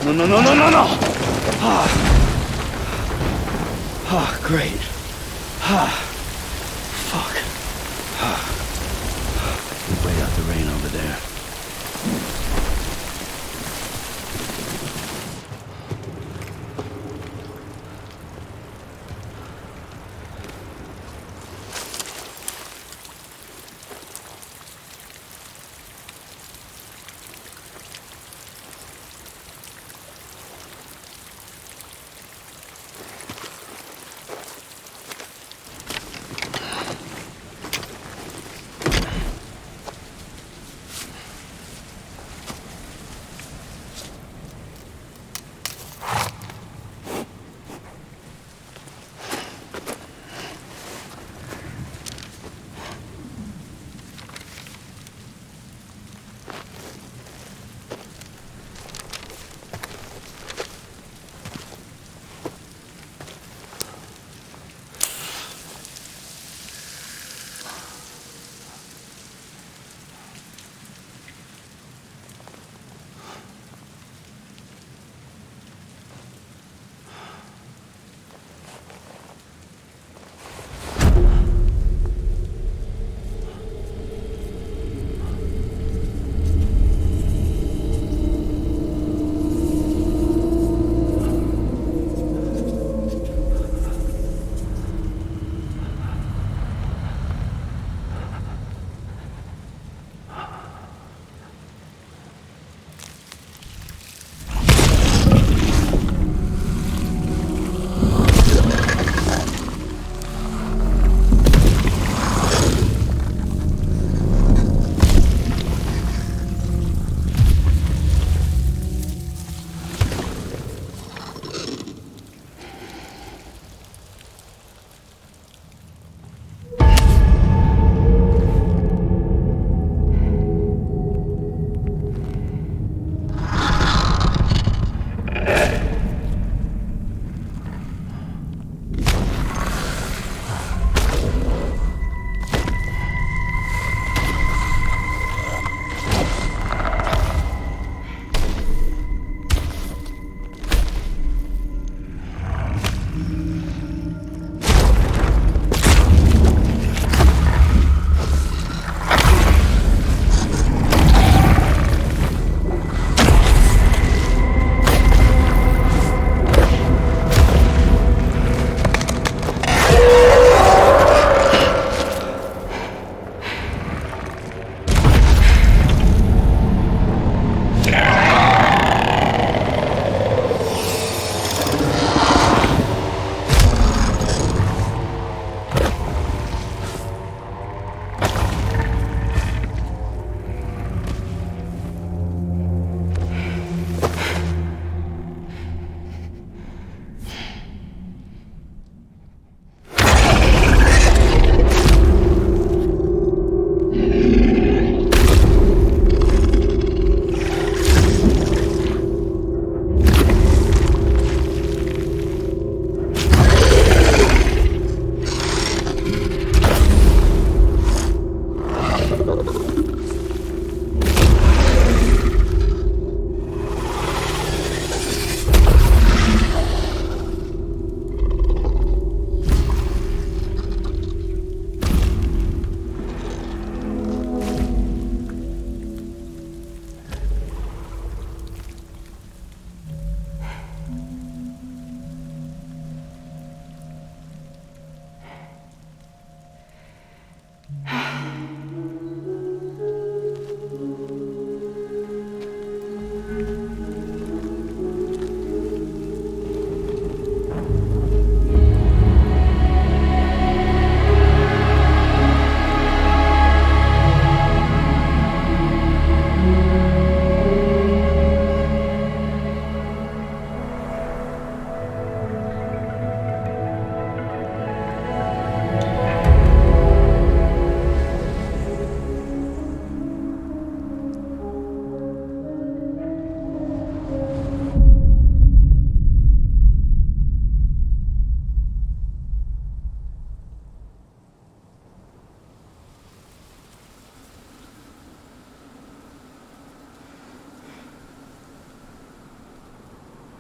No, no, no, no, no, no! Ah. Ah, great. Ah. Fuck. Ah. Wait out the rain over there.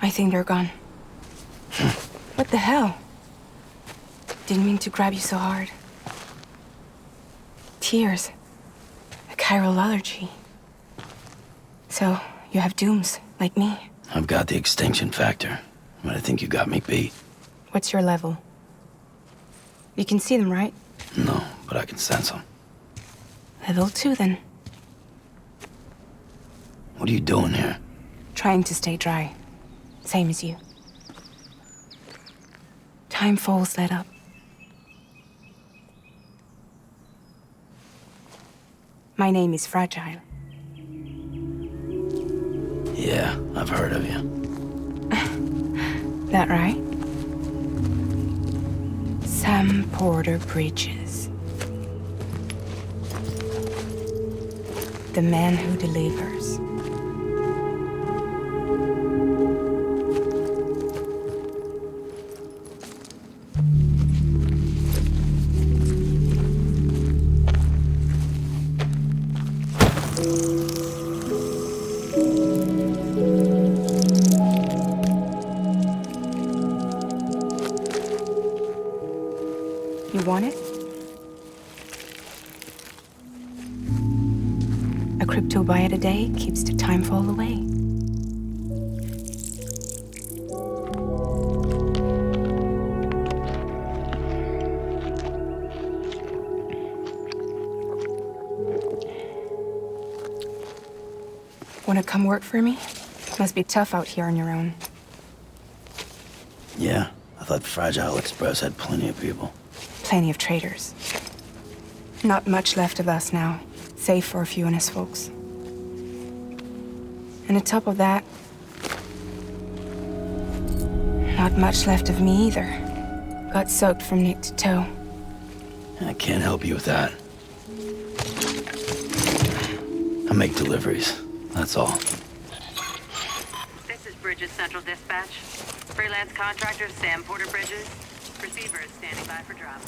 I think they're gone. What the hell? Didn't mean to grab you so hard. Tears. A chiral allergy. So, you have dooms, like me. I've got the extinction factor, but I think you got me beat. What's your level? You can see them, right? No, but I can sense them. Level 2, then. What are you doing here? Trying to stay dry. Same as you. Time falls let up. My name is Fragile. Yeah, I've heard of you. That right? Sam Porter Bridges. The man who delivers. You want it? A crypto buy a day keeps the time fall away. Wanna come work for me? Must be tough out here on your own. Yeah, I thought Fragile Express had plenty of people. Plenty of traitors. Not much left of us now, save for a few honest folks. And on top of that, not much left of me either. Got soaked from neck to toe. I can't help you with that. I make deliveries, that's all. This is Bridges Central Dispatch. Freelance contractor Sam Porter Bridges. Receiver is standing by for drop.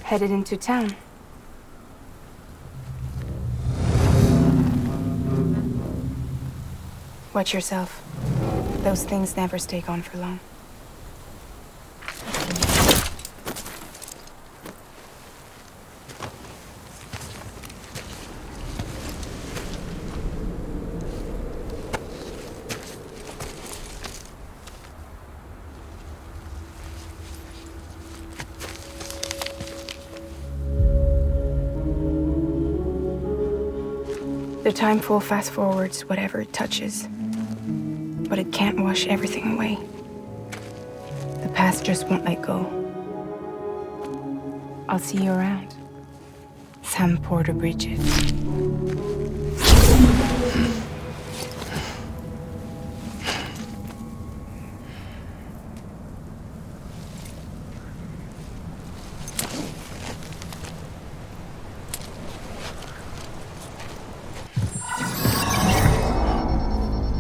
Headed into town. Watch yourself. Those things never stay gone for long. The timeful fast forwards whatever it touches, but it can't wash everything away. The past just won't let go. I'll see you around. Sam Porter Bridges.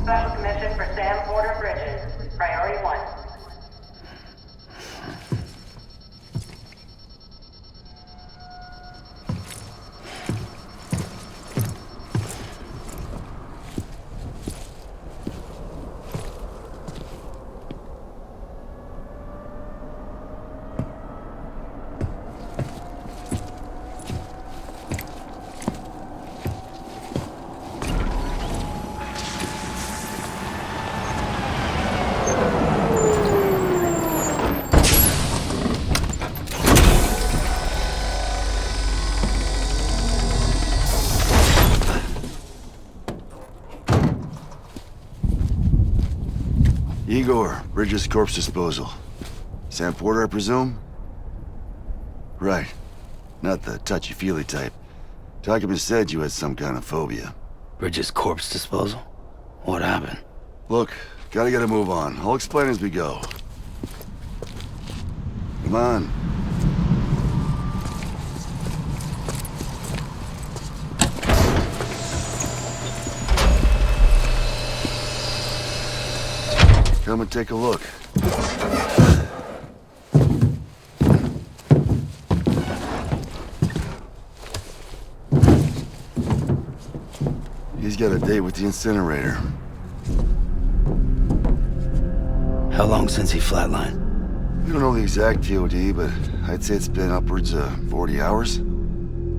Special commission for Sam Porter Bridges. Priority 1. Igor, Bridges corpse disposal. Sam Porter, I presume? Right. Not the touchy-feely type. Document said you had some kind of phobia. Bridges corpse disposal? What happened? Look, gotta get a move on. I'll explain as we go. Come on. Come and take a look. got a date with the incinerator. How long since he flatlined? We don't know the exact TOD, but I'd say it's been upwards of 40 hours.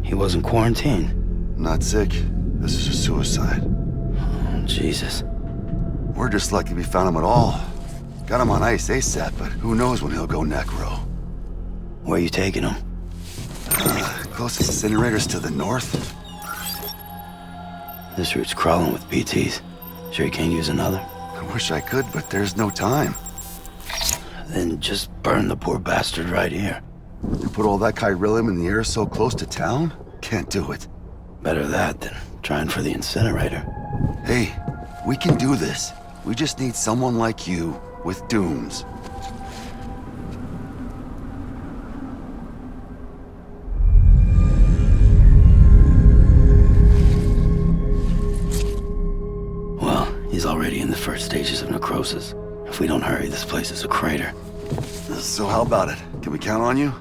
He wasn't quarantined. Not sick. This is a suicide. Oh, Jesus. We're just lucky we found him at all. Got him on ice ASAP, but who knows when he'll go necro. Where are you taking him? Closest incinerator's to the north. This route's crawling with BTs. Sure you can't use another? I wish I could, but there's no time. Then just burn the poor bastard right here. You put all that chiralium in the air so close to town? Can't do it. Better that than trying for the incinerator. Hey, we can do this. We just need someone like you with dooms. Well, he's already in the first stages of necrosis. If we don't hurry, this place is a crater. So how about it? Can we count on you?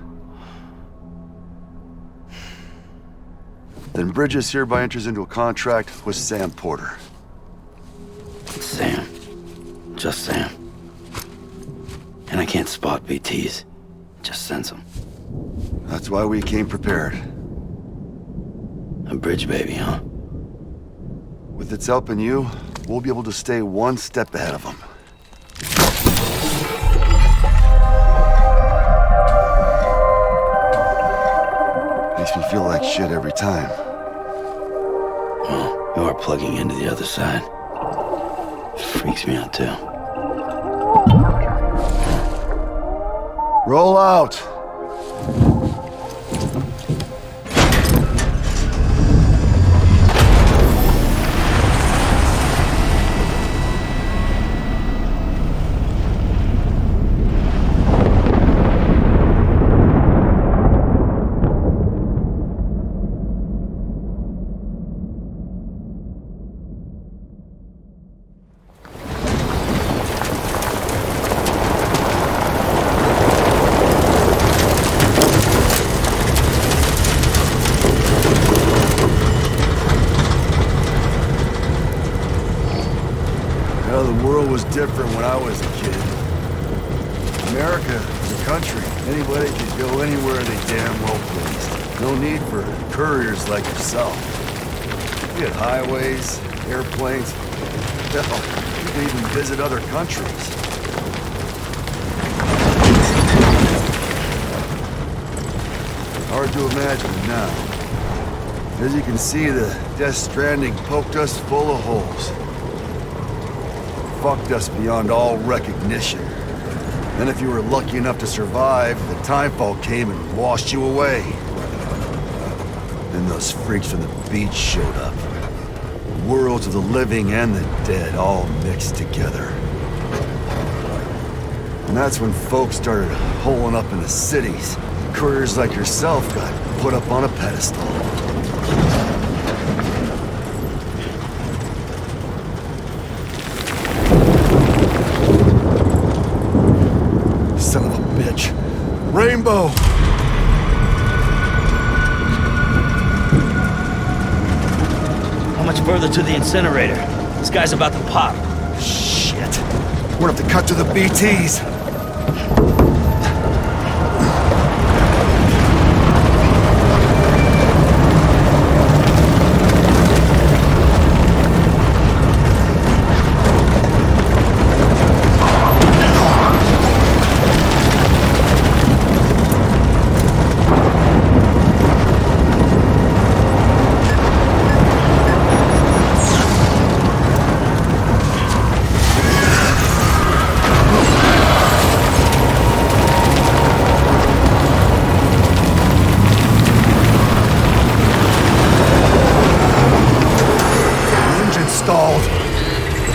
Then Bridges hereby enters into a contract with Sam Porter. Sam. Just Sam. And I can't spot BTs. Just sense them. That's why we came prepared. A bridge baby, huh? With its help and you, we'll be able to stay one step ahead of them. Makes me feel like shit every time. Well, you are plugging into the other side. Freaks me out, too. Roll out! Different when I was a kid. America is a country. Anybody could go anywhere they damn well pleased. No need for couriers like yourself. We had highways, airplanes. Hell, you could even visit other countries. Hard to imagine now. As you can see, the Death Stranding poked us full of holes. Fucked us beyond all recognition. Then if you were lucky enough to survive, the timefall came and washed you away. Then those freaks from the beach showed up. Worlds of the living and the dead all mixed together. And that's when folks started holing up in the cities. Couriers like yourself got put up on a pedestal. Son of a bitch. Rainbow! How much further to the incinerator? This guy's about to pop. Shit. We're gonna have to cut to the BTs.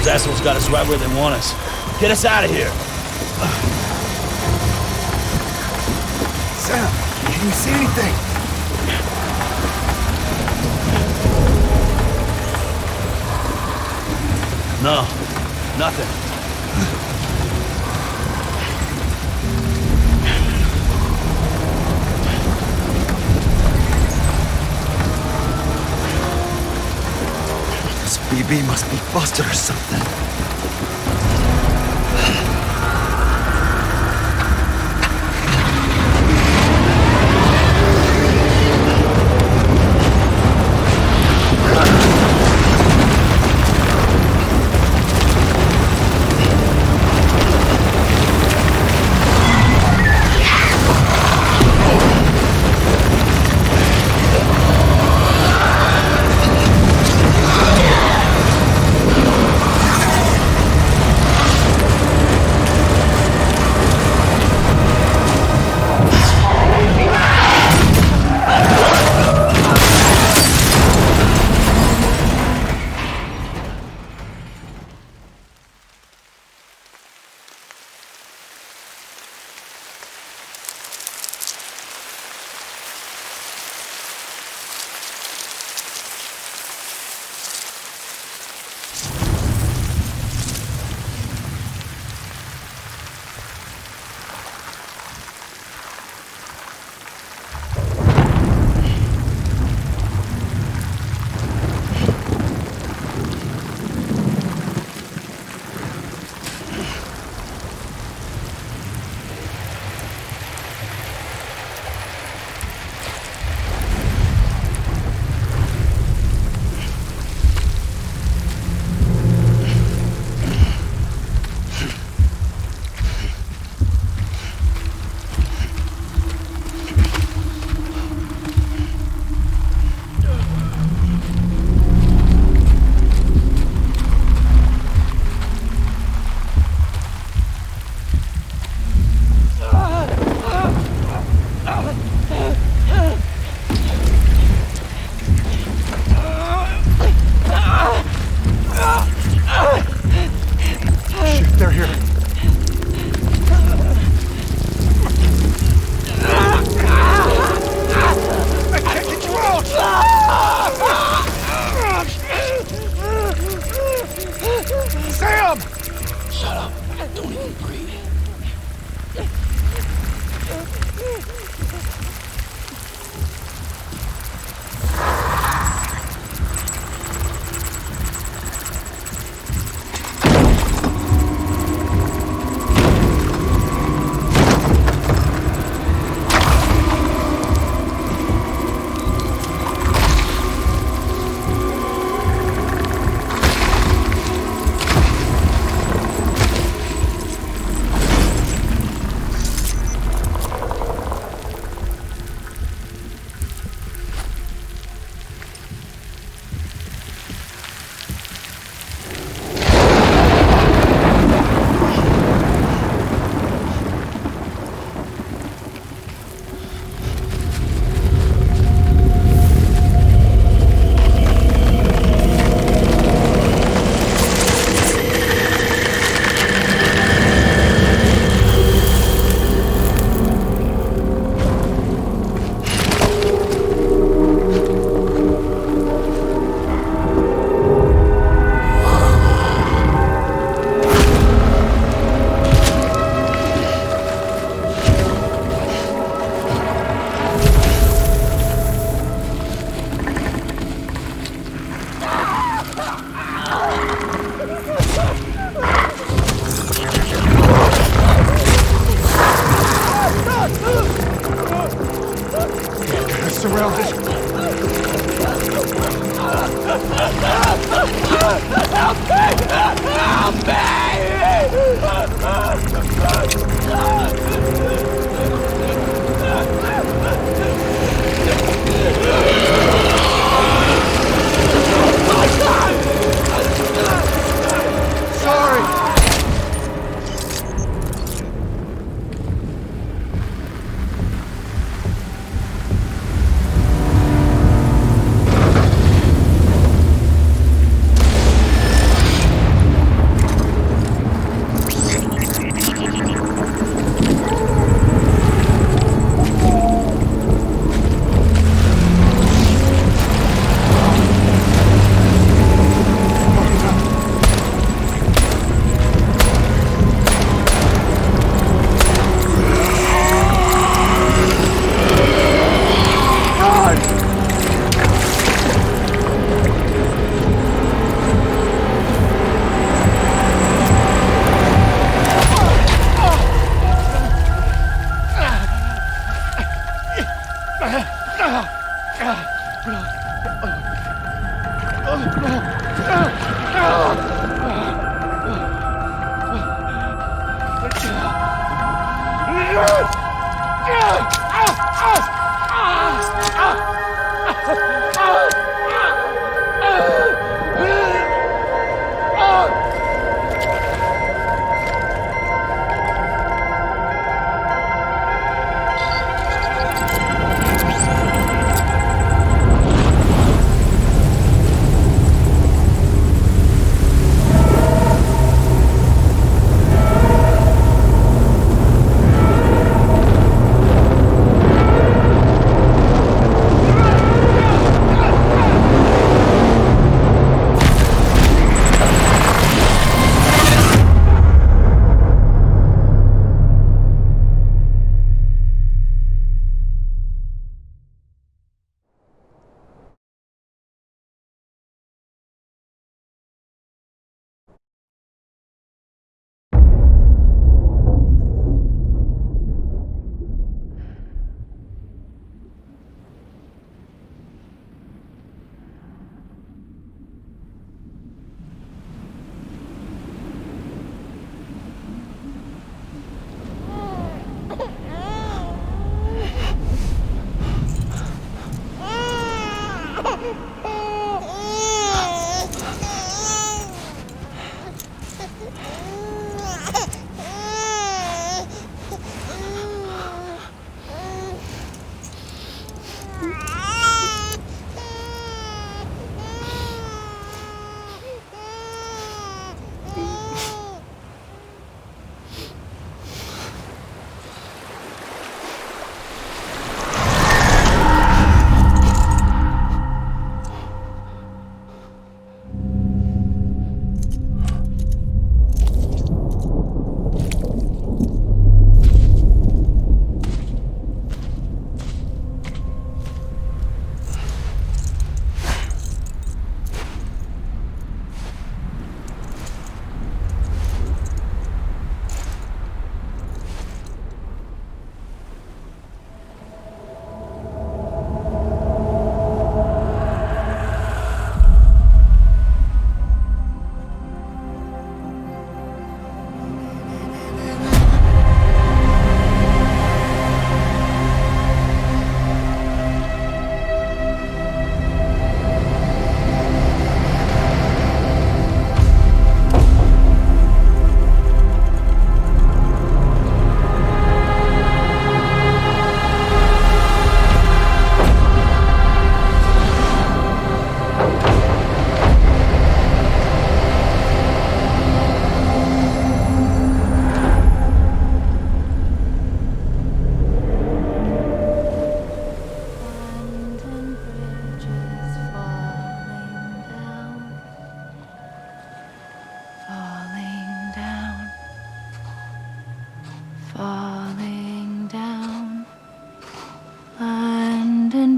Those assholes got us right where they want us. Get us out of here. Sam, can you see anything? No, nothing. Must be beam must be busted or something.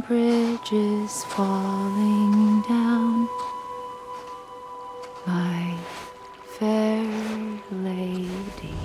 bridges falling down, my fair lady.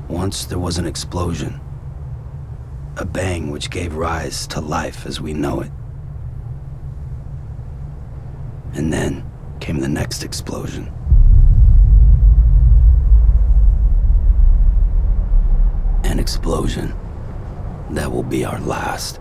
Once there was an explosion. A bang which gave rise to life as we know it. And then came the next explosion. An explosion that will be our last.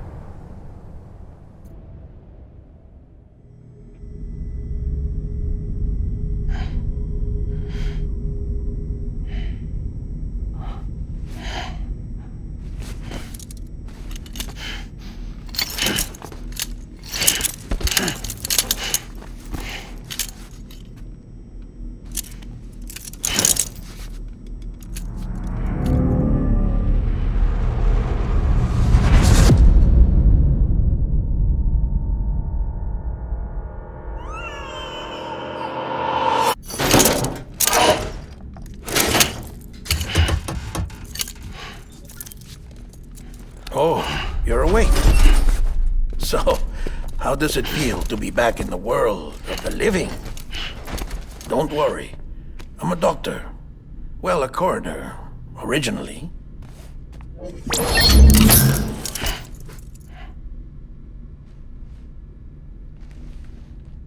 Oh, you're awake. So, how does it feel to be back in the world of the living? Don't worry. I'm a doctor. Well, a coroner, originally.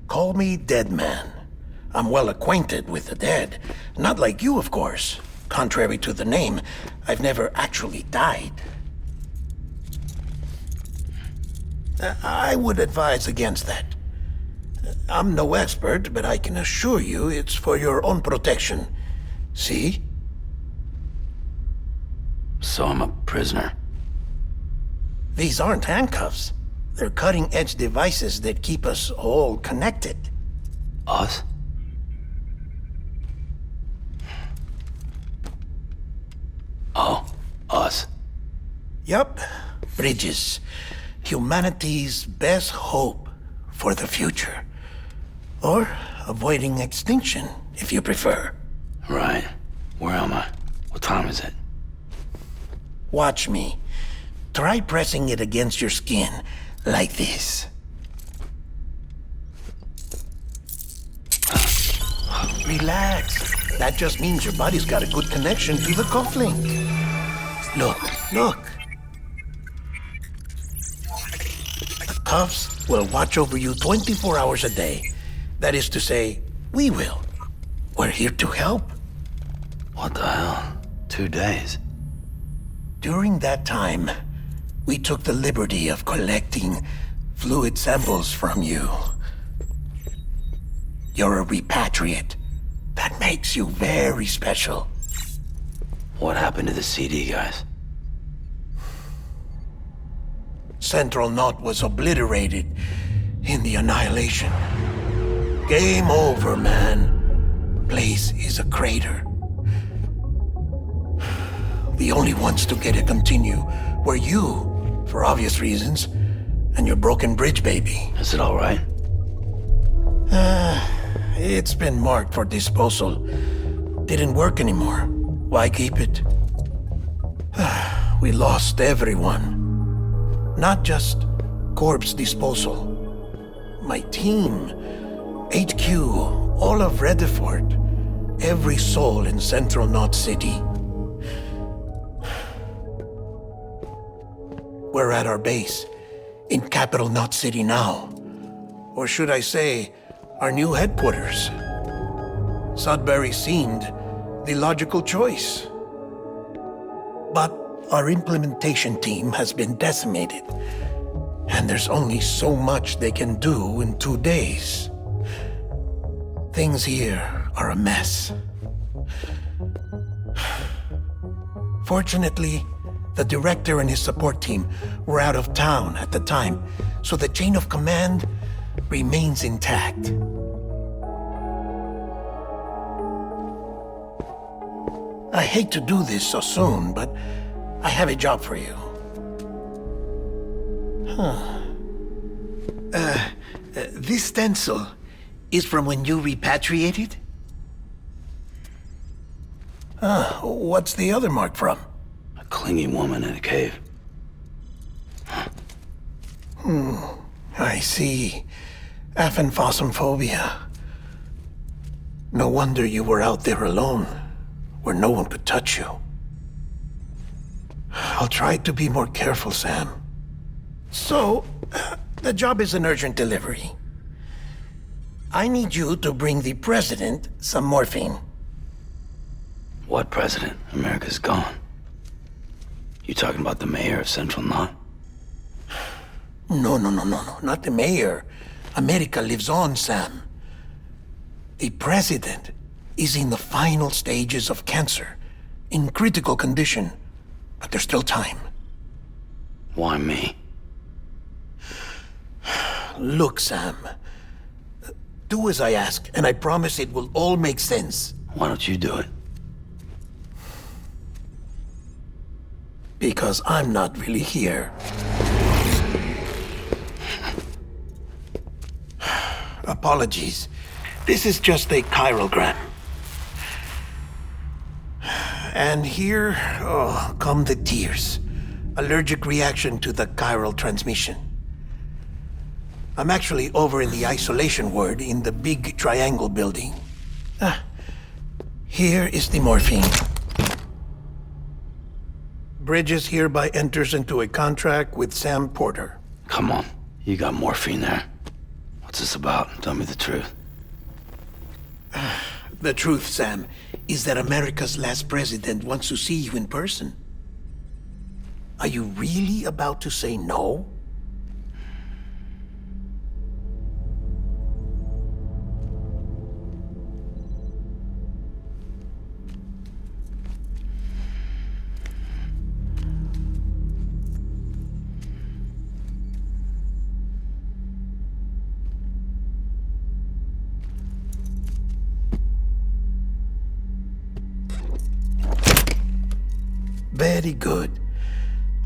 Call me Dead Man. I'm well acquainted with the dead. Not like you, of course. Contrary to the name, I've never actually died. I would advise against that. I'm no expert, but I can assure you it's for your own protection. See? So I'm a prisoner. These aren't handcuffs. They're cutting-edge devices that keep us all connected. Us? Oh, us. Yup. Bridges. Humanity's best hope for the future. Or avoiding extinction, if you prefer. Right. Where am I? What time is it? Watch me. Try pressing it against your skin, like this. Relax. That just means your body's got a good connection to the cufflink. Look. The cuffs will watch over you 24 hours a day. That is to say, we will. We're here to help. What the hell? 2 days? During that time, we took the liberty of collecting fluid samples from you. You're a repatriate. That makes you very special. What happened to the CD guys? Central Knot was obliterated in the annihilation. Game over, man. Place is a crater. The only ones to get to continue were you, for obvious reasons, and your broken bridge baby. Is it all right? It's been marked for disposal. Didn't work anymore. Why keep it? We lost everyone. Not just corpse disposal. My team, HQ, all of Redefort, every soul in Central Knot City. We're at our base, in Capital Knot City now. Or should I say, our new headquarters. Sudbury seemed the logical choice. But our implementation team has been decimated, and there's only so much they can do in 2 days. Things here are a mess. Fortunately, the director and his support team were out of town at the time, so the chain of command remains intact. I hate to do this so soon, but I have a job for you. This stencil is from when you repatriated? What's the other mark from? A clingy woman in a cave. I see. Aphanphosmphobia. No wonder you were out there alone, where no one could touch you. I'll try to be more careful, Sam. So, the job is an urgent delivery. I need you to bring the president some morphine. What president? America's gone. You talking about the mayor of Central Knot? No, not the mayor. America lives on, Sam. The president is in the final stages of cancer, in critical condition, but there's still time. Why me? Look, Sam. Do as I ask, and I promise it will all make sense. Why don't you do it? Because I'm not really here. Apologies. This is just a chiralgram. And here, come the tears. Allergic reaction to the chiral transmission. I'm actually over in the isolation ward in the big triangle building. Here is the morphine. Bridges hereby enters into a contract with Sam Porter. Come on. You got morphine there. What's this about? Tell me the truth. The truth, Sam, is that America's last president wants to see you in person. Are you really about to say no? Very good.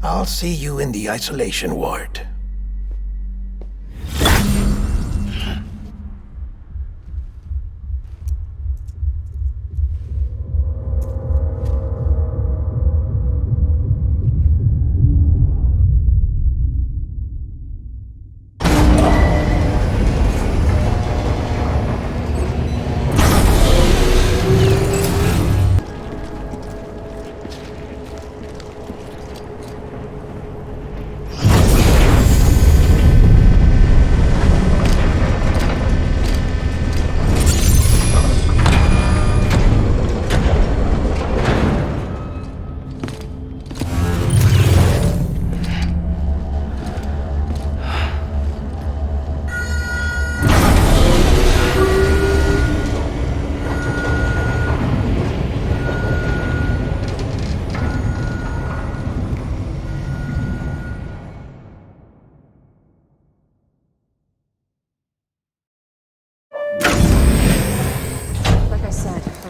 I'll see you in the isolation ward.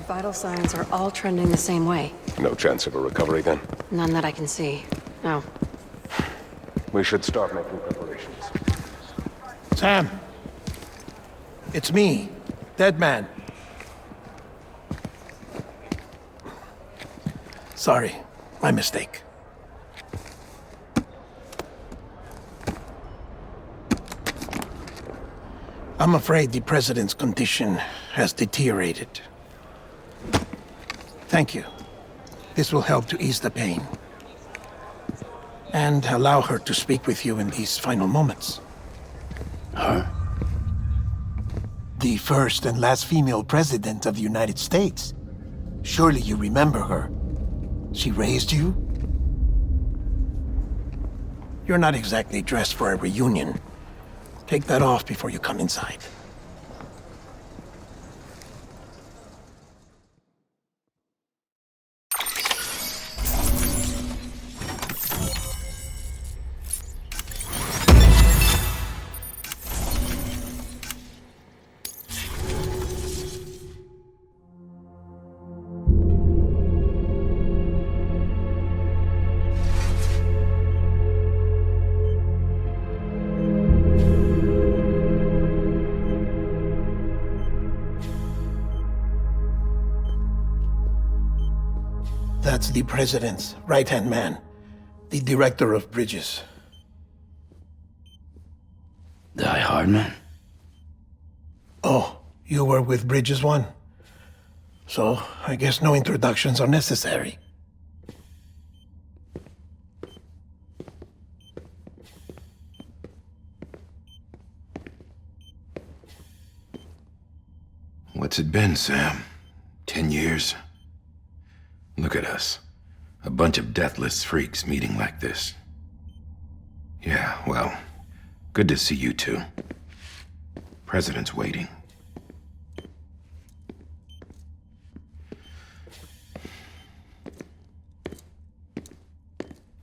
Vital signs are all trending the same way. No chance of a recovery then? None that I can see. No. We should start making preparations. Sam! It's me, Dead Man. Sorry, my mistake. I'm afraid the president's condition has deteriorated. Thank you. This will help to ease the pain. And allow her to speak with you in these final moments. Her? The first and last female president of the United States. Surely you remember her. She raised you? You're not exactly dressed for a reunion. Take that off before you come inside. That's the president's right-hand man, the director of bridges. Die Hard man? Oh, you were with Bridges 1? So, I guess no introductions are necessary. What's it been, Sam? 10 years? Look at us. A bunch of deathless freaks meeting like this. Yeah, well, good to see you two. President's waiting.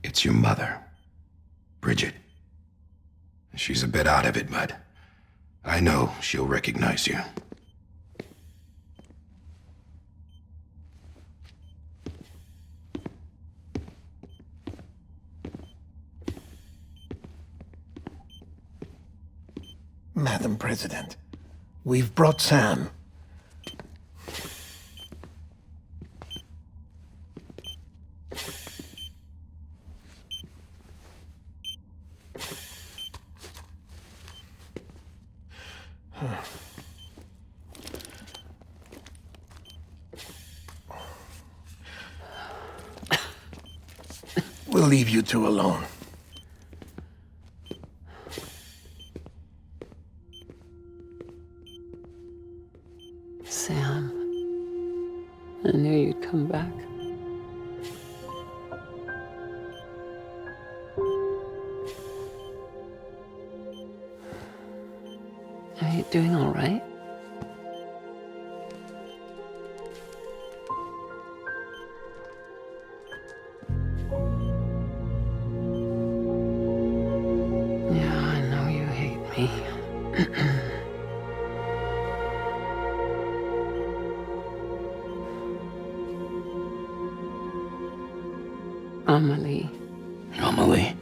It's your mother, Bridget. She's a bit out of it, but I know she'll recognize you. Madam President, we've brought Sam. We'll leave you two alone. Sam, I knew you'd come back. Are you doing all right? Yeah, I know you hate me. Amelie. Amelie?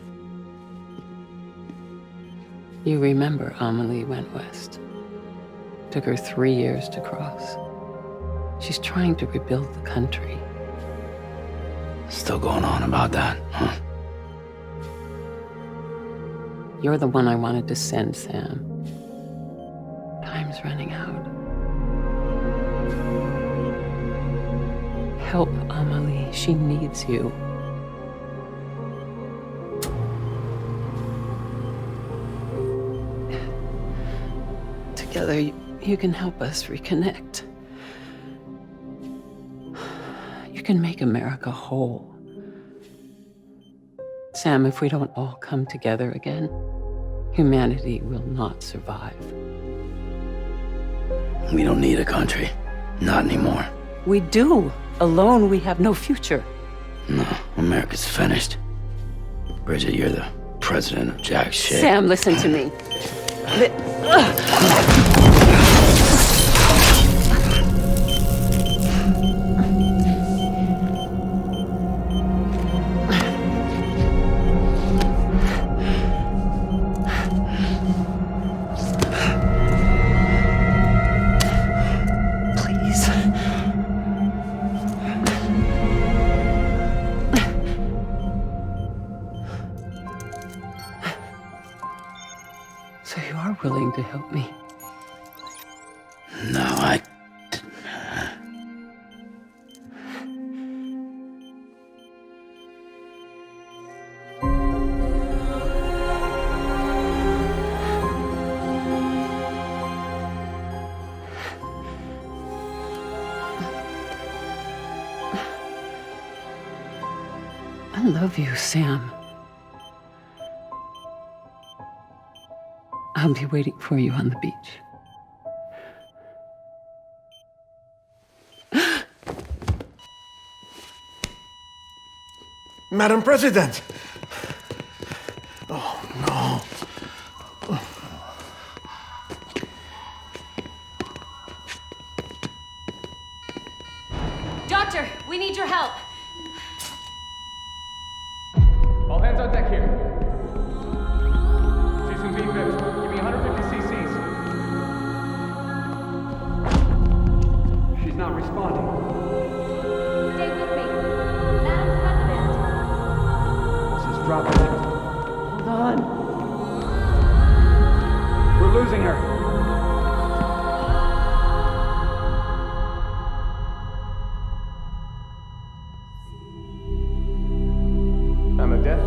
You remember Amelie went west. Took her 3 years to cross. She's trying to rebuild the country. Still going on about that, huh? You're the one I wanted to send, Sam. Time's running out. Help Amelie. She needs you. Together, you can help us reconnect. You can make America whole. Sam, if we don't all come together again, humanity will not survive. We don't need a country. Not anymore. We do. Alone, we have no future. No, America's finished. Bridget, you're the president of jack shit. Sam, listen to me. So you are willing to help me? No, I love you, Sam. I'll be waiting for you on the beach. Madam President! Oh, no. Doctor, we need your help. All hands on deck here. She's gonna be fixed. Give me 150 cc's. She's not responding. Stay with me. on. We're losing her. Emma, death?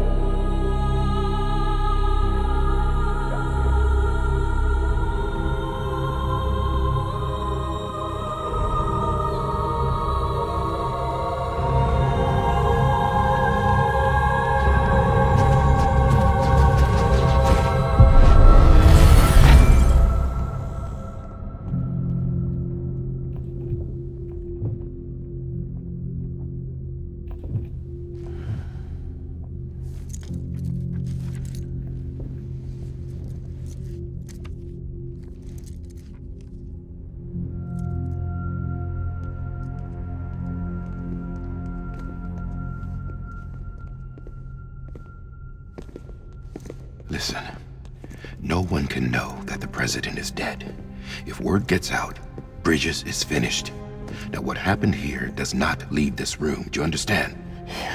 Listen, no one can know that the president is dead. If word gets out, Bridges is finished. Now, what happened here does not leave this room. Do you understand?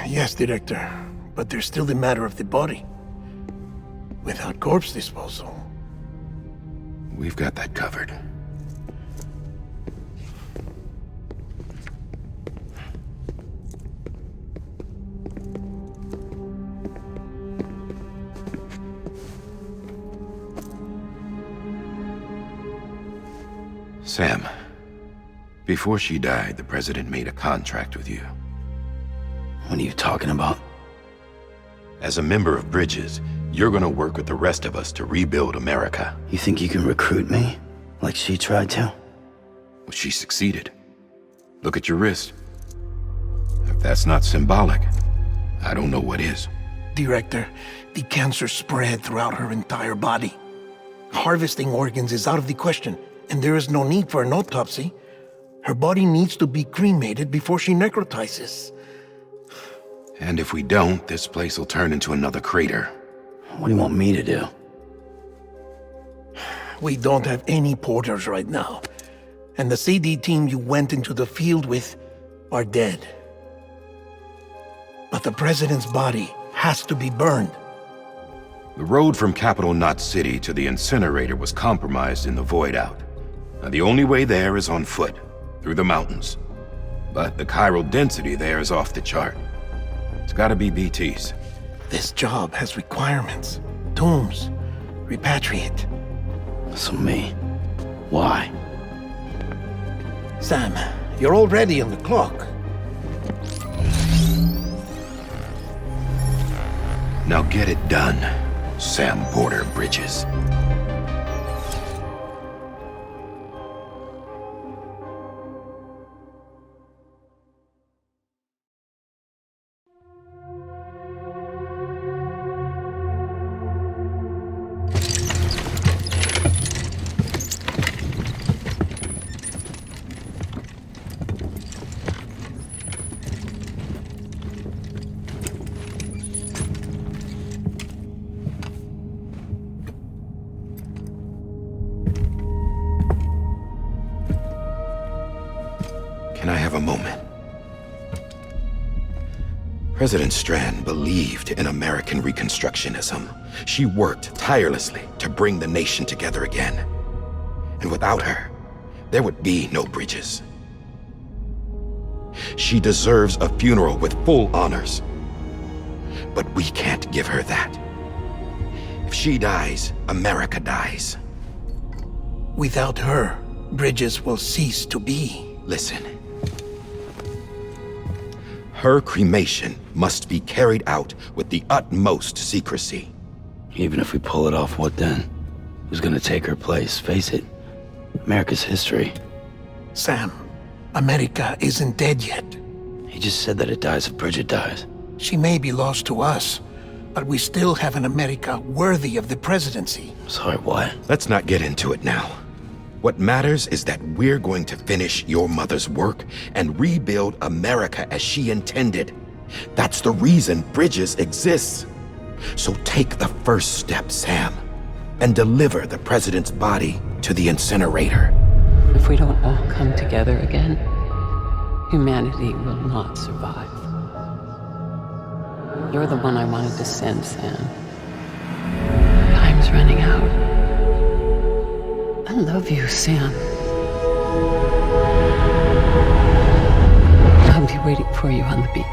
Yes, Director. But there's still the matter of the body. Without corpse disposal. We've got that covered. Sam, before she died, the president made a contract with you. What are you talking about? As a member of Bridges, you're gonna work with the rest of us to rebuild America. You think you can recruit me? Like she tried to? Well, she succeeded. Look at your wrist. If that's not symbolic, I don't know what is. Director, the cancer spread throughout her entire body. Harvesting organs is out of the question, and there is no need for an autopsy. Her body needs to be cremated before she necrotizes. And if we don't, this place will turn into another crater. What do you want me to do? We don't have any porters right now. And the CD team you went into the field with are dead. But the president's body has to be burned. The road from Capital Knot City to the incinerator was compromised in the void out. Now, the only way there is on foot, through the mountains. But the chiral density there is off the chart. It's gotta be BTs. This job has requirements. Tombs. Repatriate. So me. Why? Sam, you're already on the clock. Now get it done, Sam Porter Bridges. Can I have a moment? President Strand believed in American Reconstructionism. She worked tirelessly to bring the nation together again. And without her, there would be no Bridges. She deserves a funeral with full honors. But we can't give her that. If she dies, America dies. Without her, Bridges will cease to be. Listen. Her cremation must be carried out with the utmost secrecy. Even if we pull it off, what then? Who's gonna take her place? Face it, America's history. Sam, America isn't dead yet. He just said that it dies if Bridget dies. She may be lost to us, but we still have an America worthy of the presidency. Sorry, what? Let's not get into it now. What matters is that we're going to finish your mother's work and rebuild America as she intended. That's the reason Bridges exists. So take the first step, Sam, and deliver the president's body to the incinerator. If we don't all come together again, humanity will not survive. You're the one I wanted to send, Sam. running out. I love you, Sam. I'll be waiting for you on the beach.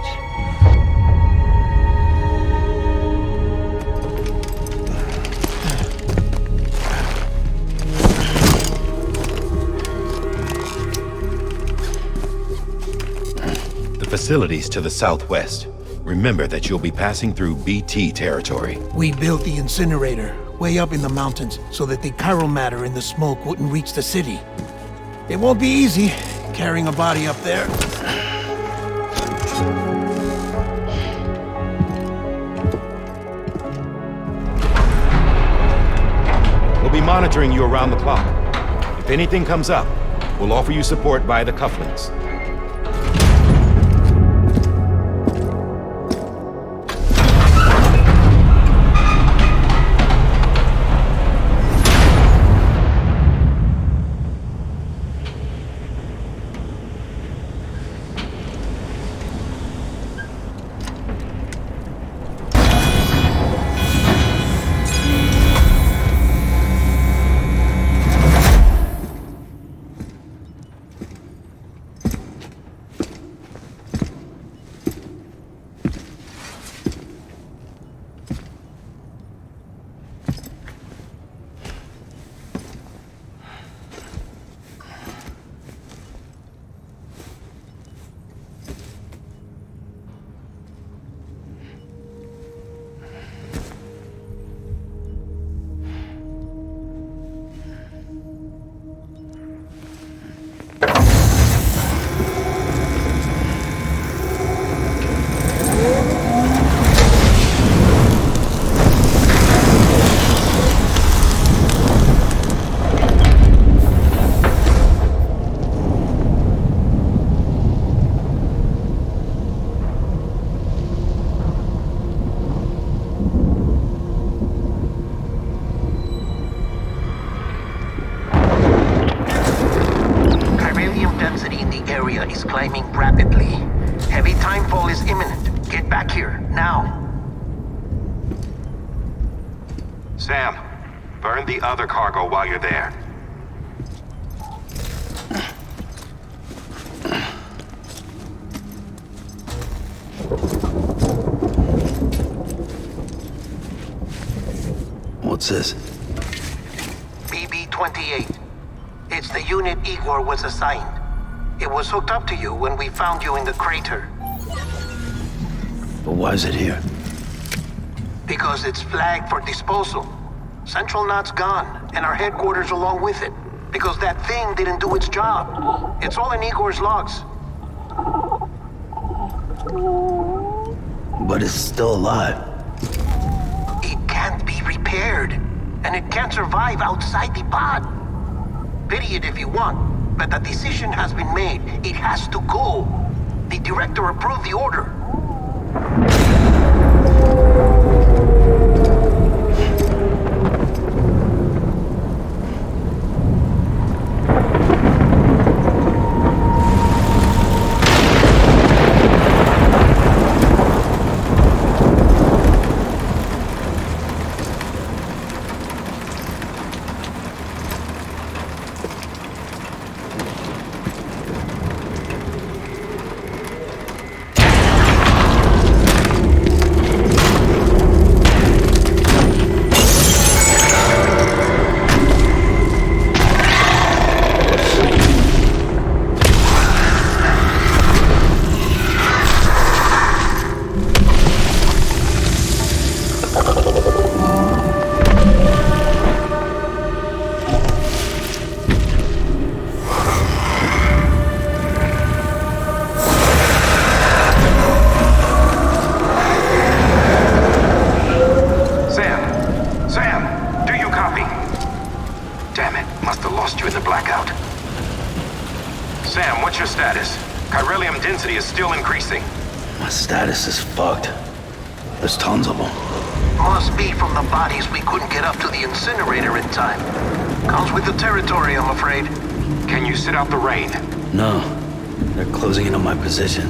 The facilities to the southwest. Remember that you'll be passing through BT territory. We built the incinerator way up in the mountains so that the chiral matter in the smoke wouldn't reach the city. It won't be easy carrying a body up there. We'll be monitoring you around the clock. If anything comes up, we'll offer you support via the cufflinks. Sam, burn the other cargo while you're there. What's this? BB-28. It's the unit Igor was assigned. It was hooked up to you when we found you in the crater. But why is it here? Because it's flagged for disposal. Central Knot's gone, and our headquarters along with it. Because that thing didn't do its job. It's all in Igor's logs. But it's still alive. It can't be repaired, and it can't survive outside the pod. Pity it if you want, but the decision has been made. It has to go. The director approved the order. Status is fucked. There's tons of them. Must be from the bodies we couldn't get up to the incinerator in time. Comes with the territory, I'm afraid. Can you sit out the rain? No. They're closing in on my position.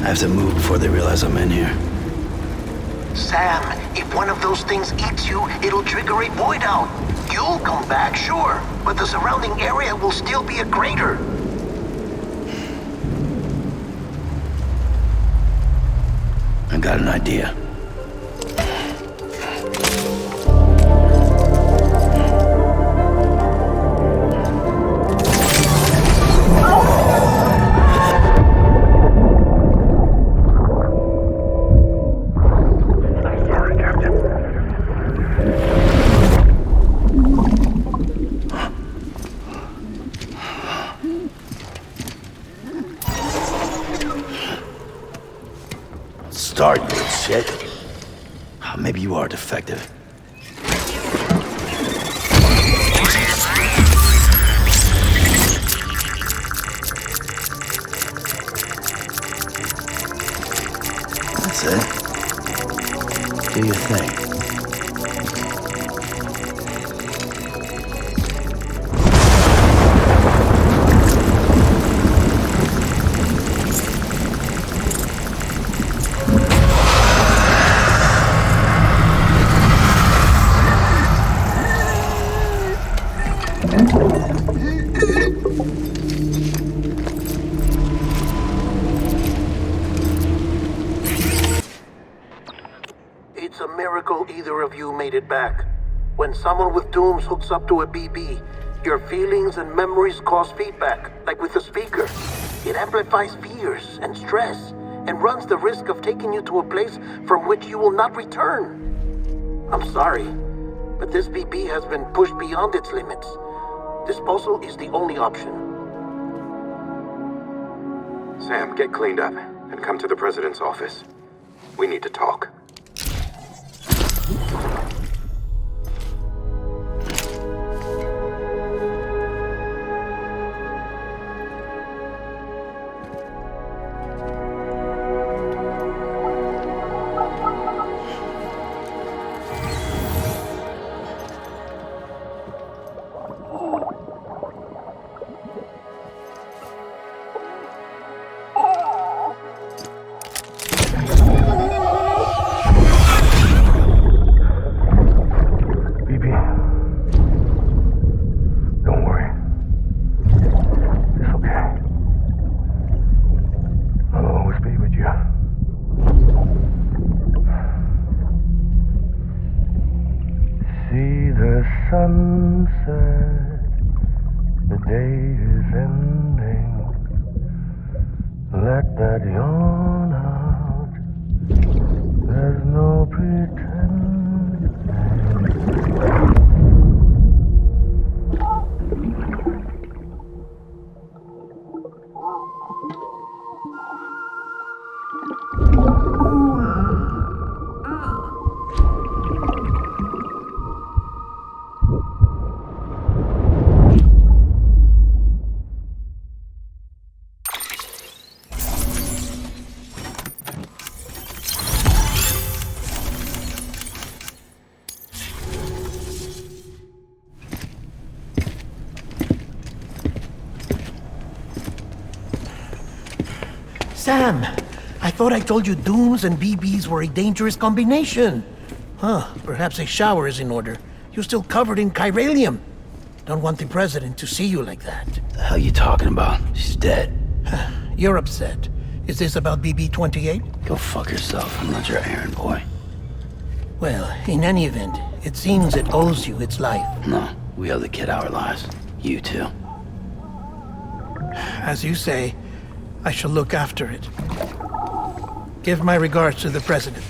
I have to move before they realize I'm in here. Sam, if one of those things eats you, it'll trigger a void out. You'll come back, sure, but the surrounding area will still be a crater. I got an idea. Start, you shit. Maybe you are defective. That's it. Do your thing. It's a miracle either of you made it back. When someone with dooms hooks up to a BB, your feelings and memories cause feedback, like with a speaker. It amplifies fears and stress, and runs the risk of taking you to a place from which you will not return. I'm sorry, but this BB has been pushed beyond its limits. Disposal is the only option. Sam, get cleaned up and come to the President's office. We need to talk. Sunset, the day is ending. Let that yawn out. There's no pretending. Sam, I thought I told you dooms and BBs were a dangerous combination. Perhaps a shower is in order. You're still covered in chiralium. Don't want the President to see you like that. The hell you talking about? She's dead. You're upset. Is this about BB-28? Go fuck yourself. I'm not your errand boy. Well, in any event, it seems it owes you its life. No, we owe the kid our lives. You too. As you say, I shall look after it. Give my regards to the President.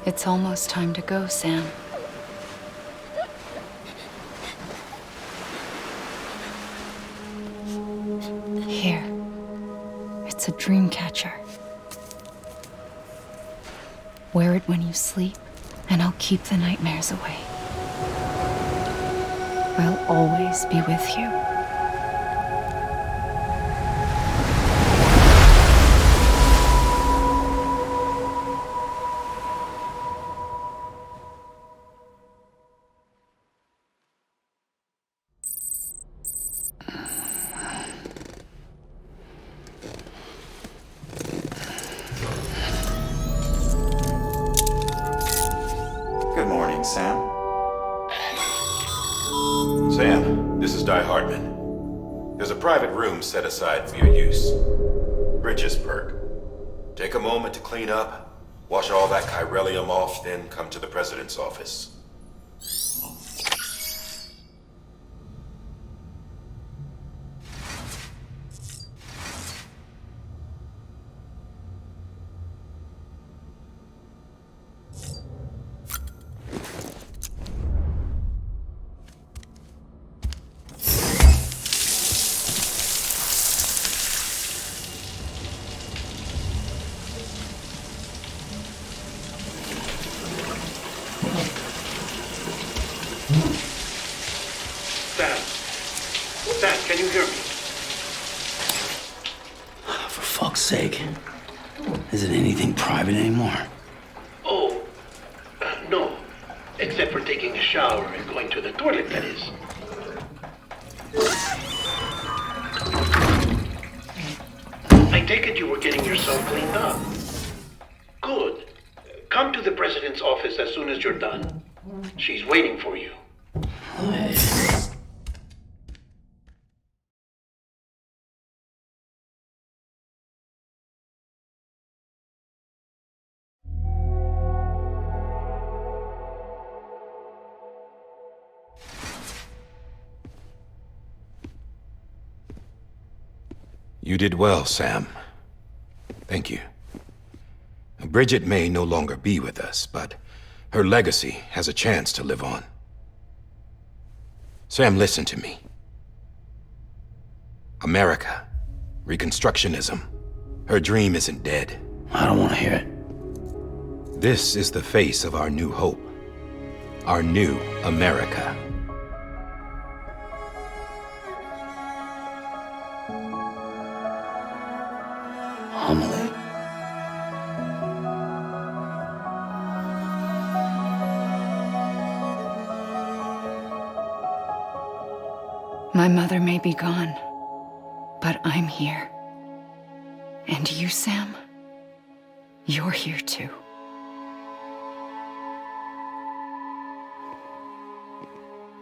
It's almost time to go, Sam. Here. It's a Wear it when you sleep, and I'll keep the nightmares away. I'll always be with you. Good morning, Sam. Sam, this is Di Hartman. There's a private room set aside for your use. Bridges perk. Take a moment to clean up, wash all that chiralium off, then come to the president's office. Sam, can you hear me? For fuck's sake. Isn't anything private anymore? Oh, no. Except for taking a shower and going to the toilet, that is. I take it you were getting yourself cleaned up. Good. Come to the president's office as soon as you're done. She's waiting for you. You did well, Sam. Thank you. Bridget may no longer be with us, but her legacy has a chance to live on. Sam, listen to me. America, Reconstructionism, her dream isn't dead. I don't want to hear it. This is the face of our new hope. Our new America. Amelie. My mother may be gone, but I'm here. And you, Sam, you're here too.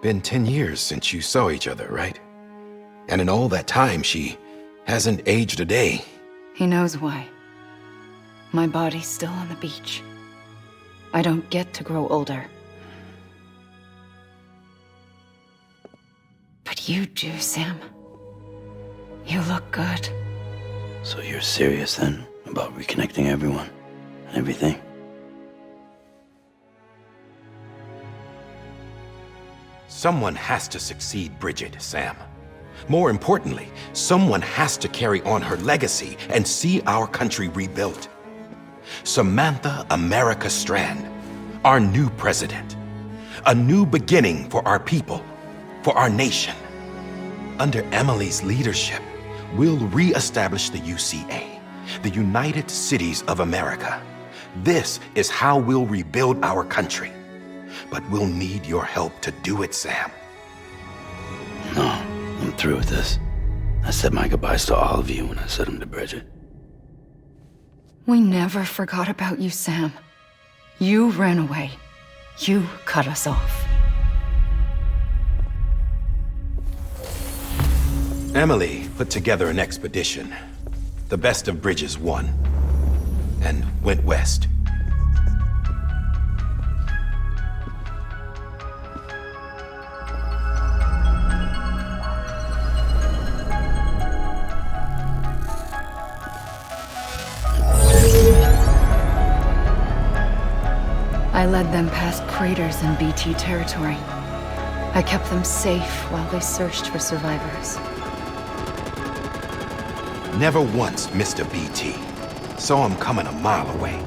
Been 10 years since you saw each other, right? And in all that time, she hasn't aged a day. He knows why. My body's still on the beach. I don't get to grow older. But you do, Sam. You look good. So you're serious then about reconnecting everyone and everything? Someone has to succeed Bridget, Sam. More importantly, someone has to carry on her legacy and see our country rebuilt. Samantha America Strand, our new president. A new beginning for our people, for our nation. Under Amelie's leadership, we'll re-establish the UCA, the United Cities of America. This is how we'll rebuild our country. But we'll need your help to do it, Sam. No, I'm through with this. I said my goodbyes to all of you when I said them to Bridget. We never forgot about you, Sam. You ran away. You cut us off. Amelie put together an expedition. The best of Bridges won. And went west. I led them past craters in BT territory. I kept them safe while they searched for survivors. Never once missed a BT. Saw him coming a mile away.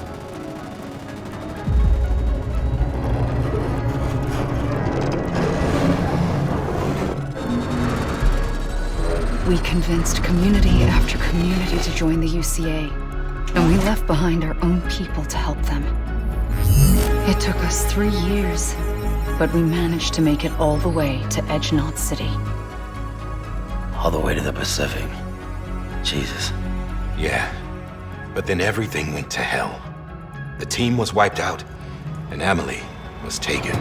We convinced community after community to join the UCA, and we left behind our own people to help them. It took us 3 years, but we managed to make it all the way to Edge Knot City. All the way to the Pacific. Jesus. Yeah, but then everything went to hell. The team was wiped out, and Amelie was taken.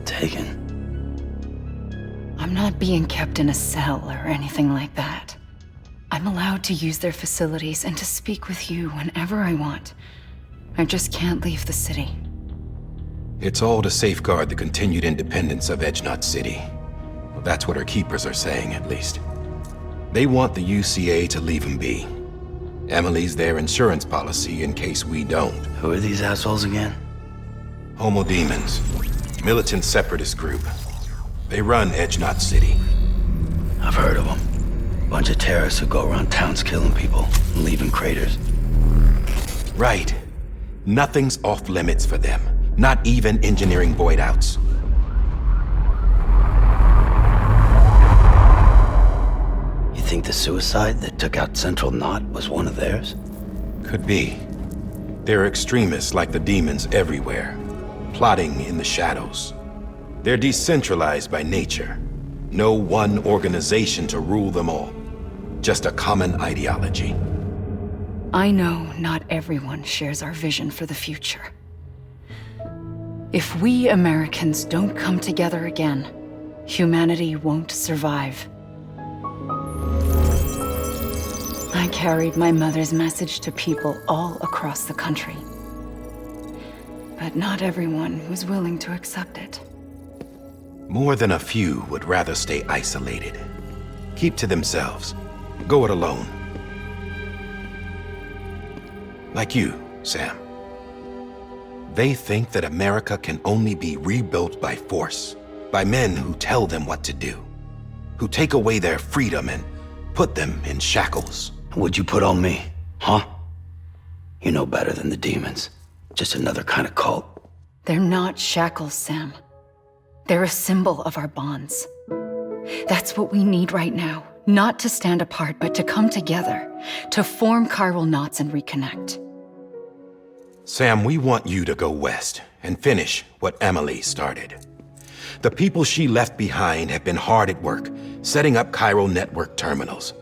Taken? I'm not being kept in a cell or anything like that. I'm allowed to use their facilities and to speak with you whenever I want. I just can't leave the city. It's all to safeguard the continued independence of Edge Knot City. Well, that's what our keepers are saying, at least. They want the UCA to leave them be. Amelie's their insurance policy in case we don't. Who are these assholes again? Homo Demons. Militant separatist group. They run Edge Knot City. I've heard of them. Bunch of terrorists who go around towns killing people and leaving craters. Right. Nothing's off limits for them. Not even engineering void outs. You think the suicide that took out Central Knot was one of theirs? Could be. There are extremists like the demons everywhere, plotting in the shadows. They're decentralized by nature. No one organization to rule them all. Just a common ideology. I know not everyone shares our vision for the future. If we Americans don't come together again, humanity won't survive. I carried my mother's message to people all across the country. But not everyone was willing to accept it. More than a few would rather stay isolated. Keep to themselves. Go it alone. Like you, Sam. They think that America can only be rebuilt by force, by men who tell them what to do, who take away their freedom and put them in shackles. What'd you put on me, huh? You know better than the demons. Just another kind of cult. They're not shackles, Sam. They're a symbol of our bonds. That's what we need right now. Not to stand apart, but to come together, to form chiral knots and reconnect. Sam, we want you to go west and finish what Amelie started. The people she left behind have been hard at work, setting up chiral network terminals.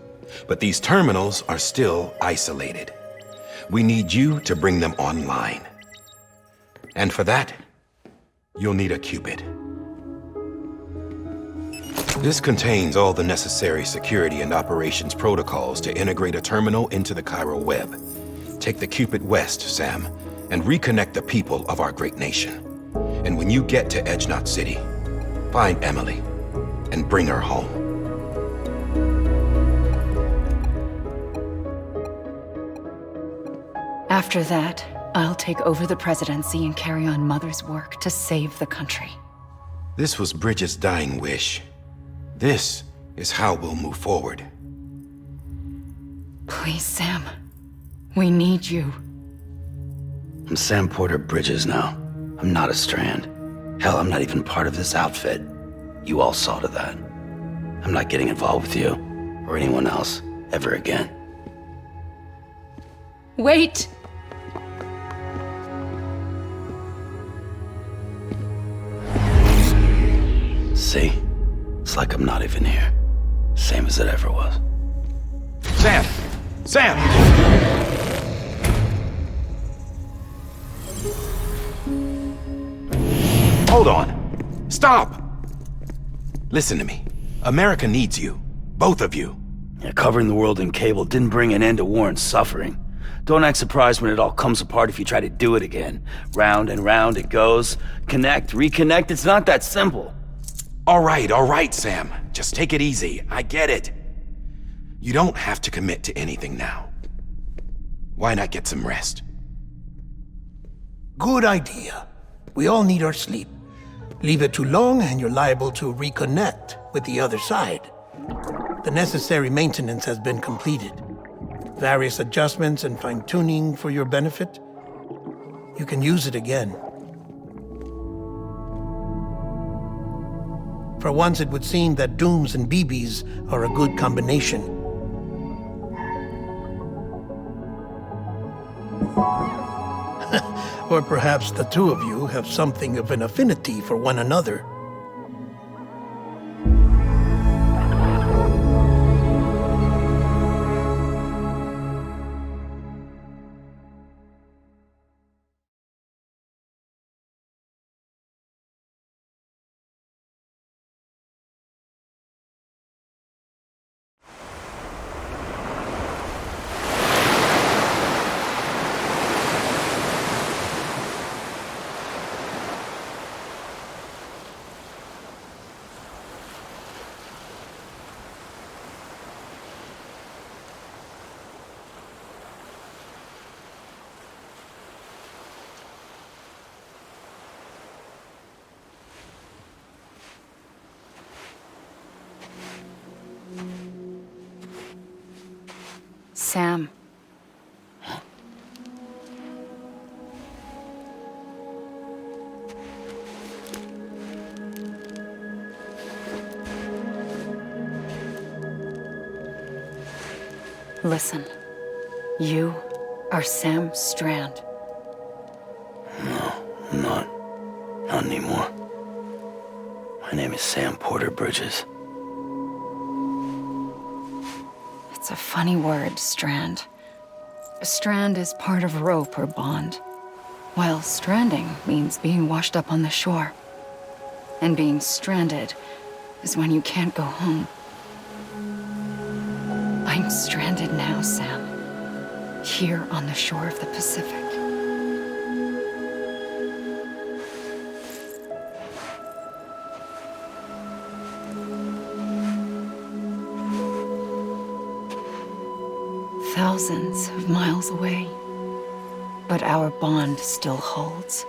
But these terminals are still isolated. We need you to bring them online. And for that, you'll need a Cupid. This contains all the necessary security and operations protocols to integrate a terminal into the chiral web. Take the Cupid west, Sam, and reconnect the people of our great nation. And when you get to Edge Knot City, find Amelie and bring her home. After that, I'll take over the presidency and carry on Mother's work to save the country. This was Bridget's dying wish. This is how we'll move forward. Please, Sam. We need you. I'm Sam Porter Bridges now. I'm not a Strand. Hell, I'm not even part of this outfit. You all saw to that. I'm not getting involved with you, or anyone else, ever again. Wait! See? It's like I'm not even here. Same as it ever was. Sam! Sam! Hold on. Stop! Listen to me. America needs you. Both of you. Yeah, covering the world in cable didn't bring an end to war and suffering. Don't act surprised when it all comes apart if you try to do it again. Round and round it goes. Connect, reconnect, it's not that simple. All right, Sam. Just take it easy. I get it. You don't have to commit to anything now. Why not get some rest? Good idea. We all need our sleep. Leave it too long and you're liable to reconnect with the other side. The necessary maintenance has been completed. Various adjustments and fine-tuning for your benefit. You can use it again. For once, it would seem that dooms and BBs are a good combination. Or perhaps the two of you have something of an affinity for one another. Sam. Listen. You are Sam Strand. No, I'm not. Not anymore. My name is Sam Porter Bridges. It's a funny word, Strand. A strand is part of rope or bond, while stranding means being washed up on the shore. And being stranded is when you can't go home. I'm stranded now, Sam. Here on the shore of the Pacific. Thousands of miles away, but our bond still holds.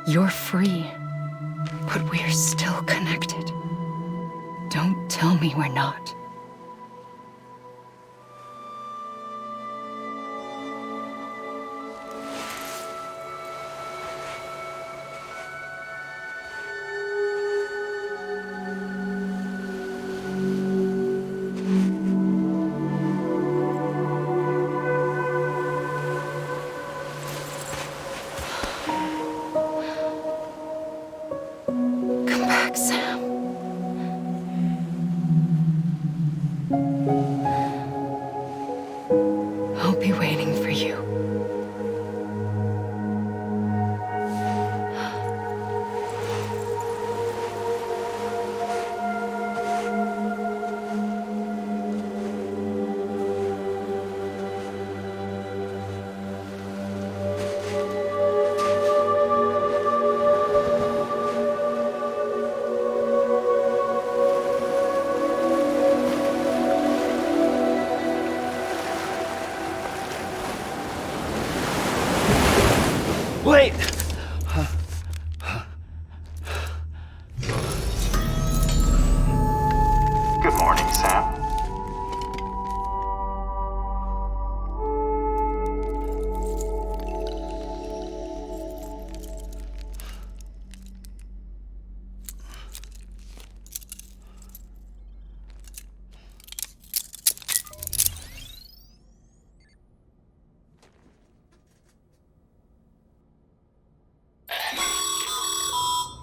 You're free, but we're still connected. Don't tell me we're not. Wait! Good morning, Sam.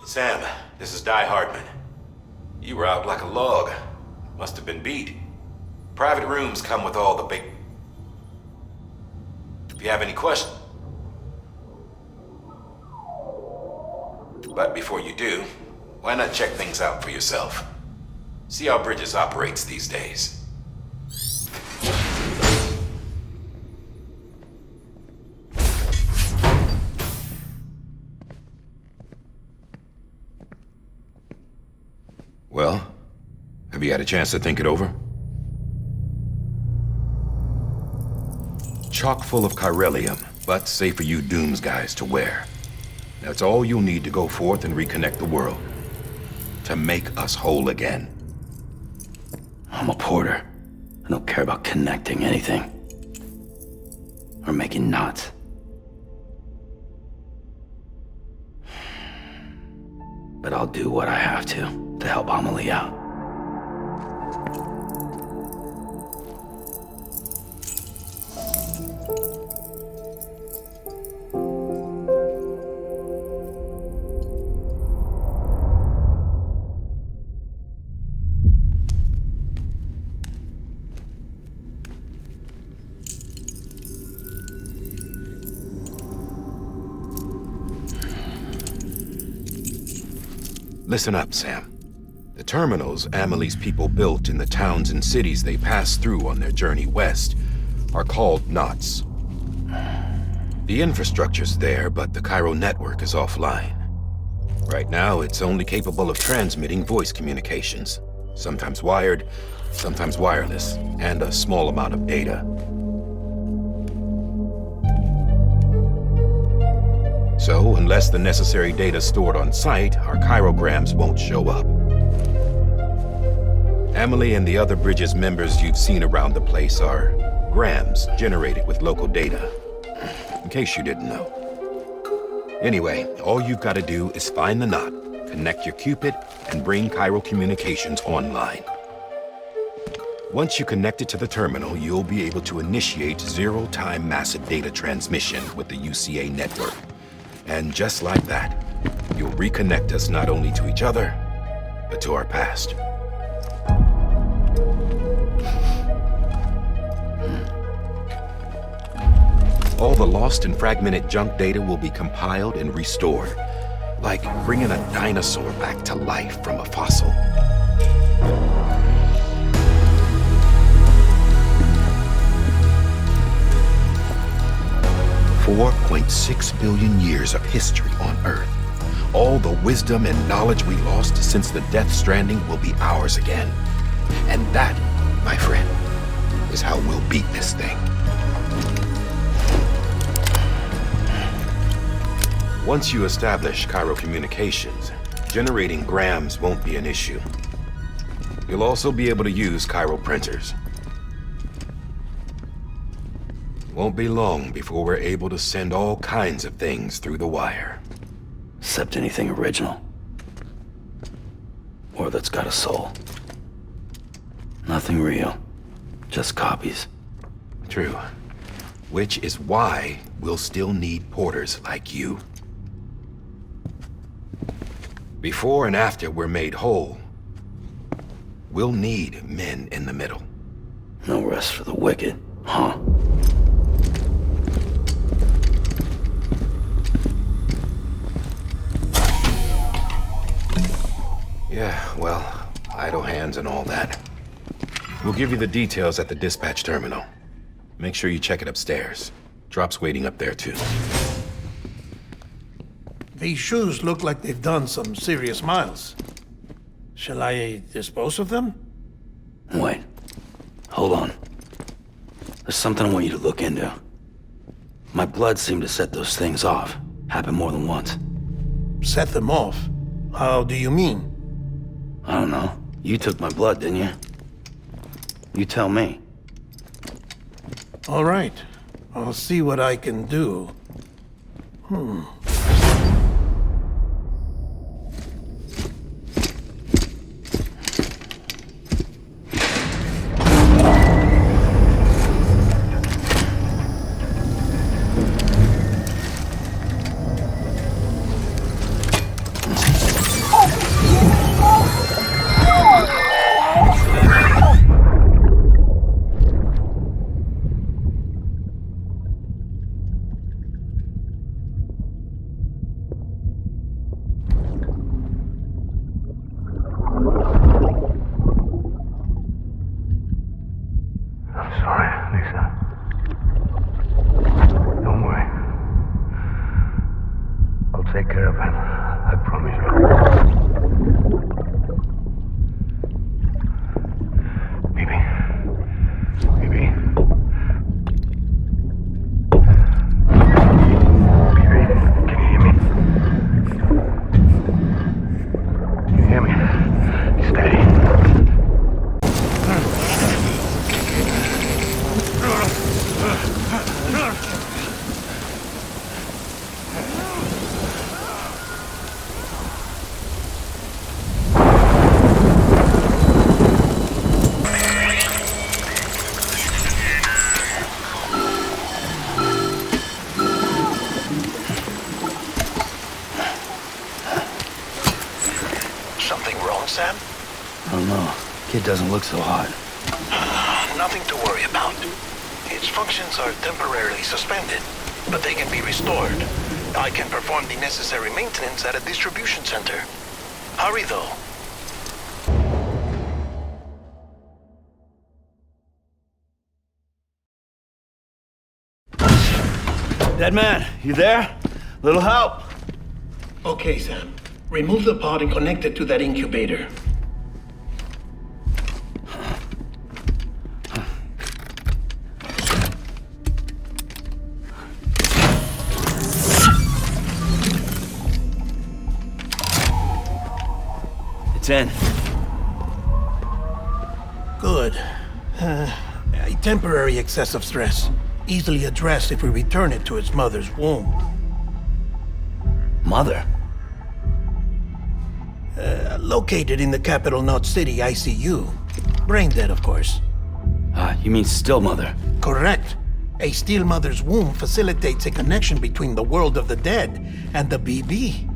Sam, this is Die Hardman. You were out like a log. Must have been beat. Private rooms come with all the big... If you have any questions... But before you do, why not check things out for yourself? See how Bridges operates these days. Well, have you had a chance to think it over? Chock full of chiralium, but safe for you Dooms guys to wear. That's all you'll need to go forth and reconnect the world. To make us whole again. I'm a porter. I don't care about connecting anything. Or making knots. But I'll do what I have to help Amelie out. Listen up, Sam. The terminals Amelie's people built in the towns and cities they passed through on their journey west are called knots. The infrastructure's there, but the Cairo network is offline. Right now, it's only capable of transmitting voice communications, sometimes wired, sometimes wireless, and a small amount of data. So, unless the necessary data stored on site, our chirograms won't show up. Amelie and the other Bridges members you've seen around the place are grams generated with local data, in case you didn't know. Anyway, all you've got to do is find the knot, connect your Cupid, and bring Cairo communications online. Once you connect it to the terminal, you'll be able to initiate zero-time massive data transmission with the UCA network. And just like that, you'll reconnect us not only to each other, but to our past. All the lost and fragmented junk data will be compiled and restored, like bringing a dinosaur back to life from a fossil. $4.6 billion years of history on Earth. All the wisdom and knowledge we lost since the Death Stranding will be ours again. And that, my friend, is how we'll beat this thing. Once you establish Cairo communications, generating grams won't be an issue. You'll also be able to use Cairo printers. Won't be long before we're able to send all kinds of things through the wire. Except anything original. Or that's got a soul. Nothing real. Just copies. True. Which is why we'll still need porters like you. Before and after we're made whole, we'll need men in the middle. No rest for the wicked, huh? Yeah, well, idle hands and all that. We'll give you the details at the dispatch terminal. Make sure you check it upstairs. Drop's waiting up there, too. These shoes look like they've done some serious miles. Shall I dispose of them? Wait. Hold on. There's something I want you to look into. My blood seemed to set those things off. Happened more than once. Set them off? How do you mean? I don't know. You took my blood, didn't you? You tell me. All right. I'll see what I can do. Something wrong, Sam? I don't know. Kid doesn't look so hot. Nothing to worry about. Its functions are temporarily suspended, but they can be restored. I can perform the necessary maintenance at a distribution center. Hurry, though. Dead man, you there? Little help. Okay, Sam. Remove the pod and connect it to that incubator. It's in. Good. A temporary excess of stress. Easily addressed if we return it to its mother's womb. Mother? Located in the capital Knot City ICU. Brain dead, of course. You mean still mother? Correct. A still mother's womb facilitates a connection between the world of the dead and the BB.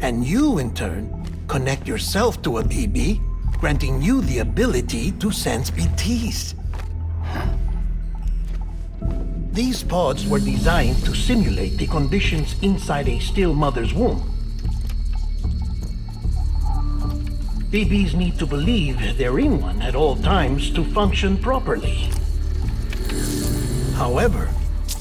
And you, in turn, connect yourself to a BB, granting you the ability to sense BTs. These pods were designed to simulate the conditions inside a still mother's womb. BBs need to believe they're in one at all times to function properly. However,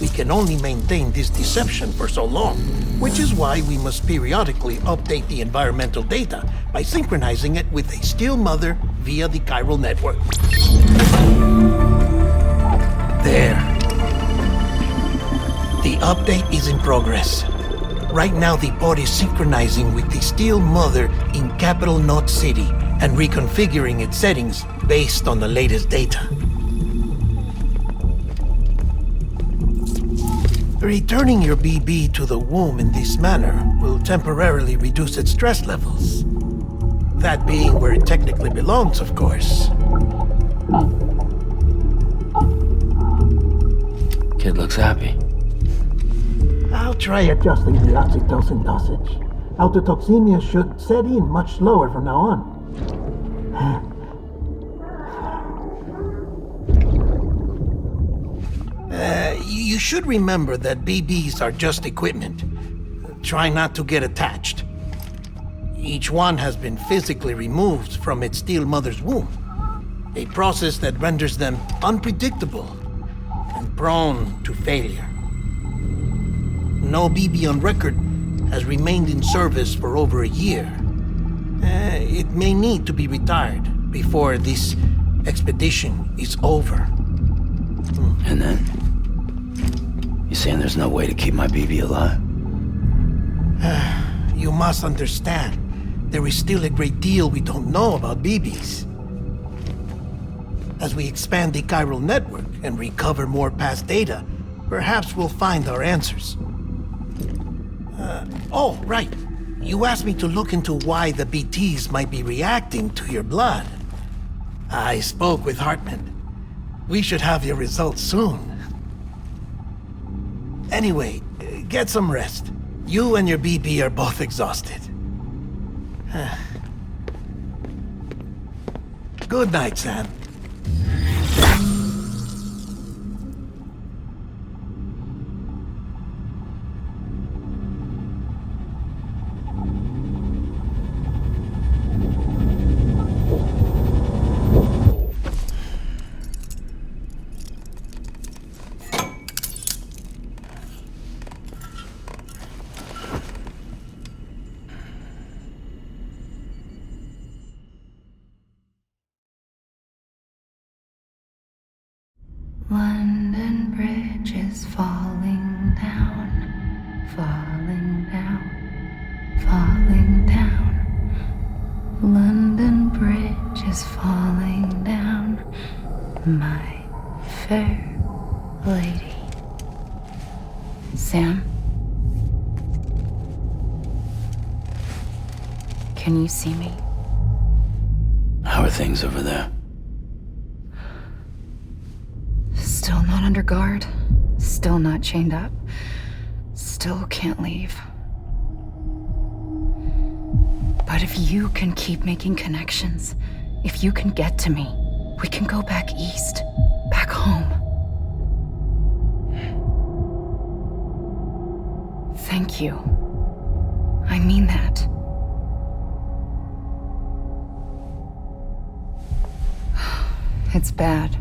we can only maintain this deception for so long, which is why we must periodically update the environmental data by synchronizing it with a still mother via the chiral network. There. The update is in progress. Right now, the pod is synchronizing with the still mother in capital Knot City and reconfiguring its settings based on the latest data. Returning your BB to the womb in this manner will temporarily reduce its stress levels. That being where it technically belongs, of course. Kid looks happy. I'll try adjusting the oxytocin dosage. Autotoxemia should set in much slower from now on. You should remember that BBs are just equipment. Try not to get attached. Each one has been physically removed from its still mother's womb. A process that renders them unpredictable and prone to failure. No BB on record has remained in service for over a year. It may need to be retired before this expedition is over. And then? You saying there's no way to keep my BB alive? You must understand, there is still a great deal we don't know about BBs. As we expand the chiral network and recover more past data, perhaps we'll find our answers. Oh, right. You asked me to look into why the BTs might be reacting to your blood. I spoke with Hartman. We should have your results soon. Anyway, get some rest. You and your BB are both exhausted. Good night, Sam. London Bridge is falling down, falling down, falling down. London Bridge is falling down, my fair lady. Sam? Can you see me? How are things over there? Still not under guard. Still not chained up. Still can't leave. But if you can keep making connections, if you can get to me, we can go back east, back home. Thank you. I mean that. It's bad.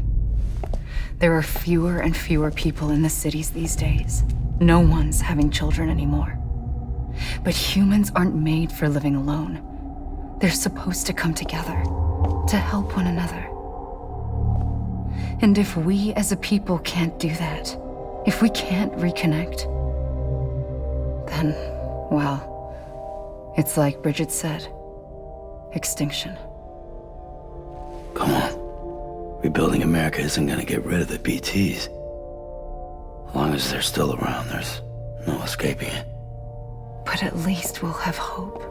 There are fewer and fewer people in the cities these days. No one's having children anymore. But humans aren't made for living alone. They're supposed to come together, to help one another. And if we as a people can't do that, if we can't reconnect, then, well, it's like Bridget said, extinction. Come on. Rebuilding America isn't gonna get rid of the BTs. As long as they're still around, there's no escaping it. But at least we'll have hope.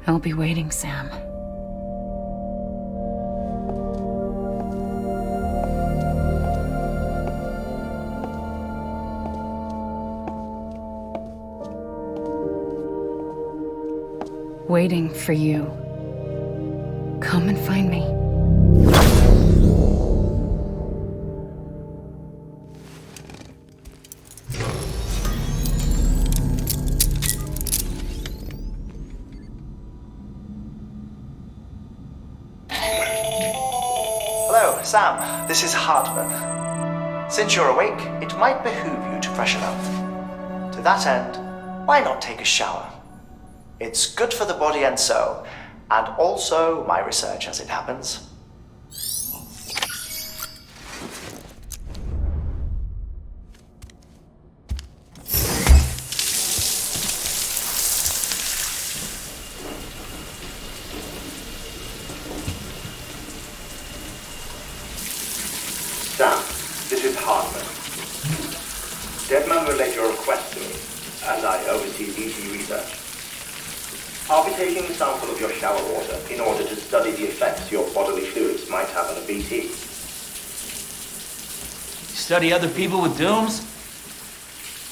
I'll be waiting, Sam. Waiting for you. Come and find me. Hello, Sam. This is Hartman. Since you're awake, it might behoove you to freshen up. To that end, why not take a shower? It's good for the body and soul, and also my research as it happens. Sam, this is Hartman. Deadman relayed your request to me, as I oversee BT research. I'll be taking a sample of your shower water in order to study the effects your bodily fluids might have on a BT. Study other people with dooms?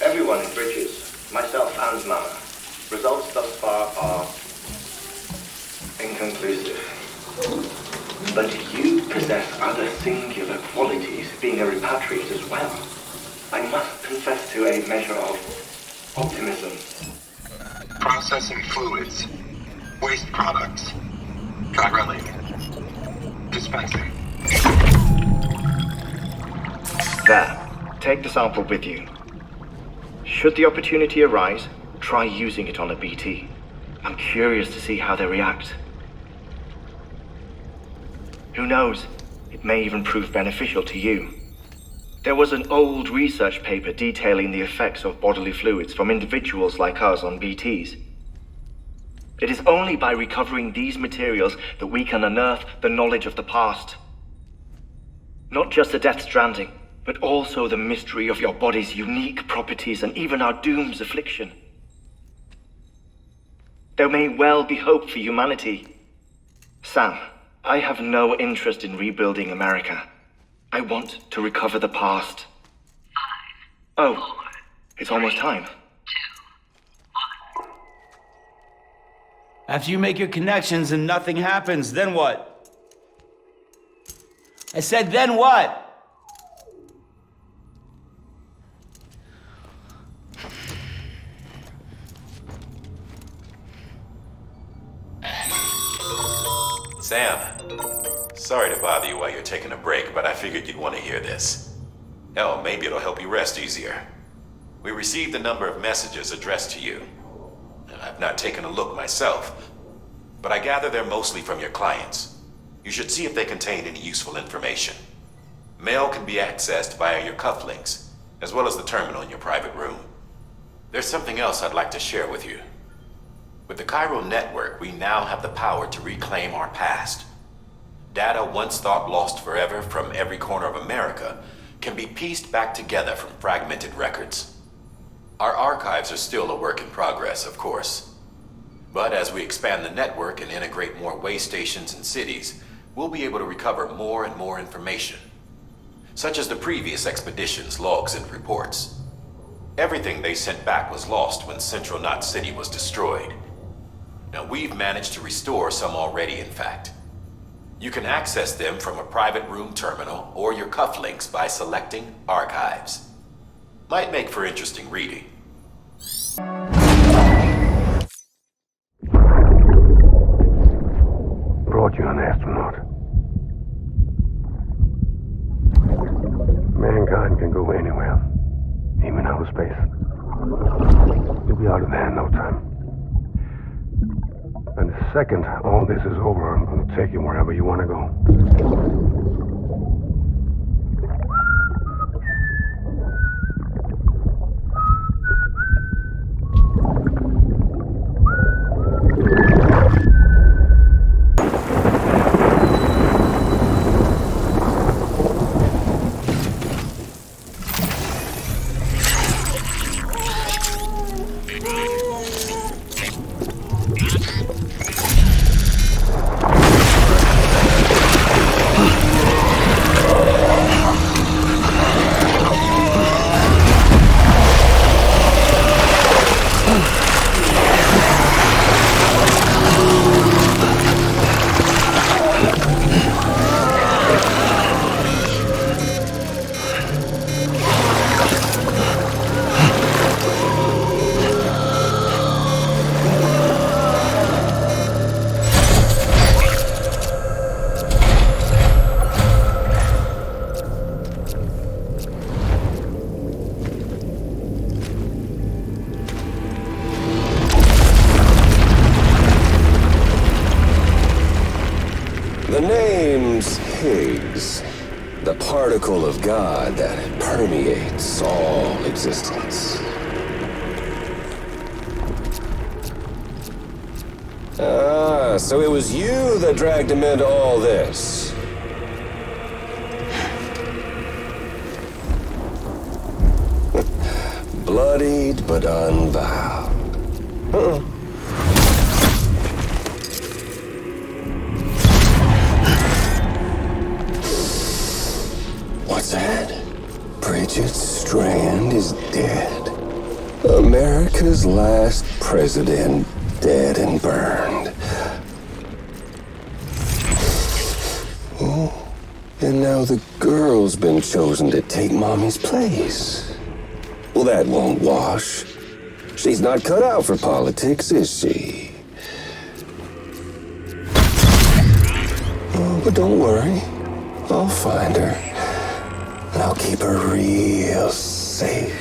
Everyone in Bridges, myself and Mama. Results thus far are inconclusive. But you possess other singular qualities, being a repatriate as well. I must confess to a measure of optimism. Processing fluids. Waste products. Drilling. Dispensing. There. Take the sample with you. Should the opportunity arise, try using it on a BT. I'm curious to see how they react. Who knows? It may even prove beneficial to you. There was an old research paper detailing the effects of bodily fluids from individuals like us on BTs. It is only by recovering these materials that we can unearth the knowledge of the past. Not just the Death Stranding, but also the mystery of your body's unique properties and even our doom's affliction. There may well be hope for humanity. Sam, I have no interest in rebuilding America. I want to recover the past. 5, 4, it's almost time. 2, 1. After you make your connections and nothing happens, then what? I said, then what? Sam, sorry to bother you while you're taking a break, but I figured you'd want to hear this. Hell, maybe it'll help you rest easier. We received a number of messages addressed to you. I've not taken a look myself, but I gather they're mostly from your clients. You should see if they contain any useful information. Mail can be accessed via your cufflinks, as well as the terminal in your private room. There's something else I'd like to share with you. With the Chiral network, we now have the power to reclaim our past. Data once thought lost forever from every corner of America can be pieced back together from fragmented records. Our archives are still a work in progress, of course. But as we expand the network and integrate more way stations and cities, we'll be able to recover more and more information, such as the previous expedition's logs and reports. Everything they sent back was lost when Central Knot City was destroyed. Now we've managed to restore some already, in fact. You can access them from a private room terminal or your cufflinks by selecting Archives. Might make for interesting reading. Brought you an astronaut. Mankind can go anywhere, even outer space. You'll be out of there in no time. And the second all this is over, I'm going to take you wherever you want to go. The name's Higgs, the particle of God that permeates all existence. Ah, so it was you that dragged him into all this. Bloodied but unbowed. What's that? Bridget Strand is dead. America's last president dead and burned. Oh, and now the girl's been chosen to take Mommy's place. Well, that won't wash. She's not cut out for politics, is she? Oh, but don't worry. I'll find her. And I'll keep her real safe.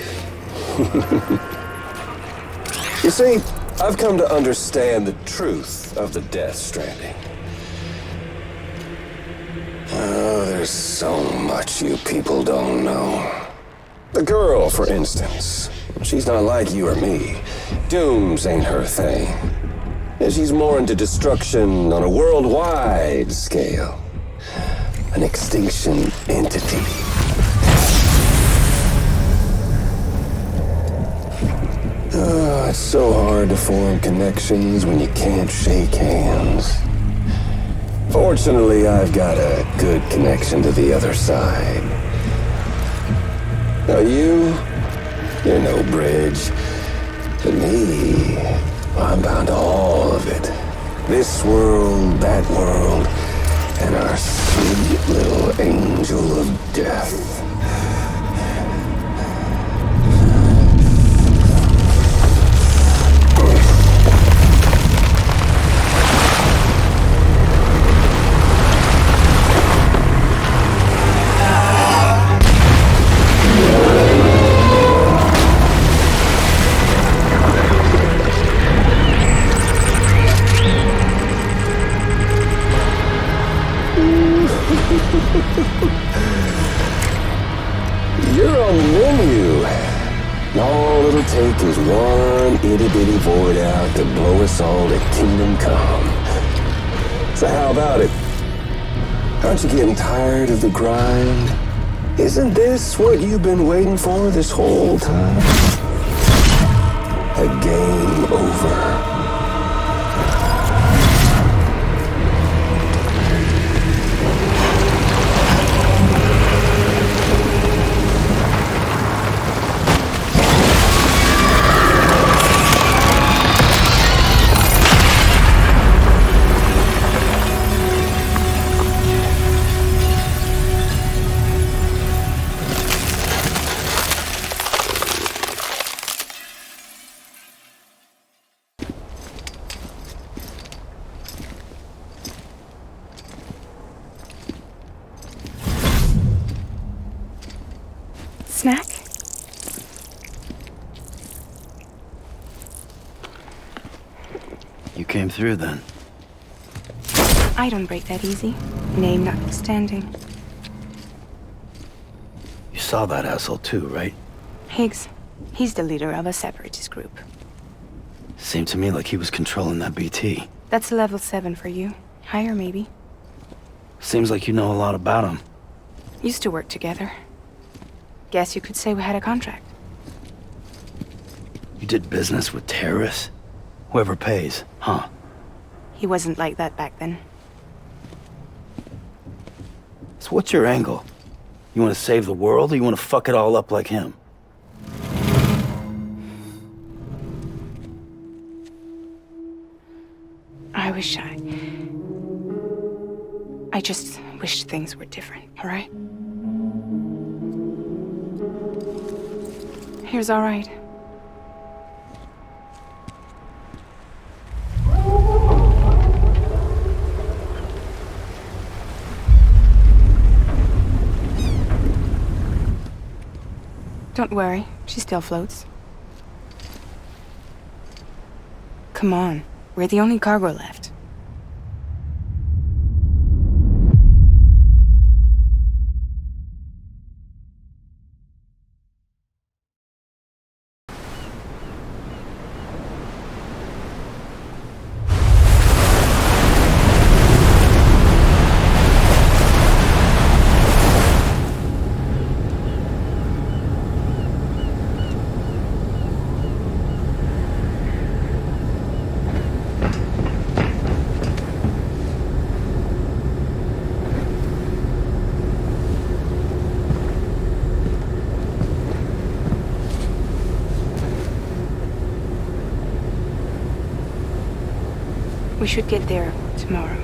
You see, I've come to understand the truth of the Death Stranding. Oh, there's so much you people don't know. The girl, for instance, she's not like you or me. Dooms ain't her thing. And she's more into destruction on a worldwide scale. An extinction entity. Oh, it's so hard to form connections when you can't shake hands. Fortunately, I've got a good connection to the other side. Now you're no bridge. To me, I'm bound to all of it. This world, that world, and our sweet little angel of death. You're on the menu. All it'll take is one itty-bitty void out to blow us all to kingdom come. So how about it? Aren't you getting tired of the grind? Isn't this what you've been waiting for this whole time? A game over. Snack? You came through then. I don't break that easy. Name notwithstanding. You saw that asshole too, right? Higgs. He's the leader of a separatist group. Seemed to me like he was controlling that BT. That's level 7 for you. Higher, maybe. Seems like you know a lot about him. Used to work together. Guess you could say we had a contract. You did business with terrorists? Whoever pays, huh? He wasn't like that back then. So what's your angle? You want to save the world, or you want to fuck it all up like him? I just wish things were different, all right? Here's all right. Don't worry, she still floats. Come on, we're the only cargo left. We should get there tomorrow.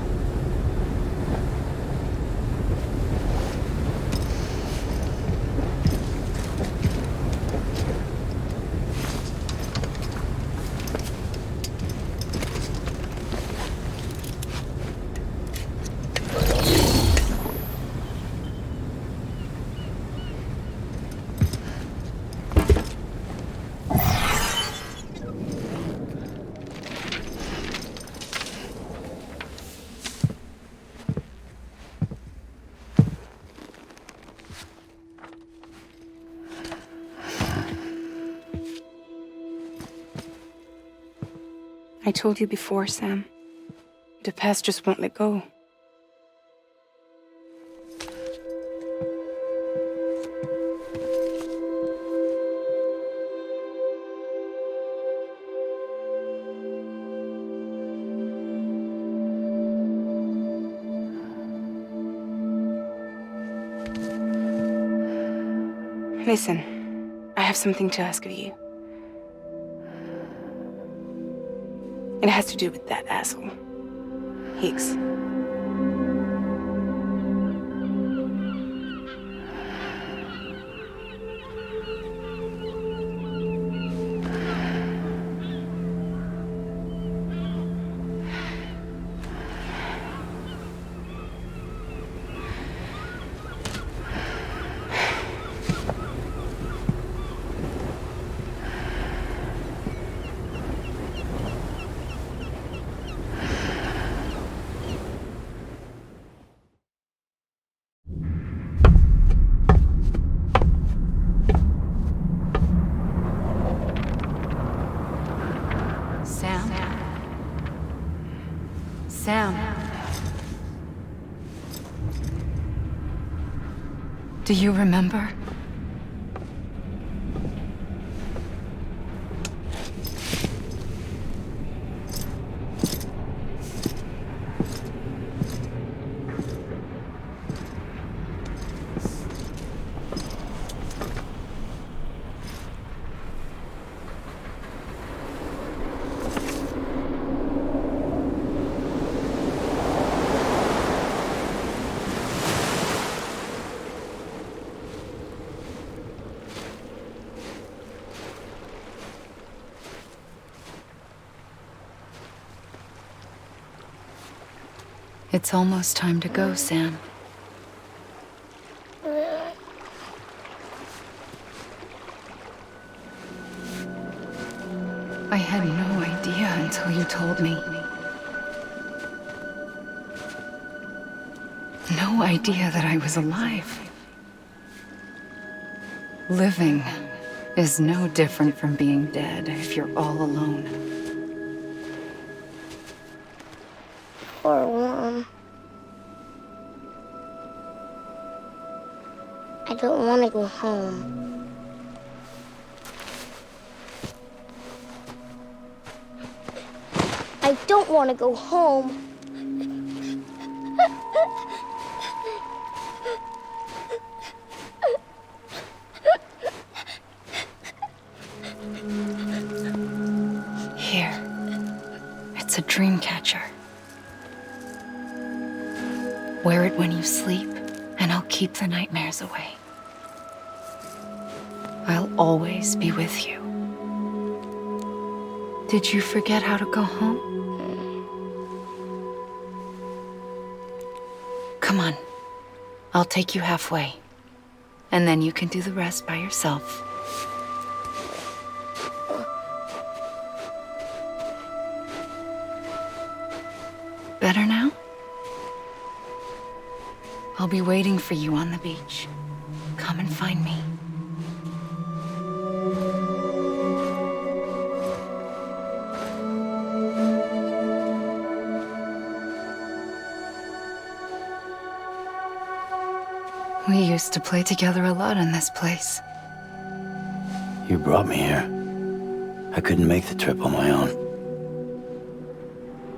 I told you before, Sam. The past just won't let go. Listen, I have something to ask of you. It has to do with that asshole, Higgs. Do you remember? It's almost time to go, Sam. I had no idea until you told me. No idea that I was alive. Living is no different from being dead if you're all alone. Poor Mom. I don't want to go home. I don't want to go home. Here. It's a dream catcher. Wear it when you sleep, and I'll keep the nightmares away. I'll always be with you. Did you forget how to go home? Come on. I'll take you halfway. And then you can do the rest by yourself. Better now? I'll be waiting for you on the beach. Come and find me. We used to play together a lot in this place. You brought me here. I couldn't make the trip on my own.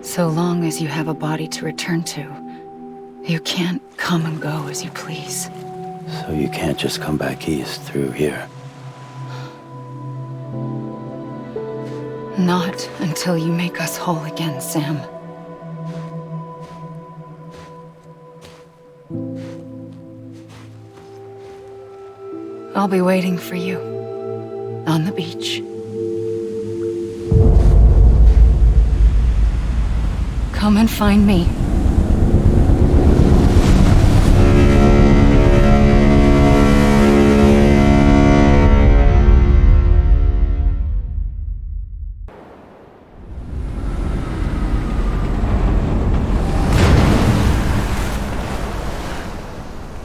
So long as you have a body to return to, you can't come and go as you please. So you can't just come back east through here? Not until you make us whole again, Sam. I'll be waiting for you on the beach. Come and find me.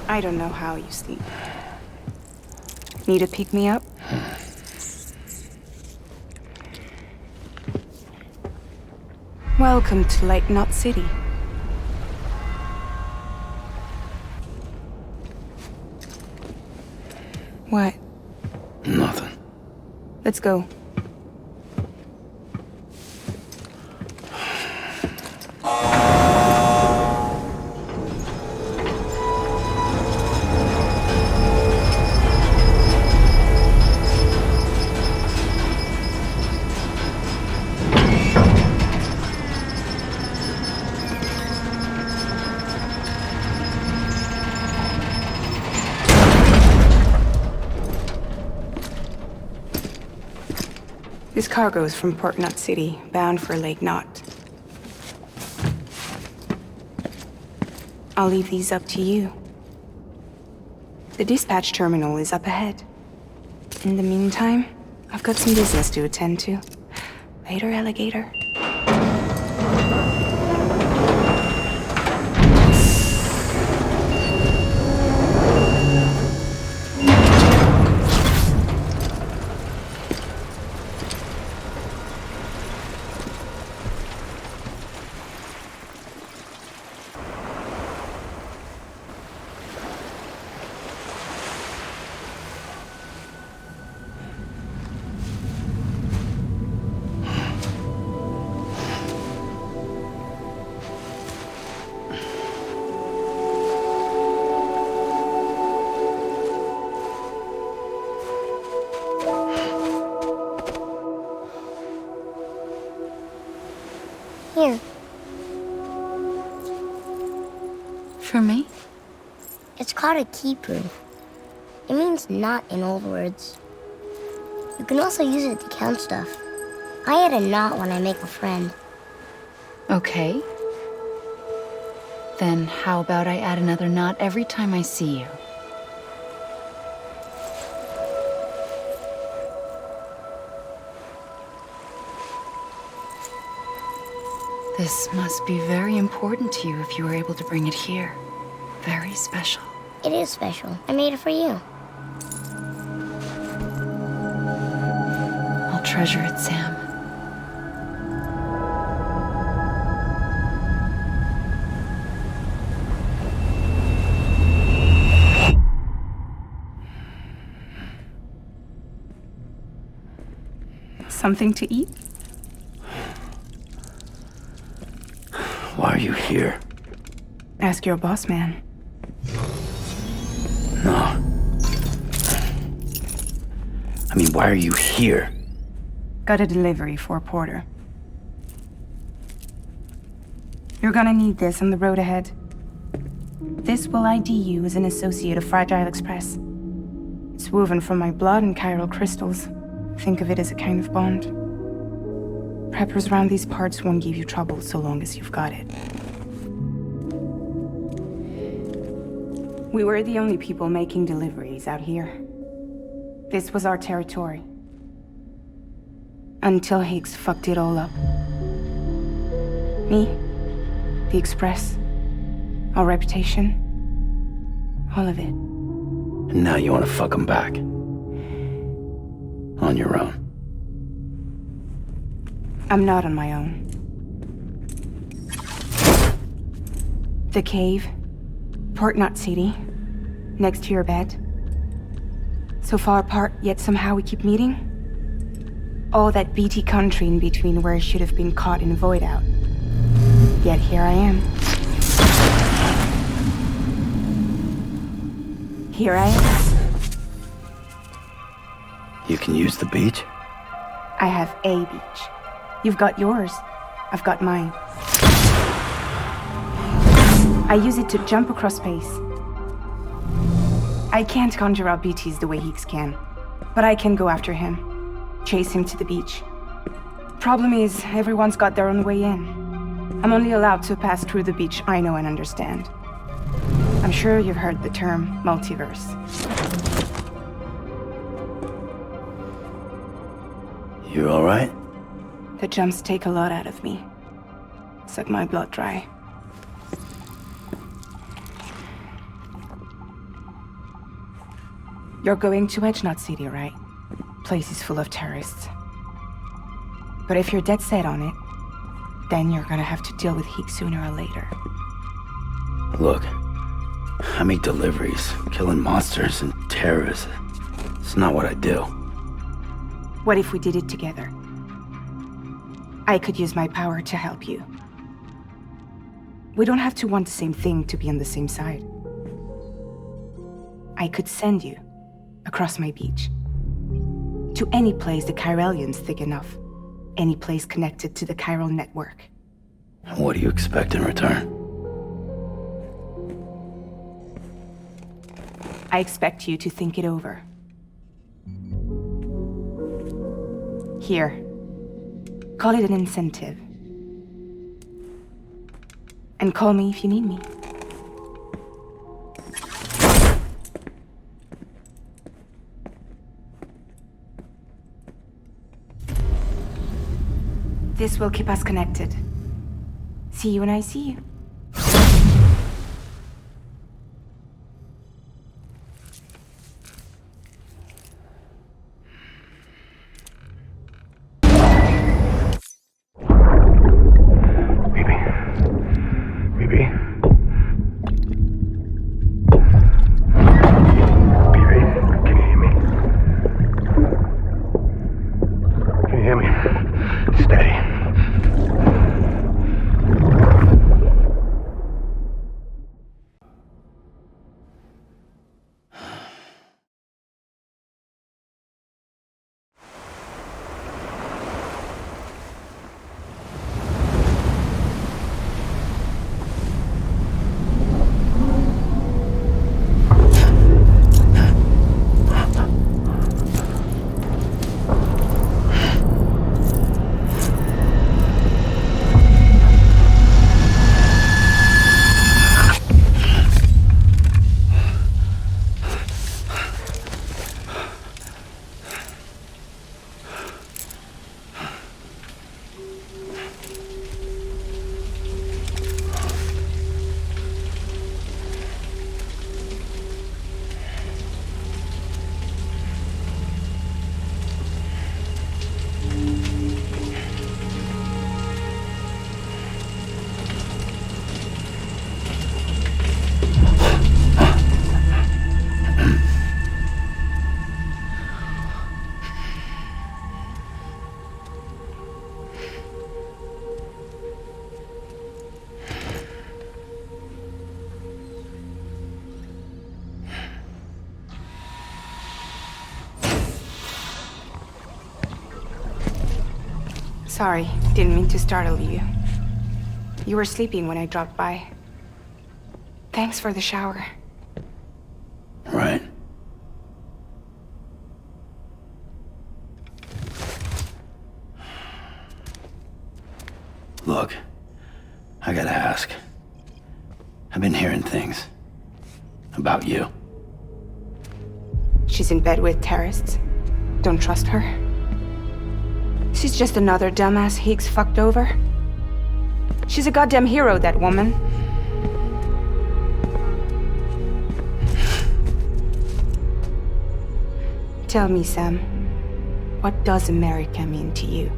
I don't know how you sleep. Need to pick me up? Welcome to Lake Knot City. What? Nothing. Let's go. This cargo is from Port Knot City, bound for Lake Knot. I'll leave these up to you. The dispatch terminal is up ahead. In the meantime, I've got some business to attend to. Later, alligator. For me? It's called a key proof. It means not in old words. You can also use it to count stuff. I add a knot when I make a friend. Okay. Then how about I add another knot every time I see you? This must be very important to you if you were able to bring it here. Very special. It is special. I made it for you. I'll treasure it, Sam. Something to eat? Why are you here? Ask your boss man. No. I mean, why are you here? Got a delivery for Porter. You're gonna need this on the road ahead. This will ID you as an associate of Fragile Express. It's woven from my blood and chiral crystals. Think of it as a kind of bond. Preppers around these parts won't give you trouble so long as you've got it. We were the only people making deliveries out here. This was our territory. Until Higgs fucked it all up. Me, the Express, our reputation, all of it. And now you want to fuck them back. On your own. I'm not on my own. The cave, Port Knot City, next to your bed. So far apart, yet somehow we keep meeting. All that BT country in between where I should have been caught in void out. Yet here I am. Here I am. You can use the beach? I have a beach. You've got yours. I've got mine. I use it to jump across space. I can't conjure out BTs the way Higgs can, but I can go after him, chase him to the beach. Problem is, everyone's got their own way in. I'm only allowed to pass through the beach I know and understand. I'm sure you've heard the term multiverse. You all right? The jumps take a lot out of me. Suck my blood dry. You're going to Edge Knot City, right? Place is full of terrorists. But if you're dead set on it, then you're gonna have to deal with Higgs sooner or later. Look, I make deliveries, killing monsters and terrorists. It's not what I do. What if we did it together? I could use my power to help you. We don't have to want the same thing to be on the same side. I could send you across my beach to any place the Chiralian's thick enough. Any place connected to the chiral network. What do you expect in return? I expect you to think it over. Here. Call it an incentive. And call me if you need me. This will keep us connected. See you when I see you. Sorry, didn't mean to startle you. You were sleeping when I dropped by. Thanks for the shower. Right. Look, I gotta ask. I've been hearing things about you. She's in bed with terrorists. Don't trust her. She's just another dumbass Higgs fucked over. She's a goddamn hero, that woman. Tell me, Sam, what does America mean to you?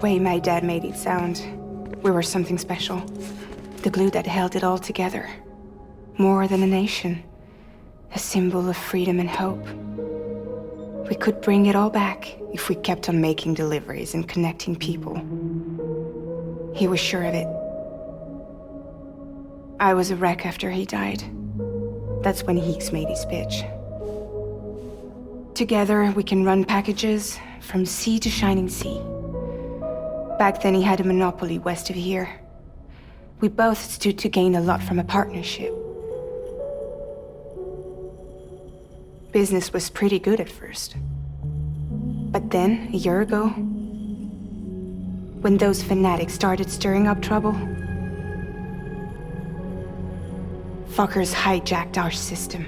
Way my dad made it sound, we were something special. The glue that held it all together. More than a nation. A symbol of freedom and hope. We could bring it all back if we kept on making deliveries and connecting people. He was sure of it. I was a wreck after he died. That's when Higgs made his pitch. Together, we can run packages from sea to shining sea. Back then, he had a monopoly west of here. We both stood to gain a lot from a partnership. Business was pretty good at first. But then, a year ago, when those fanatics started stirring up trouble, fuckers hijacked our system.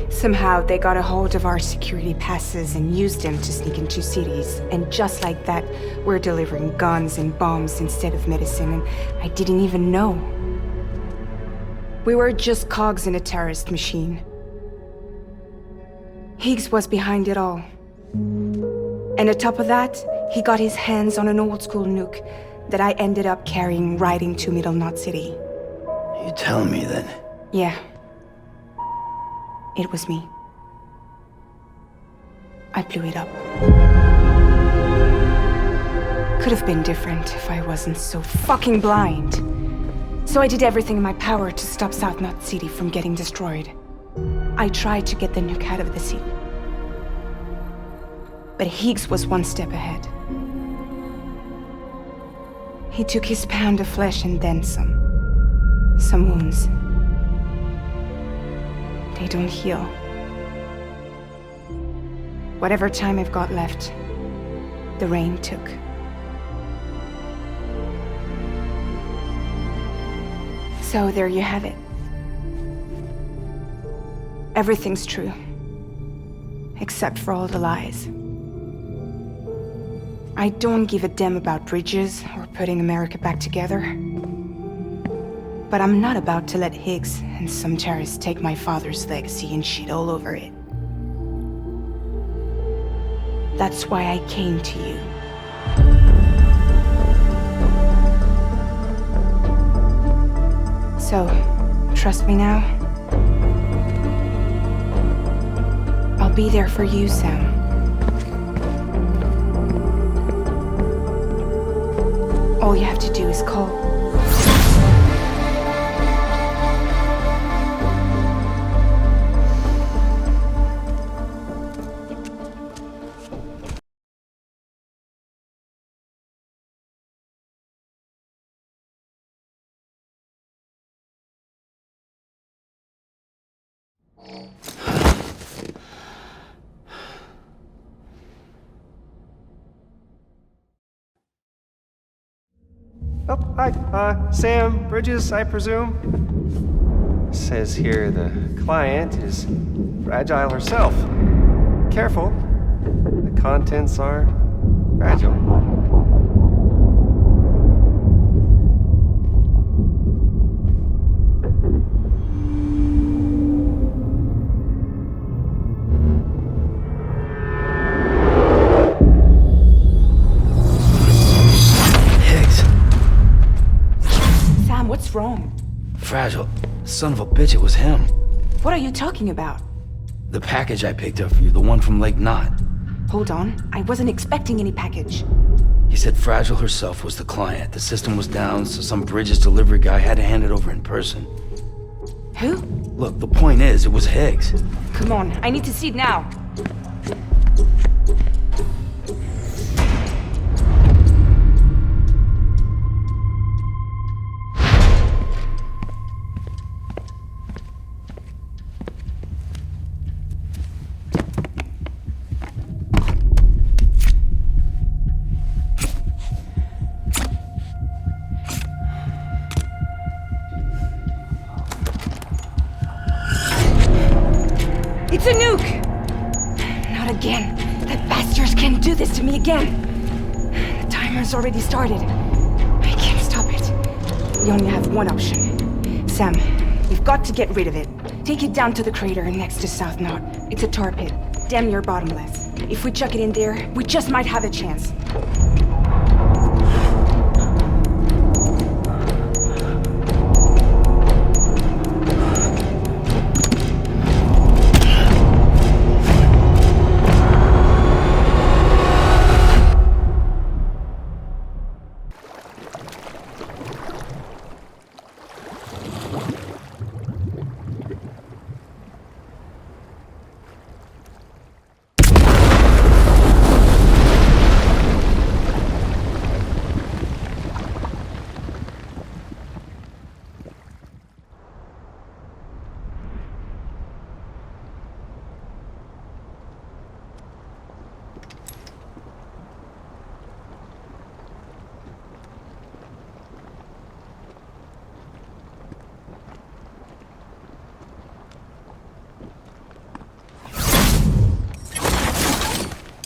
Somehow, they got a hold of our security passes and used them to sneak into cities. And just like that, we're delivering guns and bombs instead of medicine, and I didn't even know. We were just cogs in a terrorist machine. Higgs was behind it all. And on top of that, he got his hands on an old-school nuke that I ended up carrying right into Middle Knot City. You tell me then? Yeah. It was me. I blew it up. Could have been different if I wasn't so fucking blind. So I did everything in my power to stop South Knot City from getting destroyed. I tried to get the nuke out of the city. But Higgs was one step ahead. He took his pound of flesh and then some. Some wounds. They don't heal. Whatever time I've got left, the rain took. So there you have it. Everything's true. Except for all the lies. I don't give a damn about bridges or putting America back together. But I'm not about to let Higgs and some terrorists take my father's legacy and shit all over it. That's why I came to you. So, trust me now? I'll be there for you, Sam. All you have to do is call. Oh, hi. Sam Bridges, I presume? Says here the client is fragile herself. Careful. The contents are fragile. What's wrong? Fragile. Son of a bitch, it was him. What are you talking about? The package I picked up for you, the one from Lake Knot. Hold on. I wasn't expecting any package. He said Fragile herself was the client. The system was down, so some Bridges delivery guy had to hand it over in person. Who? Look, the point is, it was Higgs. Come on, I need to see it now. It's a nuke! Not again. That bastards can't do this to me again. The timer's already started. I can't stop it. We only have one option. Sam, we've got to get rid of it. Take it down to the crater next to South Knot. It's a tar pit. Damn near bottomless. If we chuck it in there, we just might have a chance.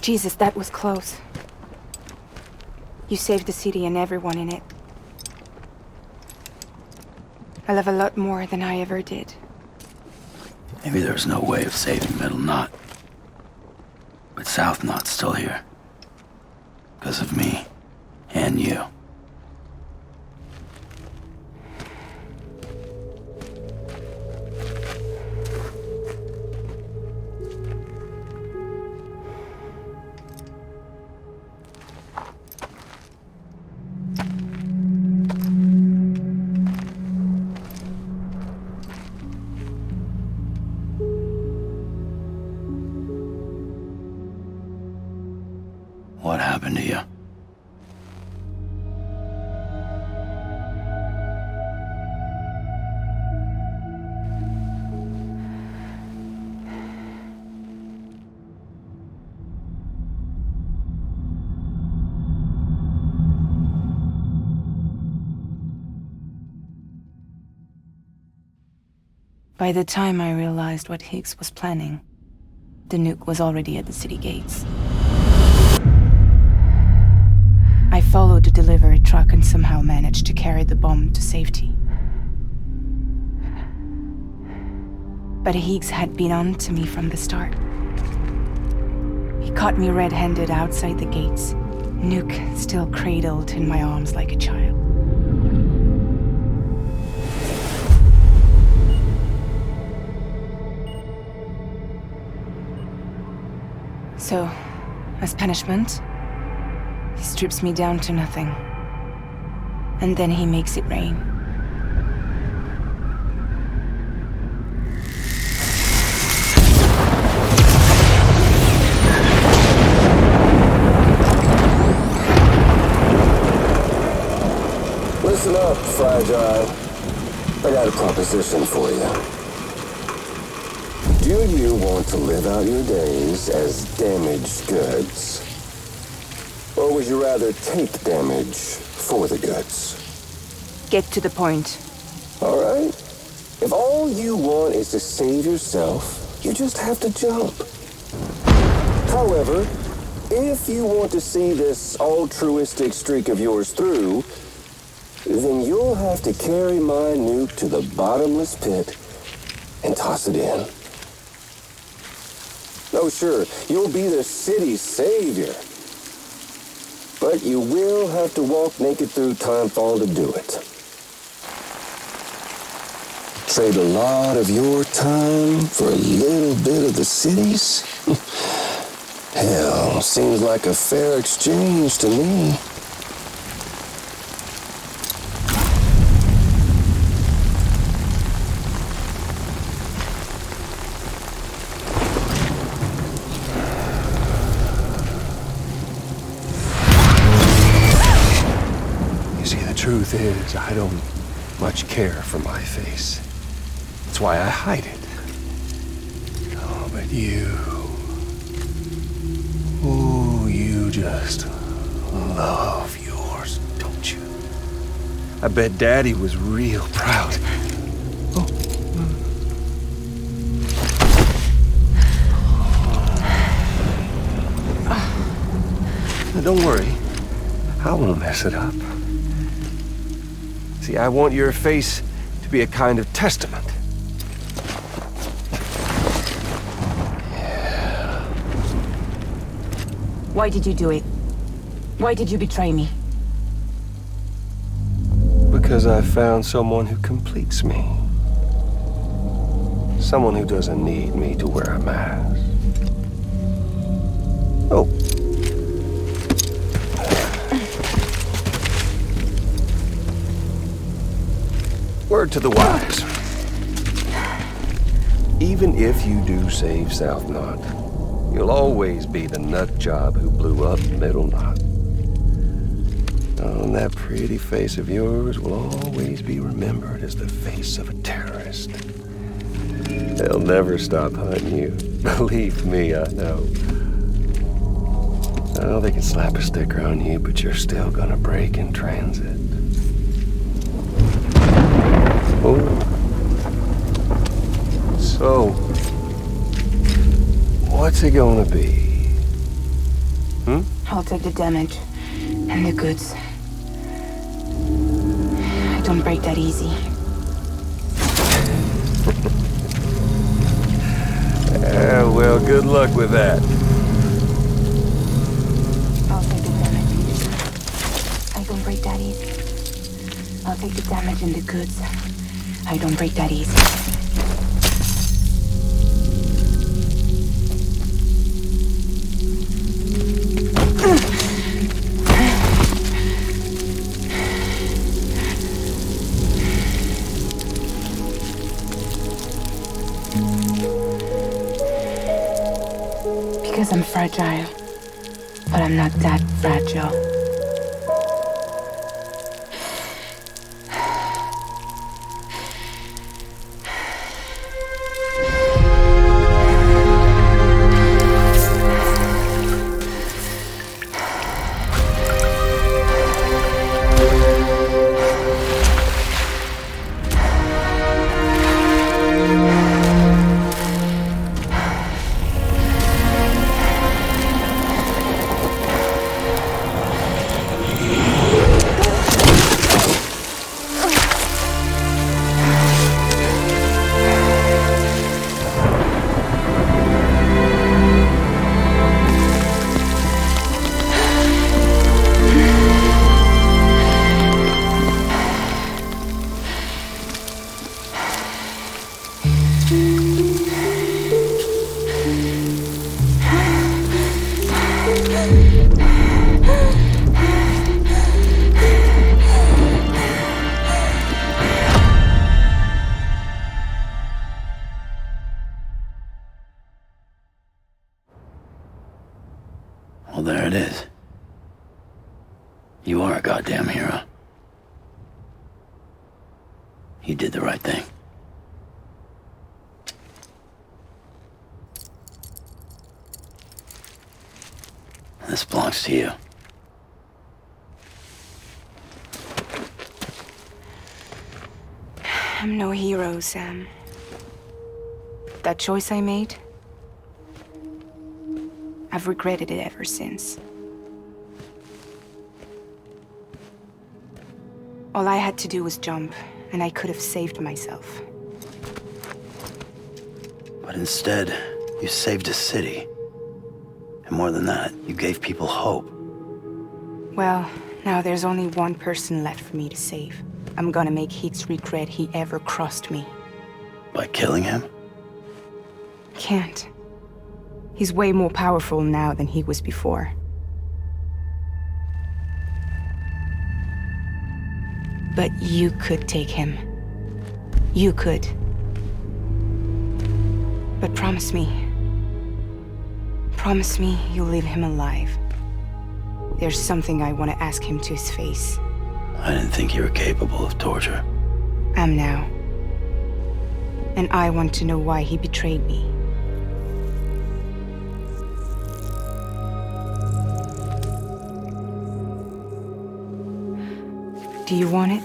Jesus, that was close. You saved the city and everyone in it. I love a lot more than I ever did. Maybe there's no way of saving Middle Knot. But South Knot's still here. Because of me. And you. What happened to you? By the time I realized what Higgs was planning, the nuke was already at the city gates. I followed the delivery truck and somehow managed to carry the bomb to safety. But Higgs had been on to me from the start. He caught me red-handed outside the gates, nuke still cradled in my arms like a child. So, as punishment, he strips me down to nothing. And then he makes it rain. Listen up, Fragile. I got a proposition for you. Do you want to live out your days as damaged goods? Or would you rather take damage for the goods? Get to the point. All right. If all you want is to save yourself, you just have to jump. However, if you want to see this altruistic streak of yours through, then you'll have to carry my nuke to the bottomless pit and toss it in. Oh, sure, you'll be the city's savior. But you will have to walk naked through Timefall to do it. Trade a lot of your time for a little bit of the city's? Hell, seems like a fair exchange to me. Truth is, I don't much care for my face. That's why I hide it. Oh, but you... Ooh, you just love yours, don't you? I bet Daddy was real proud. Oh. don't worry. I won't mess it up. See, I want your face to be a kind of testament. Why did you do it? Why did you betray me? Because I found someone who completes me. Someone who doesn't need me to wear a mask. Oh. Word to the wise. Even if you do save South Knot, you'll always be the nut job who blew up Middle Knot. Oh, and that pretty face of yours will always be remembered as the face of a terrorist. They'll never stop hunting you. Believe me, I know. Oh, they can slap a sticker on you, but you're still gonna break in transit. Oh. So, what's it gonna be? I'll take the damage and the goods. I don't break that easy. Well, good luck with that. I'll take the damage. I don't break that easy. I'll take the damage and the goods. I don't break that easy. Because I'm fragile, but I'm not that fragile. Well, there it is. You are a goddamn hero. You did the right thing. This belongs to you. I'm no hero, Sam. That choice I made, I've regretted it ever since. All I had to do was jump, and I could have saved myself. But instead, you saved a city. And more than that, you gave people hope. Well, now there's only one person left for me to save. I'm gonna make Higgs regret he ever crossed me. By killing him? Can't. He's way more powerful now than he was before. But you could take him. You could. But promise me. Promise me you'll leave him alive. There's something I want to ask him to his face. I didn't think you were capable of torture. Am now. And I want to know why he betrayed me. Do you want it?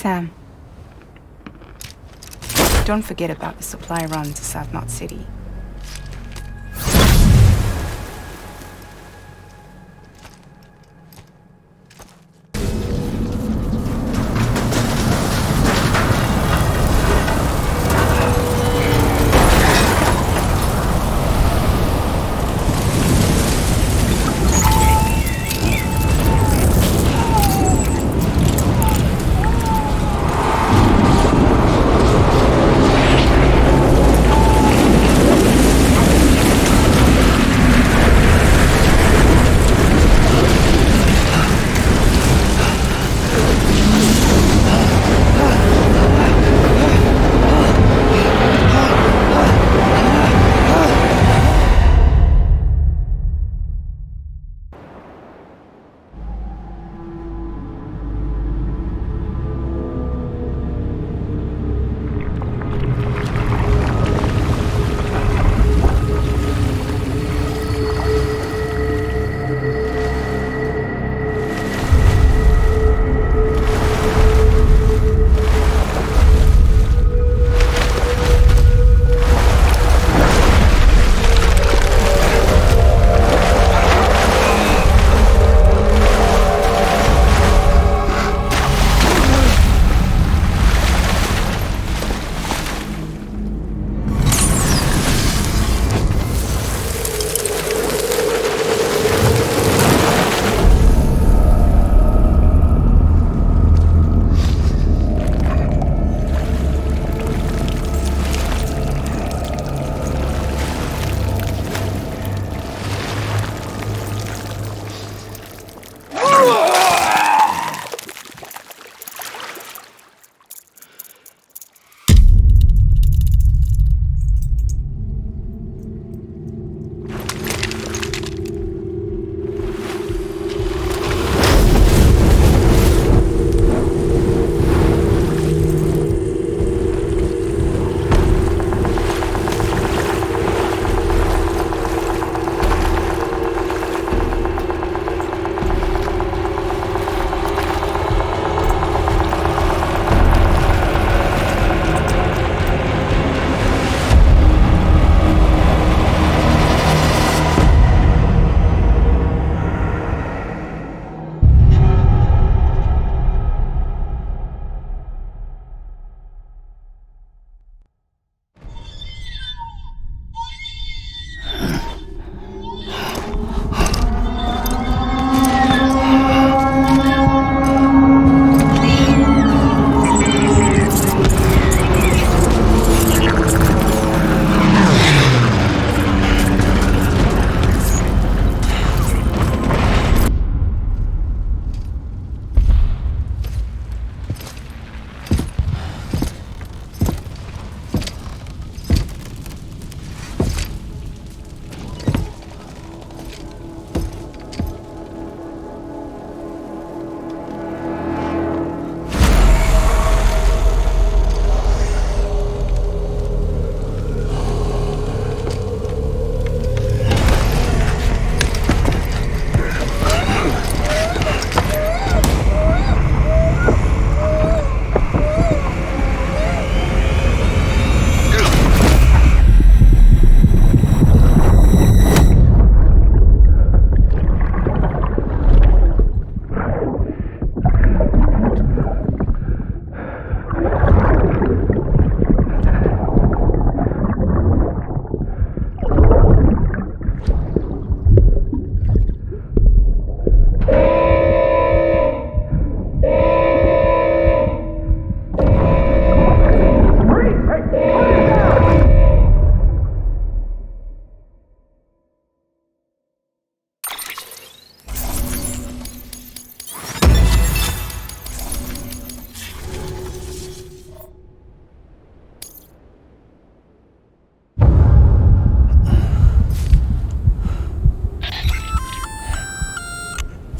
Sam. Don't forget about the supply run to South Knot City.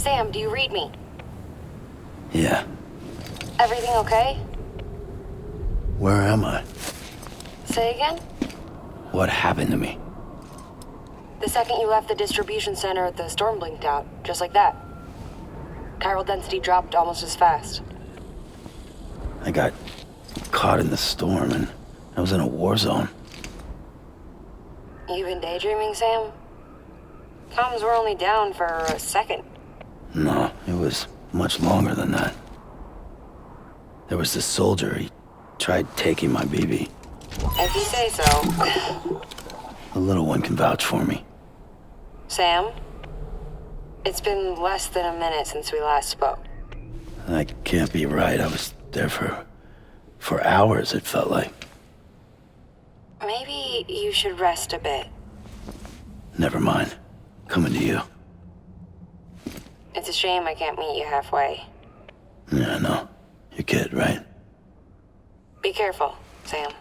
Sam, do you read me? Yeah. Everything okay? Where am I? Say again? What happened to me? The second you left the distribution center, the storm blinked out, just like that. Chiral density dropped almost as fast. I got caught in the storm and I was in a war zone. You been daydreaming, Sam? Comms were only down for a second. No, it was much longer than that. There was this soldier, he tried taking my BB. If you say so. The little one can vouch for me. Sam? It's been less than a minute since we last spoke. That can't be right. I was there for hours, it felt like. Maybe you should rest a bit. Never mind. Coming to you. It's a shame I can't meet you halfway. Yeah, I know. Your kid, right? Be careful, Sam.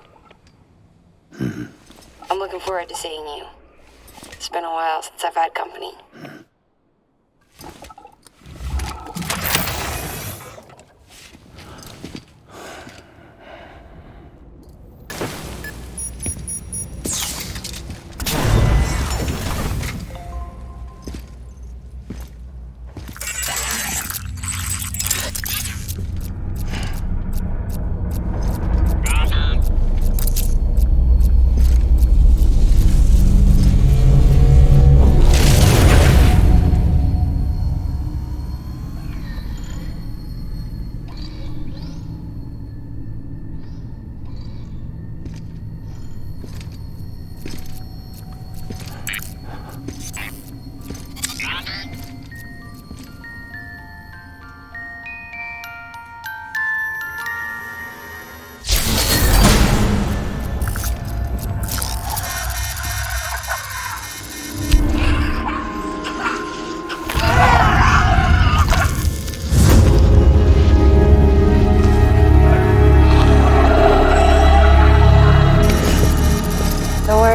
I'm looking forward to seeing you. It's been a while since I've had company.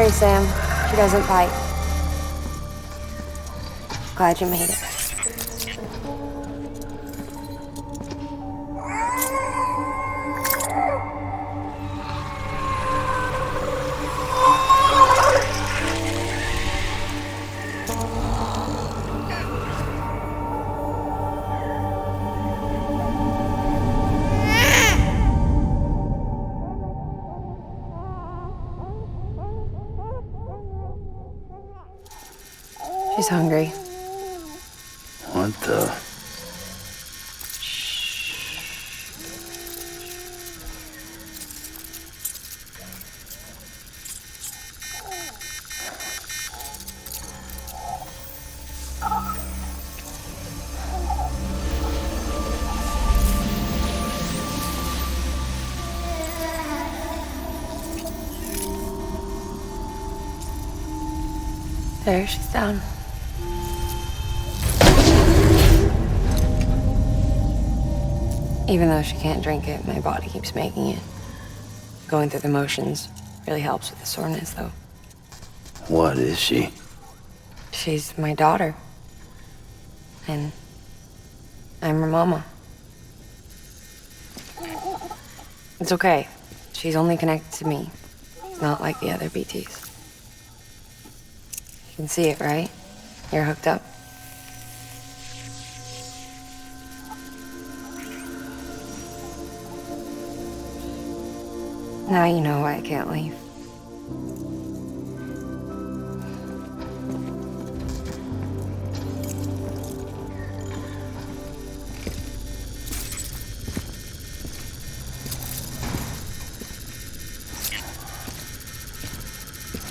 Sam. She doesn't bite. Glad you made it. She's hungry. What the? There, she's down. Even though she can't drink it, my body keeps making it. Going through the motions really helps with the soreness, though. What is she? She's my daughter. And I'm her mama. It's okay. She's only connected to me. Not like the other BTs. You can see it, right? You're hooked up. Now you know why I can't leave.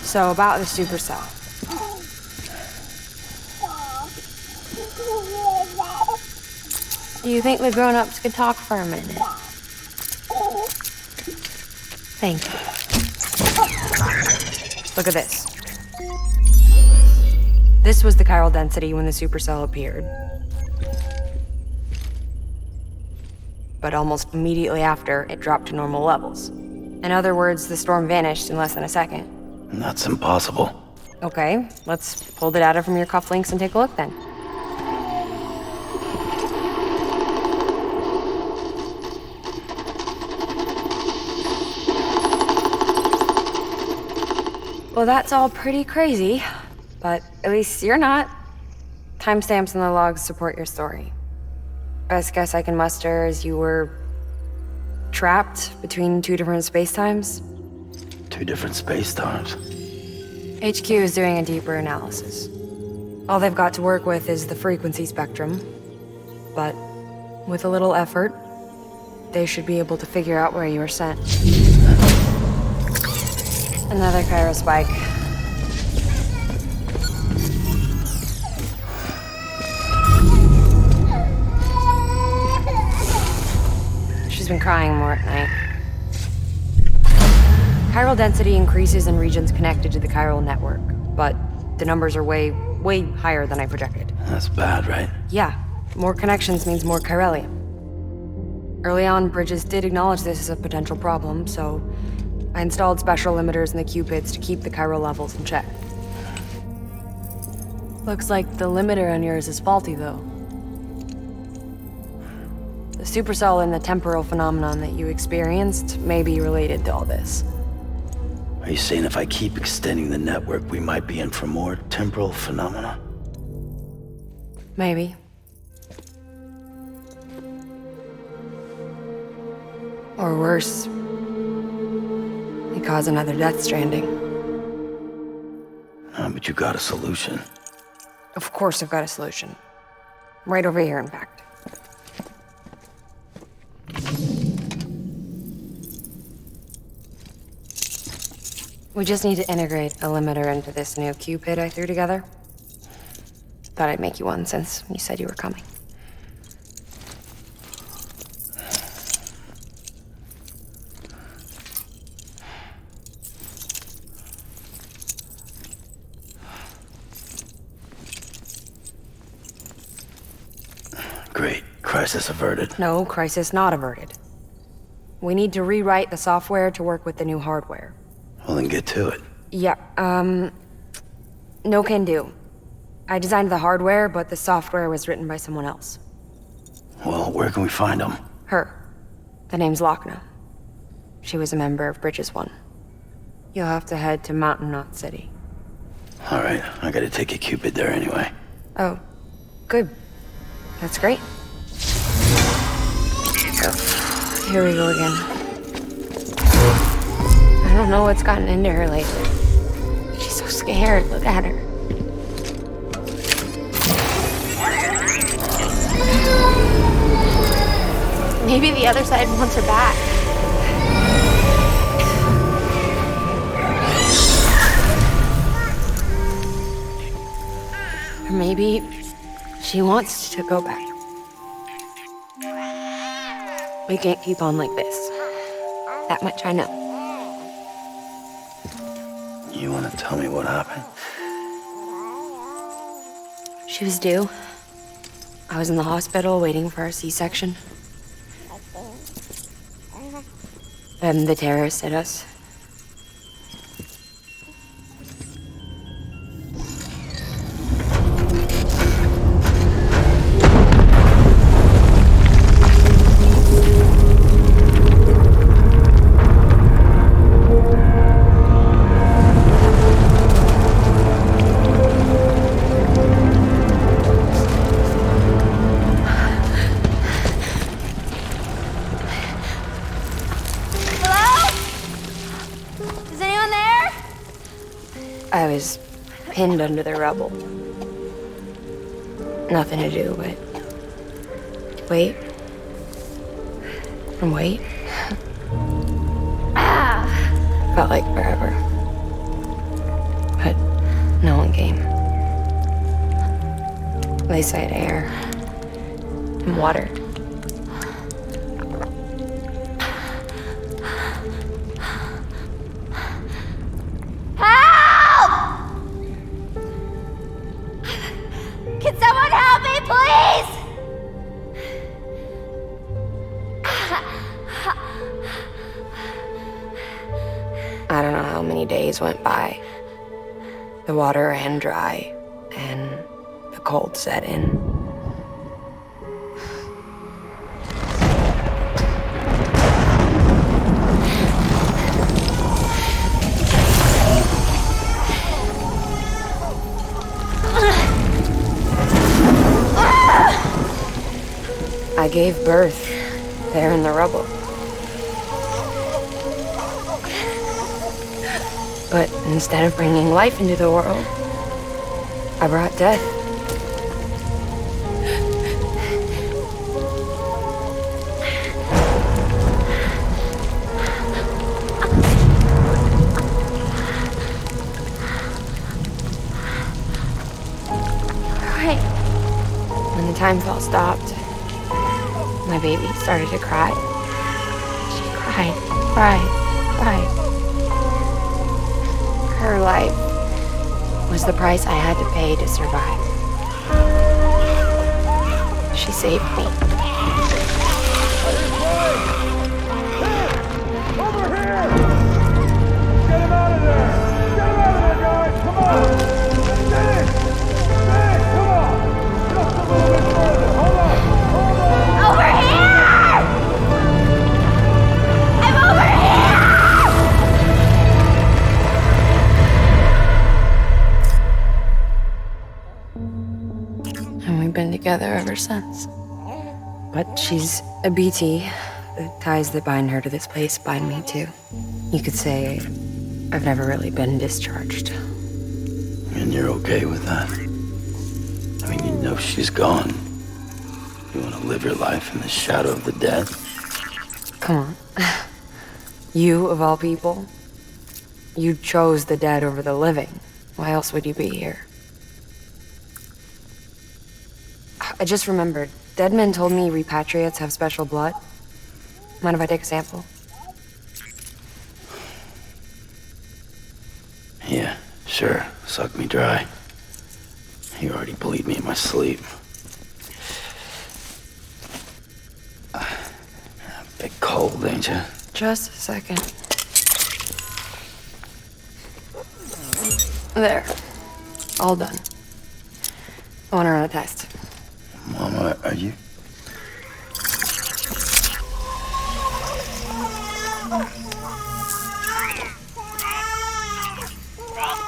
So about the supercell. Do you think the grown-ups could talk for a minute? Thank you. Look at this. This was the chiral density when the supercell appeared. But almost immediately after, it dropped to normal levels. In other words, the storm vanished in less than a second. That's impossible. Okay, let's pull the data from your cufflinks and take a look then. Well, that's all pretty crazy, but at least you're not. Timestamps in the logs support your story. Best guess I can muster is you were trapped between two different spacetimes. Two different space-times. HQ is doing a deeper analysis. All they've got to work with is the frequency spectrum, but with a little effort, they should be able to figure out where you were sent. Another chiral spike. She's been crying more at night. Chiral density increases in regions connected to the chiral network, but the numbers are way higher than I projected. That's bad, right? Yeah, more connections means more chiralium. Early on, Bridges did acknowledge this as a potential problem, so I installed special limiters in the Cupids to keep the chiral levels in check. Looks like the limiter on yours is faulty, though. The supercell and the temporal phenomenon that you experienced may be related to all this. Are you saying if I keep extending the network, we might be in for more temporal phenomena? Maybe. Or worse, they cause another death stranding. But you got a solution. Of course I've got a solution. Right over here, in fact. We just need to integrate a limiter into this new Cupid I threw together. Thought I'd make you one since you said you were coming. Great. Crisis averted. No, crisis not averted. We need to rewrite the software to work with the new hardware. Well, then get to it. Yeah, no can do. I designed the hardware, but the software was written by someone else. Well, where can we find them? Her. The name's Lochna. She was a member of Bridges 1. You'll have to head to Mountain Knot City. All right, I gotta take a Cupid there anyway. Oh, good. That's great. Here we go again. I don't know what's gotten into her lately. She's so scared. Look at her. Maybe the other side wants her back. Or maybe she wants to go back. We can't keep on like this. That much I know. You wanna tell me what happened? She was due. I was in the hospital waiting for our C-section. Then the terrorists hit us. I was pinned under the rubble. Nothing to do but wait. And wait. Felt like forever. But no one came. They said air and water. Can someone help me, please? I don't know how many days went by. The water ran dry, and the cold set in. I gave birth there in the rubble. But instead of bringing life into the world, I brought death. When the time felt stopped, my baby started to cry. She cried. Her life was the price I had to pay to survive. She saved me. Over here! Get him out of there! Get him out of there, guys! Come on! Stay! Come on! Just a little bit further! Hold on! Over here! I'm over here! And we've been together ever since. But she's a BT. The ties that bind her to this place bind me too. You could say I've never really been discharged. And you're okay with that? I mean, you know she's gone. You want to live your life in the shadow of the dead? Come on. You, of all people, you chose the dead over the living. Why else would you be here? I just remembered. Dead men told me repatriates have special blood. Mind if I take a sample? Yeah, sure. Suck me dry. You already bleed me in my sleep. Bit cold, ain't you? Just a second. There. All done. I want to run a test. Mama, are you?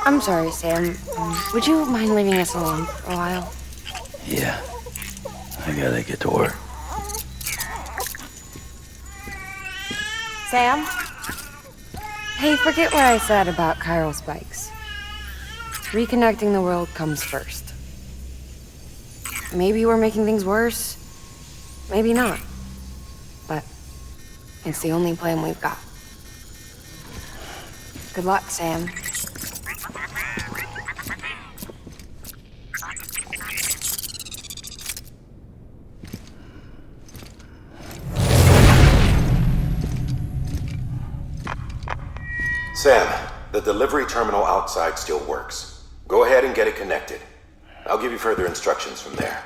I'm sorry, Sam. Would you mind leaving us alone for a while? Yeah. I gotta get to work. Sam? Hey, forget what I said about chiral spikes. Reconnecting the world comes first. Maybe we're making things worse. Maybe not. But it's the only plan we've got. Good luck, Sam. Sam, the delivery terminal outside still works. Go ahead and get it connected. I'll give you further instructions from there.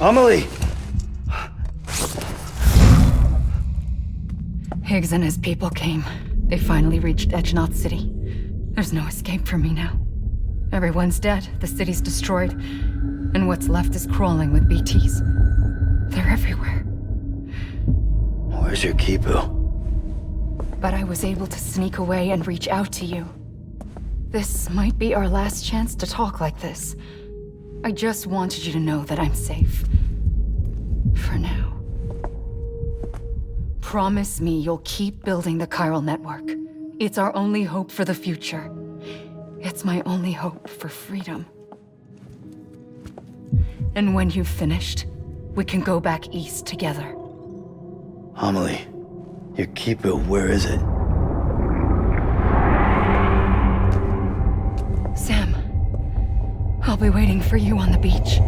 Amelie! Higgs and his people came. They finally reached Edgenaught City. There's no escape for me now. Everyone's dead, the city's destroyed, and what's left is crawling with BTs. They're everywhere. Where's your Kipu? But I was able to sneak away and reach out to you. This might be our last chance to talk like this. I just wanted you to know that I'm safe. For now. Promise me you'll keep building the chiral network. It's our only hope for the future. It's my only hope for freedom. And when you've finished, we can go back east together. Amelie, your keeper, where is it? Sam, I'll be waiting for you on the beach.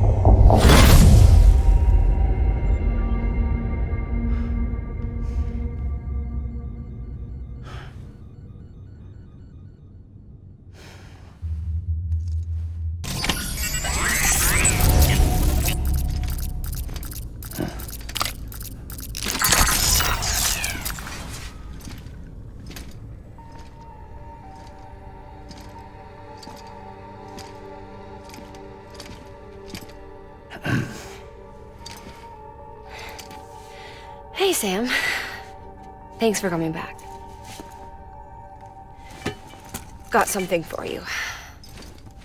Hey, Sam. Thanks for coming back. Got something for you.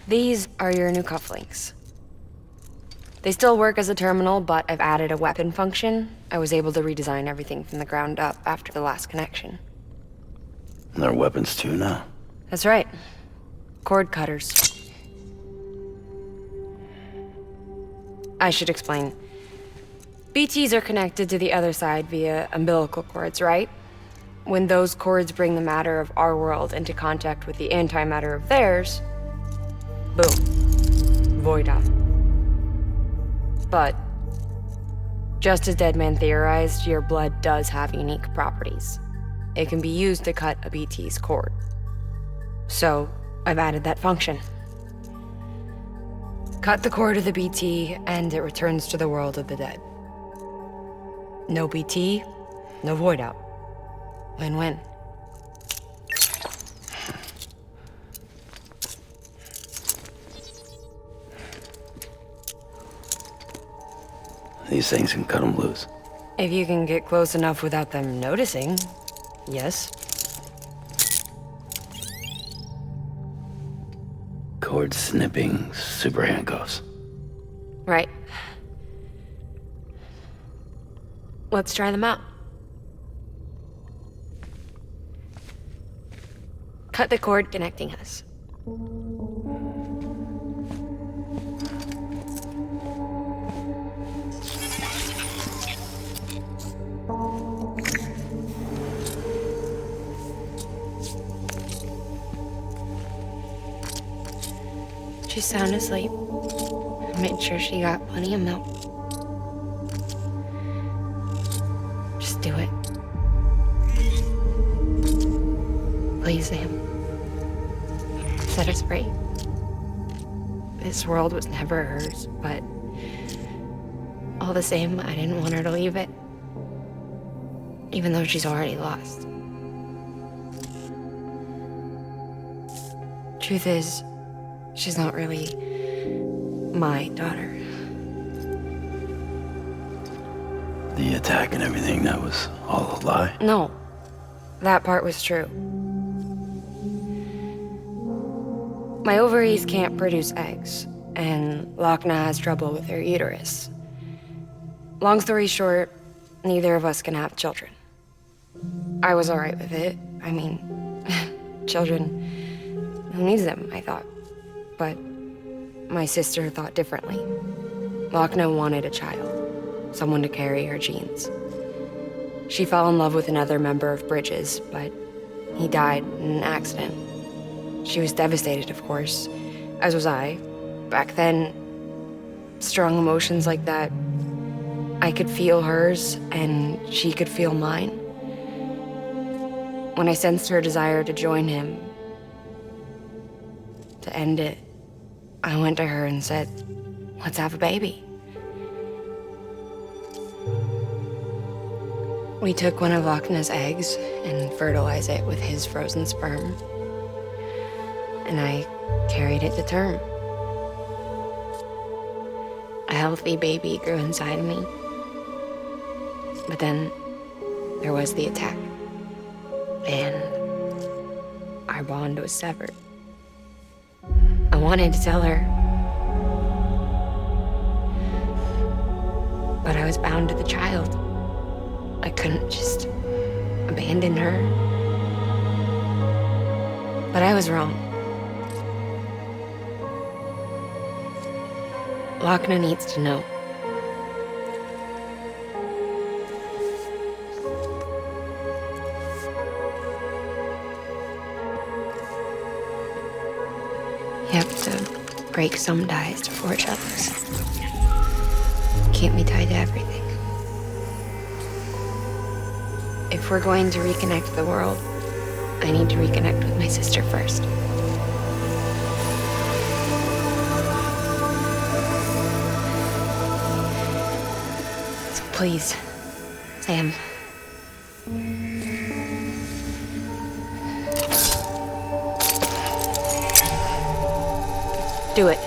These are your new cufflinks. They still work as a terminal, but I've added a weapon function. I was able to redesign everything from the ground up after the last connection. And they're weapons too now. That's right. Cord cutters. I should explain. BTs are connected to the other side via umbilical cords, right? When those cords bring the matter of our world into contact with the antimatter of theirs, boom, void out. But, just as Deadman theorized, your blood does have unique properties. It can be used to cut a BT's cord. So, I've added that function. Cut the cord of the BT, and it returns to the world of the dead. No BT, no void out. Win-win. These things can cut them loose. If you can get close enough without them noticing, yes. Cord snipping, super handcuffs. Right. Let's try them out. Cut the cord connecting us. She's sound asleep. I made sure she got plenty of milk. Just do it. Please, Sam. Set us free. This world was never hers, but all the same, I didn't want her to leave it. Even though she's already lost. Truth is, she's not really my daughter. The attack and everything, that was all a lie? No, that part was true. My ovaries can't produce eggs, and Lochna has trouble with her uterus. Long story short, neither of us can have children. I was alright with it. I mean, children, who needs them, I thought. But my sister thought differently. Lochna wanted a child, someone to carry her genes. She fell in love with another member of Bridges, but he died in an accident. She was devastated, of course, as was I. Back then, strong emotions like that, I could feel hers, and she could feel mine. When I sensed her desire to join him, to end it, I went to her and said, let's have a baby. We took one of Lochna's eggs and fertilized it with his frozen sperm. And I carried it to term. A healthy baby grew inside of me. But then there was the attack. And our bond was severed. I wanted to tell her. But I was bound to the child. I couldn't just abandon her. But I was wrong. Lochner needs to know. You have to break some ties to forge others. Can't be tied to everything. If we're going to reconnect the world, I need to reconnect with my sister first. So please, Sam. Do it.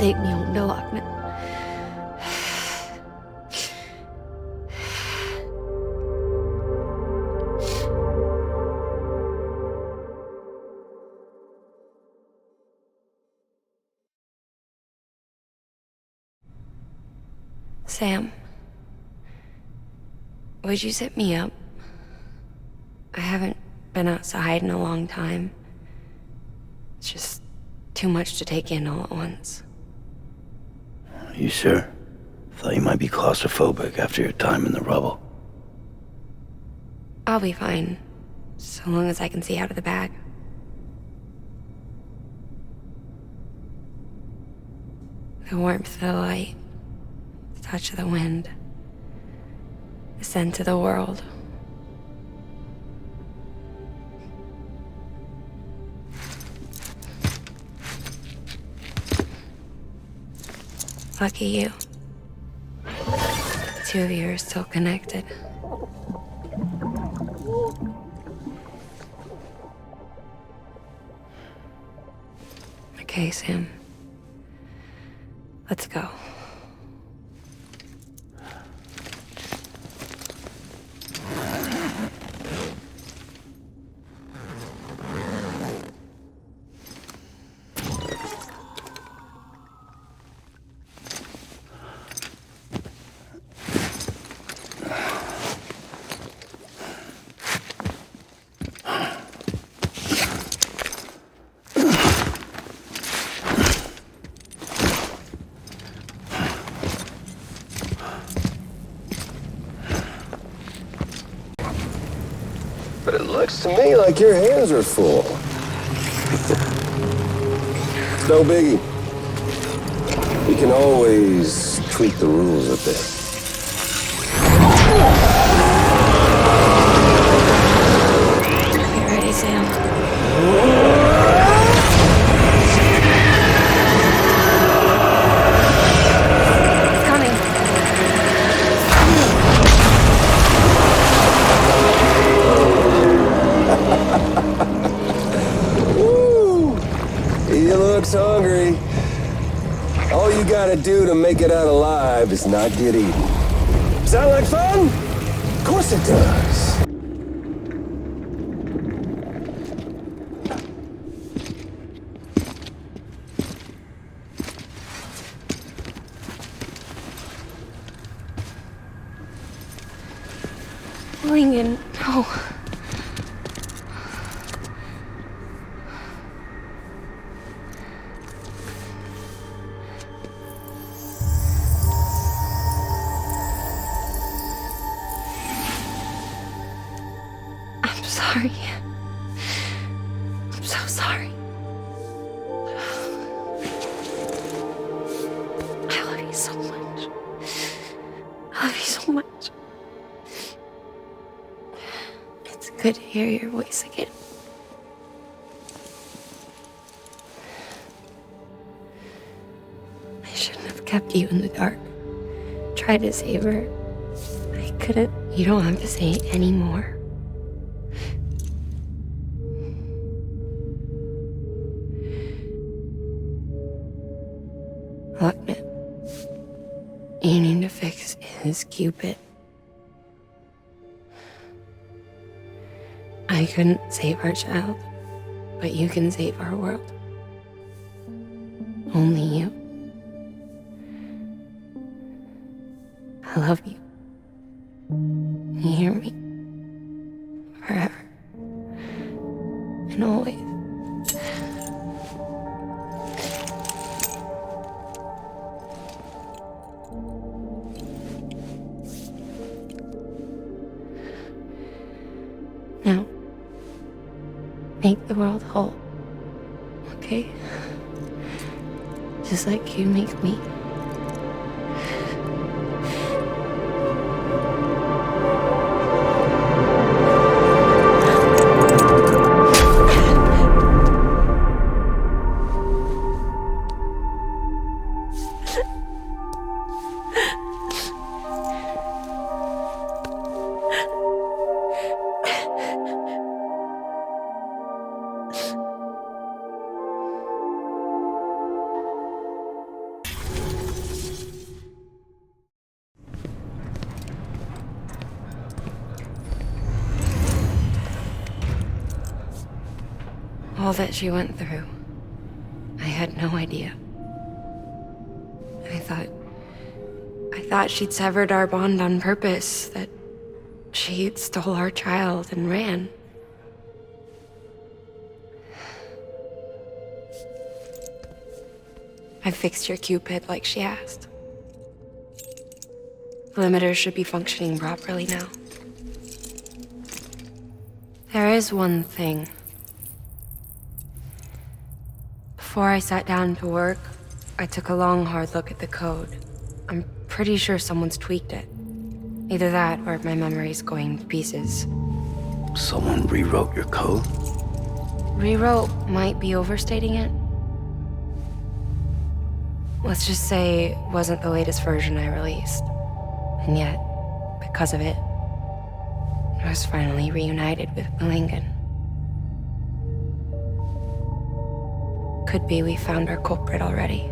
Take me home to Lochner. Sam, would you sit me up? I haven't been outside in a long time. It's just too much to take in all at once. You sure? Thought you might be claustrophobic after your time in the rubble. I'll be fine, so long as I can see out of the bag. The warmth of the light, the touch of the wind, the scent of the world. Lucky you. The two of you are still connected. Okay, Sam. Let's go. But it looks to me like your hands are full. It's no biggie. We can always tweak the rules a bit. You ready, Sam? It's coming. Woo! He looks hungry. All you gotta do to make it out alive is not get eaten. Sound like fun? Of course it does. Lincoln, no. I'm sorry. I'm so sorry. I love you so much. I love you so much. It's good to hear your voice again. I shouldn't have kept you in the dark. Tried to save her. I couldn't. You don't have to say it anymore. Look, man. You need to fix his Cupid. I couldn't save our child, but you can save our world. Only you. I love you. You hear me? Forever. And always. Now, make the world whole, okay? Just like you make me. All that she went through, I had no idea. I thought she'd severed our bond on purpose, that she stole our child and ran. I fixed your Cupid like she asked. The limiter should be functioning properly now. There is one thing. Before I sat down to work, I took a long, hard look at the code. I'm pretty sure someone's tweaked it. Either that, or my memory's going to pieces. Someone rewrote your code? Rewrote might be overstating it. Let's just say it wasn't the latest version I released. And yet, because of it, I was finally reunited with Malingan. Could be we found our culprit already.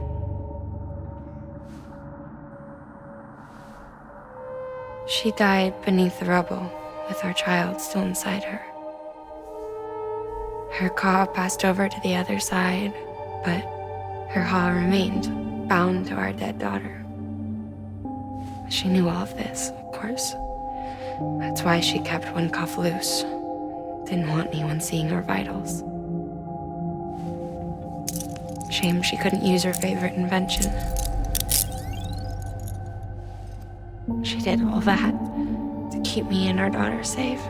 She died beneath the rubble, with our child still inside her. Her Ka passed over to the other side, but her Ha remained, bound to our dead daughter. She knew all of this, of course. That's why she kept one cuff loose. Didn't want anyone seeing her vitals. Shame she couldn't use her favorite invention. She did all that to keep me and our daughter safe.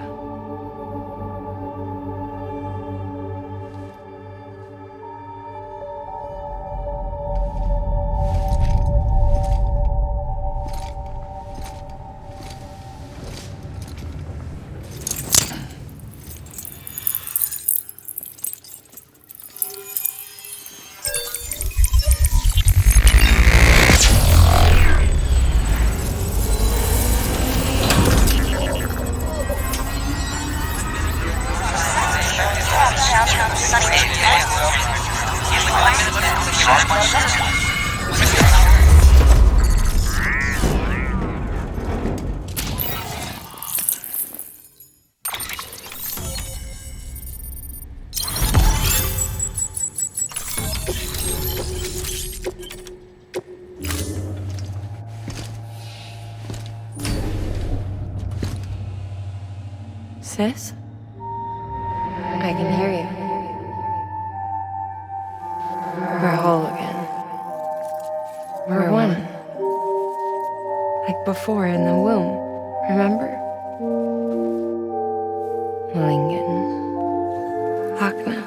Sis? I can hear you. We're whole again. We're one. Like before in the womb, remember? Malingan. Lakna.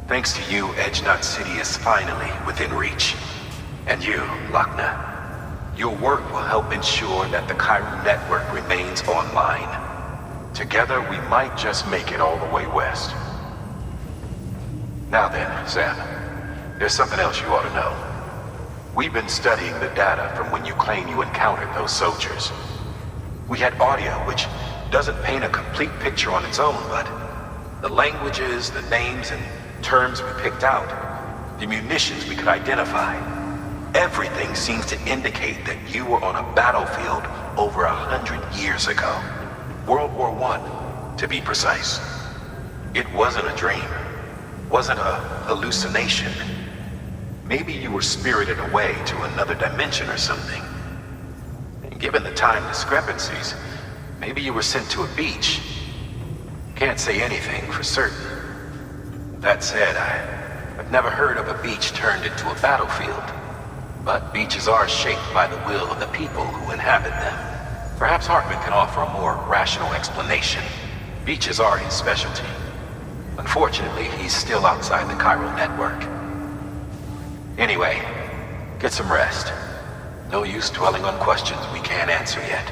Thanks to you, Edgenut City is finally within reach. And you, Lakna. Your work will help ensure that the Chiral network remains online. Together, we might just make it all the way west. Now then, Sam, there's something else you ought to know. We've been studying the data from when you claim you encountered those soldiers. We had audio, which doesn't paint a complete picture on its own, but the languages, the names, and terms we picked out, the munitions we could identify, everything seems to indicate that you were on a battlefield over 100 years ago. World War I, to be precise. It wasn't a dream. Wasn't a hallucination. Maybe you were spirited away to another dimension or something. And given the time discrepancies, maybe you were sent to a beach. Can't say anything for certain. That said, I've never heard of a beach turned into a battlefield. But beaches are shaped by the will of the people who inhabit them. Perhaps Hartman can offer a more rational explanation. Beaches are his specialty. Unfortunately, he's still outside the chiral network. Anyway, get some rest. No use dwelling on questions we can't answer yet.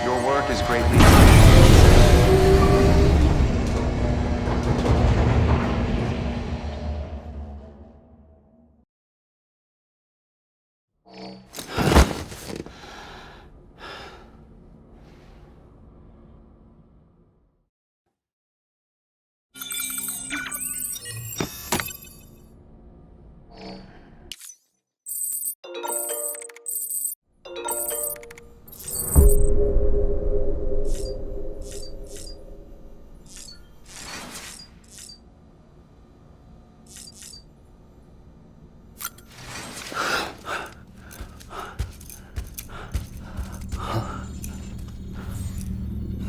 Your work is greatly appreciated.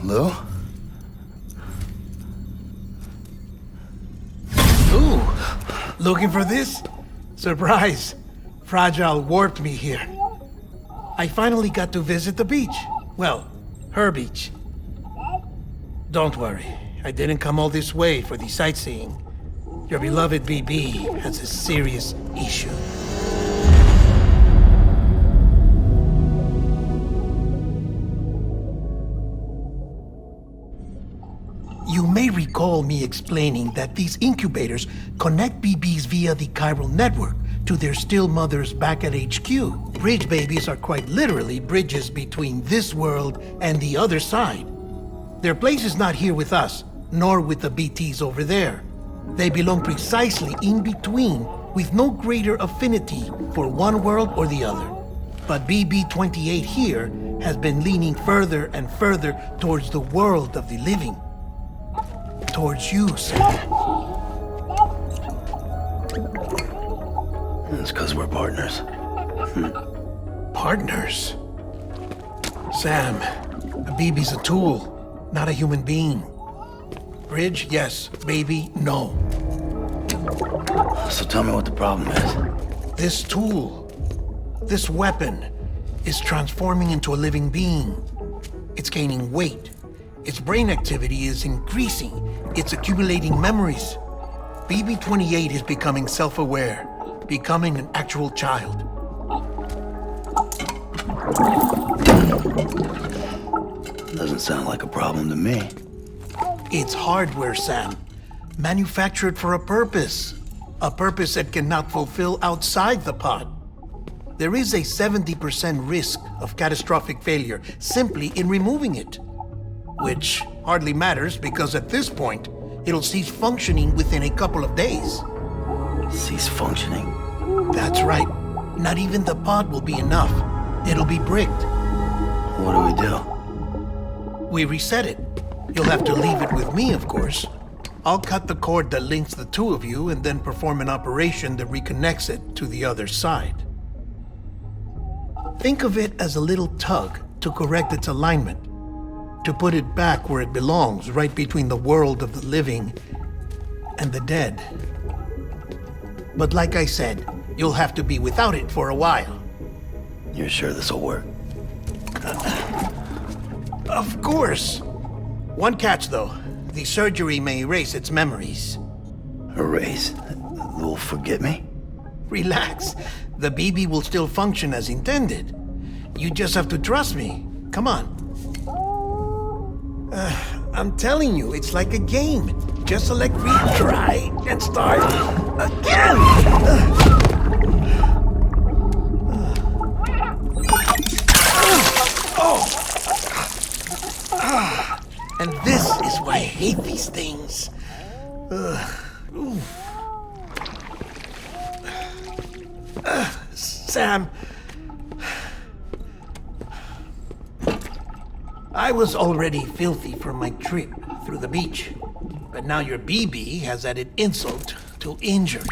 Hello? Ooh, looking for this? Surprise. Fragile warped me here. I finally got to visit the beach. Well, her beach. Don't worry, I didn't come all this way for the sightseeing. Your beloved BB has a serious issue. You may recall me explaining that these incubators connect BBs via the chiral network to their still mothers back at HQ. Bridge babies are quite literally bridges between this world and the other side. Their place is not here with us, nor with the BTs over there. They belong precisely in between, with no greater affinity for one world or the other. But BB-28 here has been leaning further and further towards the world of the living. Towards you, Sam. It's because we're partners. Partners? Sam, a BB's a tool, not a human being. Bridge, yes. Baby, no. So tell me what the problem is. This tool, this weapon, is transforming into a living being. It's gaining weight. Its brain activity is increasing. It's accumulating memories. BB-28 is becoming self-aware, becoming an actual child. Doesn't sound like a problem to me. It's hardware, Sam. Manufactured for a purpose. A purpose it cannot fulfill outside the pod. There is a 70% risk of catastrophic failure simply in removing it. Which hardly matters because at this point, it'll cease functioning within a couple of days. Cease functioning? That's right. Not even the pod will be enough. It'll be bricked. What do we do? We reset it. You'll have to leave it with me, of course. I'll cut the cord that links the two of you and then perform an operation that reconnects it to the other side. Think of it as a little tug to correct its alignment, to put it back where it belongs, right between the world of the living and the dead. But like I said, you'll have to be without it for a while. You're sure this'll work? Of course. One catch, though. The surgery may erase its memories. Erase? Will forget me? Relax. The BB will still function as intended. You just have to trust me. Come on. I'm telling you, it's like a game. Just select retry and start again. And this is why I hate these things. Sam, I was already filthy from my trip through the beach, but now your BB has added insult to injury.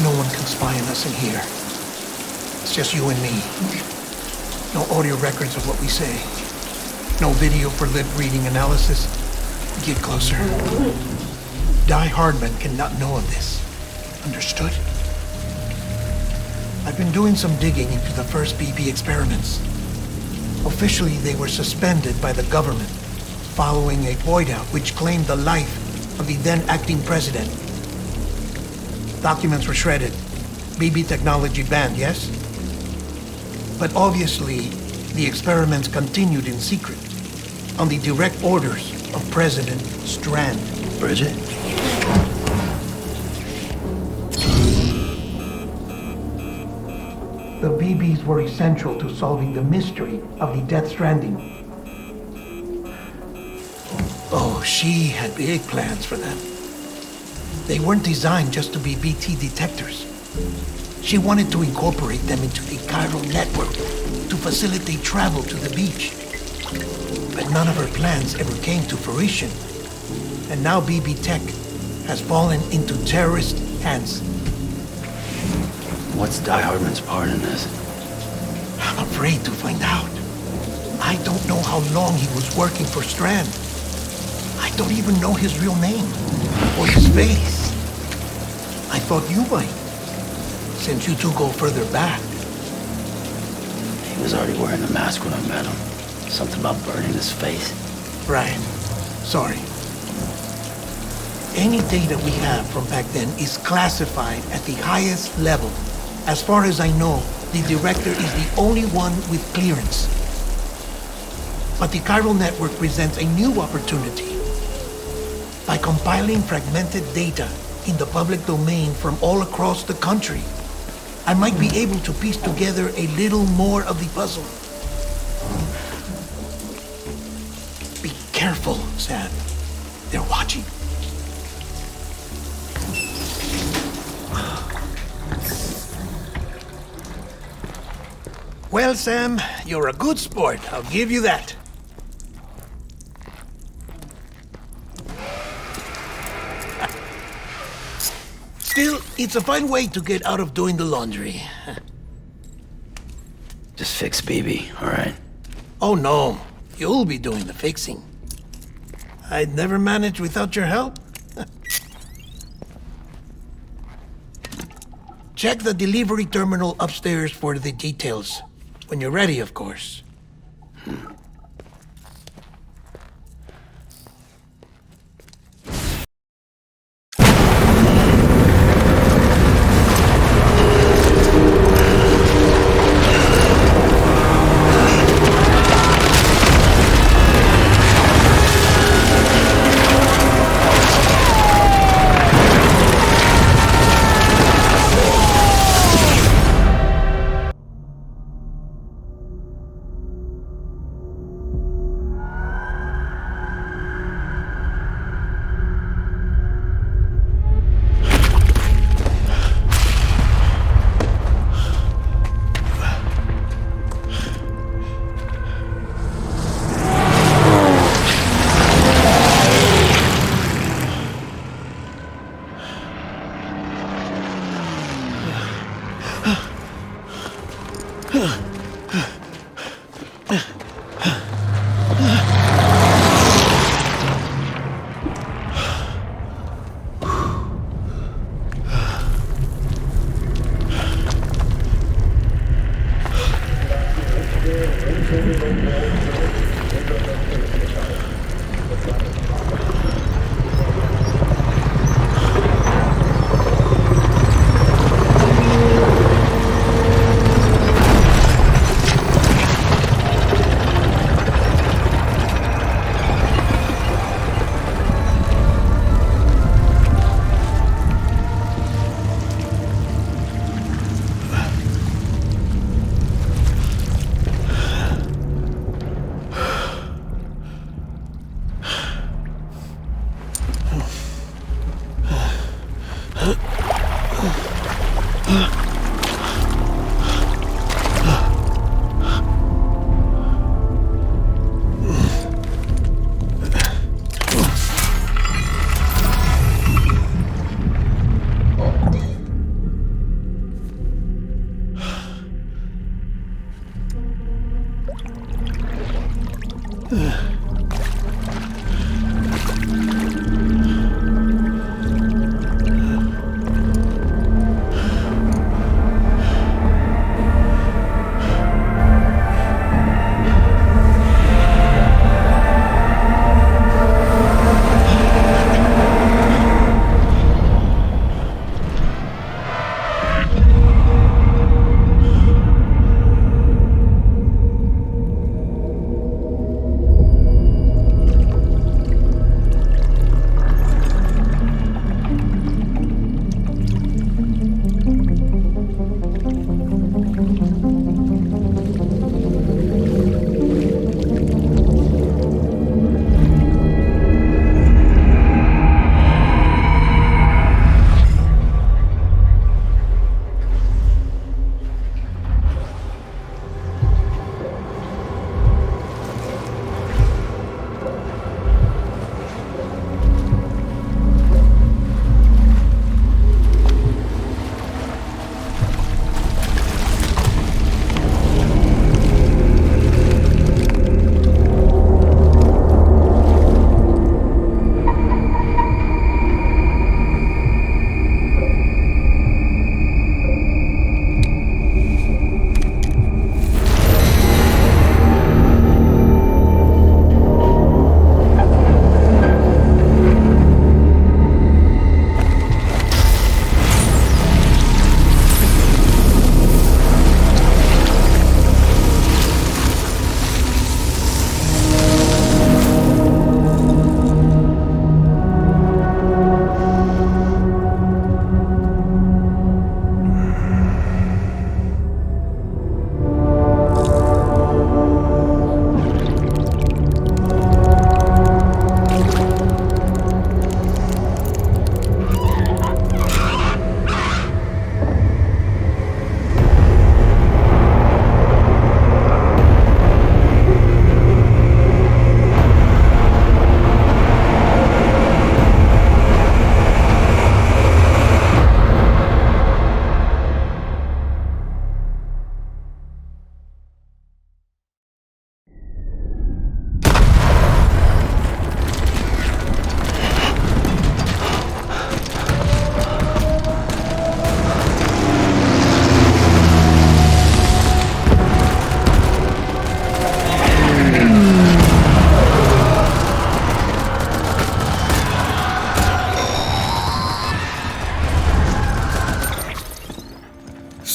No one can spy on us in here. It's just you and me. No audio records of what we say. No video for lip reading analysis. Get closer. Die Hardman cannot know of this. Understood? I've been doing some digging into the first BB experiments. Officially, they were suspended by the government following a void out which claimed the life of the then acting president. Documents were shredded. BB technology banned, yes? But obviously, the experiments continued in secret, on the direct orders of President Strand. Bridget? The BBs were essential to solving the mystery of the Death Stranding. Oh, she had big plans for them. They weren't designed just to be BT detectors. She wanted to incorporate them into the chiral network to facilitate travel to the beach. But none of her plans ever came to fruition. And now BB Tech has fallen into terrorist hands. What's Die Hardman's part in this? I'm afraid to find out. I don't know how long he was working for Strand. I don't even know his real name or his face. I thought you might, since you two go further back. He was already wearing the mask when I met him. Something about burning his face. Right. Sorry. Any data we have from back then is classified at the highest level. As far as I know, the director is the only one with clearance. But the chiral network presents a new opportunity. By compiling fragmented data in the public domain from all across the country, I might be able to piece together a little more of the puzzle. Be careful, Sam. They're watching. Well, Sam, you're a good sport. I'll give you that. Still, it's a fine way to get out of doing the laundry. Just fix BB, all right? Oh, no. You'll be doing the fixing. I'd never manage without your help. Check the delivery terminal upstairs for the details. When you're ready, of course.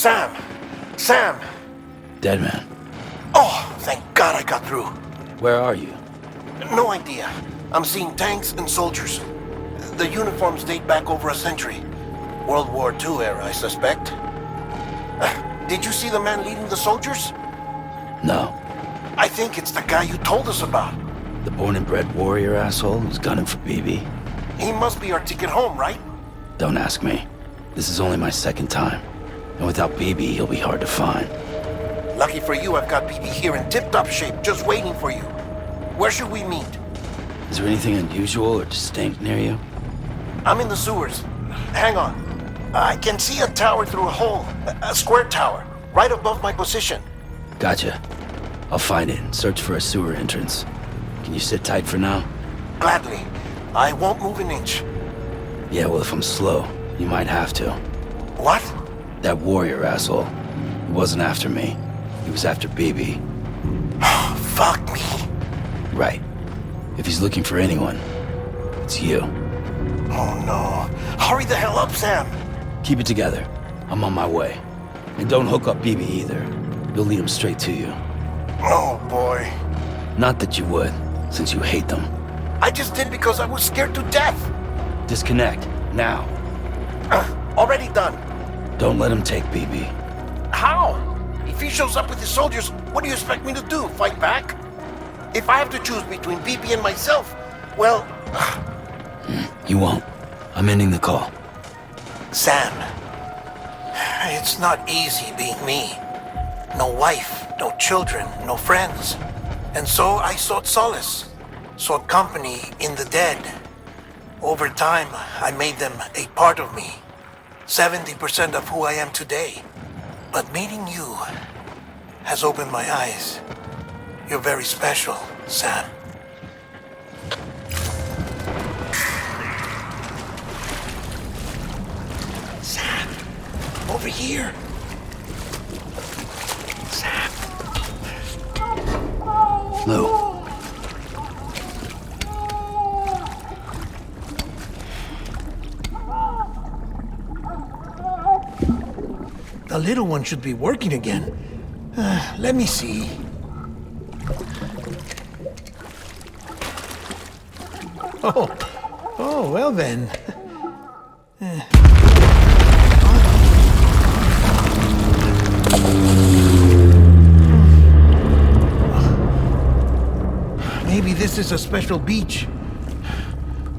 Sam! Sam! Dead man. Oh, thank God I got through. Where are you? No idea. I'm seeing tanks and soldiers. The uniforms date back over a century. World War II era, I suspect. Did you see the man leading the soldiers? No. I think it's the guy you told us about. The born and bred warrior asshole who's gunning for BB? He must be our ticket home, right? Don't ask me. This is only my second time. And without BB, he'll be hard to find. Lucky for you, I've got BB here in tip-top shape, just waiting for you. Where should we meet? Is there anything unusual or distinct near you? I'm in the sewers. Hang on. I can see a tower through a hole. A square tower, right above my position. Gotcha. I'll find it and search for a sewer entrance. Can you sit tight for now? Gladly. I won't move an inch. Yeah, well, if I'm slow, you might have to. What? That warrior asshole. He wasn't after me. He was after BB. Fuck me. Right. If he's looking for anyone, it's you. Oh no. Hurry the hell up, Sam. Keep it together. I'm on my way. And don't hook up BB either. You'll lead him straight to you. Oh boy. Not that you would, since you hate them. I just did because I was scared to death. Disconnect, now. Already done. Don't let him take BB. How? If he shows up with his soldiers, what do you expect me to do? Fight back? If I have to choose between BB and myself, well... You won't. I'm ending the call. Sam, it's not easy being me. No wife, no children, no friends. And so I sought solace, sought company in the dead. Over time, I made them a part of me. 70% of who I am today. But meeting you has opened my eyes. You're very special, Sam. Sam, over here. Sam. Lou. The little one should be working again. Let me see. Oh, well then. Maybe this is a special beach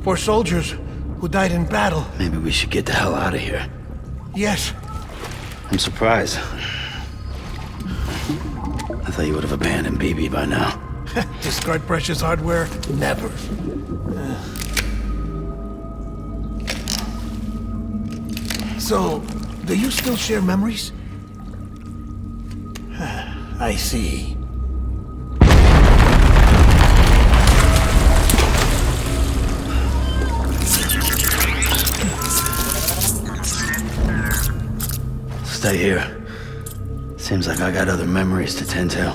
for soldiers who died in battle. Maybe we should get the hell out of here. Yes. I'm surprised. I thought you would have abandoned BB by now. Discard precious hardware? Never. So, do you still share memories? I see. Stay here. Seems like I got other memories to tend to.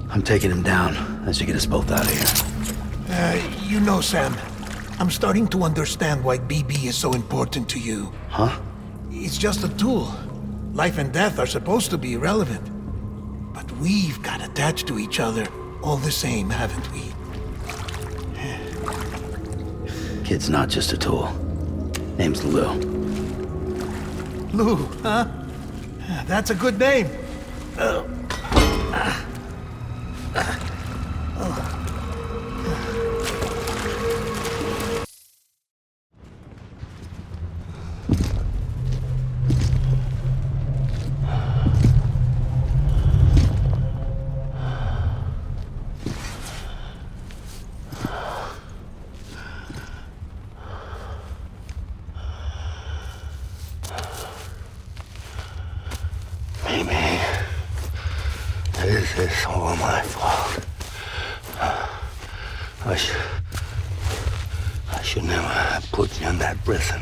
I'm taking him down. That should get us both out of here. You know, Sam, I'm starting to understand why BB is so important to you. Huh? It's just a tool. Life and death are supposed to be irrelevant. But we've got attached to each other all the same, haven't we? Kid's not just a tool. Name's Lou. Lou, huh? That's a good name. This is all my fault. I should never have put you in that prison.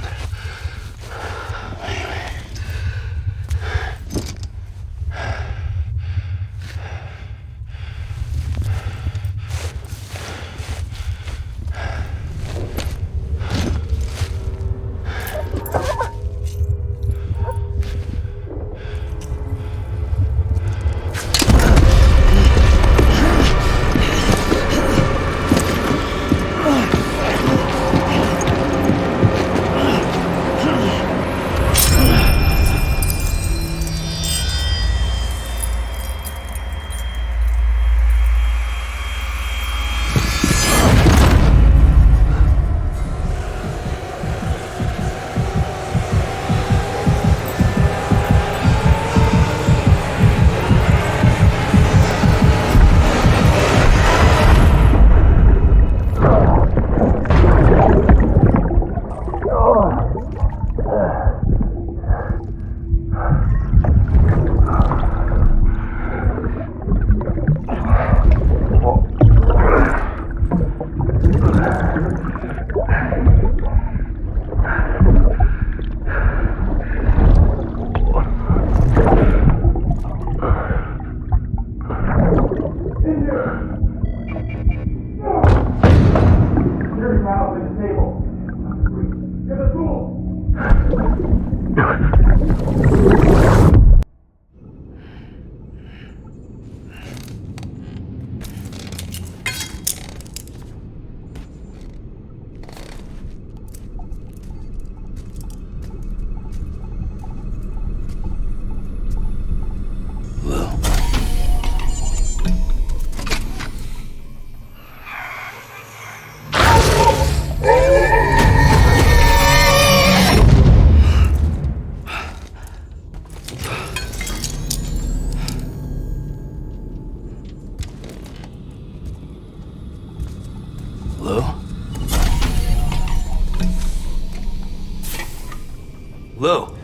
Lou.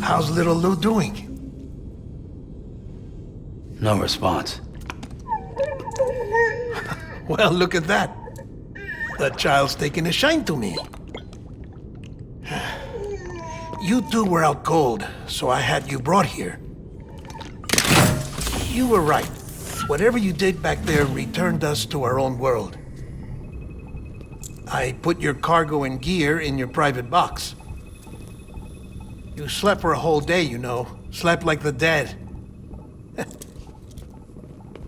How's little Lou doing? No response. Well, look at that. That child's taking a shine to me. You two were out cold, so I had you brought here. You were right. Whatever you did back there returned us to our own world. I put your cargo and gear in your private box. You slept for a whole day, you know. Slept like the dead.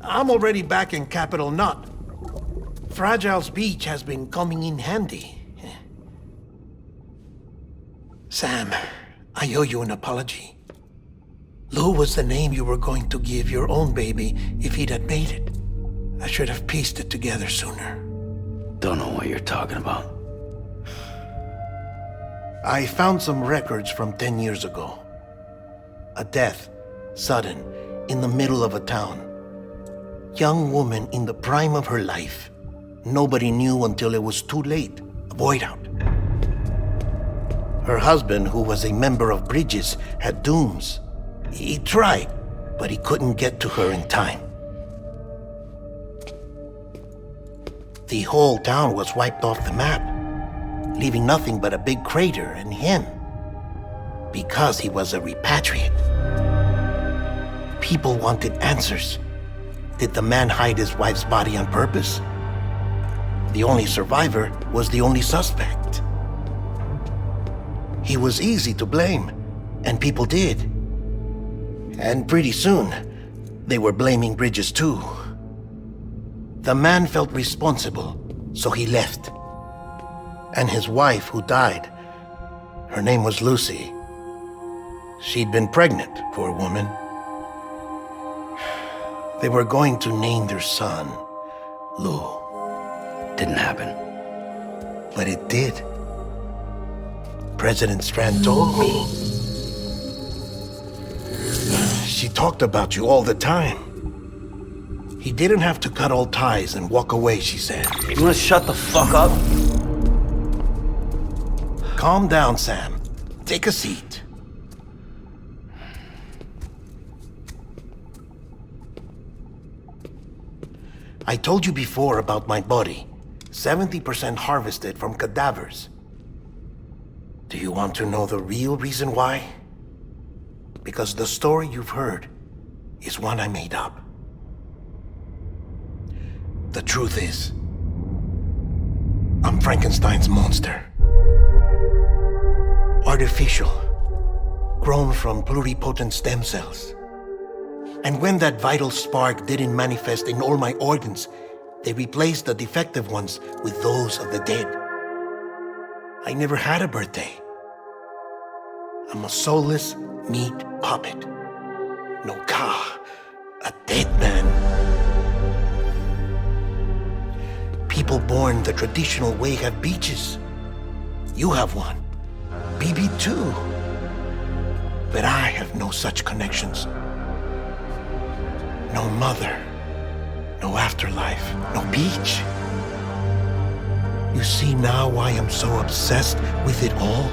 I'm already back in Capital Knot. Fragile's beach has been coming in handy. Sam, I owe you an apology. Lou was the name you were going to give your own baby if he'd had made it. I should have pieced it together sooner. Don't know what you're talking about. I found some records from 10 years ago. A death, sudden, in the middle of a town. Young woman in the prime of her life. Nobody knew until it was too late. A void out. Her husband, who was a member of Bridges, had dooms. He tried, but he couldn't get to her in time. The whole town was wiped off the map, leaving nothing but a big crater and him. Because he was a repatriate. People wanted answers. Did the man hide his wife's body on purpose? The only survivor was the only suspect. He was easy to blame, and people did. And pretty soon, they were blaming Bridges too. The man felt responsible, so he left. And his wife, who died, her name was Lucy. She'd been pregnant, poor woman. They were going to name their son Lou. Didn't happen. But it did. President Strand told me. She talked about you all the time. He didn't have to cut all ties and walk away, she said. You wanna shut the fuck up? Calm down, Sam. Take a seat. I told you before about my body. 70% harvested from cadavers. Do you want to know the real reason why? Because the story you've heard is one I made up. The truth is, I'm Frankenstein's monster. Artificial, grown from pluripotent stem cells. And when that vital spark didn't manifest in all my organs, they replaced the defective ones with those of the dead. I never had a birthday. I'm a soulless meat puppet. No ka, a dead man. People born the traditional way have beaches. You have one. BB too. But I have no such connections. No mother, no afterlife, no beach. You see now why I'm so obsessed with it all?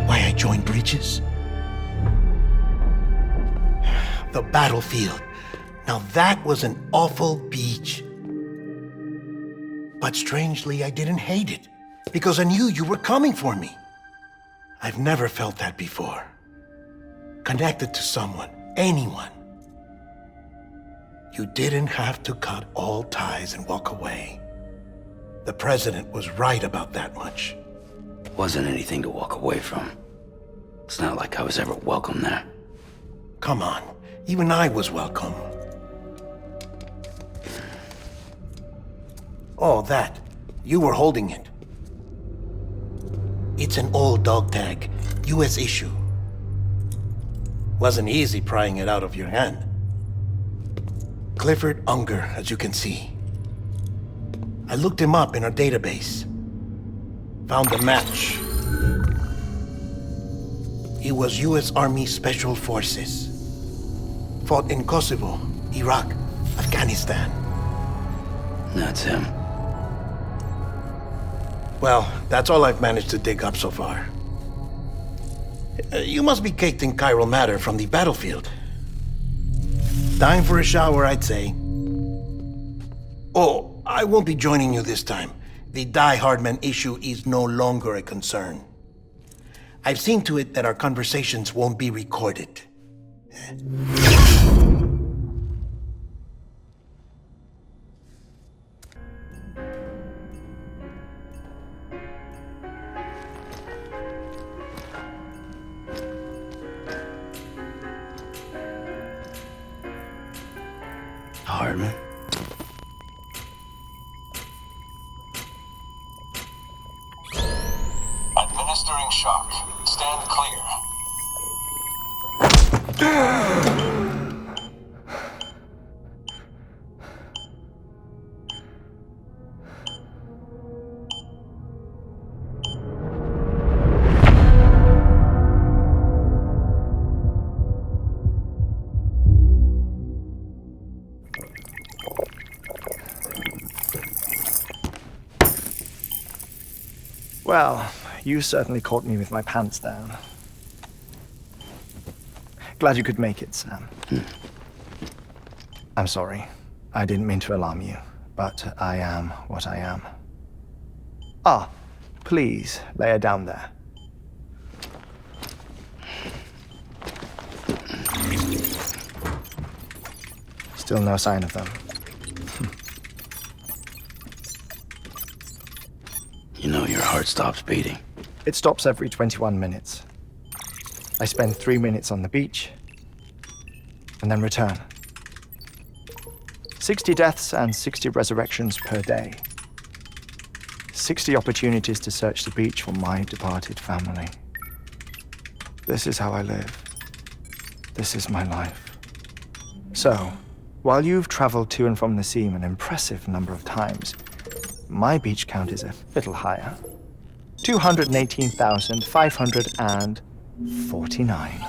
Why I joined Bridges? The battlefield. Now that was an awful beach. But strangely, I didn't hate it, because I knew you were coming for me. I've never felt that before. Connected to someone, anyone. You didn't have to cut all ties and walk away. The president was right about that much. Wasn't anything to walk away from. It's not like I was ever welcome there. Come on, even I was welcome. Oh, that. You were holding it. It's an old dog tag, US issue. Wasn't easy prying it out of your hand. Clifford Unger, as you can see. I looked him up in our database. Found a match. He was US Army Special Forces. Fought in Kosovo, Iraq, Afghanistan. That's him. Well, that's all I've managed to dig up so far. You must be caked in chiral matter from the battlefield. Time for a shower, I'd say. Oh, I won't be joining you this time. The Die Hardman issue is no longer a concern. I've seen to it that our conversations won't be recorded. Hardman? Administering shock. Stand clear. Well, you certainly caught me with my pants down. Glad you could make it, Sam. I'm sorry. I didn't mean to alarm you, but I am what I am. Ah, please, lay her down there. Still no sign of them. You know, your heart stops beating. It stops every 21 minutes. I spend 3 minutes on the beach, and then return. 60 deaths and 60 resurrections per day. 60 opportunities to search the beach for my departed family. This is how I live. This is my life. So, while you've traveled to and from the seam an impressive number of times, my beach count is a little higher. 218,549.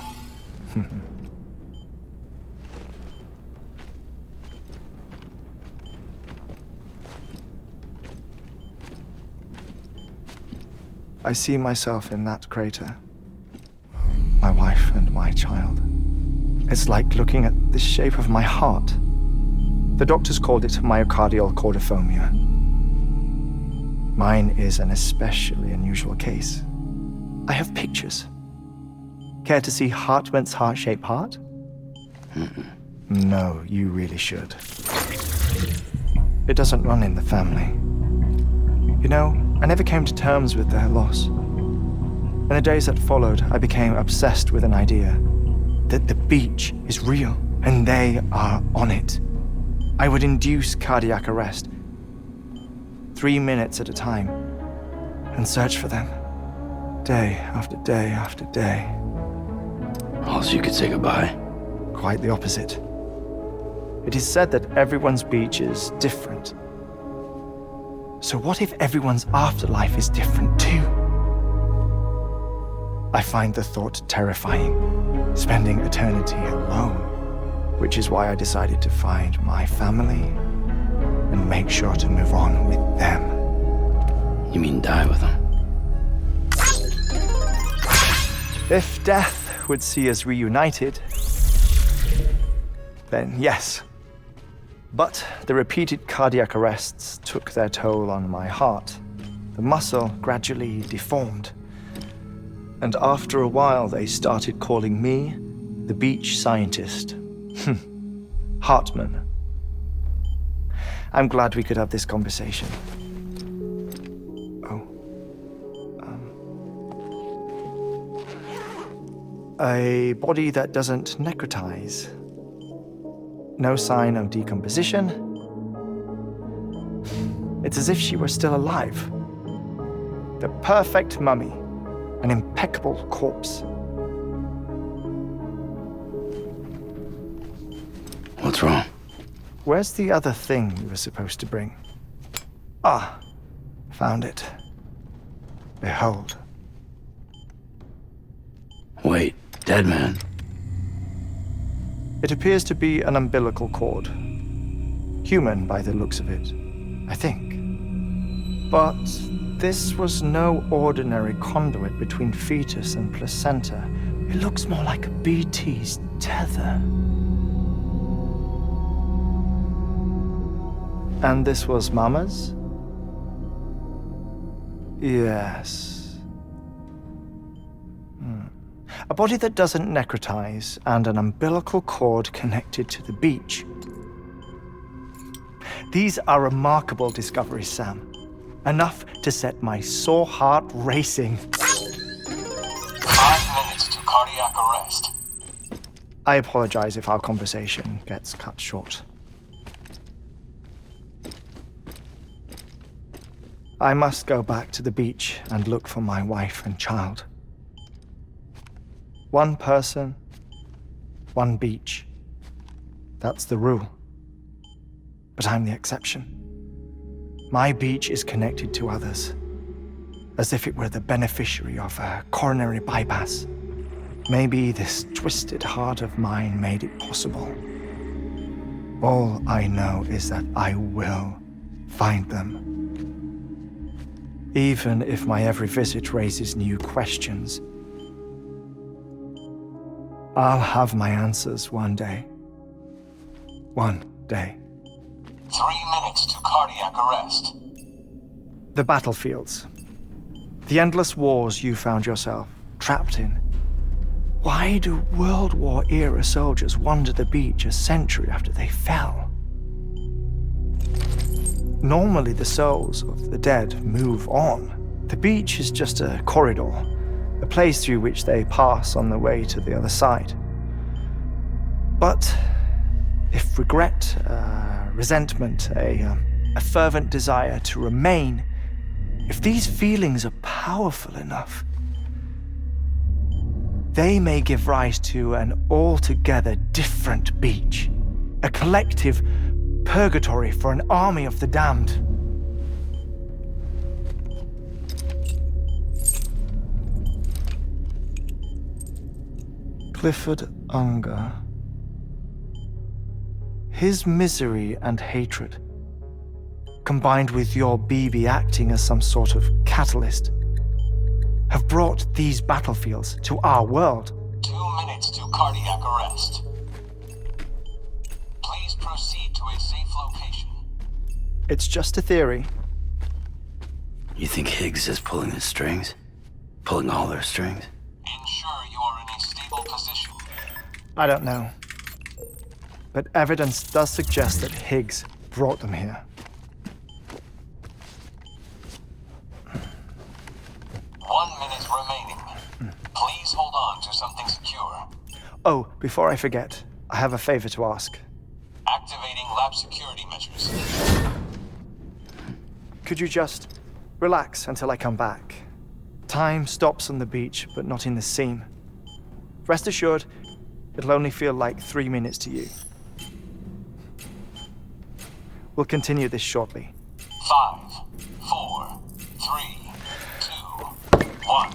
I see myself in that crater. My wife and my child. It's like looking at the shape of my heart. The doctors called it myocardial cordiformia. Mine is an especially unusual case. I have pictures. Care to see Hartman's heart-shaped heart? No, you really should. It doesn't run in the family. You know, I never came to terms with their loss. In the days that followed, I became obsessed with an idea that the beach is real and they are on it. I would induce cardiac arrest, 3 minutes at a time, and search for them, day after day after day. Also, you could say goodbye. Quite the opposite. It is said that everyone's beach is different. So what if everyone's afterlife is different too? I find the thought terrifying, spending eternity alone, which is why I decided to find my family and make sure to move on with them. You mean die with them? If death would see us reunited, then yes. But the repeated cardiac arrests took their toll on my heart. The muscle gradually deformed. And after a while, they started calling me the beach scientist. Hartman. I'm glad we could have this conversation. A body that doesn't necrotize. No sign of decomposition. It's as if she were still alive. The perfect mummy. An impeccable corpse. What's wrong? Where's the other thing you were supposed to bring? Ah, found it. Behold. Wait, dead man. It appears to be an umbilical cord. Human by the looks of it, I think. But This was no ordinary conduit between fetus and placenta. It looks more like a BT's tether. And this was Mama's? Yes. A body that doesn't necrotize and an umbilical cord connected to the beach. These are remarkable discoveries, Sam. Enough to set my sore heart racing. 5 minutes to cardiac arrest. I apologize if our conversation gets cut short. I must go back to the beach and look for my wife and child. One person, one beach. That's the rule. But I'm the exception. My beach is connected to others, as if it were the beneficiary of a coronary bypass. Maybe this twisted heart of mine made it possible. All I know is that I will find them. Even if my every visit raises new questions, I'll have my answers one day. One day. 3 minutes to cardiac arrest. The battlefields. The endless wars you found yourself trapped in. Why do World War-era soldiers wander the beach a century after they fell? Normally the souls of the dead move on. The beach is just a corridor, a place through which they pass on the way to the other side. But if regret, resentment, a fervent desire to remain, if these feelings are powerful enough, they may give rise to an altogether different beach, a collective purgatory for an army of the damned. Clifford Unger. His misery and hatred, combined with your BB acting as some sort of catalyst, have brought these battlefields to our world. 2 minutes to cardiac arrest. Please proceed to a safe location. It's just a theory. You think Higgs is pulling the strings? Pulling all their strings? Ensure you are in a stable position. I don't know. But evidence does suggest that Higgs brought them here. 1 minute remaining. Please hold on to something secure. Oh, before I forget, I have a favor to ask. Activating lab security measures. Could you just relax until I come back? Time stops on the beach, but not in the scene. Rest assured, it'll only feel like 3 minutes to you. We'll continue this shortly. 5, 4, 3, 2, 1.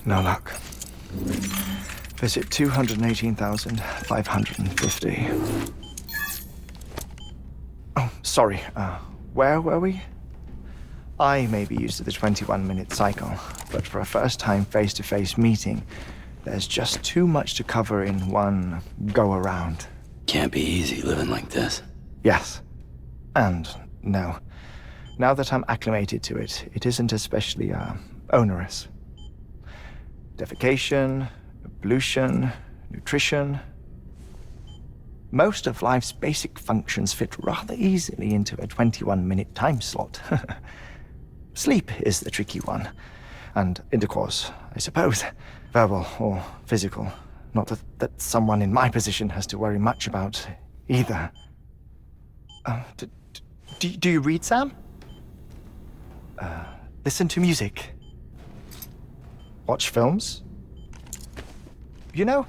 No luck. Visit 218,550. Oh, sorry. Where were we? I may be used to the 21-minute cycle, but for a first-time face-to-face meeting, there's just too much to cover in one go-around. Can't be easy living like this. Yes. And no. Now that I'm acclimated to it, it isn't especially, onerous. Defecation, pollution, nutrition. Most of life's basic functions fit rather easily into a 21-minute time slot. Sleep is the tricky one. And intercourse, I suppose. Verbal or physical. Not that someone in my position has to worry much about either. Do you read, Sam? Listen to music. Watch films. You know,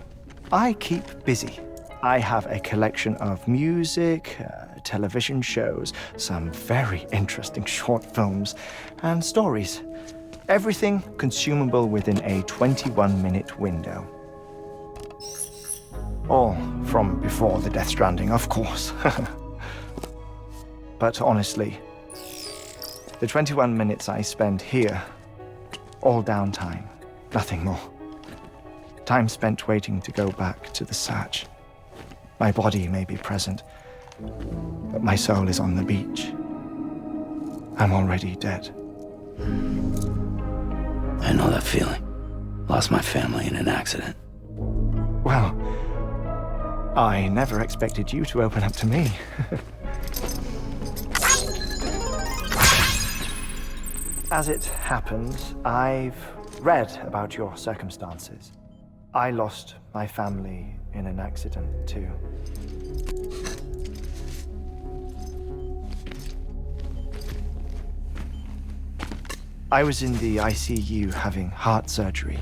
I keep busy. I have a collection of music, television shows, some very interesting short films, and stories. Everything consumable within a 21-minute window. All from before the Death Stranding, of course. But honestly, the 21 minutes I spend here, all downtime, nothing more. Time spent waiting to go back to the search. My body may be present, but my soul is on the beach. I'm already dead. I know that feeling. Lost my family in an accident. Well, I never expected you to open up to me. As it happens, I've read about your circumstances. I lost my family in an accident, too. I was in the ICU having heart surgery,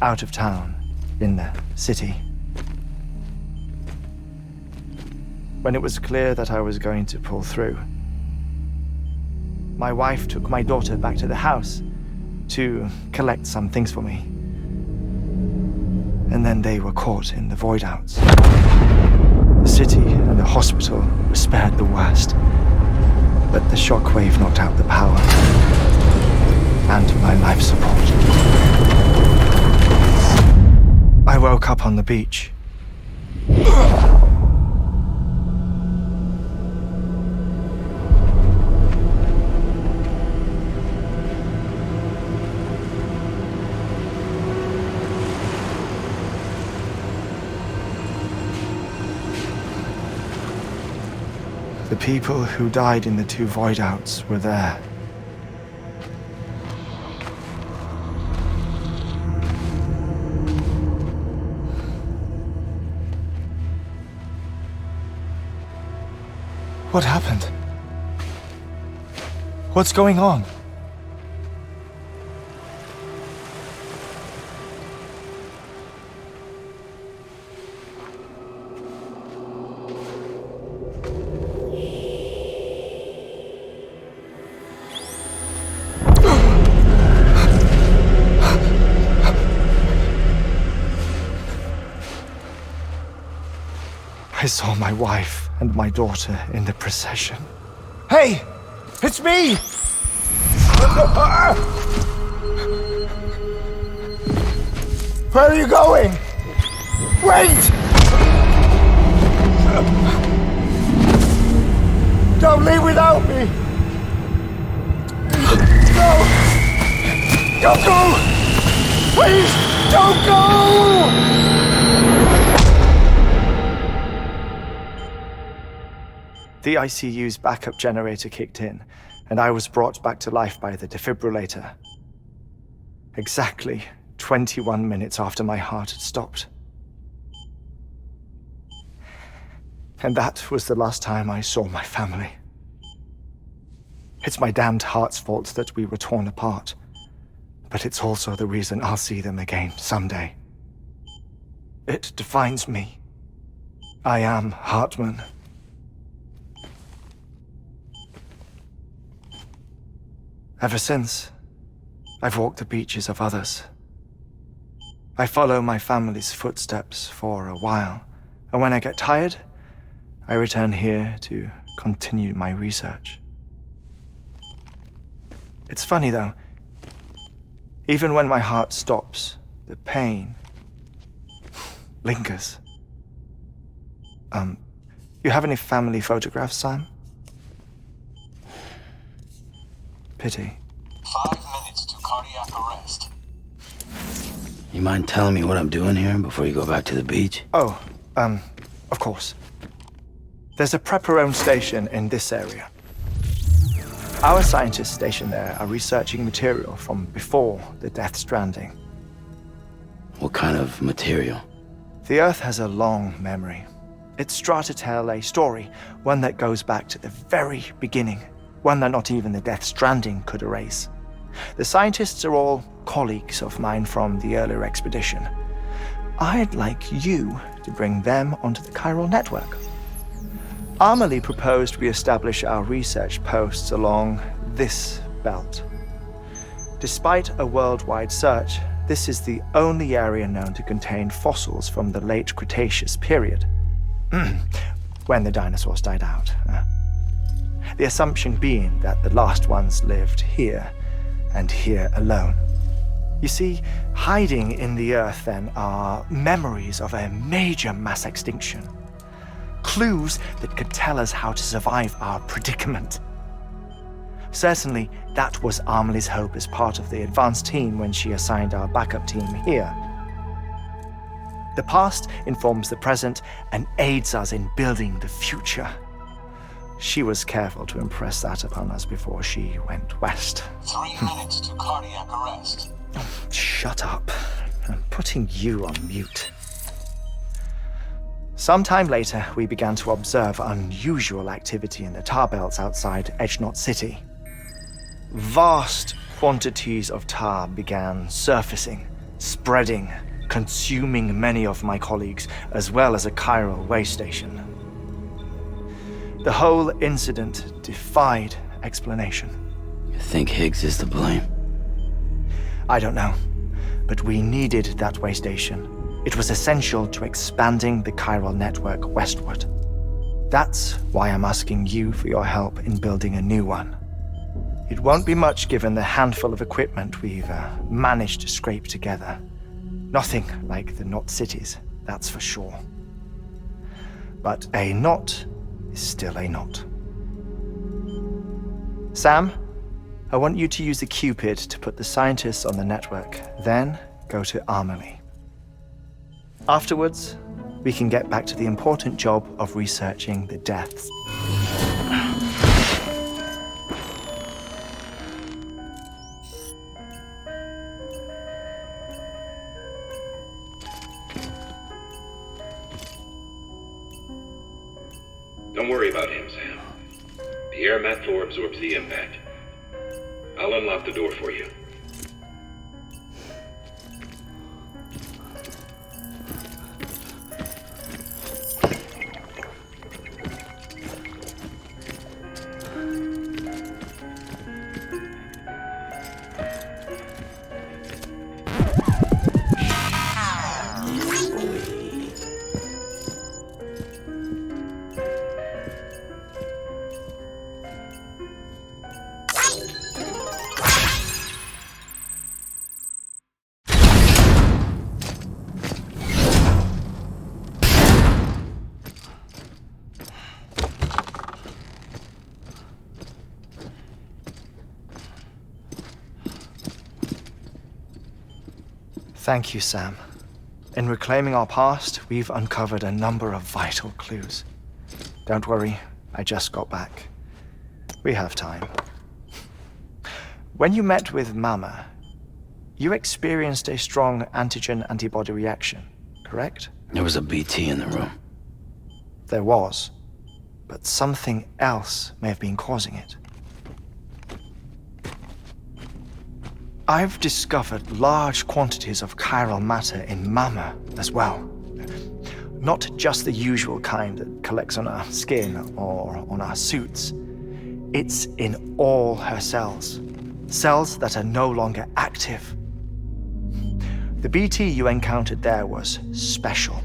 out of town, in the city. When it was clear that I was going to pull through, my wife took my daughter back to the house to collect some things for me. And then they were caught in the void-outs. The city and the hospital were spared the worst, but the shockwave knocked out the power and my life support. I woke up on the beach. The people who died in the two void-outs were there. What happened? What's going on? I saw my wife and my daughter in the procession. Hey! It's me! Where are you going? Wait! Don't leave without me! No! Don't go! Please, don't go! The ICU's backup generator kicked in, and I was brought back to life by the defibrillator. Exactly 21 minutes after my heart had stopped. And that was the last time I saw my family. It's my damned heart's fault that we were torn apart, but it's also the reason I'll see them again someday. It defines me. I am Hartman. Ever since, I've walked the beaches of others, I follow my family's footsteps for a while, and when I get tired, I return here to continue my research. It's funny though, even when my heart stops, the pain lingers. You have any family photographs, Sam? Pity. 5 minutes to cardiac arrest. You mind telling me what I'm doing here before you go back to the beach? Oh, of course. There's a prepper-owned station in this area. Our scientists stationed there are researching material from before the Death Stranding. What kind of material? The Earth has a long memory. It's trying to tell a story, one that goes back to the very beginning, one that not even the Death Stranding could erase. The scientists are all colleagues of mine from the earlier expedition. I'd like you to bring them onto the chiral network. Amelie proposed we establish our research posts along this belt. Despite a worldwide search, this is the only area known to contain fossils from the late Cretaceous period, when the dinosaurs died out. The assumption being that the last ones lived here, and here alone. You see, hiding in the Earth then are memories of a major mass extinction. Clues that could tell us how to survive our predicament. Certainly, that was Amelie's hope as part of the advanced team when she assigned our backup team here. The past informs the present and aids us in building the future. She was careful to impress that upon us before she went west. 3 minutes to cardiac arrest. Shut up. I'm putting you on mute. Sometime later, we began to observe unusual activity in the tar belts outside Edgenot City. Vast quantities of tar began surfacing, spreading, consuming many of my colleagues, as well as a chiral way station. The whole incident defied explanation. You think Higgs is to blame? I don't know, but we needed that way station. It was essential to expanding the chiral network westward. That's why I'm asking you for your help in building a new one. It won't be much given the handful of equipment we've managed to scrape together. Nothing like the knot cities, that's for sure. But a knot is still a knot. Sam, I want you to use the Cupid to put the scientists on the network, then go to Amelie. Afterwards, we can get back to the important job of researching the deaths. Don't worry about him, Sam. The air mat floor absorbs the impact. I'll unlock the door for you. Thank you, Sam. In reclaiming our past, we've uncovered a number of vital clues. Don't worry, I just got back. We have time. When you met with Mama, you experienced a strong antigen-antibody reaction, correct? There was a BT in the room. There was, but something else may have been causing it. I've discovered large quantities of chiral matter in Mama as well. Not just the usual kind that collects on our skin or on our suits. It's in all her cells. Cells that are no longer active. The BT you encountered there was special.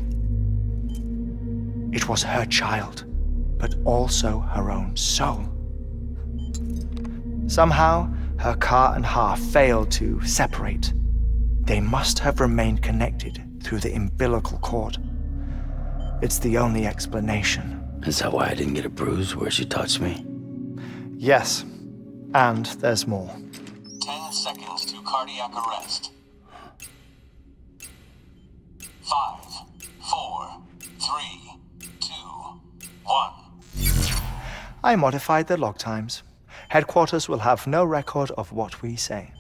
It was her child, but also her own soul. Somehow, her car and half failed to separate. They must have remained connected through the umbilical cord. It's the only explanation. Is that why I didn't get a bruise where she touched me? Yes, and there's more. 10 seconds to cardiac arrest. 5, 4, 3, 2, 1. I modified the log times. Headquarters will have no record of what we say.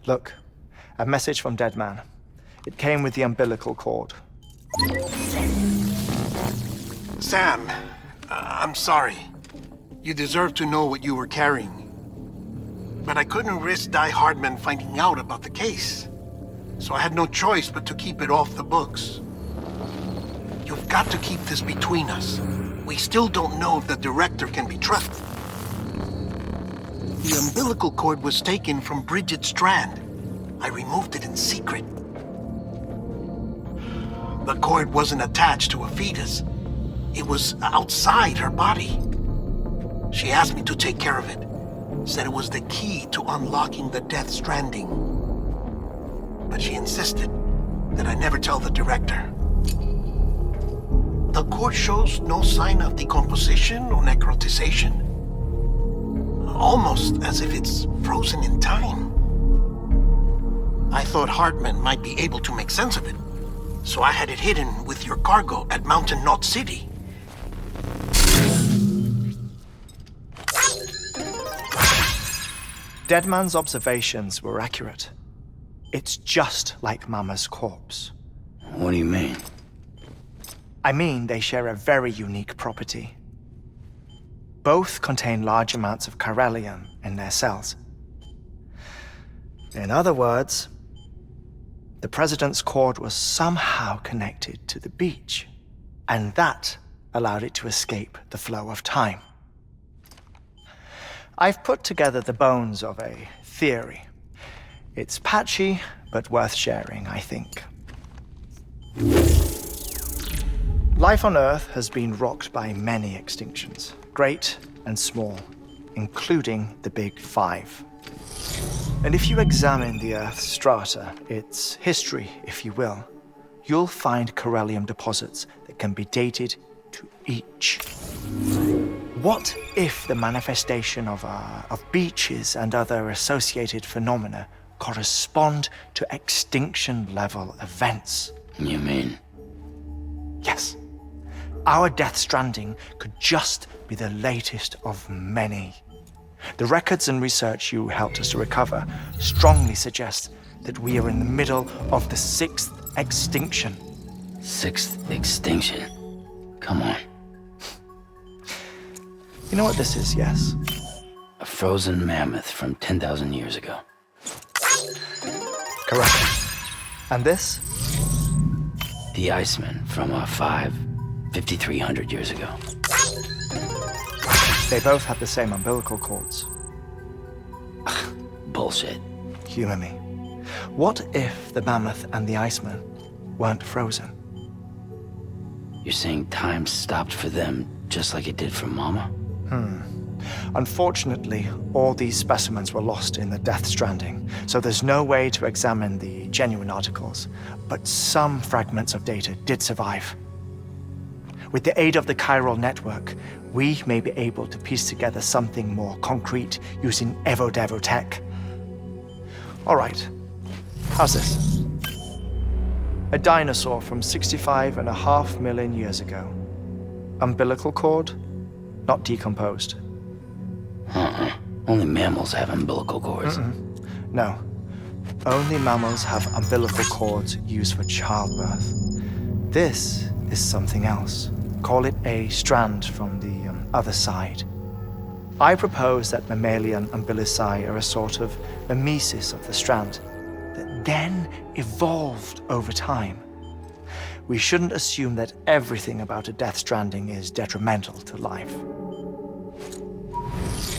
Look, a message from Dead Man. It came with the umbilical cord. Sam, I'm sorry. You deserve to know what you were carrying. But I couldn't risk Die Hardman finding out about the case. So I had no choice but to keep it off the books. You've got to keep this between us. We still don't know if the director can be trusted. The umbilical cord was taken from Bridget Strand. I removed it in secret. The cord wasn't attached to a fetus. It was outside her body. She asked me to take care of it. Said it was the key to unlocking the Death Stranding. But she insisted that I never tell the director. The cord shows no sign of decomposition or necrotization. Almost as if it's frozen in time. I thought Hartman might be able to make sense of it, so I had it hidden with your cargo at Mountain Knot City. Deadman's observations were accurate. It's just like Mama's corpse. What do you mean? I mean, they share a very unique property. Both contain large amounts of chiralium in their cells. In other words, the president's cord was somehow connected to the beach, and that allowed it to escape the flow of time. I've put together the bones of a theory. It's patchy, but worth sharing, I think. Life on Earth has been rocked by many extinctions, great and small, including the Big Five. And if you examine the Earth's strata, its history, if you will, you'll find chiralium deposits that can be dated to each. What if the manifestation of beaches and other associated phenomena correspond to extinction-level events? You mean? Yes. Our Death Stranding could just be the latest of many. The records and research you helped us to recover strongly suggest that we are in the middle of the 6th extinction. 6th extinction? Come on. You know what this is, yes? A frozen mammoth from 10,000 years ago. Correct. And this? The Iceman from 5,300 years ago. They both have the same umbilical cords. Bullshit. Humor me. What if the mammoth and the Iceman weren't frozen? You're saying time stopped for them just like it did for Mama? Unfortunately, all these specimens were lost in the Death Stranding, so there's no way to examine the genuine articles, but some fragments of data did survive. With the aid of the chiral network, we may be able to piece together something more concrete using Evo-Devo tech. All right, how's this? A dinosaur from 65.5 million years ago. Umbilical cord, not decomposed. Only mammals have umbilical cords. No. Only mammals have umbilical cords used for childbirth. This is something else. Call it a strand from the other side. I propose that mammalian umbilici are a sort of mimesis of the strand that then evolved over time. We shouldn't assume that everything about a Death Stranding is detrimental to life.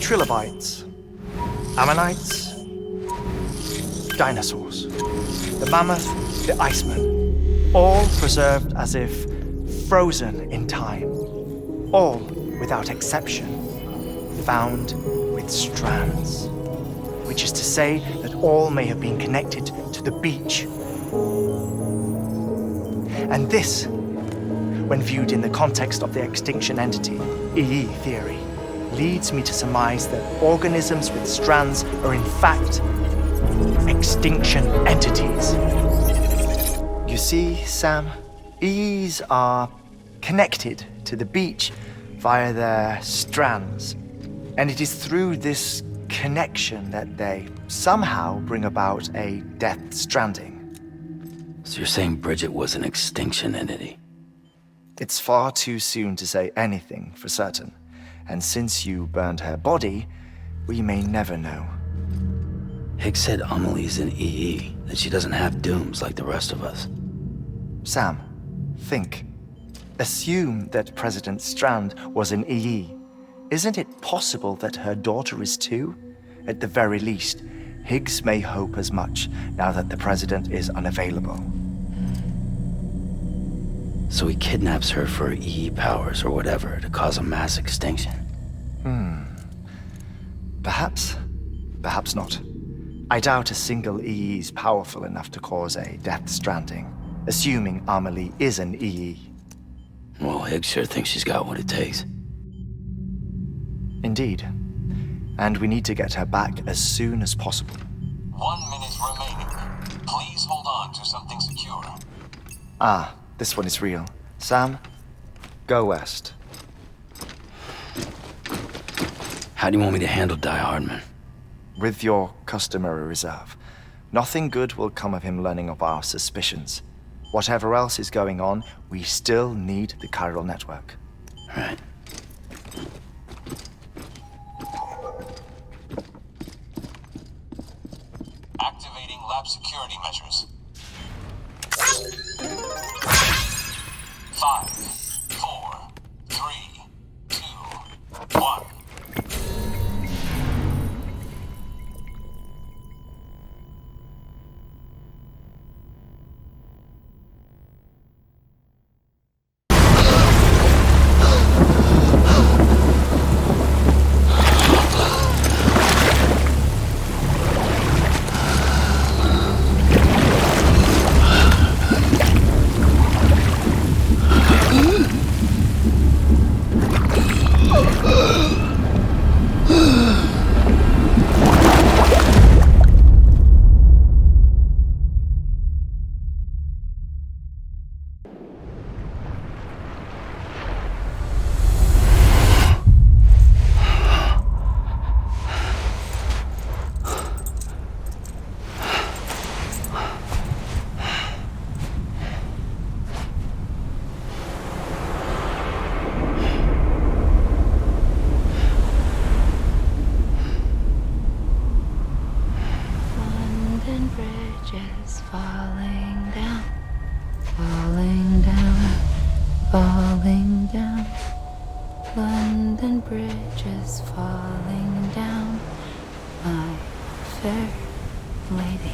Trilobites, ammonites, dinosaurs. The mammoth, the iceman, all preserved as if frozen in time. All, without exception, found with strands. Which is to say that all may have been connected to the beach. And this, when viewed in the context of the extinction entity, EE theory, leads me to surmise that organisms with strands are in fact extinction entities. You see, Sam, EEs are connected to the beach via their strands, and it is through this connection that they somehow bring about a death stranding. So you're saying Bridget was an extinction entity? It's far too soon to say anything for certain, and since you burned her body, we may never know. Higgs said Amelie's an EE, that she doesn't have dooms like the rest of us. Sam, think. Assume that President Strand was an EE. Isn't it possible that her daughter is too? At the very least, Higgs may hope as much now that the president is unavailable. So he kidnaps her for EE powers or whatever to cause a mass extinction. Perhaps. Perhaps not. I doubt a single EE is powerful enough to cause a death stranding, assuming Amelie is an EE. Well, Higgs sure thinks she's got what it takes. Indeed. And we need to get her back as soon as possible. 1 minute remaining. Please hold on to something secure. Ah, this one is real. Sam, go west. How do you want me to handle Die Hardman? With your customary reserve. Nothing good will come of him learning of our suspicions. Whatever else is going on, we still need the chiral network. Right. Activating lab security measures. 5, 4, 3, 2, 1. London Bridge is falling down, my fair lady.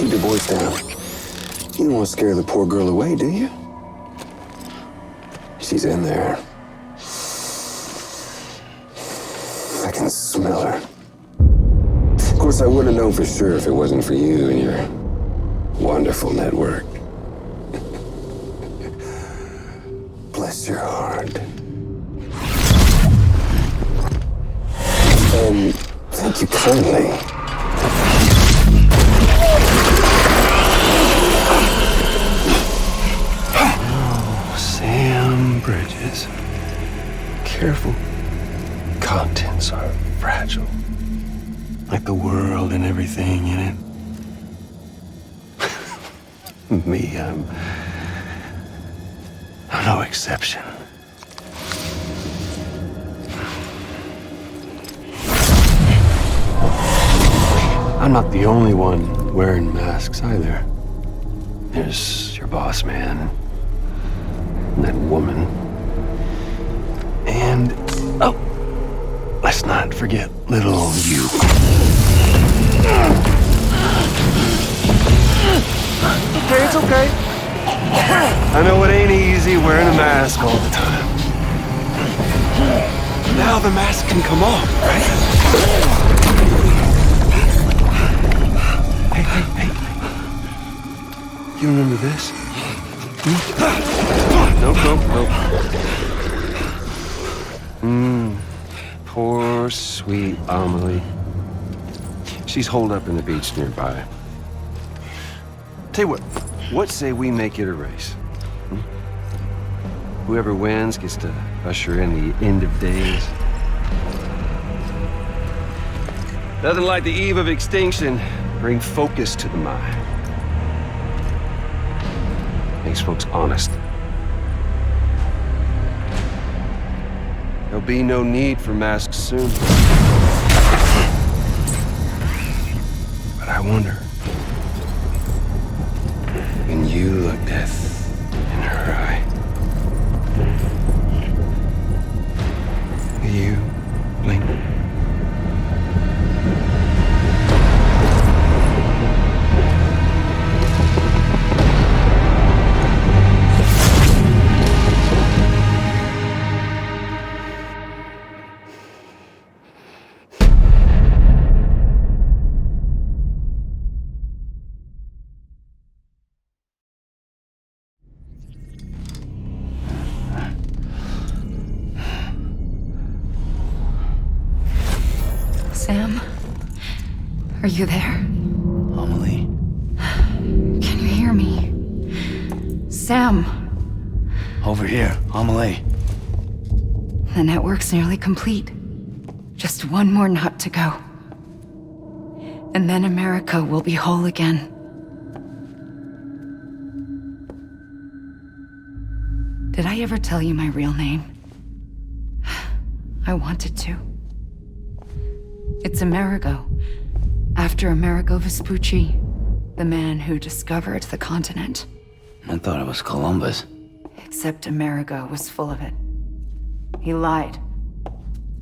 keep your voice down. You don't want to scare the poor girl away, do you? She's in there. I can smell her. Of course, I wouldn't know for sure if it wasn't for you and your wonderful network. Bless your heart. And thank you kindly. Oh, Sam Bridges. Careful. Contents are fragile. Like the world and everything in it. Me, I'm no exception. I'm not the only one wearing masks either. There's your boss man, and that woman, and, oh, let's not forget little you. Okay, it's okay. I know it ain't easy wearing a mask all the time. Now the mask can come off, right? Hey. You remember this? Nope. Poor, sweet Amelie. She's holed up in the beach nearby. Tell you what say we make it a race? Whoever wins gets to usher in the end of days. Nothing like the eve of extinction. Bring focus to the mind. Makes folks honest. There'll be no need for masks soon. But I wonder, when you look death in her eye, will you blink? Sam? Are you there? Amelie? Can you hear me? Sam! Over here, Amelie. The network's nearly complete. Just one more nut to go. And then America will be whole again. Did I ever tell you my real name? I wanted to. It's Amerigo, after Amerigo Vespucci, the man who discovered the continent. I thought it was Columbus. Except Amerigo was full of it. He lied.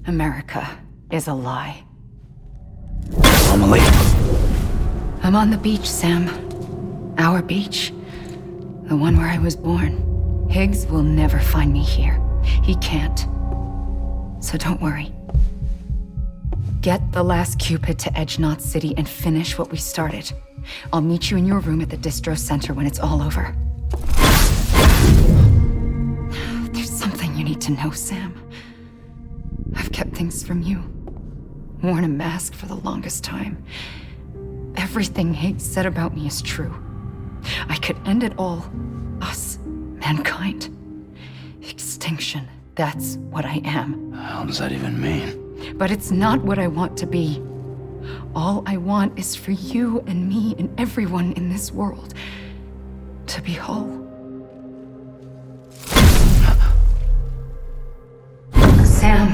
America is a lie. Amelie. I'm on the beach, Sam. Our beach. The one where I was born. Higgs will never find me here. He can't. So don't worry. Get the last Cupid to Edge Knot City and finish what we started. I'll meet you in your room at the distro center when it's all over. There's something you need to know, Sam. I've kept things from you. Worn a mask for the longest time. Everything Higgs said about me is true. I could end it all. Us. Mankind. Extinction. That's what I am. How does that even mean? But it's not what I want to be. All I want is for you and me and everyone in this world to be whole. Sam.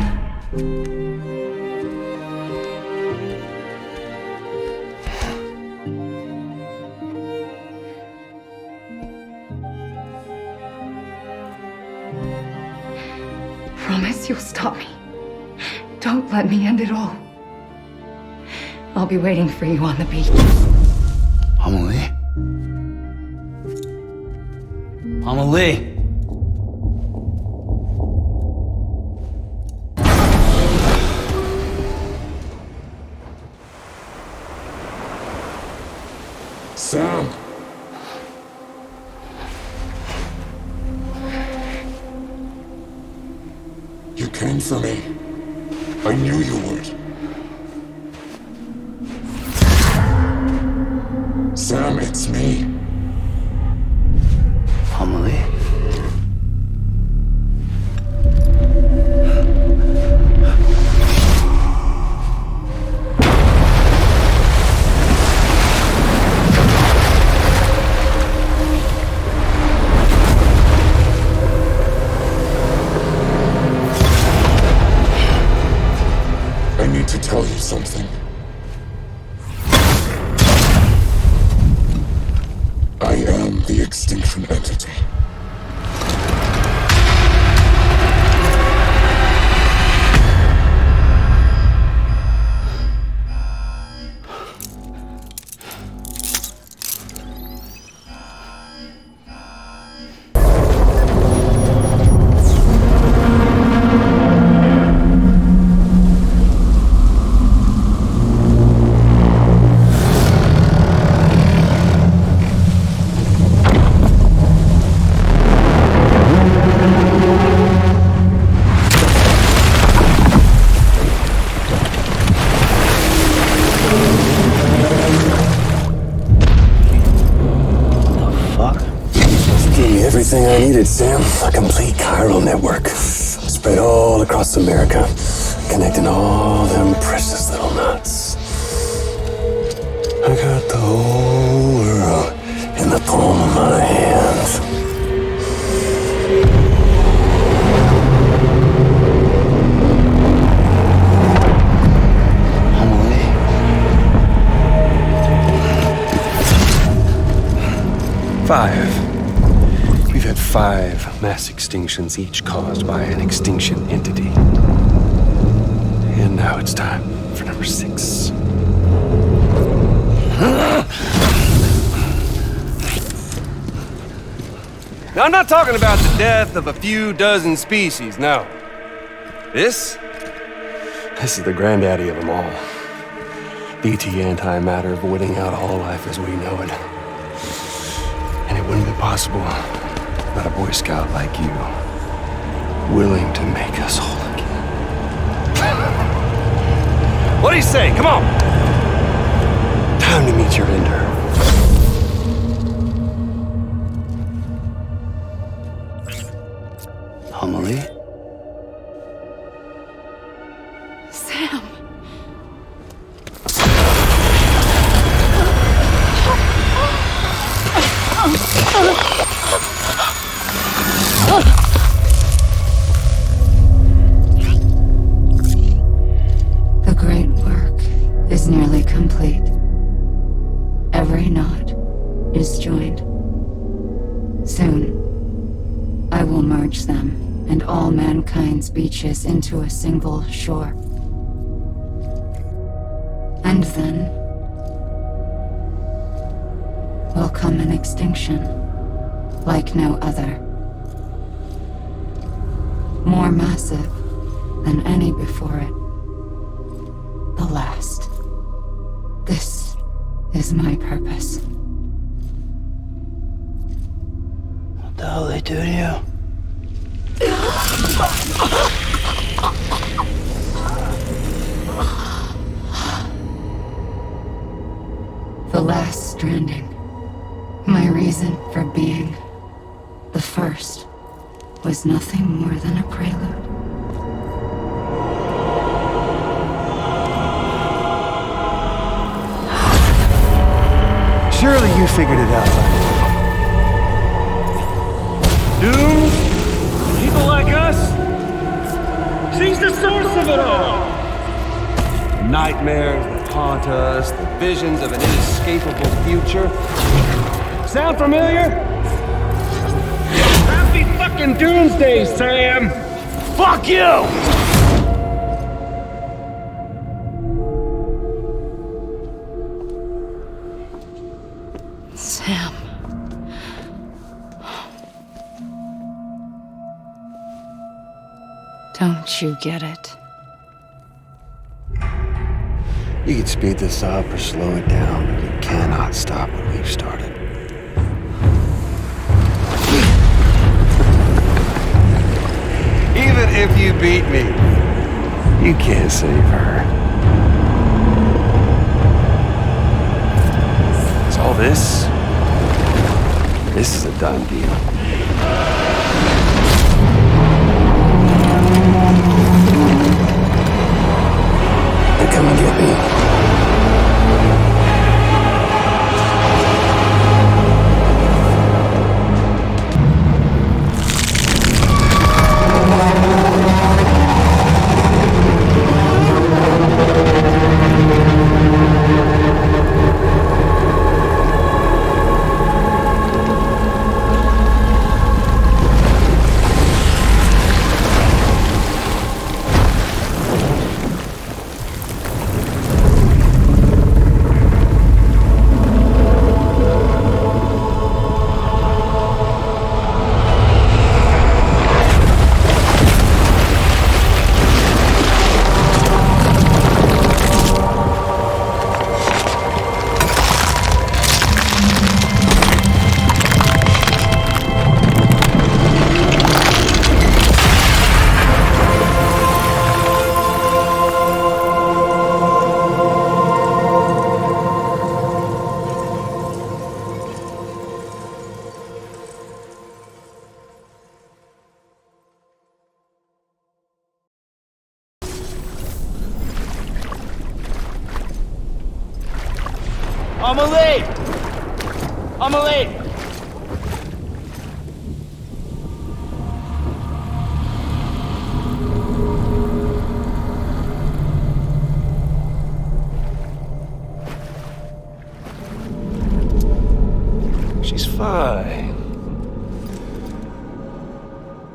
Promise you'll stop me. Don't let me end it all. I'll be waiting for you on the beach. Amelie? Amelie. Sam. You came for me. I knew you would. Sam, it's me. Amelie? I need to tell you something. I am the extinction entity. Everything I needed, Sam. A complete chiral network. Spread all across America. Connecting all them precious little nuts. I got the whole world in the palm of my hands. Amelie. 5. We've had 5 mass extinctions, each caused by an extinction entity. And now it's time for number 6. Now, I'm not talking about the death of a few dozen species, no. This is the granddaddy of them all. BT antimatter voiding out all life as we know it. And it wouldn't be possible without a Boy Scout like you, willing to make us whole again. What do you say? Come on! Time to meet your ender. Amelie? Sam. The great work is nearly complete. Every knot is joined. Soon, I will merge them and all mankind's beaches into a single shore. And then will come an extinction like no other. More massive than any before it. The last. This is my purpose. What the hell they do to you? The last stranding. My reason for being. The first was nothing more than a prelude. Surely you figured it out. Doom? People like us? She's the source of it all! Nightmares that haunt us, the visions of an inescapable future. Sound familiar? Happy fucking doomsday, Sam! Fuck you! Sam. Don't you get it? You can speed this up or slow it down, but you cannot stop what we've started. Even if you beat me, You can't save her. So all this is a done deal. Then come and get me. Amelie! Amelie! She's fine.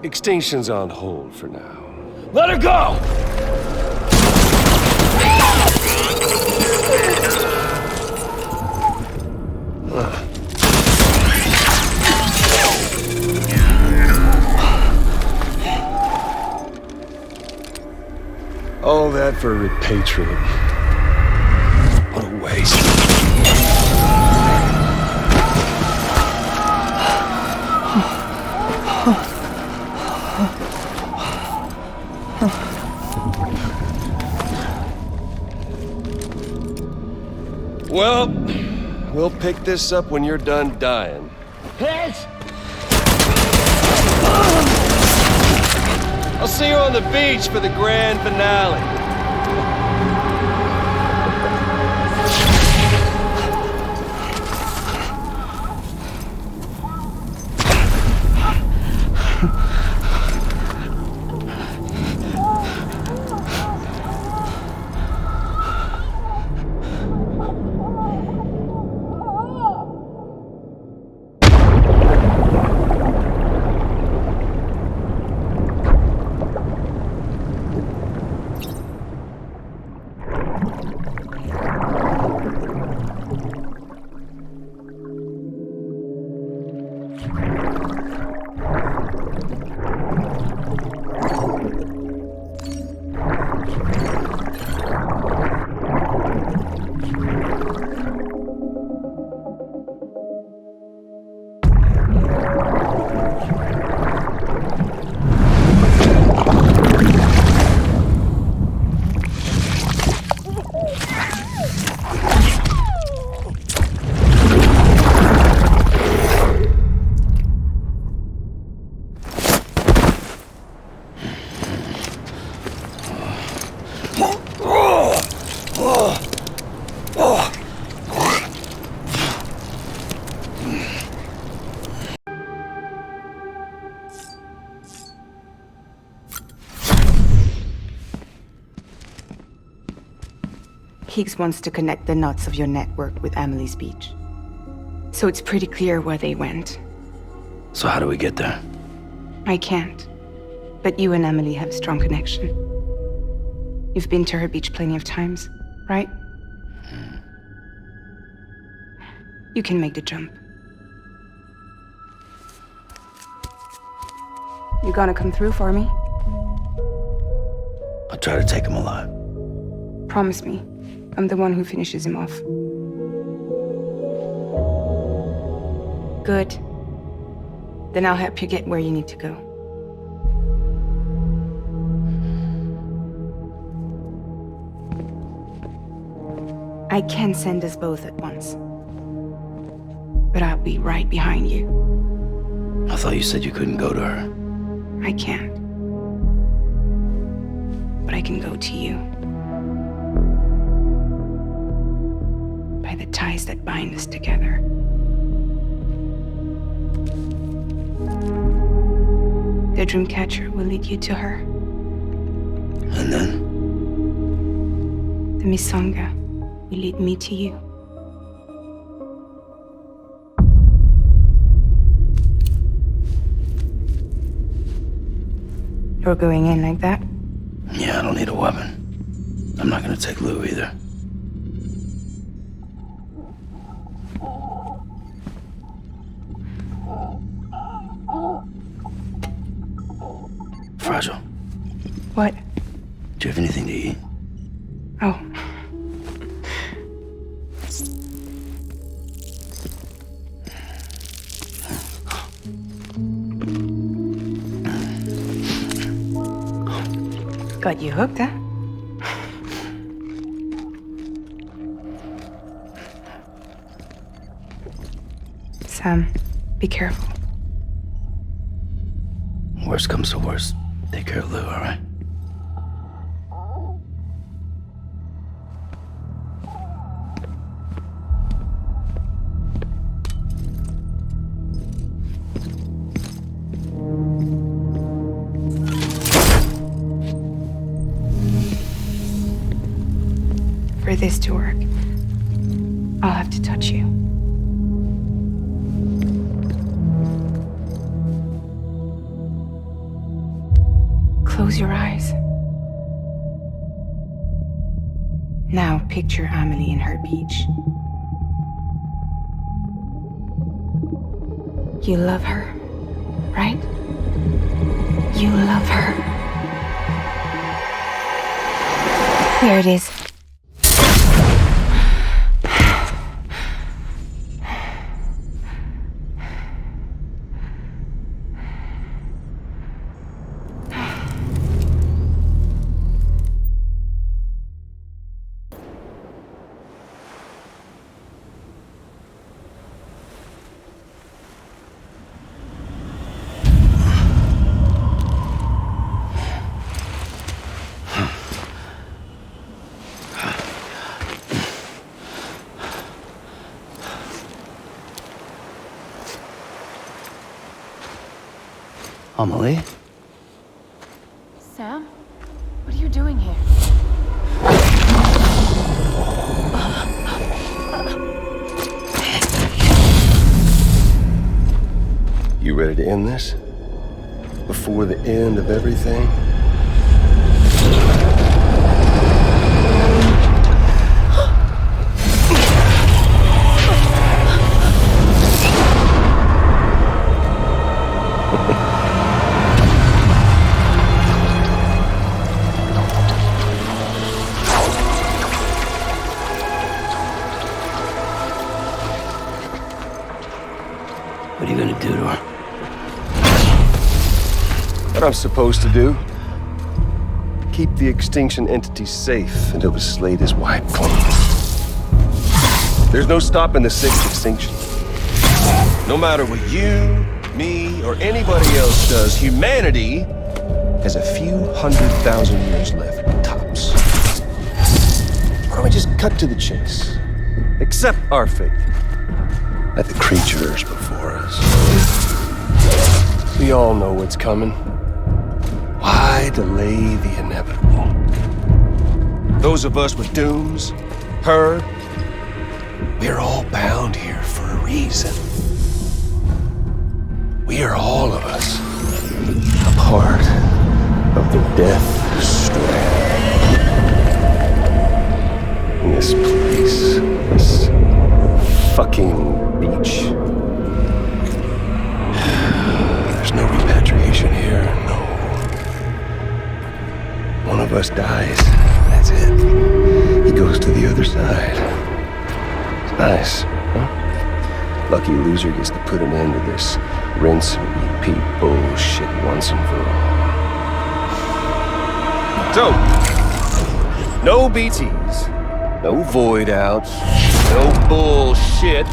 Extinction's on hold for now. Let her go! All that for repatriate. What a waste. Well, we'll pick this up when you're done dying. Hit! I'll see you on the beach for the grand finale. Higgs wants to connect the knots of your network with Amelie's beach. So it's pretty clear where they went. So how do we get there? I can't. But you and Amelie have a strong connection. You've been to her beach plenty of times, right? You can make the jump. You gonna come through for me? I'll try to take him alive. Promise me, I'm the one who finishes him off. Good. Then I'll help you get where you need to go. I can send us both at once. But I'll be right behind you. I thought you said you couldn't go to her. I can't. But I can go to you. By the ties that bind us together. The Dreamcatcher will lead you to her. And then? The Misanga will lead me to you. You're going in like that? Yeah, I don't need a weapon. I'm not gonna take Lou either. Fragile. What? Do you have anything to eat? Oh. Got you hooked, huh? Sam, be careful. Worst comes to worst. Take care of Lou, all right? For this to work, I'll have to touch you. Close your eyes. Now picture Amelie in her beach. You love her, right? You love her. Here it is. Amelie? Sam? What are you doing here? You ready to end this? Before the end of everything? What are you gonna do to her? What I'm supposed to do? Keep the extinction entity safe until the slate is wiped clean. There's no stopping the sixth extinction. No matter what you, me, or anybody else does, humanity has a few 100,000 years left, tops. Why don't we just cut to the chase? Accept our fate. At the creatures before us. We all know what's coming. Why delay the inevitable? Those of us with dooms, her, we're all bound here for a reason. We are all of us a part of the Death Strand. In this place, this fucking beach. There's no repatriation here, no. One of us dies, that's it. He goes to the other side. It's nice, huh? Lucky loser gets to put an end to this rinse and repeat bullshit once and for all. So, no BTs, no void outs, no bullshit.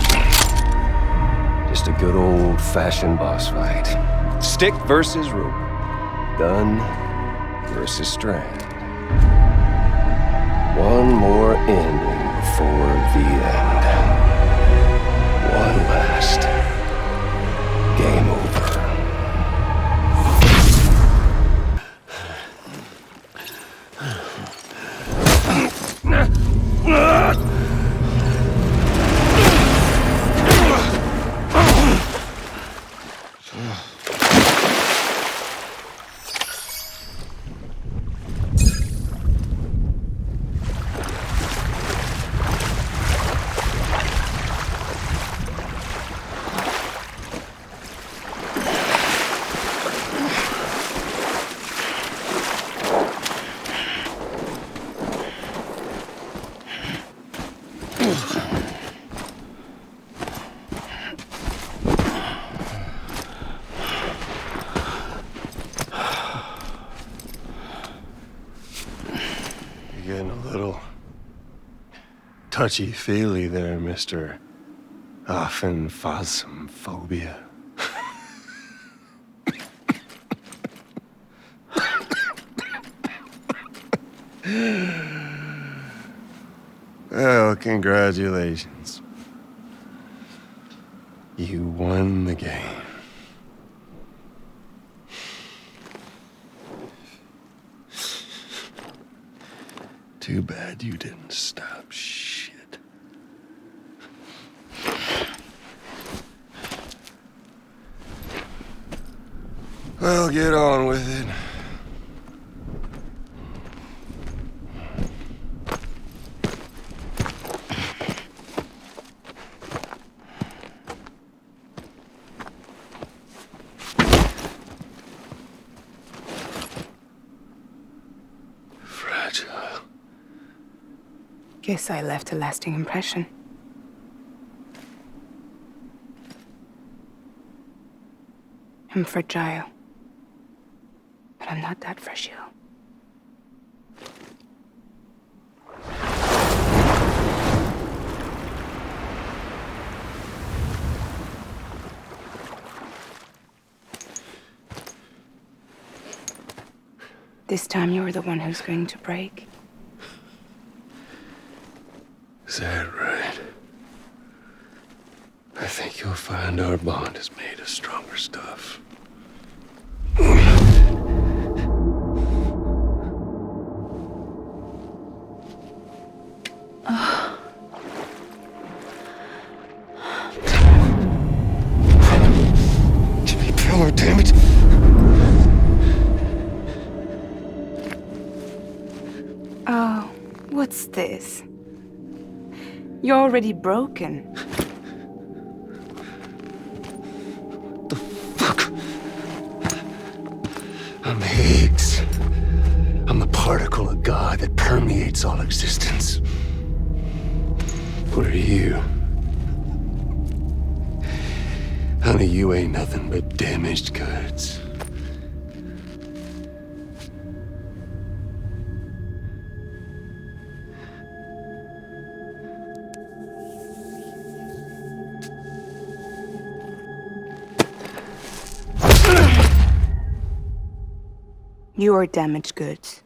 Just a good old-fashioned boss fight. Stick versus rope. Gun versus Strand. One more ending before the end. One last game over. Getting a little touchy-feely there, Mr. Phasmophobia. Well, congratulations. You won the game. Too bad you didn't stop shit. Well, get on with it. Guess I left a lasting impression. I'm fragile. But I'm not that fragile. This time you're the one who's going to break. Is that right? I think you'll find our bond is made of stronger stuff. Jimmy Pillar, damn it! Oh, what's this? You're already broken. The fuck? I'm Higgs. I'm the particle of God that permeates all existence. What are you? Honey, you ain't nothing but damaged goods. You are damaged goods.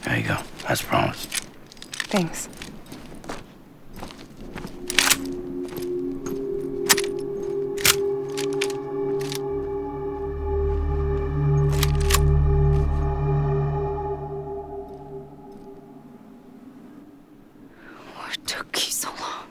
There you go, as promised. Thanks. What took you so long?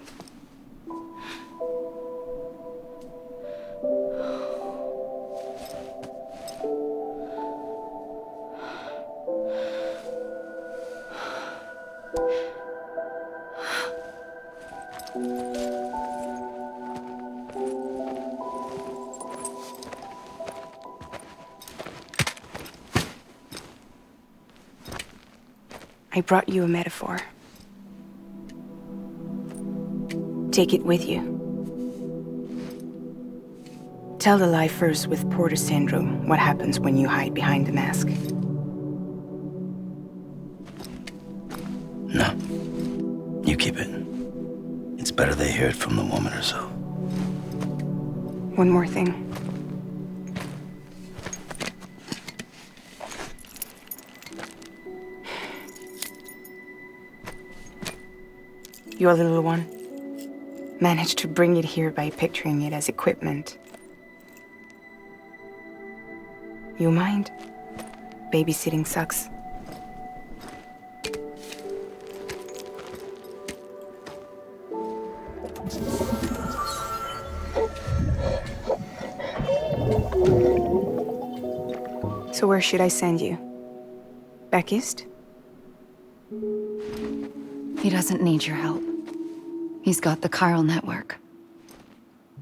I brought you a metaphor. Take it with you. Tell the lifers with Porter syndrome what happens when you hide behind the mask. No. You keep it. It's better they hear it from the woman herself. One more thing. Your little one managed to bring it here by picturing it as equipment. You mind? Babysitting sucks. So where should I send you? Back east? He doesn't need your help. He's got the chiral network.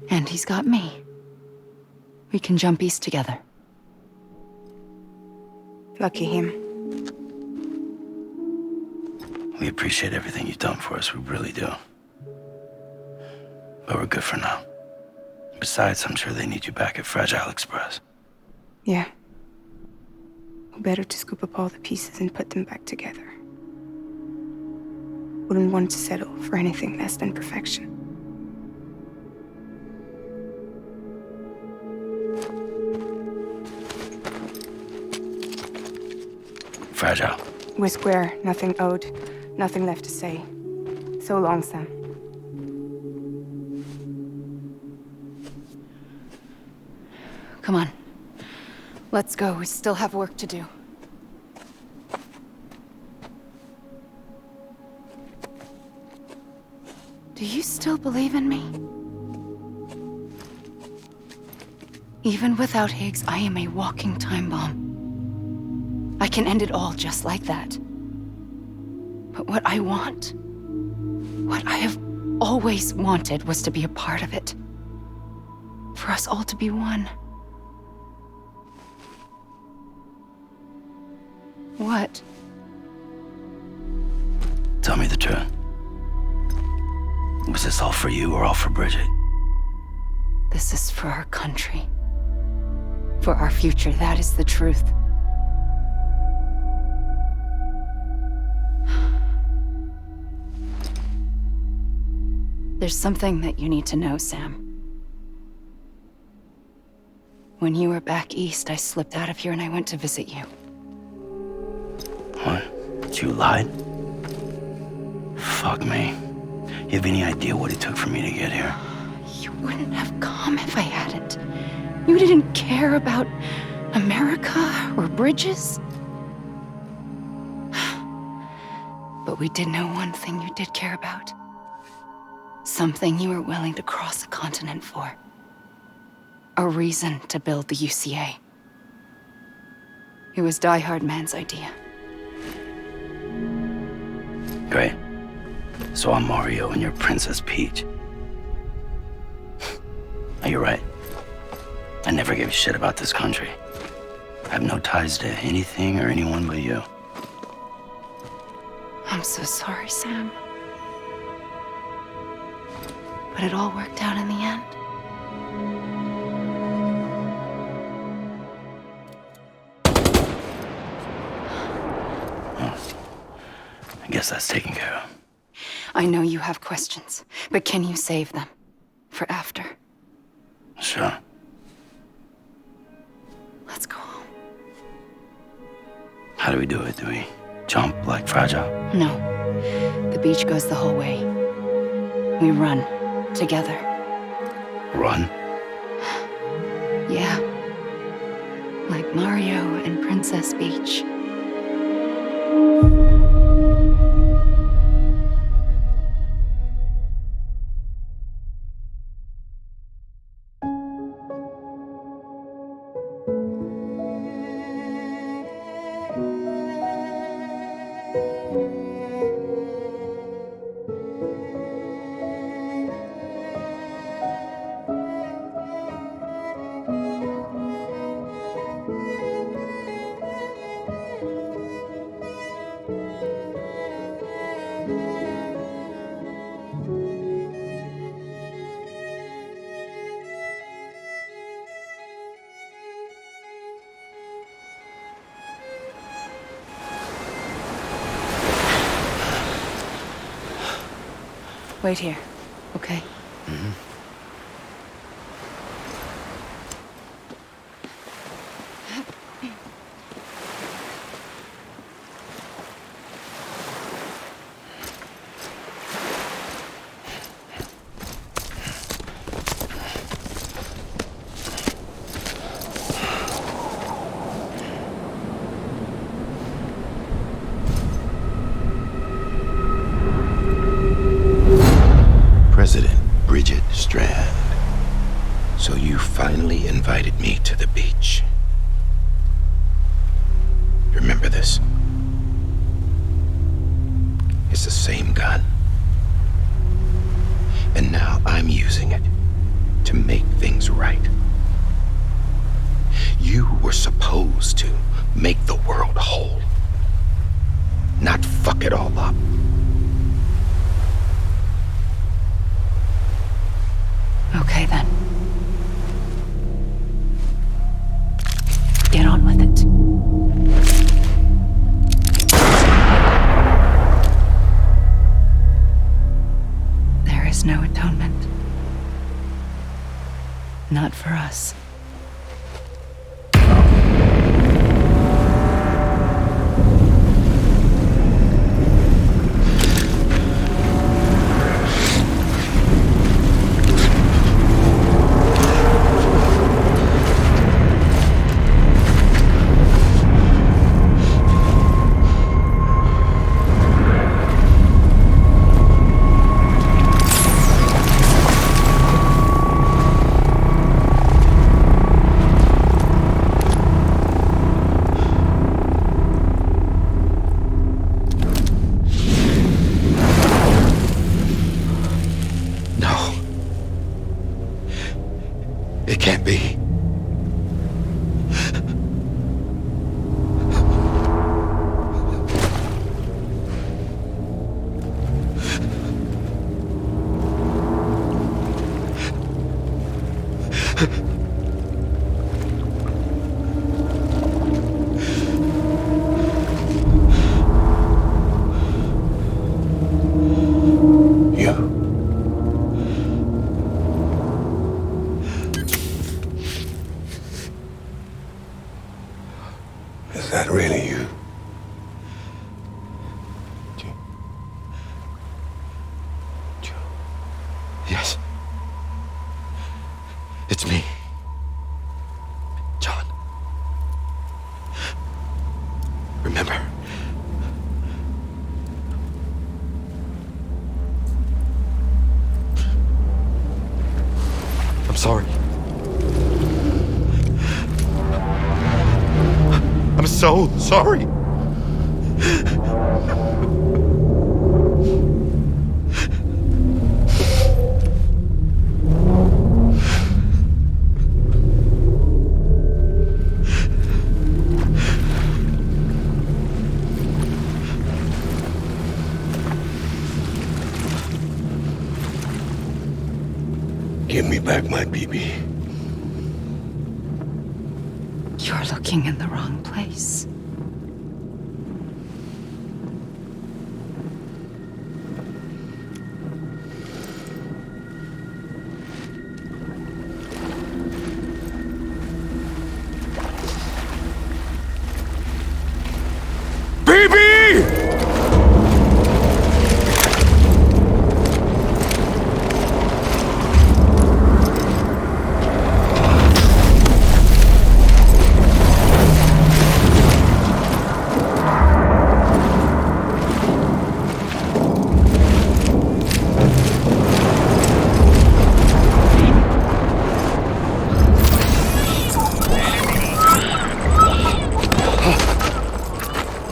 And he's got me. We can jump east together. Lucky him. We appreciate everything you've done for us, we really do. But we're good for now. Besides, I'm sure they need you back at Fragile Express. Yeah. Better to scoop up all the pieces and put them back together. Wouldn't want to settle for anything less than perfection. Fragile. We're square, nothing owed, nothing left to say. So long, Sam. Come on. Let's go. We still have work to do. Do you still believe in me? Even without Higgs, I am a walking time bomb. I can end it all just like that. But what I want, what I have always wanted, was to be a part of it. For us all to be one. What? Tell me the truth. Was this all for you or all for Bridget? This is for our country. For our future, that is the truth. There's something that you need to know, Sam. When you were back east, I slipped out of here and I went to visit you. What? You lied? Fuck me. You have any idea what it took for me to get here? You wouldn't have come if I hadn't. You didn't care about America or bridges. But we did know one thing you did care about. Something you were willing to cross a continent for. A reason to build the UCA. It was Die Hard Man's idea. Great. So I'm Mario and you're Princess Peach. You're right. I never gave a shit about this country. I have no ties to anything or anyone but you. I'm so sorry, Sam. But it all worked out in the end. I guess that's taken care of. I know you have questions, but can you save them? For after? Sure. Let's go home. How do we do it? Do we jump like Fragile? No. The beach goes the whole way. We run. Together. Run? Yeah. Like Mario and Princess Peach. Wait here, okay? President Bridget Strand. So you finally invited me to the beach. Remember this? It's the same gun. And now I'm using it to make things right. You were supposed to make the world whole, not fuck it all up. Okay, then. Get on with it. There is no atonement. Not for us. It can't be. Is that really you? Yes. It's me. John. Remember? I'm sorry. I'm so sorry. Give me back my BB. You're looking in the wrong place.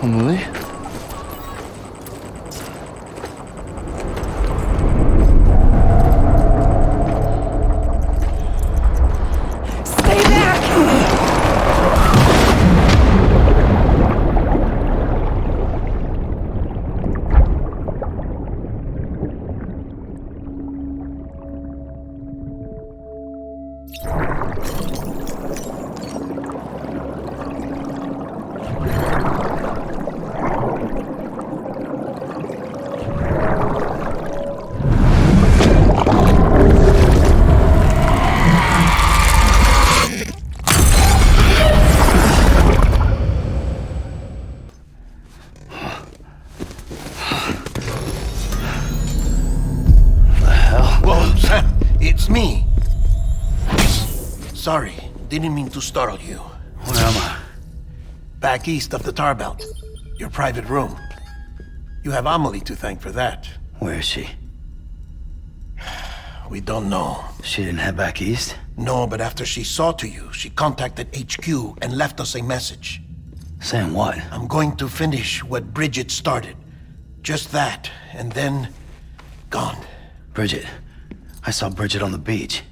Amelie? Stay back! It's me. Sorry, didn't mean to startle you. Where am I? Back east of the tar belt. Your private room. You have Amelie to thank for that. Where is she? We don't know. She didn't head back east? No, but after she saw to you, she contacted HQ and left us a message. Saying what? I'm going to finish what Bridget started. Just that, and then... gone. Bridget. I saw Bridget on the beach.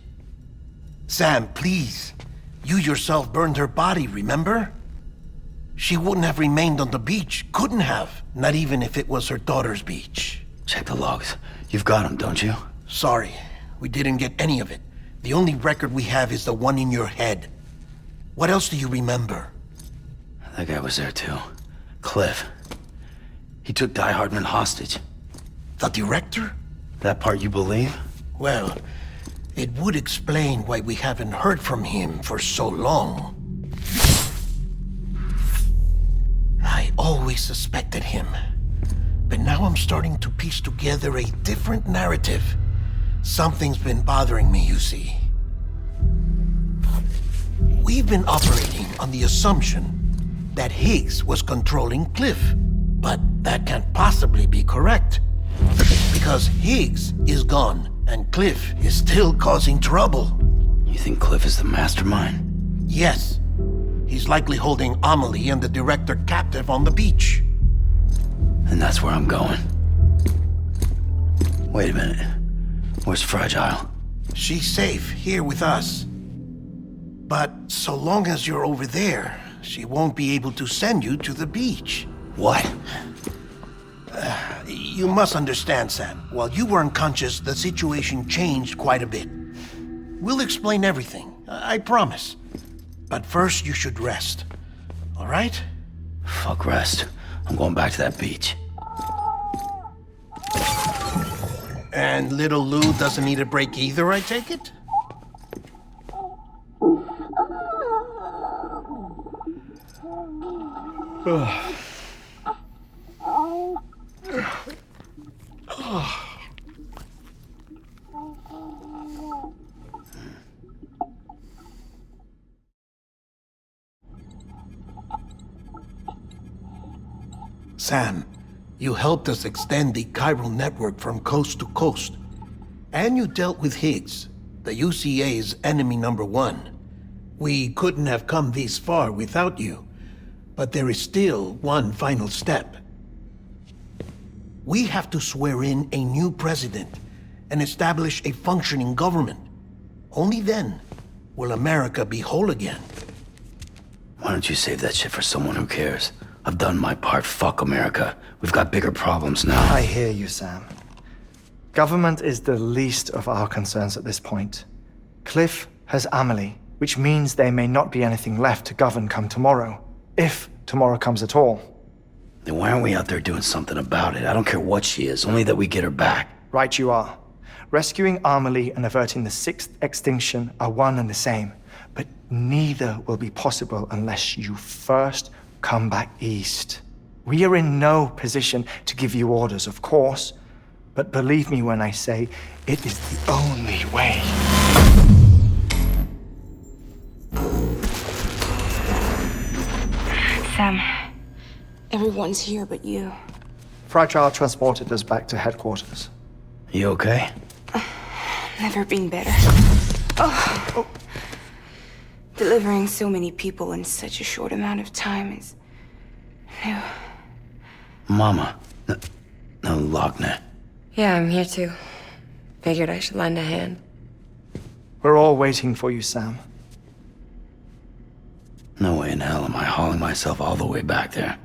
Sam, please. You yourself burned her body, remember? She wouldn't have remained on the beach. Couldn't have. Not even if it was her daughter's beach. Check the logs. You've got them, don't you? Sorry. We didn't get any of it. The only record we have is the one in your head. What else do you remember? That guy was there too. Cliff. He took Die Hardman hostage. The director? That part you believe? Well, it would explain why we haven't heard from him for so long. I always suspected him. But now I'm starting to piece together a different narrative. Something's been bothering me, you see. We've been operating on the assumption that Higgs was controlling Cliff. But that can't possibly be correct. Because Higgs is gone, and Cliff is still causing trouble. You think Cliff is the mastermind? Yes. He's likely holding Amelie and the director captive on the beach. And that's where I'm going. Wait a minute. Where's Fragile? She's safe here with us. But so long as you're over there, she won't be able to send you to the beach. What? You must understand, Sam. While you were unconscious, the situation changed quite a bit. We'll explain everything, I promise. But first, you should rest. All right? Fuck rest. I'm going back to that beach. And little Lou doesn't need a break either, I take it? Sam, you helped us extend the chiral network from coast to coast. And you dealt with Higgs, the UCA's enemy #1. We couldn't have come this far without you, but there is still one final step. We have to swear in a new president and establish a functioning government. Only then will America be whole again. Why don't you save that shit for someone who cares? I've done my part. Fuck America. We've got bigger problems now. I hear you, Sam. Government is the least of our concerns at this point. Cliff has Amelie, which means there may not be anything left to govern come tomorrow. If tomorrow comes at all. Then why aren't we out there doing something about it? I don't care what she is, only that we get her back. Right you are. Rescuing Amelie and averting the 6th extinction are one and the same. But neither will be possible unless you first come back east. We are in no position to give you orders, of course, but believe me when I say it is the only way. Sam, everyone's here but you. Fragile transported us back to headquarters. You okay? Never been better. Oh. Delivering so many people in such a short amount of time is new. Mama. No, Lochner. Yeah, I'm here too. Figured I should lend a hand. We're all waiting for you, Sam. No way in hell am I hauling myself all the way back there.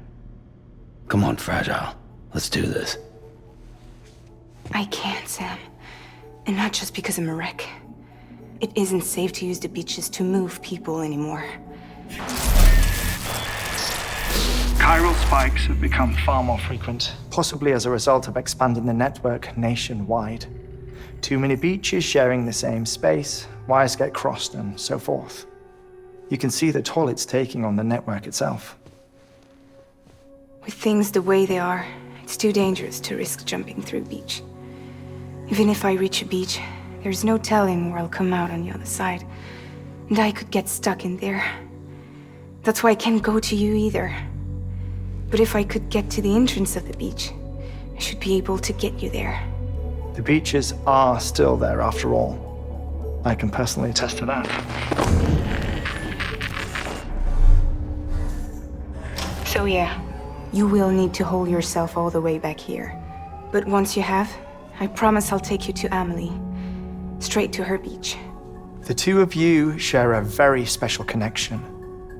Come on, Fragile. Let's do this. I can't, Sam. And not just because I'm a wreck. It isn't safe to use the beaches to move people anymore. Chiral spikes have become far more frequent. Possibly as a result of expanding the network nationwide. Too many beaches sharing the same space, wires get crossed, and so forth. You can see the toll it's taking on the network itself. With things the way they are, it's too dangerous to risk jumping through a beach. Even if I reach a beach, There's no telling where I'll come out on the other side. And I could get stuck in there. That's why I can't go to you either. But if I could get to the entrance of the beach, I should be able to get you there. The beaches are still there after all. I can personally attest to that. So yeah, you will need to haul yourself all the way back here. But once you have, I promise I'll take you to Amelie. Straight to her beach. The two of you share a very special connection.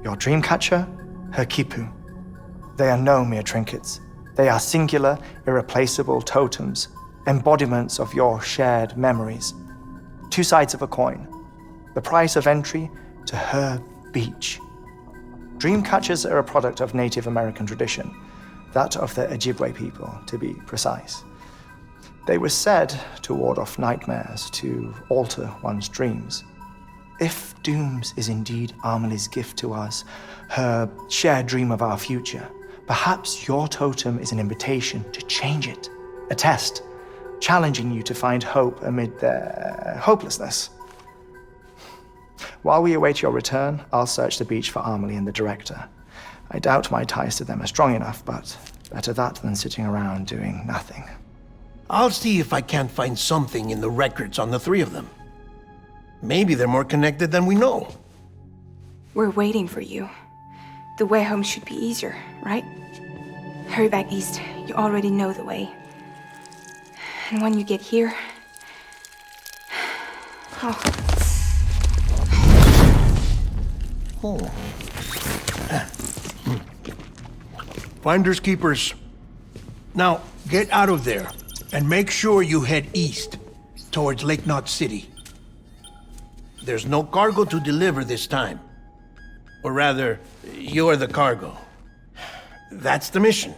Your dreamcatcher, her quipu. They are no mere trinkets. They are singular, irreplaceable totems, embodiments of your shared memories. Two sides of a coin. The price of entry to her beach. Dreamcatchers are a product of Native American tradition, that of the Ojibwe people, to be precise. They were said to ward off nightmares, to alter one's dreams. If Dooms is indeed Amelie's gift to us, her shared dream of our future, perhaps your totem is an invitation to change it, a test, challenging you to find hope amid their hopelessness. While we await your return, I'll search the beach for Amelie and the director. I doubt my ties to them are strong enough, but better that than sitting around doing nothing. I'll see if I can't find something in the records on the three of them. Maybe they're more connected than we know. We're waiting for you. The way home should be easier, right? Hurry back east. You already know the way. And when you get here... Oh. Finders keepers. Now, get out of there and make sure you head east towards Lake Knot City. There's no cargo to deliver this time. Or rather, you're the cargo. That's the mission.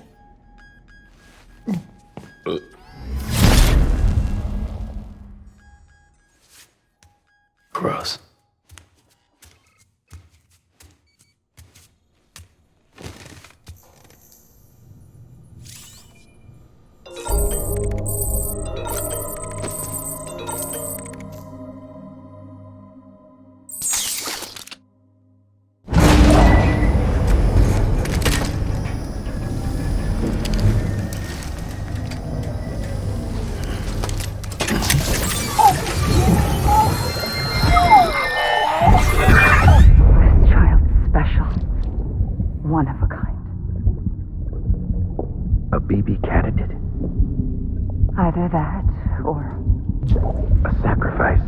Gross. Either that, or... a sacrifice.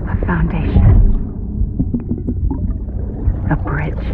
A foundation. A bridge.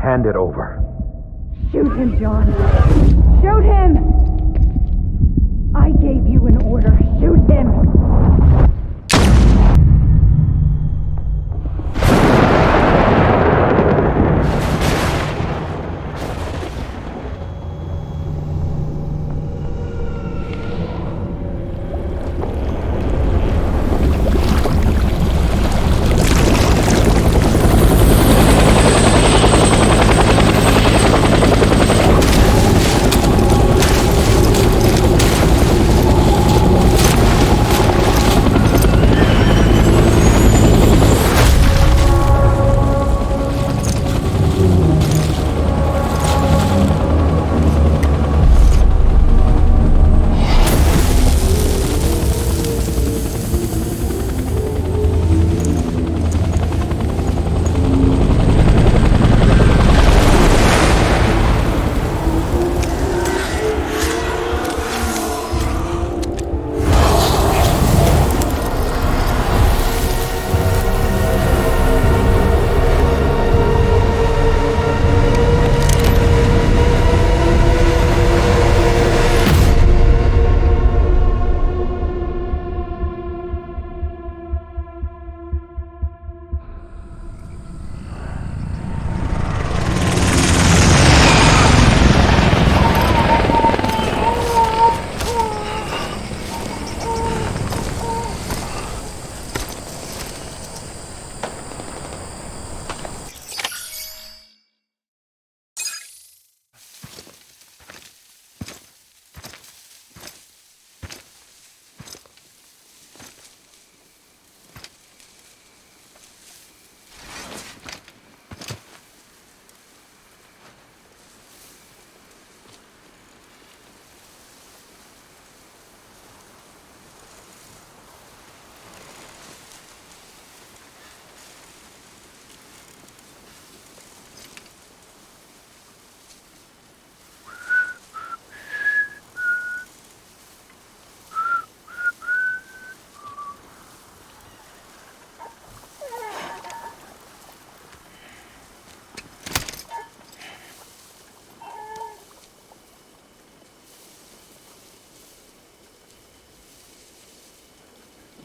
Hand it over. Shoot him, John. Shoot him! I gave you an order. Shoot him!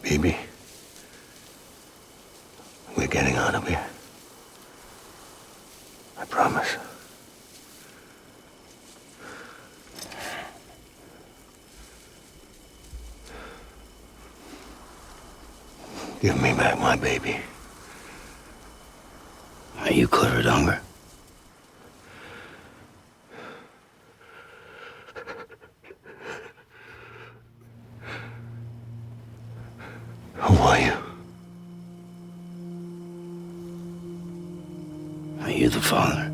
Baby, we're getting out of here. I promise. Give me back my baby. Are you cleared, Unger? Who are you? Are you the father?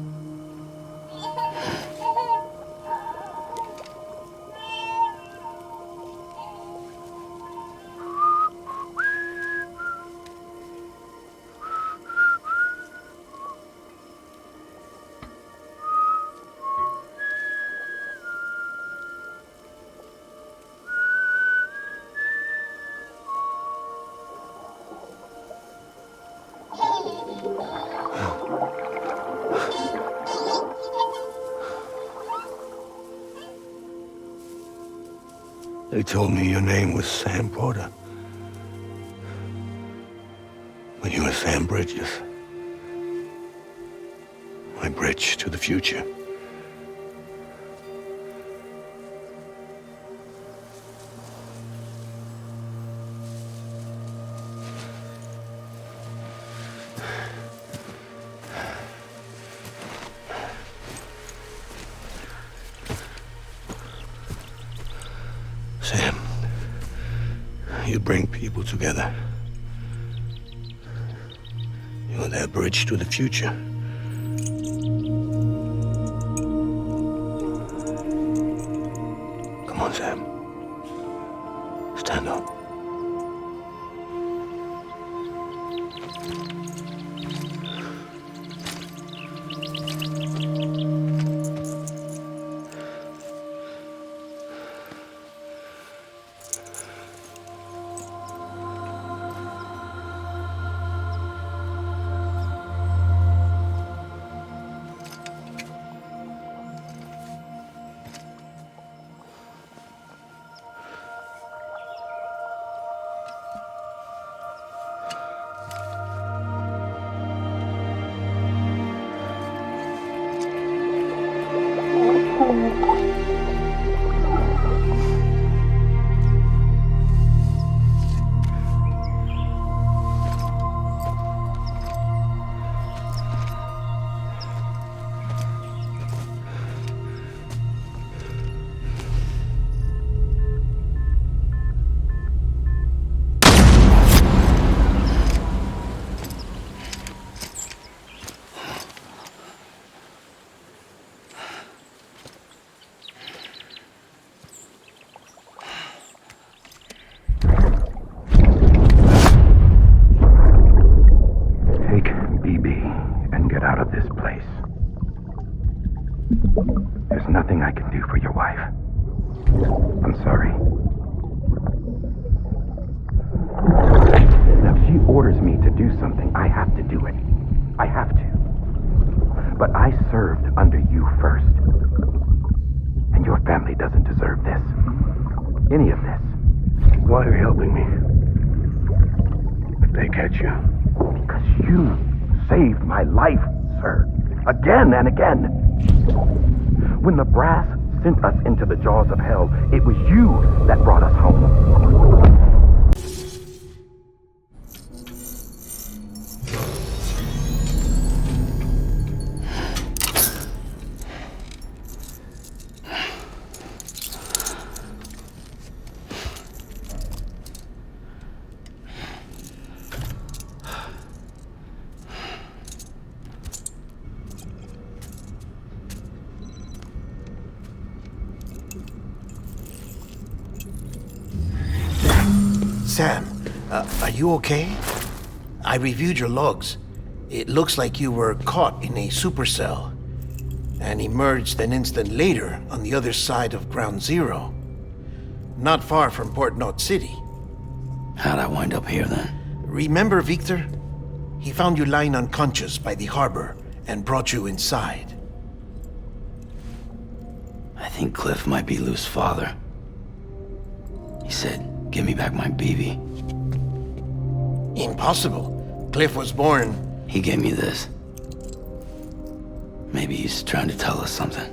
They told me your name was Sam Porter. But you were Sam Bridges. My bridge to the future. Sam, you bring people together. You're their bridge to the future. Come on, Sam. Stand up. Now, if she orders me to do something, I have to do it. I have to. But I served under you first. And your family doesn't deserve this. Any of this. Why are you helping me? If they catch you. Because you saved my life, sir. Again and again. When the brass sent us into the jaws of hell, it was you that brought us home. Sam, are you okay? I reviewed your logs. It looks like you were caught in a supercell and emerged an instant later on the other side of Ground Zero. Not far from Port Knot City. How'd I wind up here then? Remember Victor? He found you lying unconscious by the harbor and brought you inside. I think Cliff might be Lou's father. He said, "Give me back my BB." Impossible. Cliff was born... He gave me this. Maybe he's trying to tell us something.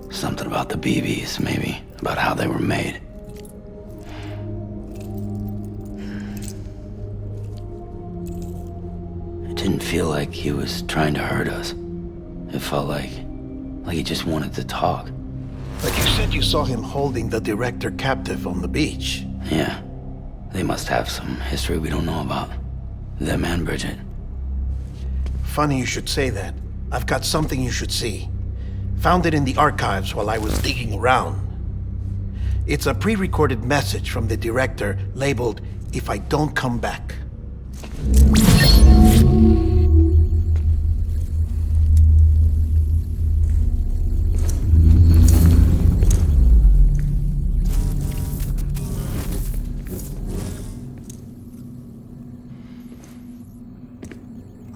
Something about the BBs, maybe. About how they were made. It didn't feel like he was trying to hurt us. It felt like he just wanted to talk. But you said you saw him holding the director captive on the beach. Yeah. They must have some history we don't know about. Them and Bridget. Funny you should say that. I've got something you should see. Found it in the archives while I was digging around. It's a pre-recorded message from the director labeled, "If I don't come back."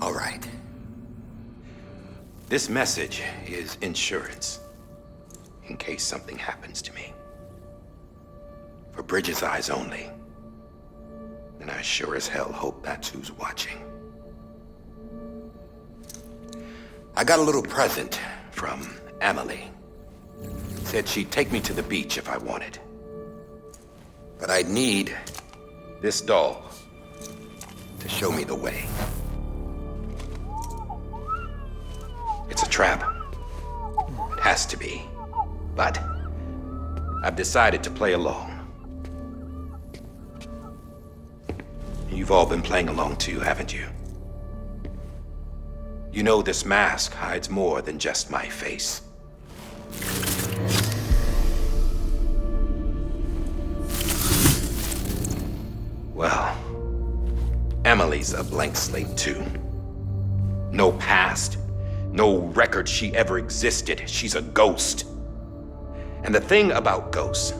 All right. This message is insurance, in case something happens to me. For Bridget's eyes only. And I sure as hell hope that's who's watching. I got a little present from Amelie. Said she'd take me to the beach if I wanted. But I'd need this doll to show me the way. It's a trap. It has to be. But I've decided to play along. You've all been playing along too, haven't you? You know this mask hides more than just my face. Well, Amelie's a blank slate too. No past. No record she ever existed. She's a ghost. And the thing about ghosts,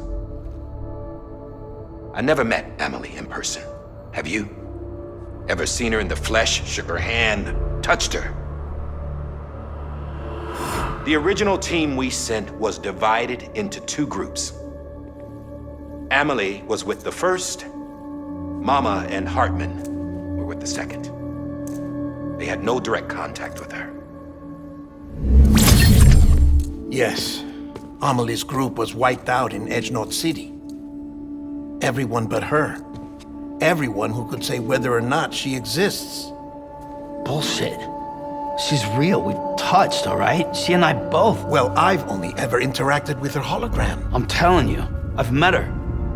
I never met Amelie in person. Have you? Ever seen her in the flesh, shook her hand, touched her? The original team we sent was divided into two groups. Amelie was with the first. Mama and Hartman were with the second. They had no direct contact with her. Yes. Amelie's group was wiped out in Edge Knot City. Everyone but her. Everyone who could say whether or not she exists. Bullshit. She's real. We've touched, all right? She and I both. Well, I've only ever interacted with her hologram. I'm telling you, I've met her.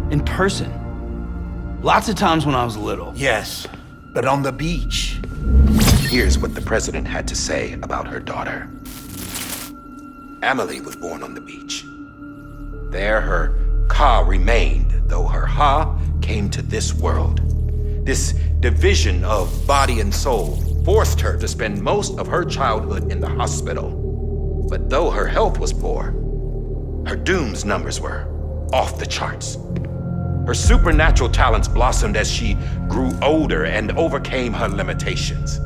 In person. Lots of times when I was little. Yes, but on the beach. Here's what the president had to say about her daughter. Amelie was born on the beach. There her Ka remained, though her Ha came to this world. This division of body and soul forced her to spend most of her childhood in the hospital. But though her health was poor, her Doom's numbers were off the charts. Her supernatural talents blossomed as she grew older and overcame her limitations.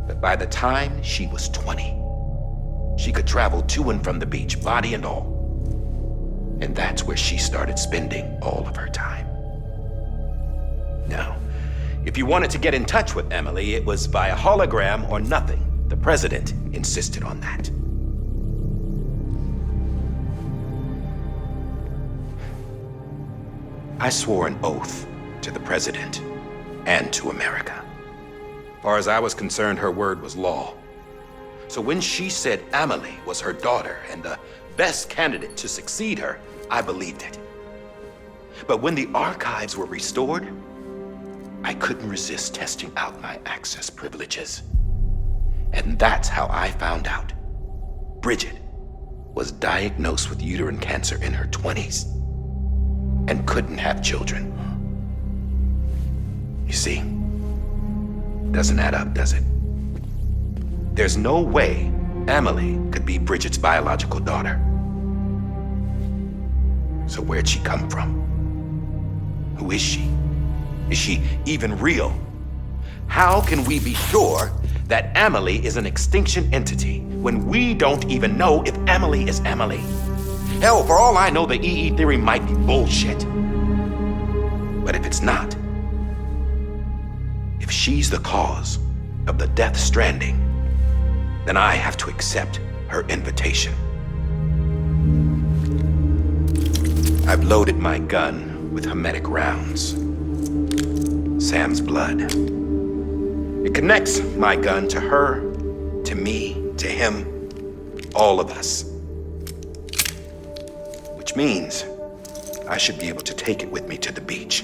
But by the time she was 20, she could travel to and from the beach, body and all. And that's where she started spending all of her time. Now, if you wanted to get in touch with Amelie, it was via hologram or nothing. The president insisted on that. I swore an oath to the president and to America. As far as I was concerned, her word was law. So when she said Amelie was her daughter and the best candidate to succeed her, I believed it. But when the archives were restored, I couldn't resist testing out my access privileges. And that's how I found out Bridget was diagnosed with uterine cancer in her 20s and couldn't have children. You see, doesn't add up, does it? There's no way Amelie could be Bridget's biological daughter. So where'd she come from? Who is she? Is she even real? How can we be sure that Amelie is an extinction entity when we don't even know if Amelie is Amelie? Hell, for all I know, the EE theory might be bullshit. But if it's not, if she's the cause of the death stranding, then I have to accept her invitation. I've loaded my gun with hermetic rounds. Sam's blood. It connects my gun to her, to me, to him, all of us. Which means I should be able to take it with me to the beach.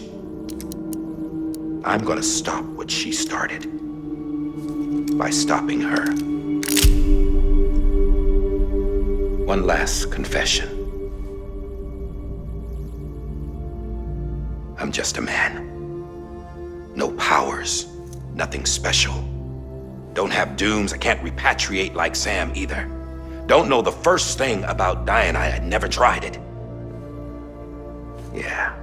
I'm gonna stop what she started by stopping her. One last confession. I'm just a man. No powers, nothing special. Don't have dooms, I can't repatriate like Sam either. Don't know the first thing about dying, I had never tried it. Yeah.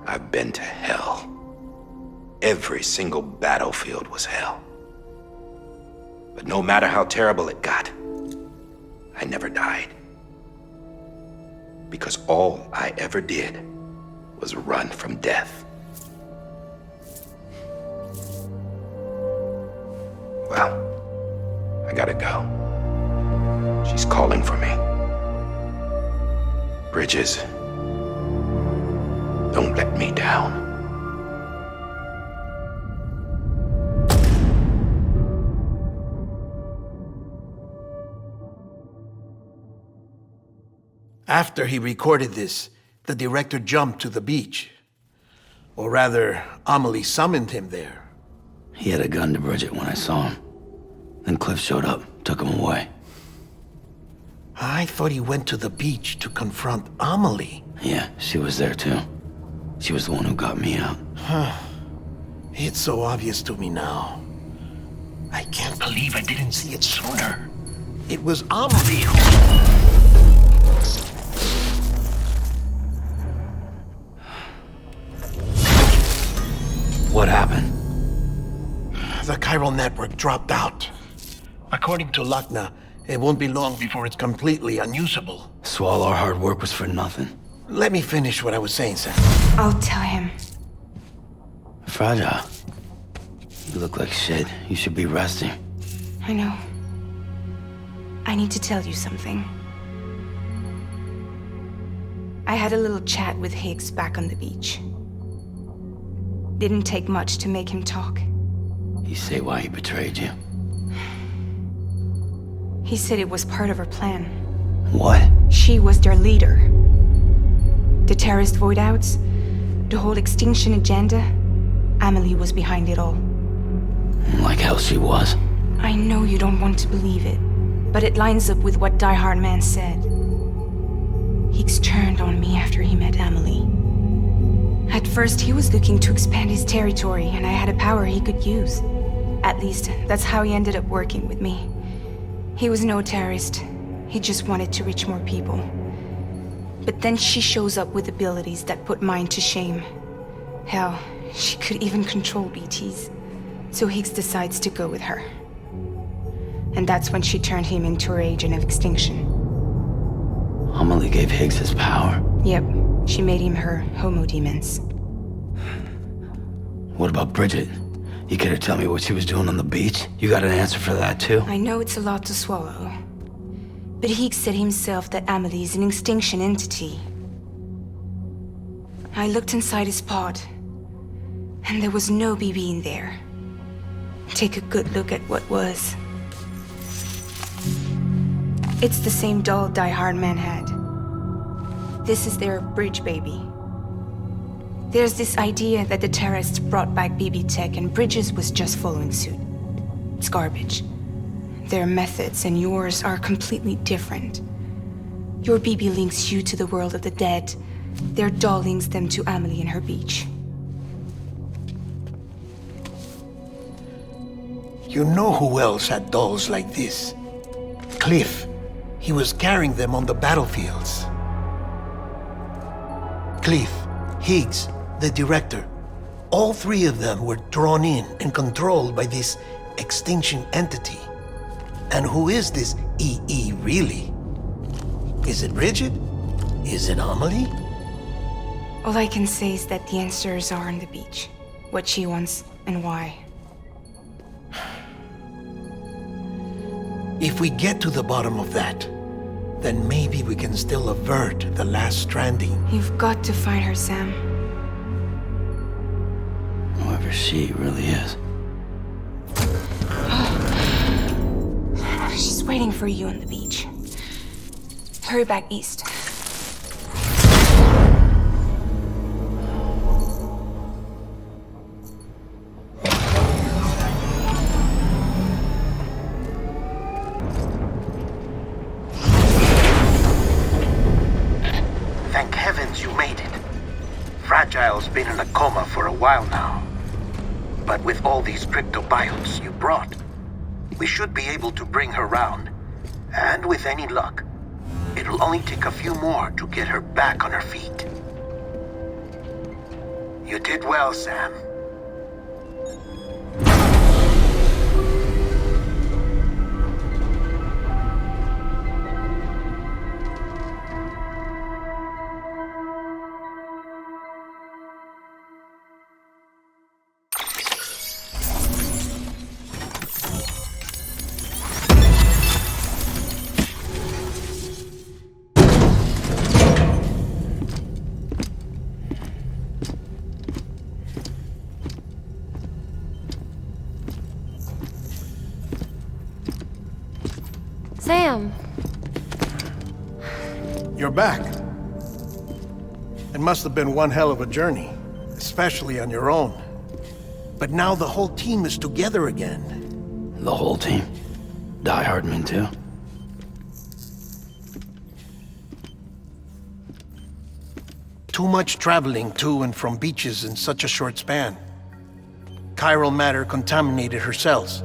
I've been to hell. Every single battlefield was hell. But no matter how terrible it got, I never died. Because all I ever did was run from death. Well, I gotta go. She's calling for me. Bridges, don't let me down. After he recorded this, the director jumped to the beach. Or rather, Amelie summoned him there. He had a gun to Bridget when I saw him. Then Cliff showed up, took him away. I thought he went to the beach to confront Amelie. Yeah, she was there too. She was the one who got me out. It's so obvious to me now. I can't believe I didn't see it sooner. It was Amelie What happened? The chiral network dropped out. According to Lakna, it won't be long before it's completely unusable. So all our hard work was for nothing. Let me finish what I was saying, Sam. I'll tell him. Fragile. You look like shit. You should be resting. I know. I need to tell you something. I had a little chat with Higgs back on the beach. Didn't take much to make him talk. You say why he betrayed you? He said it was part of her plan. What? She was their leader. The terrorist void-outs, the whole extinction agenda, Amelie was behind it all. Like hell she was. I know you don't want to believe it, but it lines up with what Die Hard Man said. Higgs turned on me after he met Amelie. At first, he was looking to expand his territory, and I had a power he could use. At least, that's how he ended up working with me. He was no terrorist. He just wanted to reach more people. But then she shows up with abilities that put mine to shame. Hell, she could even control BTs. So Higgs decides to go with her. And that's when she turned him into her agent of extinction. Amelie gave Higgs his power? Yep, she made him her homo demons. What about Bridget? You care to tell me what she was doing on the beach? You got an answer for that too? I know it's a lot to swallow. But Higgs said himself that Amelie is an extinction entity. I looked inside his pod, and there was no BB in there. Take a good look at what was. It's the same doll Die Hard Man had. This is their bridge baby. There's this idea that the terrorists brought back BB tech and Bridges was just following suit. It's garbage. Their methods and yours are completely different. Your BB links you to the world of the dead. Their doll links them to Amelie and her beach. You know who else had dolls like this? Cliff. He was carrying them on the battlefields. Cliff, Higgs, the director. All three of them were drawn in and controlled by this extinction entity. And who is this EE really? Is it Bridget? Is it Amelie? All I can say is that the answers are on the beach. What she wants and why. If we get to the bottom of that, then maybe we can still avert the last stranding. You've got to find her, Sam. Whoever she really is. She's waiting for you on the beach. Hurry back east. Thank heavens you made it. Fragile's been in a coma for a while now. But with all these cryptobiotes you brought, we should be able to bring her round. And with any luck, it'll only take a few more to get her back on her feet. You did well, Sam. Sam! You're back. It must have been one hell of a journey, especially on your own. But now the whole team is together again. The whole team? Die Hardman too? Too much traveling to and from beaches in such a short span. Chiral matter contaminated her cells,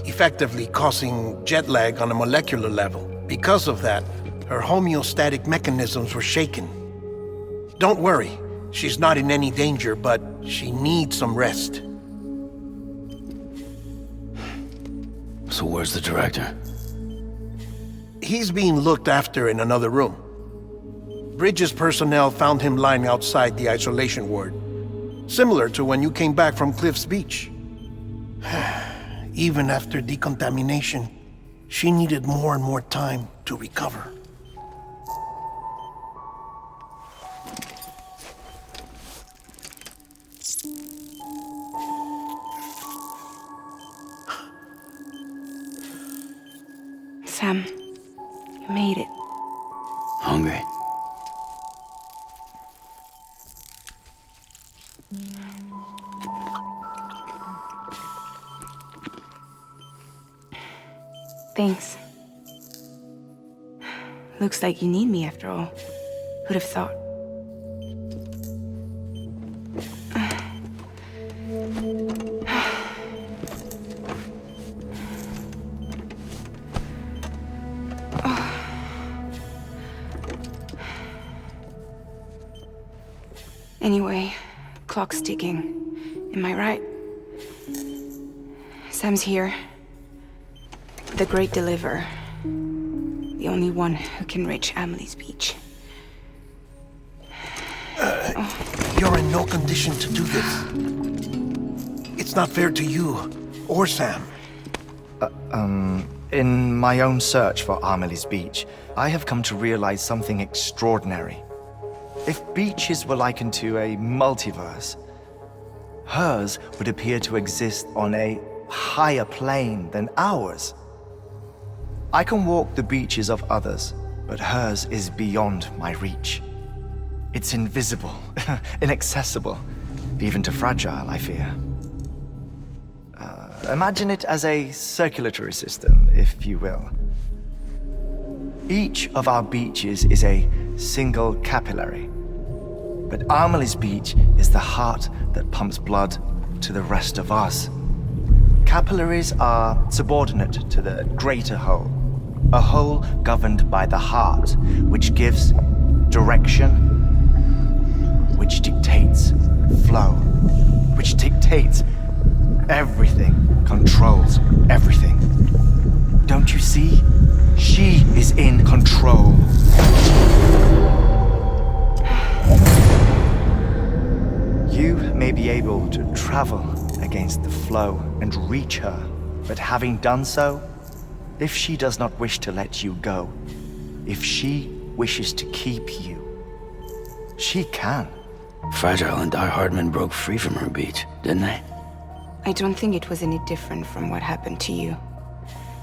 effectively causing jet lag on a molecular level. Because of that, her homeostatic mechanisms were shaken. Don't worry, she's not in any danger, but she needs some rest. So where's the director? He's being looked after in another room. Bridges personnel found him lying outside the isolation ward, similar to when you came back from Cliff's Beach. Even after decontamination, she needed more and more time to recover. Sam, you made it. Hungry? Thanks. Looks like you need me after all. Who'd have thought? Anyway, clock's ticking. Am I right? Sam's here. The Great Deliverer. The only one who can reach Amelie's beach. You're in no condition to do this. It's not fair to you or Sam. In my own search for Amelie's beach, I have come to realize something extraordinary. If beaches were likened to a multiverse, hers would appear to exist on a higher plane than ours. I can walk the beaches of others, but hers is beyond my reach. It's invisible, inaccessible, even to fragile, I fear. Imagine it as a circulatory system, if you will. Each of our beaches is a single capillary, but Amelie's beach is the heart that pumps blood to the rest of us. Capillaries are subordinate to the greater whole, a whole governed by the heart, which gives direction, which dictates flow, which dictates everything, controls everything. Don't you see? She is in control. You may be able to travel against the flow and reach her, but having done so, if she does not wish to let you go, if she wishes to keep you, she can. Fragile and Die Hardman broke free from her beach, didn't they? I don't think it was any different from what happened to you.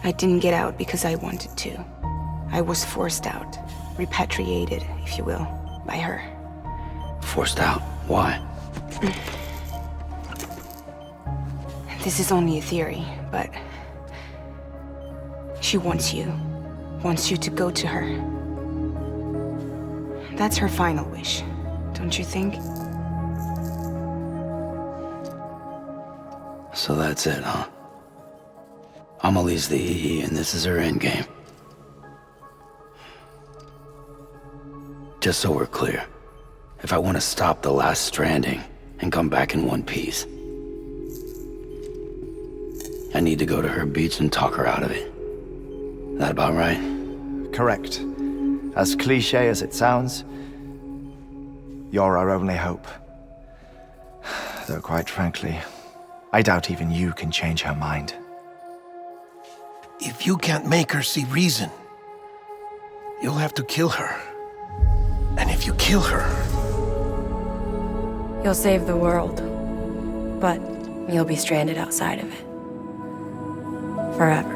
I didn't get out because I wanted to. I was forced out, repatriated, if you will, by her. Forced out? Why? This is only a theory, but she wants you to go to her. That's her final wish, don't you think? So that's it, huh? Amelie's the EE, and this is her endgame. Just so we're clear, if I want to stop the last Stranding and come back in one piece, I need to go to her beach and talk her out of it. That about right? Correct. As cliché as it sounds, you're our only hope. Though quite frankly, I doubt even you can change her mind. If you can't make her see reason, you'll have to kill her. And if you kill her... You'll save the world, but you'll be stranded outside of it. Forever.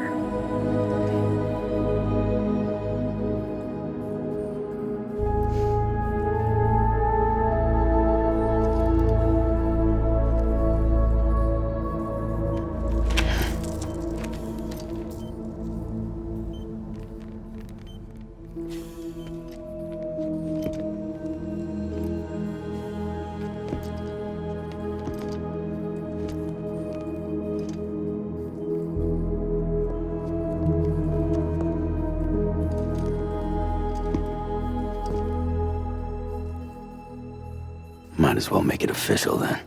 Might as well make it official then.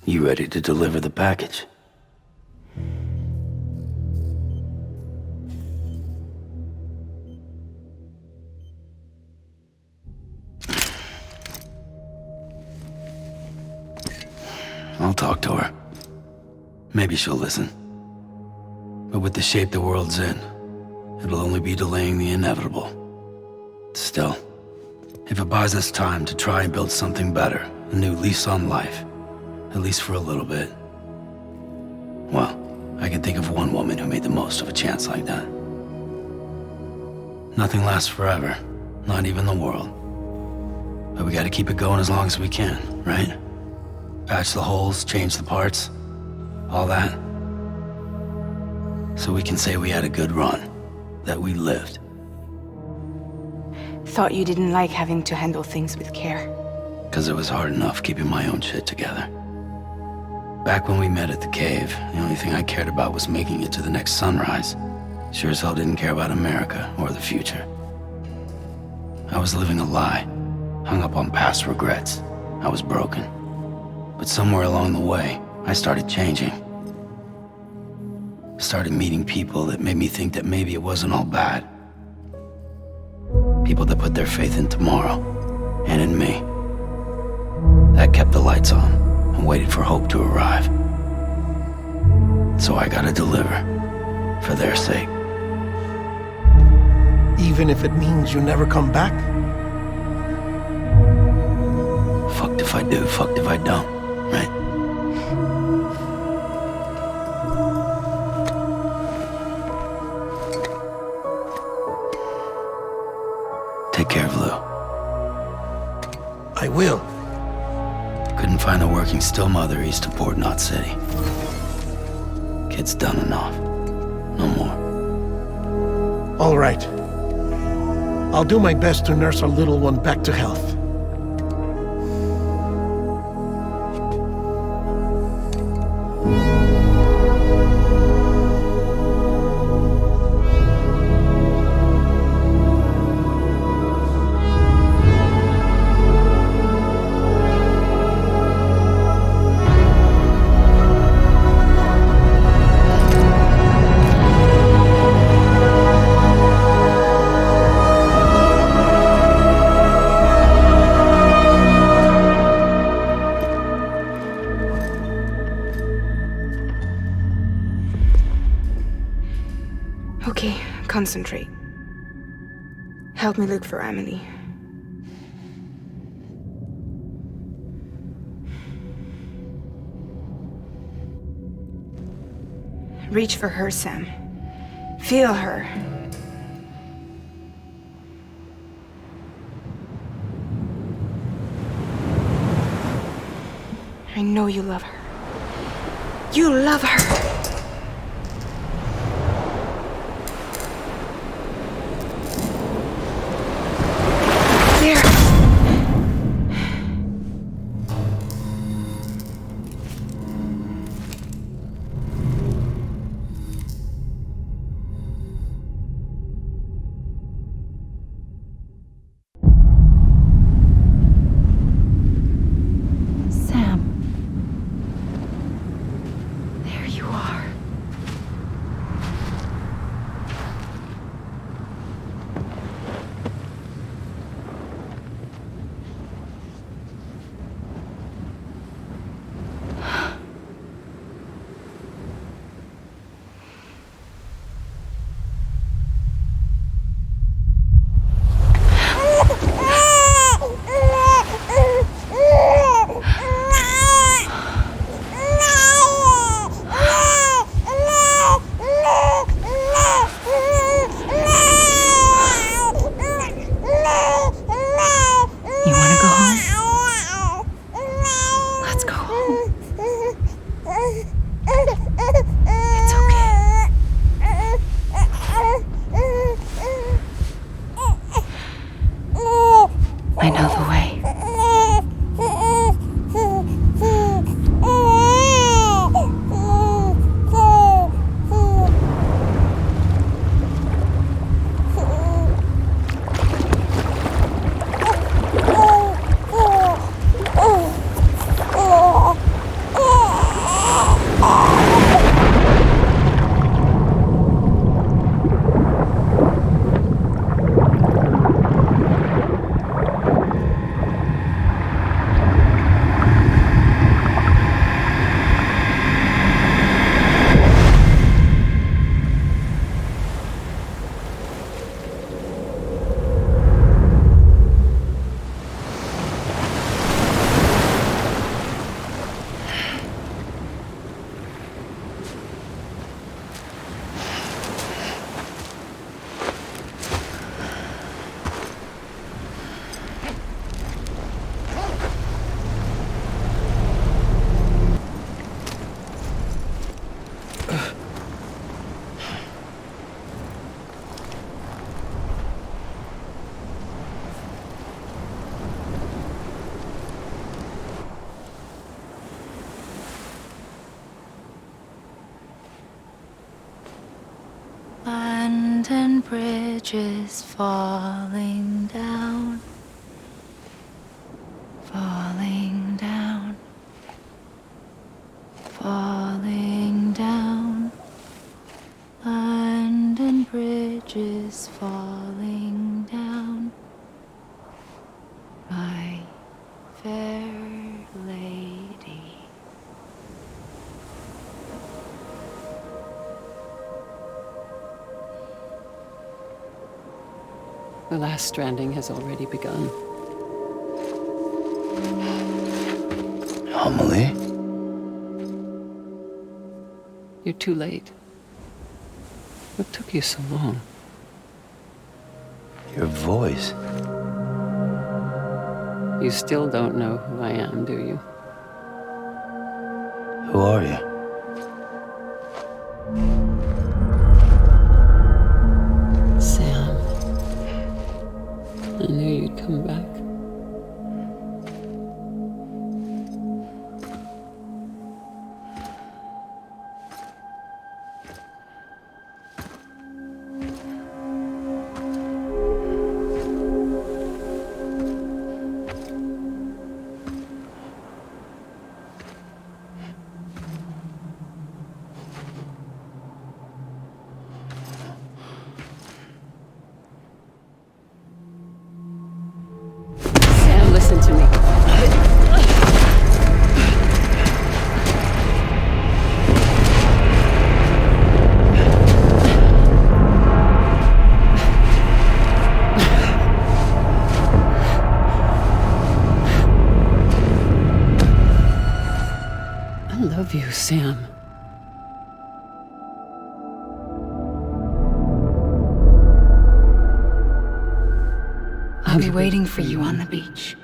You ready to deliver the package? I'll talk to her. Maybe she'll listen. But with the shape the world's in, it'll only be delaying the inevitable. Still, if it buys us time to try and build something better, a new lease on life, at least for a little bit, well, I can think of one woman who made the most of a chance like that. Nothing lasts forever, not even the world. But we gotta keep it going as long as we can, right? Patch the holes, change the parts, all that. So we can say we had a good run, that we lived. Thought you didn't like having to handle things with care. 'Cause it was hard enough keeping my own shit together. Back when we met at the cave, the only thing I cared about was making it to the next sunrise. Sure as hell didn't care about America or the future. I was living a lie, hung up on past regrets. I was broken. But somewhere along the way, I started changing. Started meeting people that made me think that maybe it wasn't all bad. People that put their faith in tomorrow, and in me. That kept the lights on, and waited for hope to arrive. So I gotta deliver, for their sake. Even if it means you never come back? Fucked if I do, fucked if I don't, right? Take care of Lou. I will. Couldn't find a working still mother east of Port Knot City. Kid's done enough. No more. All right. I'll do my best to nurse our little one back to health. Okay, concentrate. Help me look for Amelie. Reach for her, Sam. Feel her. I know you love her. You love her! London Bridge is falling down. is falling down, my fair lady. The last stranding has already begun. Amelie? You're too late. What took you so long? Your voice. You still don't know who I am, do you? Who are you? Sam. I knew you'd come back. Sam, listen to me. I love you, Sam. I'll be waiting for you on the beach.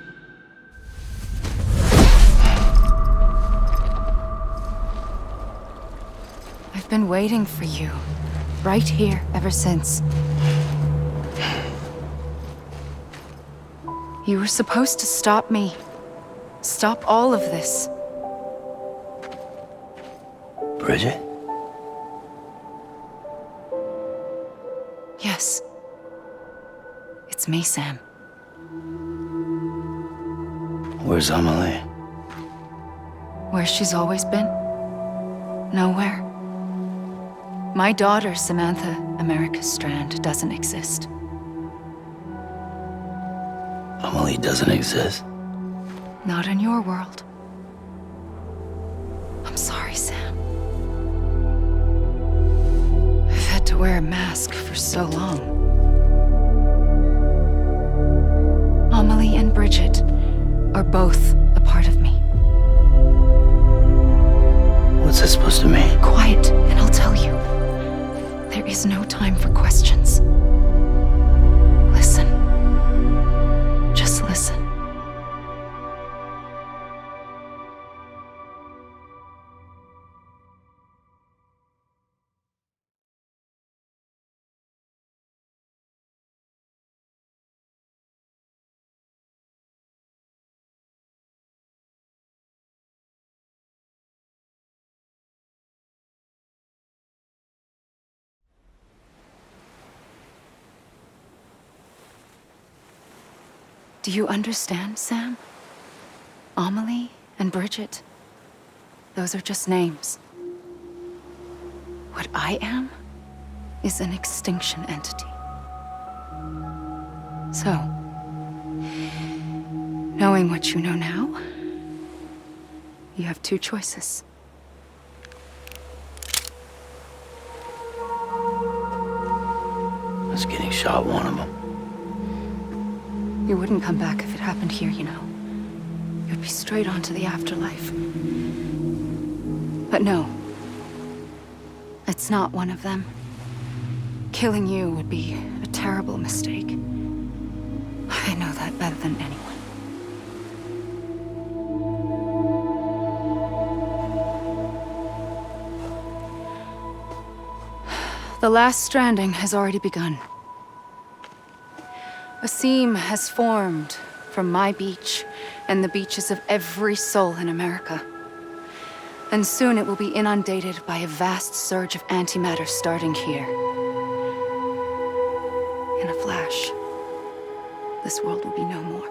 I've been waiting for you, right here, ever since. You were supposed to stop me. Stop all of this. Bridget? Yes. It's me, Sam. Where's Amelie? Where she's always been. Nowhere. My daughter, Samantha America Strand, doesn't exist. Amelie doesn't exist? Not in your world. I'm sorry, Sam. I've had to wear a mask for so long. Amelie and Bridget are both a part of me. What's this supposed to mean? Quiet, and I'll tell you. There is no time for questions. Listen. Just listen. Do you understand, Sam? Amelie and Bridget, those are just names. What I am is an extinction entity. So, knowing what you know now, you have two choices. Us getting shot, one of them. You wouldn't come back if it happened here, you know. You'd be straight on to the afterlife. But no. It's not one of them. Killing you would be a terrible mistake. I know that better than anyone. The last stranding has already begun. A seam has formed from my beach and the beaches of every soul in America. And soon it will be inundated by a vast surge of antimatter starting here. In a flash, this world will be no more.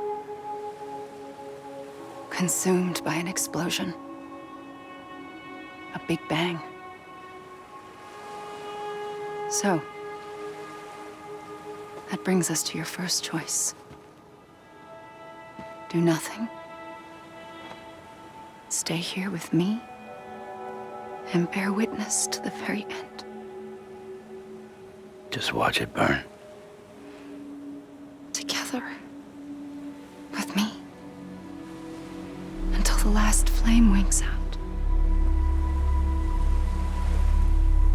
Consumed by an explosion. A big bang. So, That brings us to your first choice. Do nothing. Stay here with me and bear witness to the very end. Just watch it burn. Together. With me. Until the last flame winks out.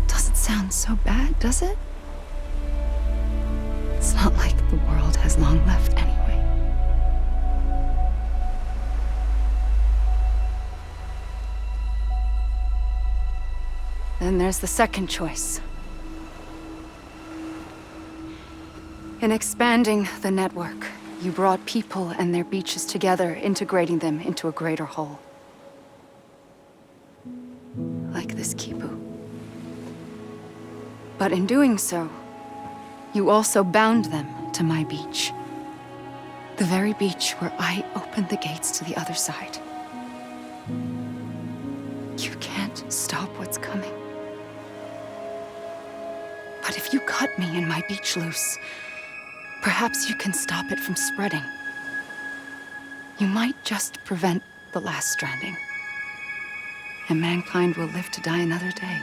Doesn't sound so bad, does it? It's not like the world has long left anyway. Then there's the second choice. In expanding the network, you brought people and their beaches together, integrating them into a greater whole. Like this Kipu. But in doing so, you also bound them to my beach. The very beach where I opened the gates to the other side. You can't stop what's coming. But if you cut me and my beach loose, perhaps you can stop it from spreading. You might just prevent the last stranding. And mankind will live to die another day.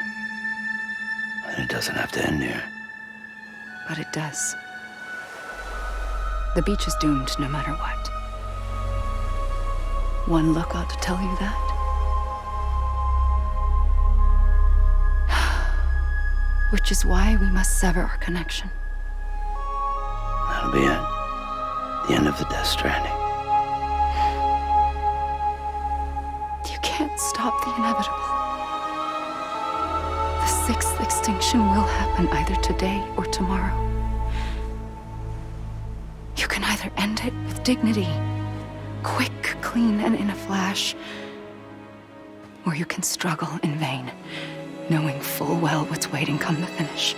And it doesn't have to end here. But it does. The beach is doomed no matter what. One look ought to tell you that. Which is why we must sever our connection. That'll be it. The end of the Death Stranding. You can't stop the inevitable. The sixth extinction will happen either today or tomorrow. You can either end it with dignity, quick, clean, and in a flash, or you can struggle in vain, knowing full well what's waiting come the finish.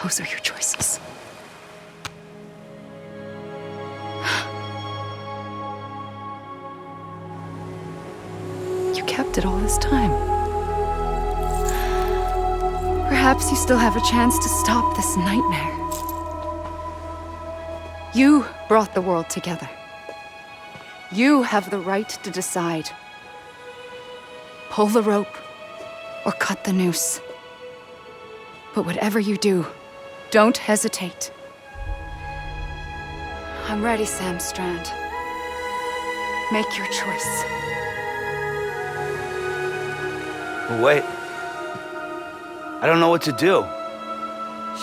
Those are your choices. You kept it all this time. Perhaps you still have a chance to stop this nightmare. You brought the world together. You have the right to decide. Pull the rope or cut the noose. But whatever you do, don't hesitate. I'm ready, Sam Strand. Make your choice. But wait. I don't know what to do.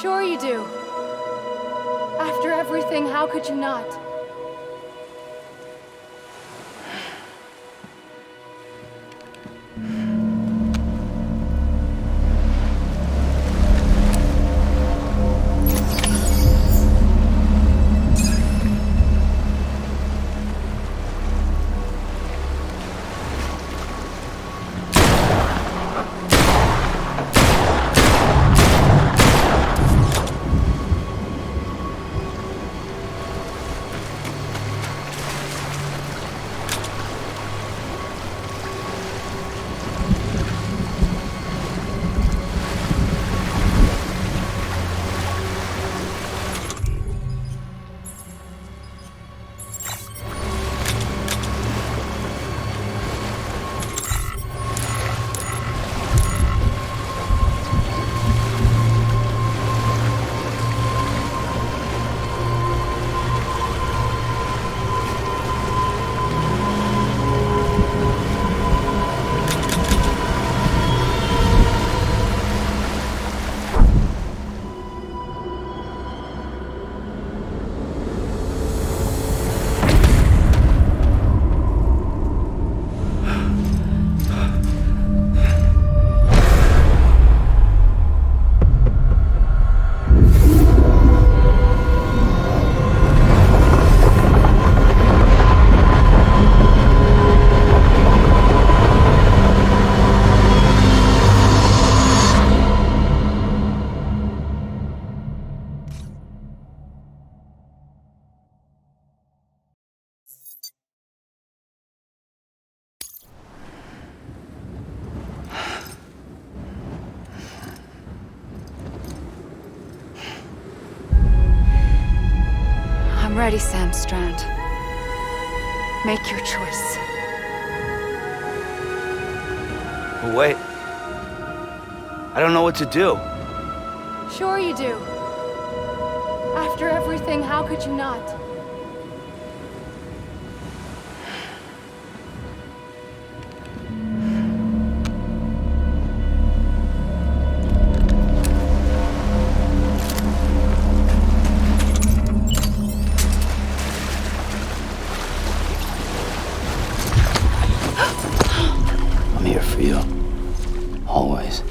Sure you do. After everything, how could you not? ready, Sam Strand. Make your choice. But wait. I don't know what to do. Sure you do. After everything, how could you not? I'm here for you. Always.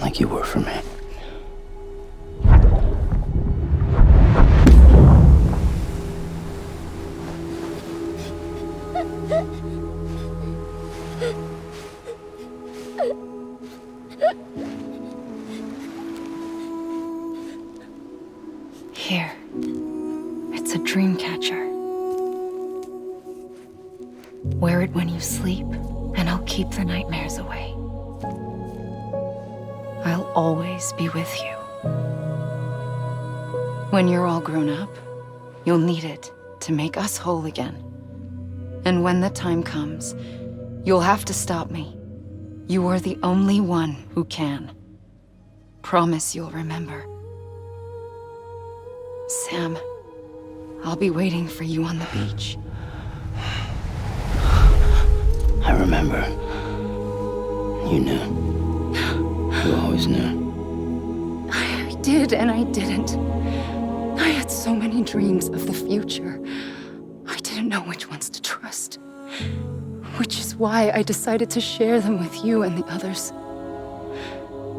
Like you were for me. Here. It's a dream catcher. Wear it when you sleep, and I'll keep the nightmares away. I'll always be with you. When you're all grown up, you'll need it to make us whole again. And when the time comes, you'll have to stop me. You are the only one who can. Promise you'll remember. Sam, I'll be waiting for you on the beach. I remember. You knew. You always knew. I did and I didn't. I had so many dreams of the future. I didn't know which ones to trust. Which is why I decided to share them with you and the others.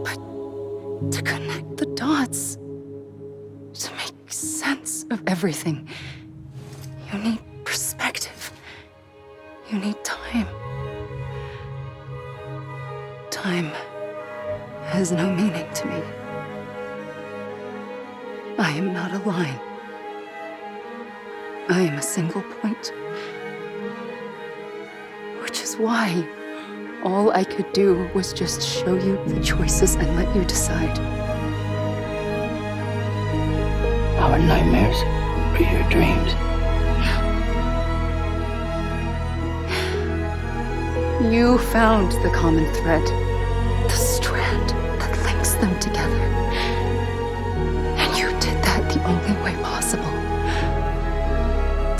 But to connect the dots, to make sense of everything, you need perspective. You need time. Time has no meaning to me. I am not a line. I am a single point. Which is why all I could do was just show you the choices and let you decide. Our nightmares are your dreams. You found the common thread, the strand that links them together. And you did that the only way possible.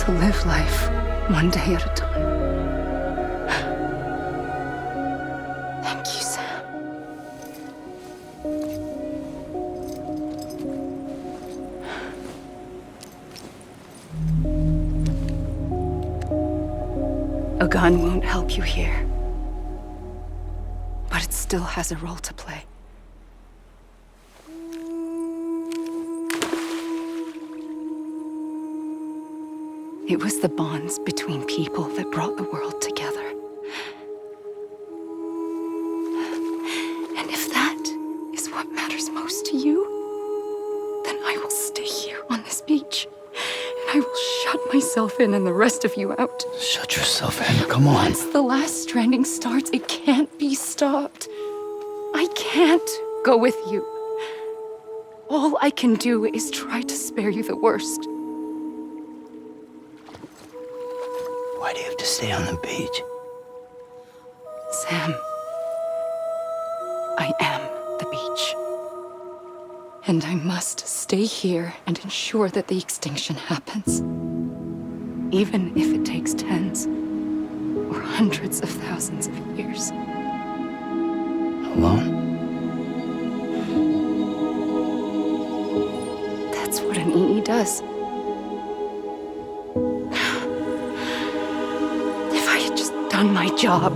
To live life one day at a time. Thank you, Sam. A gun won't help you here. But it still has a role to play. It was the bonds between people that brought the world together. And if that is what matters most to you, then I will stay here on this beach. And I will shut myself in and the rest of you out. Shut yourself in, come on. Once the last stranding starts, it can't be stopped. I can't go with you. All I can do is try to spare you the worst. Why do you have to stay on the beach? Sam, I am the beach. And I must stay here and ensure that the extinction happens. Even if it takes tens or hundreds of thousands of years. Alone? That's what an EE does. If I had just done my job,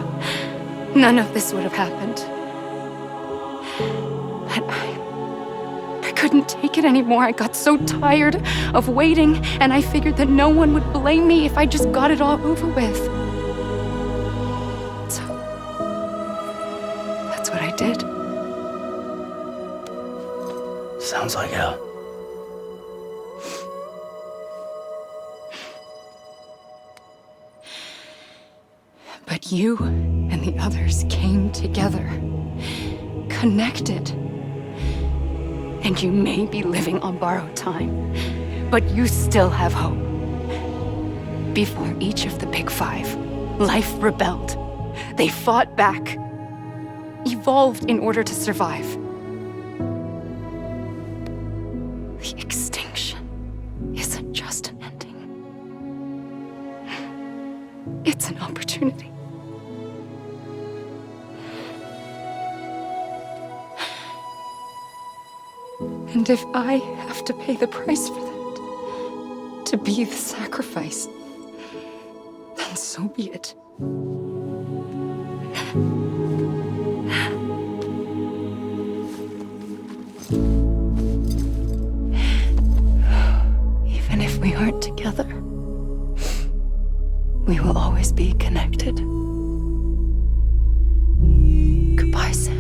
none of this would have happened. But I couldn't take it anymore. I got so tired of waiting, and I figured that no one would blame me if I just got it all over with. So, that's what I did. Sounds like hell. But you and the others came together, connected. And you may be living on borrowed time, But you still have hope. Before each of the Big Five, life rebelled. They fought back, evolved in order to survive. The extinction isn't just an ending. It's an opportunity. And if I have to pay the price for that, to be the sacrifice, then so be it. Even if we aren't together, we will always be connected. Goodbye, Sam.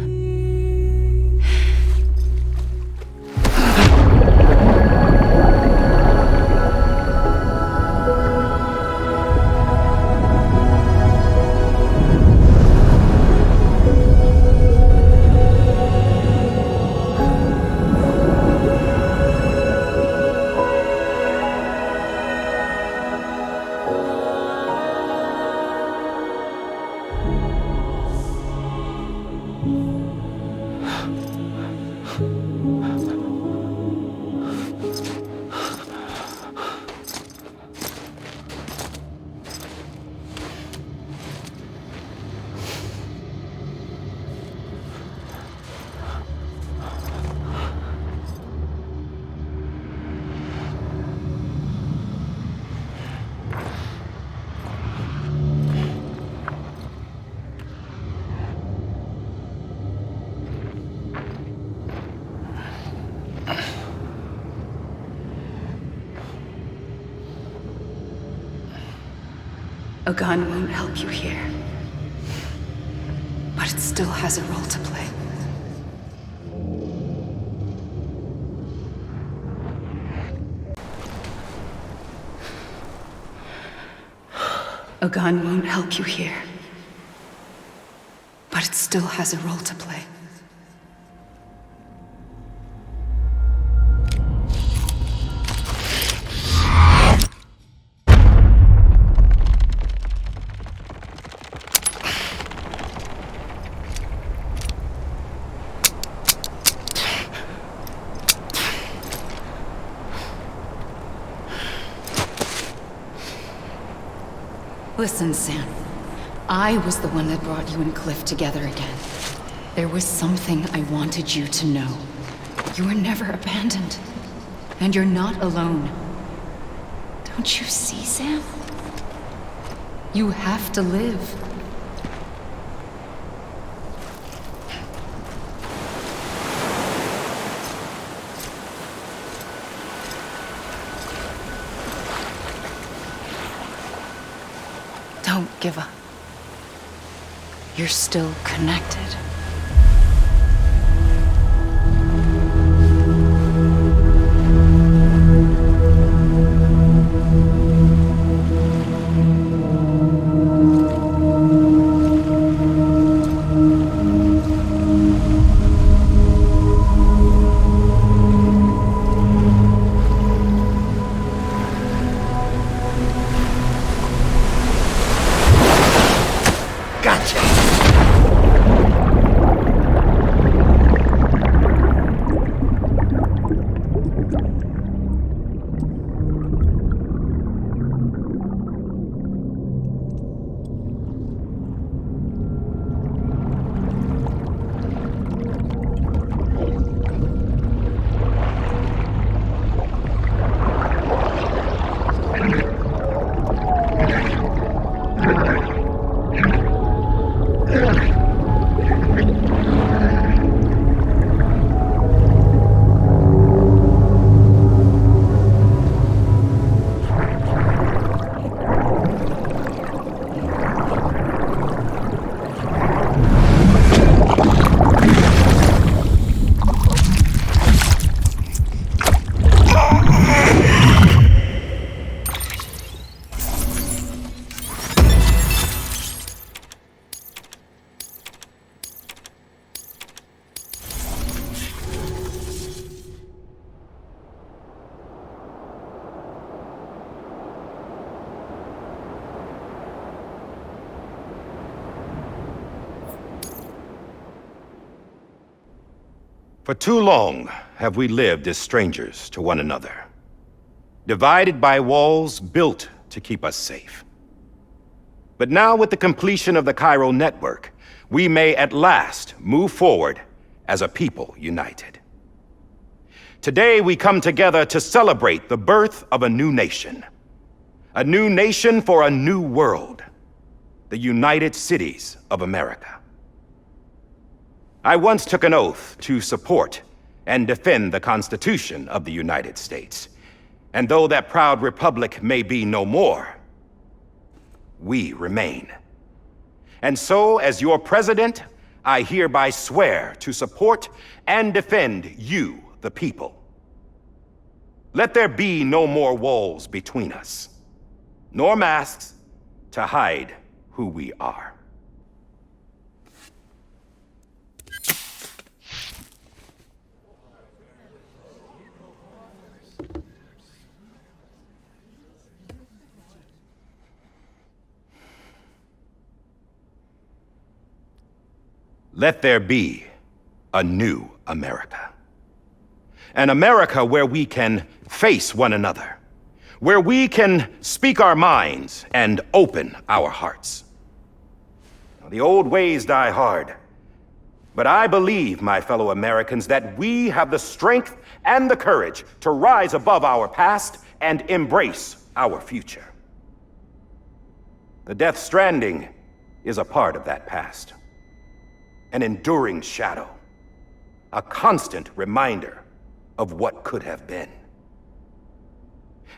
A gun won't help you here, but it still has a role to play. A gun won't help you here, but it still has a role to play. Listen, Sam. I was the one that brought you and Cliff together again. There was something I wanted you to know. You were never abandoned. And you're not alone. Don't you see, Sam? You have to live. Don't give up. You're still connected. For too long have we lived as strangers to one another, divided by walls built to keep us safe. But now, with the completion of the chiral network, we may at last move forward as a people united. Today, we come together to celebrate the birth of a new nation. A new nation for a new world. The United Cities of America. I once took an oath to support and defend the Constitution of the United States. And though that proud republic may be no more, we remain. And so, as your president, I hereby swear to support and defend you, the people. Let there be no more walls between us, nor masks to hide who we are. Let there be a new America. An America where we can face one another, where we can speak our minds and open our hearts. Now, the old ways die hard, but I believe, my fellow Americans, that we have the strength and the courage to rise above our past and embrace our future. The Death Stranding is a part of that past. An enduring shadow, a constant reminder of what could have been.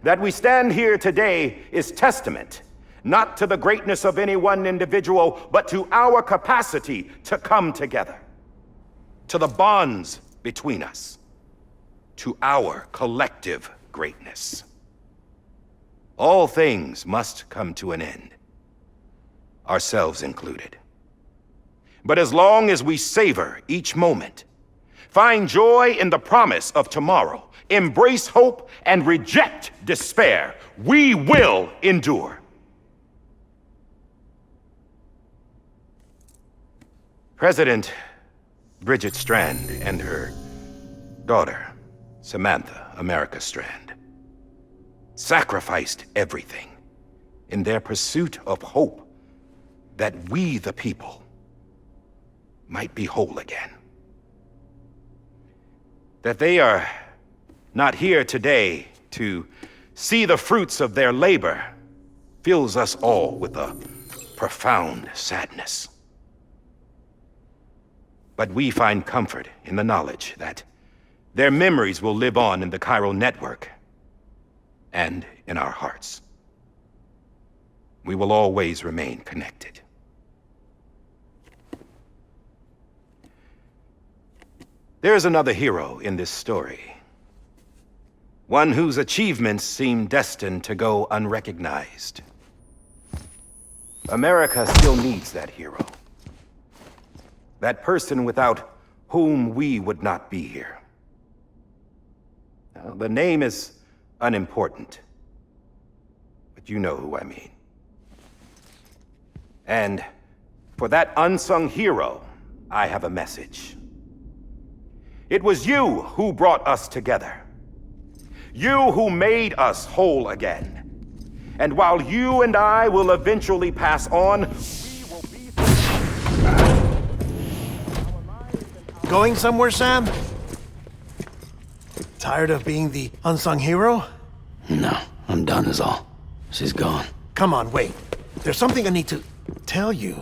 That we stand here today is testament, not to the greatness of any one individual, but to our capacity to come together, to the bonds between us, to our collective greatness. All things must come to an end, ourselves included. But as long as we savor each moment, find joy in the promise of tomorrow, embrace hope, and reject despair, we will endure. President Bridget Strand and her daughter, Samantha America Strand, sacrificed everything in their pursuit of hope that we, the people, might be whole again. That they are not here today to see the fruits of their labor fills us all with a profound sadness. But we find comfort in the knowledge that their memories will live on in the chiral network and in our hearts. We will always remain connected. There's another hero in this story. One whose achievements seem destined to go unrecognized. America still needs that hero. That person without whom we would not be here. Now, the name is unimportant, but you know who I mean. And for that unsung hero, I have a message. It was you who brought us together. You who made us whole again. And while you and I will eventually pass on, we will be... Going somewhere, Sam? Tired of being the unsung hero? No, I'm done is all. She's gone. Come on, wait. There's something I need to tell you.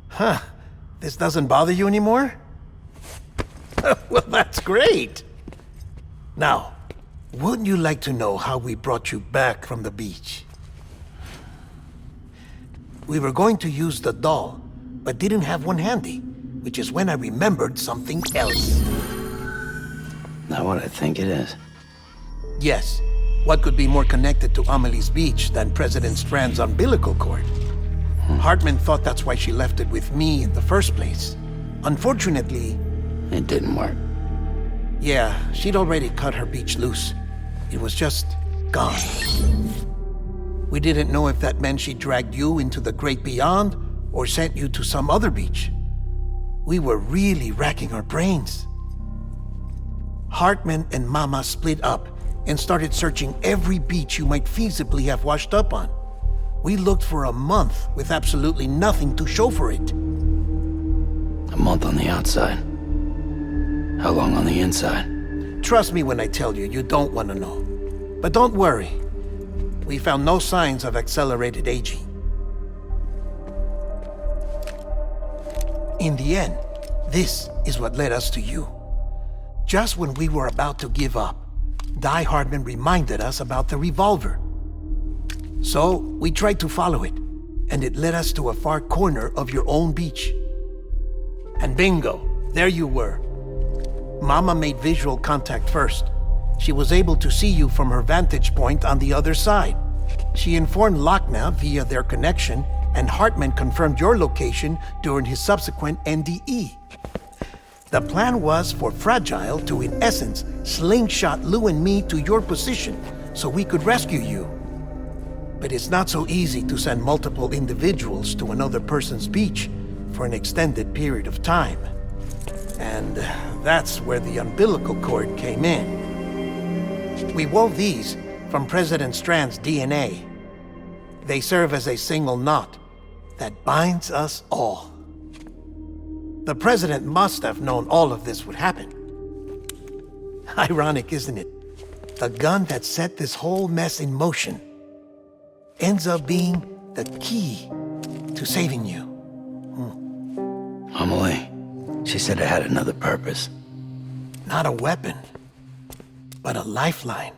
Huh. This doesn't bother you anymore? Well, that's great. Now, wouldn't you like to know how we brought you back from the beach? We were going to use the doll, but didn't have one handy, which is when I remembered something else. Not what I think it is. Yes. What could be more connected to Amelie's beach than President Strand's umbilical cord? Hartman thought that's why she left it with me in the first place. Unfortunately... It didn't work. Yeah, she'd already cut her beach loose. It was just gone. We didn't know if that meant she dragged you into the great beyond or sent you to some other beach. We were really racking our brains. Hartman and Mama split up and started searching every beach you might feasibly have washed up on. We looked for a month with absolutely nothing to show for it. A month on the outside. How long on the inside? Trust me when I tell you, you don't want to know. But don't worry. We found no signs of accelerated aging. In the end, this is what led us to you. Just when we were about to give up, Die Hardman reminded us about the revolver. So, we tried to follow it, and it led us to a far corner of your own beach. And bingo, there you were. Mama made visual contact first. She was able to see you from her vantage point on the other side. She informed Lochna via their connection, and Hartman confirmed your location during his subsequent NDE. The plan was for Fragile to, in essence, slingshot Lou and me to your position so we could rescue you. But it's not so easy to send multiple individuals to another person's beach for an extended period of time. And that's where the umbilical cord came in. We wove these from President Strand's DNA. They serve as a single knot that binds us all. The President must have known all of this would happen. Ironic, isn't it? The gun that set this whole mess in motion ends up being the key to saving you. Amelie, she said it had another purpose. Not a weapon, but a lifeline.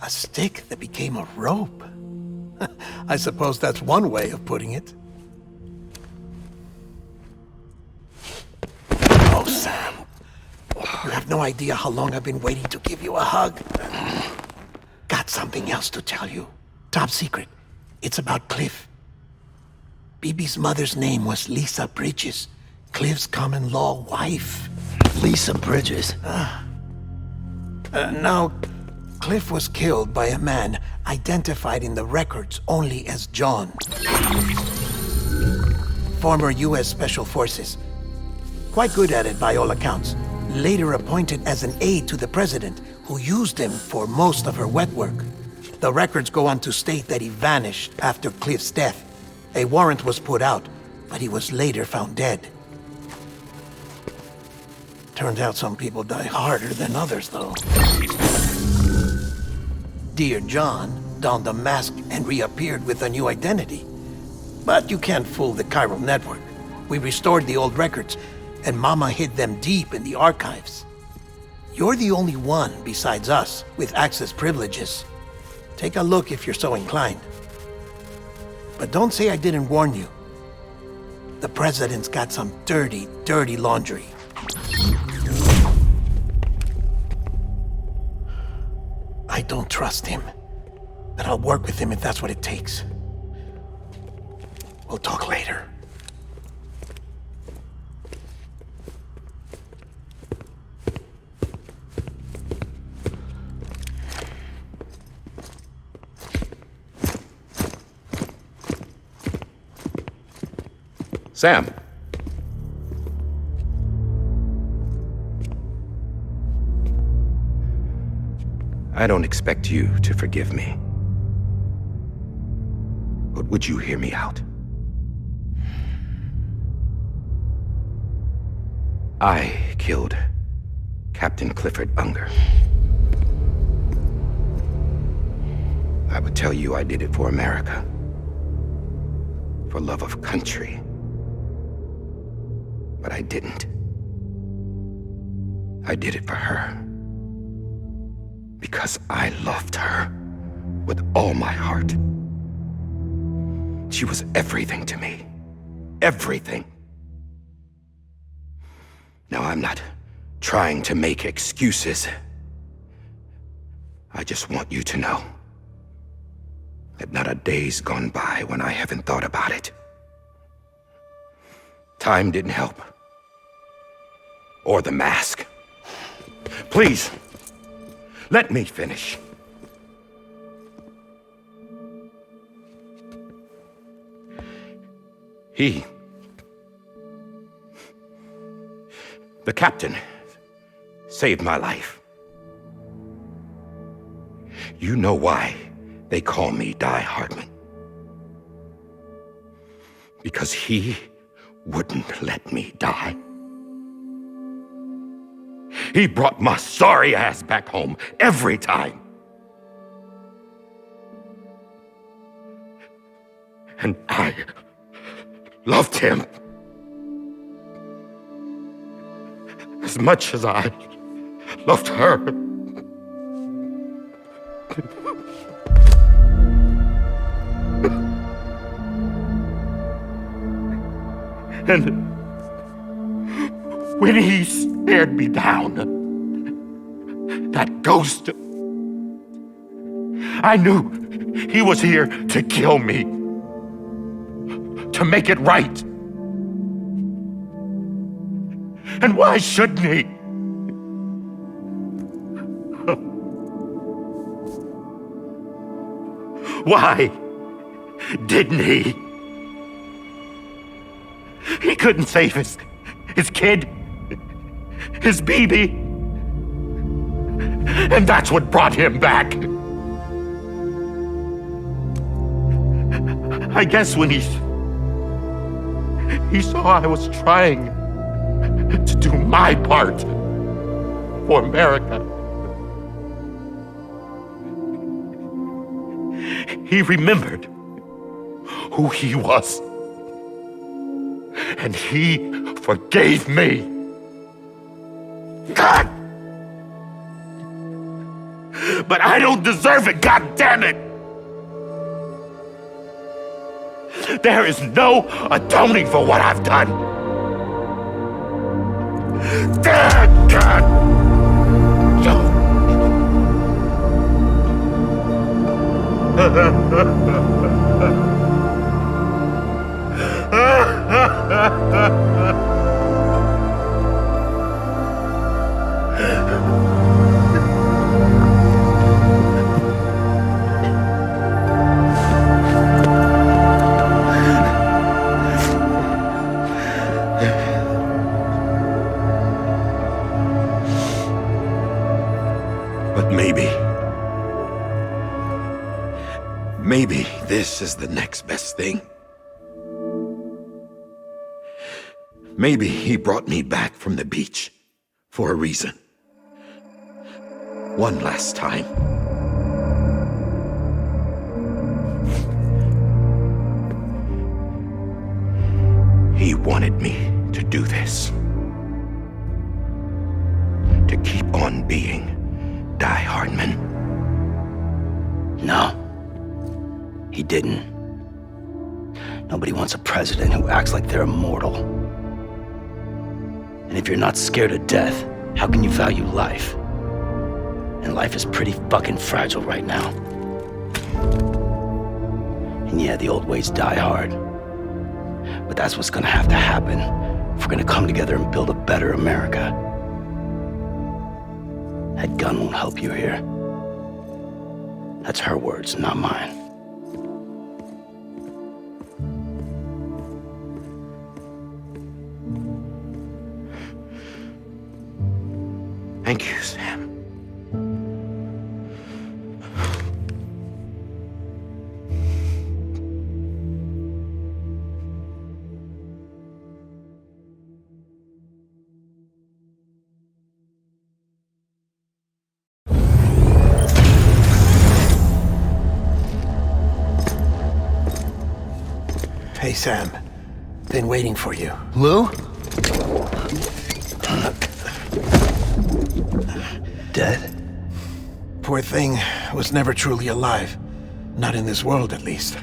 A stick that became a rope. I suppose that's one way of putting it. Oh, Sam. You have no idea how long I've been waiting to give you a hug. Got something else to tell you. Top secret. It's about Cliff. Bibi's mother's name was Lisa Bridges, Cliff's common-law wife. Lisa Bridges? Now, Cliff was killed by a man identified in the records only as John. Former U.S. Special Forces. Quite good at it by all accounts. Later appointed as an aide to the president, who used him for most of her wet work. The records go on to state that he vanished after Cliff's death. A warrant was put out, but he was later found dead. Turns out some people die harder than others, though. Dear John donned a mask and reappeared with a new identity. But you can't fool the chiral network. We restored the old records, and Mama hid them deep in the archives. You're the only one besides us with access privileges. Take a look if you're so inclined. But don't say I didn't warn you. The president's got some dirty, dirty laundry. I don't trust him, but I'll work with him if that's what it takes. We'll talk later. Sam. I don't expect you to forgive me. But would you hear me out? I killed Captain Clifford Unger. I would tell you I did it for America. For love of country. But I didn't. I did it for her. Because I loved her with all my heart. She was everything to me. Everything. Now, I'm not trying to make excuses. I just want you to know that not a day's gone by when I haven't thought about it. Time didn't help. Or the mask. Please, let me finish. The captain saved my life. You know why they call me Die Hardman? Because he wouldn't let me die. He brought my sorry ass back home every time. And I loved him as much as I loved her. And when he stared me down, that ghost, I knew he was here to kill me, to make it right. And why shouldn't he? Why didn't he? He couldn't save his kid, his baby. And that's what brought him back. I guess when he saw I was trying to do my part for America, he remembered who he was. And he forgave me. God! But I don't deserve it, God damn it! There is no atoning for what I've done. God! But maybe this is the next best thing. Maybe he brought me back from the beach for a reason. One last time. He wanted me to do this. To keep on being Die Hardman. No. He didn't. Nobody wants a president who acts like they're immortal. And if you're not scared of death, how can you value life? And life is pretty fucking fragile right now. And yeah, the old ways die hard. But that's what's gonna have to happen if we're gonna come together and build a better America. That gun won't help you here. That's her words, not mine. Thank you, Sam. Hey, Sam. Been waiting for you. Lou? Dead? Poor thing was never truly alive. Not in this world, at least.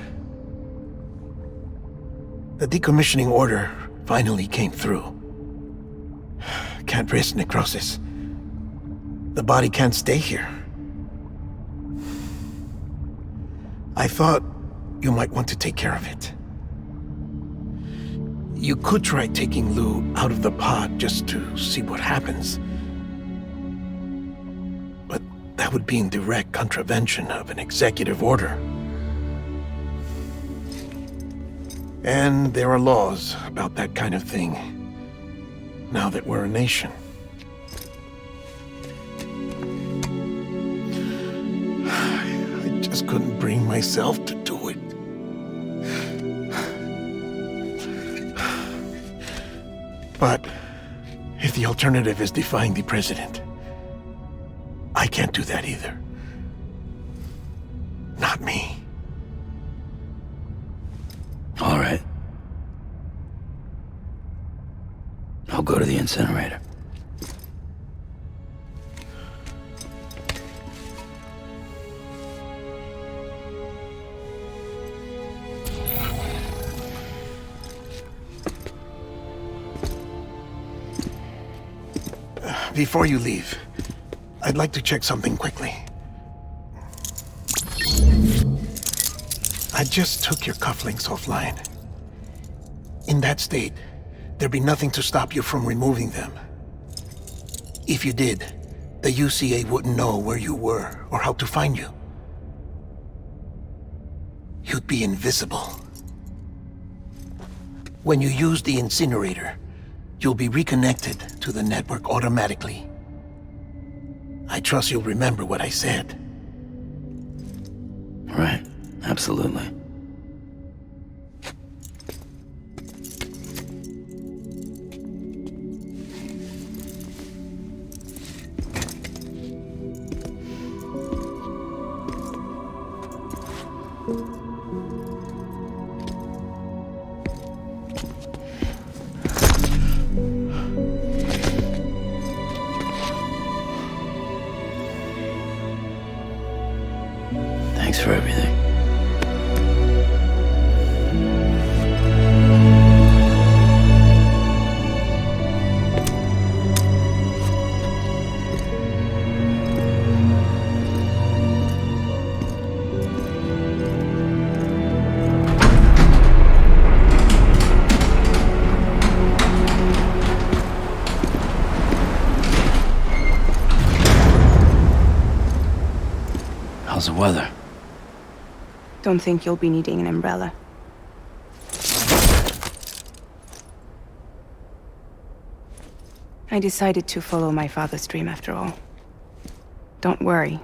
The decommissioning order finally came through. Can't risk necrosis. The body can't stay here. I thought you might want to take care of it. You could try taking Lou out of the pod just to see what happens. But that would be in direct contravention of an executive order. And there are laws about that kind of thing, now that we're a nation. just couldn't bring myself to do it. But if the alternative is defying the president, I can't do that either. Not me. All right. I'll go to the incinerator. Before you leave, I'd like to check something quickly. I just took your cufflinks offline. In that state, there'd be nothing to stop you from removing them. If you did, the UCA wouldn't know where you were or how to find you. You'd be invisible. When you use the incinerator, you'll be reconnected to the network automatically. I trust you'll remember what I said. Right, absolutely. Thanks for everything. How's the weather? Don't think you'll be needing an umbrella. I decided to follow my father's dream after all. Don't worry,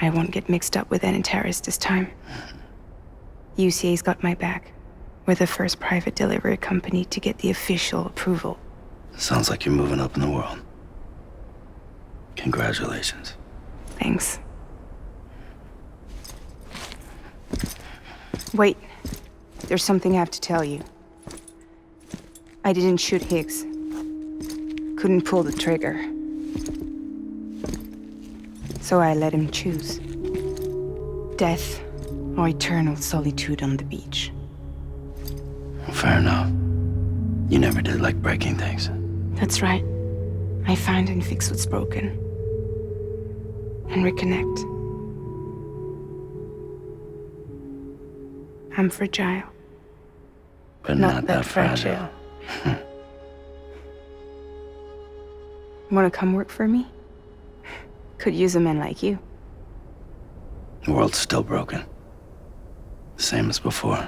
I won't get mixed up with any terrorists this time. UCA's got my back. We're the first private delivery company to get the official approval. Sounds like you're moving up in the world. Congratulations. Thanks. Wait, there's something I have to tell you. I didn't shoot Higgs. Couldn't pull the trigger. So I let him choose. Death or eternal solitude on the beach. Fair enough. You never did like breaking things. That's right. I find and fix what's broken. And reconnect. I'm fragile. But not that fragile. Wanna come work for me? Could use a man like you. The world's still broken. Same as before.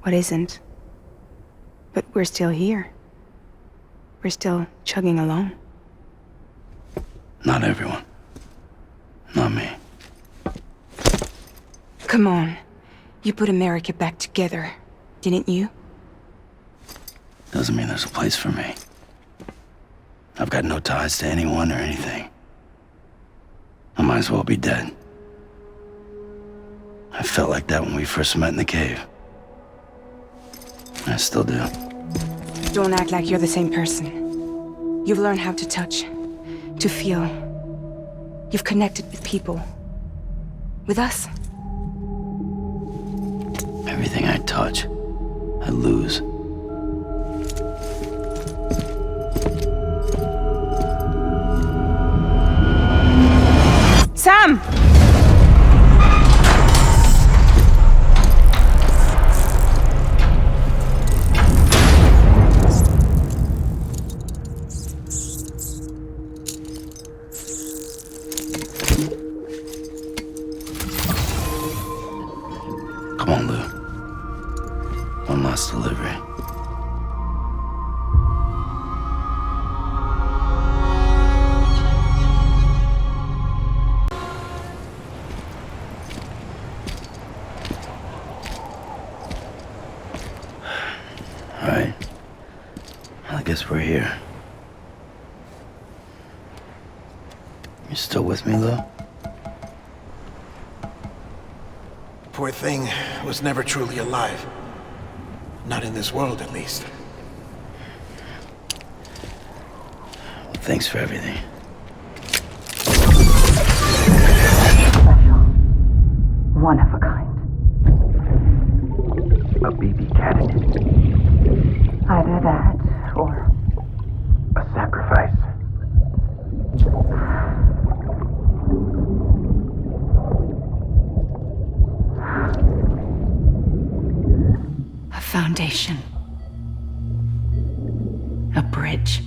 What isn't? But we're still here. We're still chugging along. Not everyone. Not me. Come on. You put America back together, didn't you? Doesn't mean there's a place for me. I've got no ties to anyone or anything. I might as well be dead. I felt like that when we first met in the cave. I still do. Don't act like you're the same person. You've learned how to touch, to feel. You've connected with people. With us. Everything I touch, I lose. Sam! Come on, Lou. One last delivery. guess we're here. You still with me, though? Poor thing was never truly alive. Not in this world, at least. Thanks for everything. One of a kind. A BB candidate. Either that, or a sacrifice. A foundation. A bridge.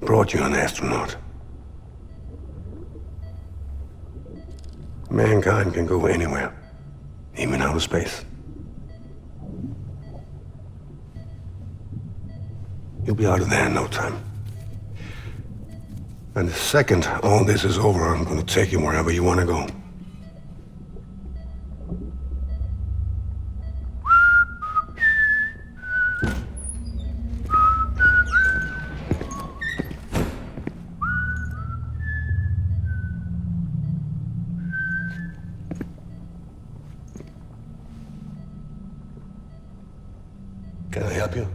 Brought you an astronaut. Mankind can go anywhere, even outer space. You'll be out of there in no time. And the second all this is over, I'm gonna take you wherever you wanna go. Can I help you?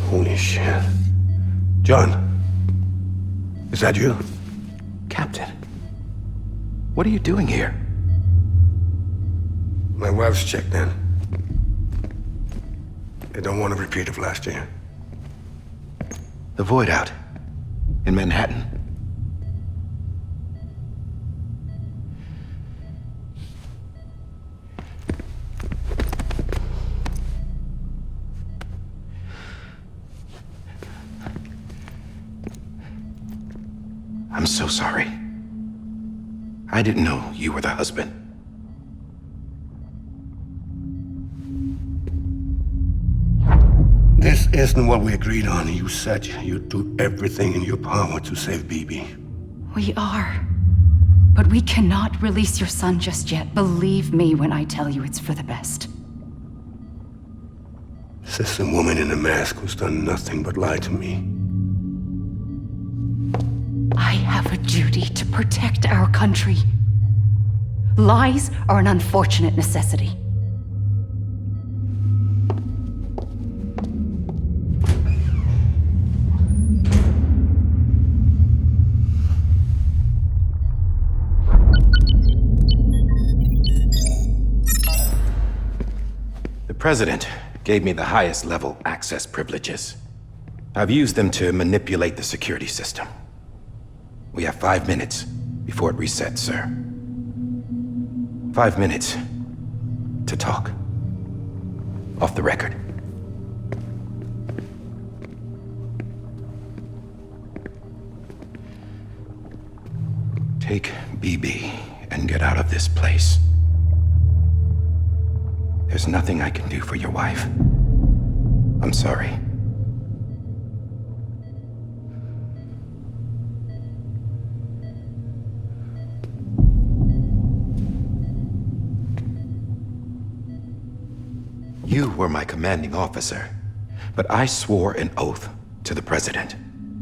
Holy shit. John, is that you? Captain, what are you doing here? My wife's checked in. They don't want a repeat of last year. The Void Out in Manhattan. I'm so sorry. I didn't know you were the husband. This isn't what we agreed on. You said you'd do everything in your power to save Bibi. We are. But we cannot release your son just yet. Believe me when I tell you it's for the best. This is a woman in a mask who's done nothing but lie to me. I have a duty to protect our country. Lies are an unfortunate necessity. The President gave me the highest level access privileges. I've used them to manipulate the security system. We have 5 minutes before it resets, sir. 5 minutes to talk. Off the record. Take BB and get out of this place. There's nothing I can do for your wife. I'm sorry. You were my commanding officer, but I swore an oath to the President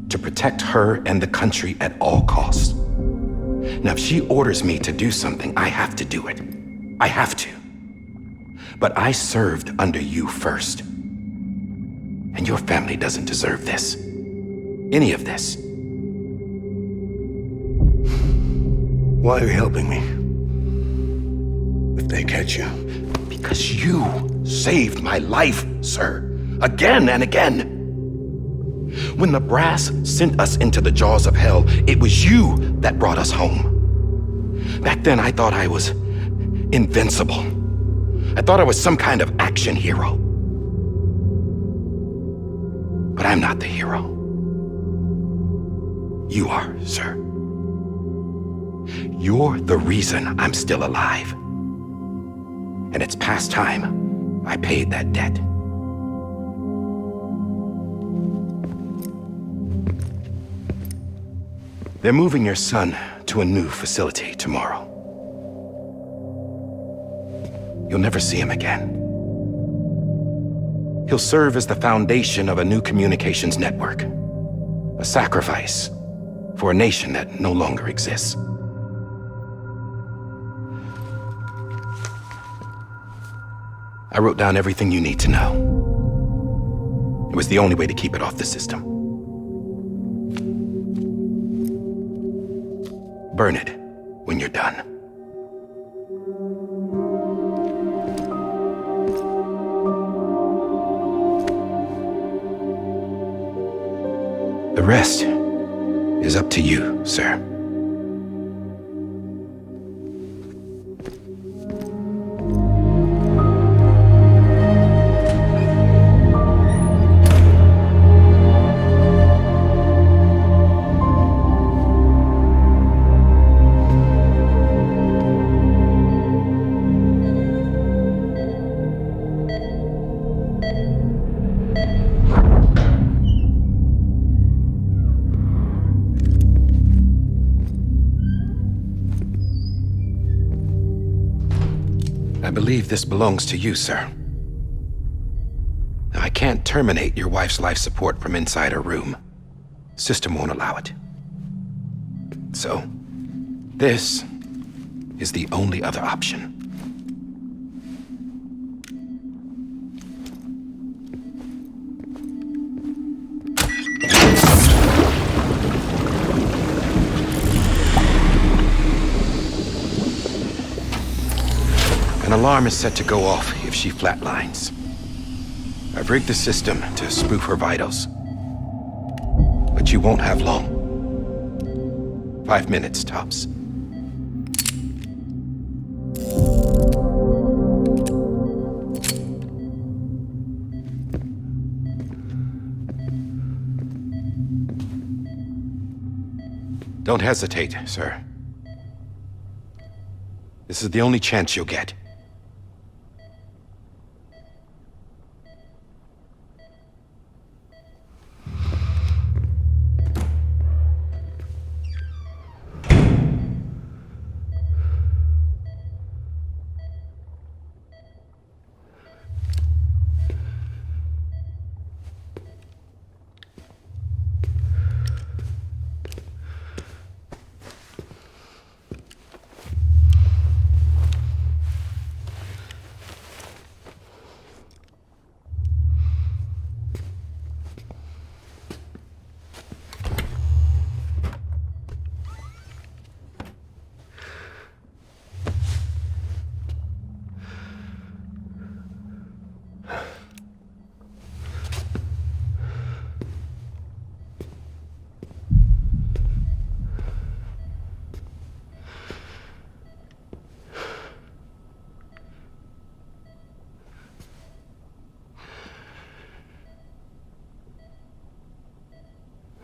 to protect her and the country at all costs. Now, if she orders me to do something, I have to do it. I have to. But I served under you first. And your family doesn't deserve this. Any of this. Why are you helping me? If they catch you. Because you saved my life, sir. Again and again. When the brass sent us into the jaws of hell, it was you that brought us home. Back then, I thought I was invincible. I thought I was some kind of action hero. But I'm not the hero. You are, sir. You're the reason I'm still alive. And it's past time I paid that debt. They're moving your son to a new facility tomorrow. You'll never see him again. He'll serve as the foundation of a new communications network. A sacrifice for a nation that no longer exists. I wrote down everything you need to know. It was the only way to keep it off the system. Burn it when you're done. The rest is up to you, sir. I believe this belongs to you, sir. Now, I can't terminate your wife's life support from inside her room. System won't allow it. So, this is the only other option. An alarm is set to go off if she flatlines. I've rigged the system to spoof her vitals. But you won't have long. 5 minutes, tops. Don't hesitate, sir. This is the only chance you'll get.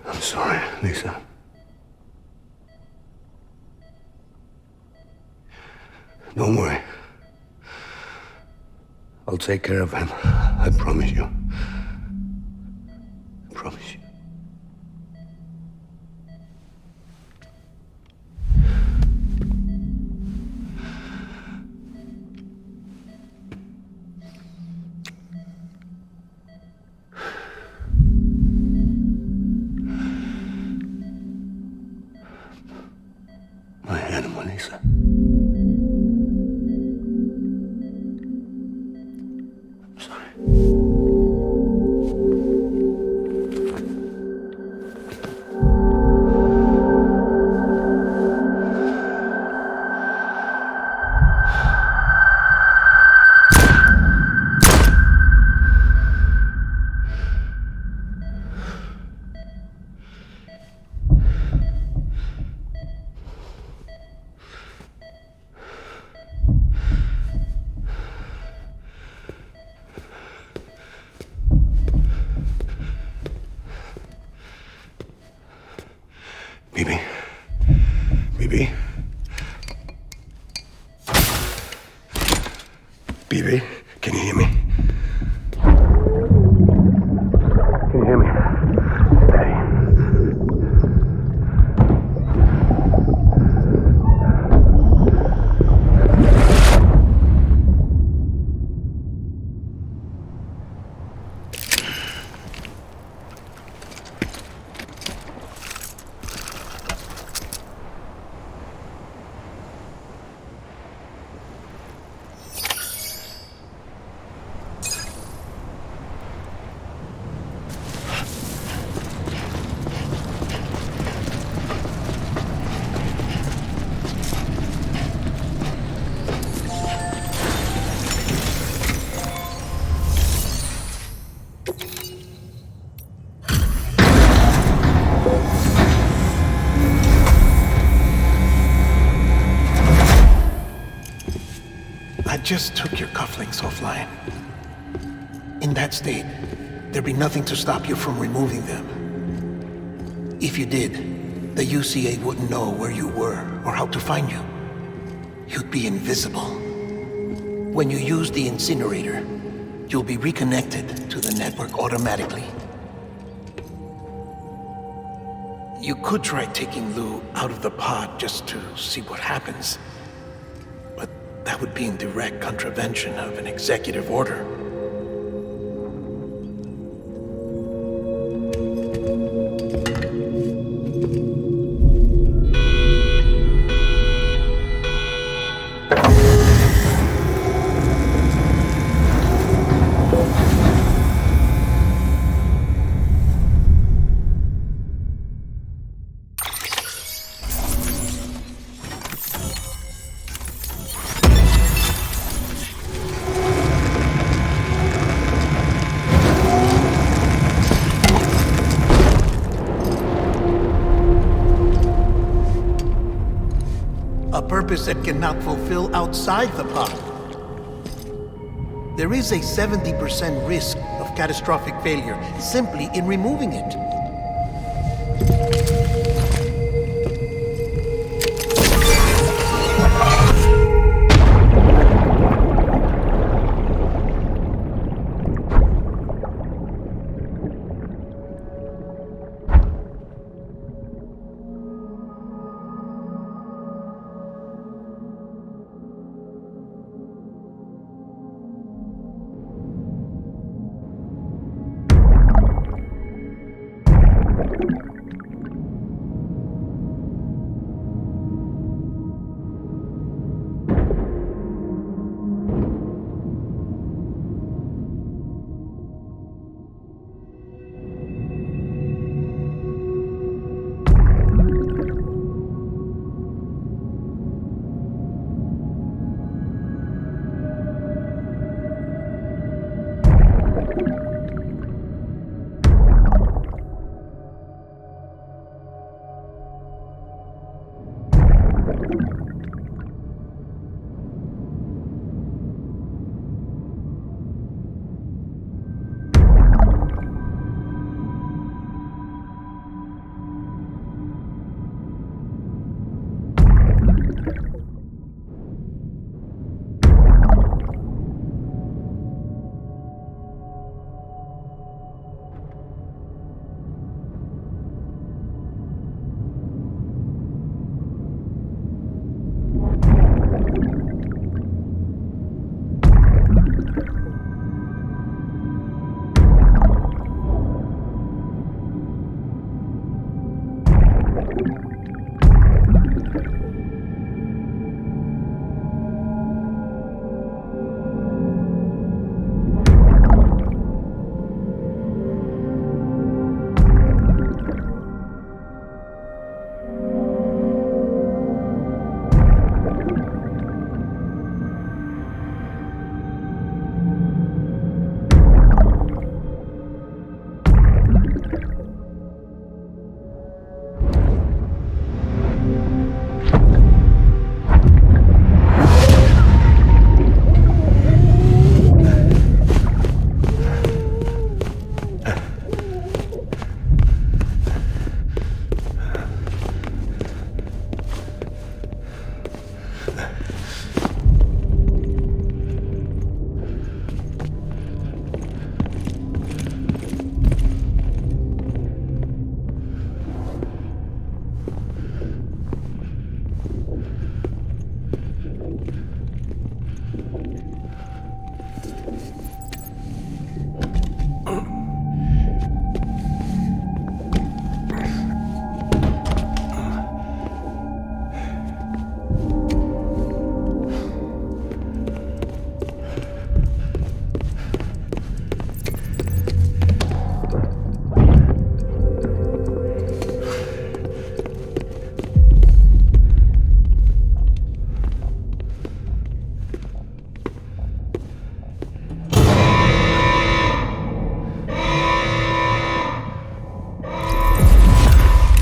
I'm sorry, Lisa. Don't worry. I'll take care of him. I promise you. I promise you. My animal, Lisa. I'm sorry. Bibi? Bibi? Bibi, can you hear me? Can you hear me? Steady. just took your cufflinks offline. In that state, there'd be nothing to stop you from removing them. If you did, the UCA wouldn't know where you were or how to find you. You'd be invisible. When you use the incinerator, you'll be reconnected to the network automatically. You could try taking Lou out of the pod just to see what happens. But that would be in direct contravention of an executive order. That cannot fulfill outside the pod. There is a 70% risk of catastrophic failure simply in removing it.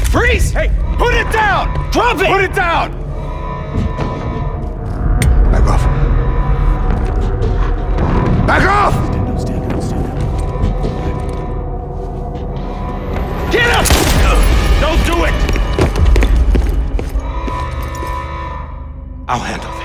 Freeze! Hey, put it down! Drop it! Put it down! Back off. Back off! Get up! Don't do it! I'll handle this.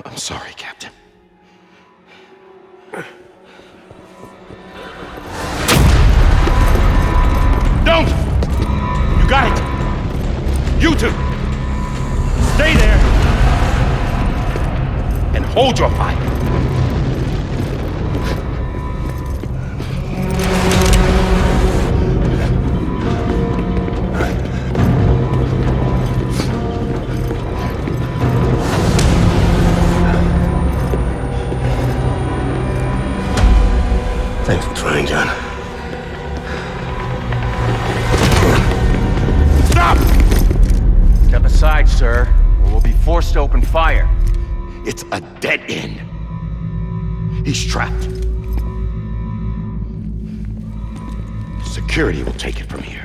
I'm sorry, Captain. Don't! You got it! You two! Stay there! And hold your fire! Thanks for trying, John. Stop! Step aside, sir, or we'll be forced to open fire. It's a dead end. He's trapped. Security will take it from here.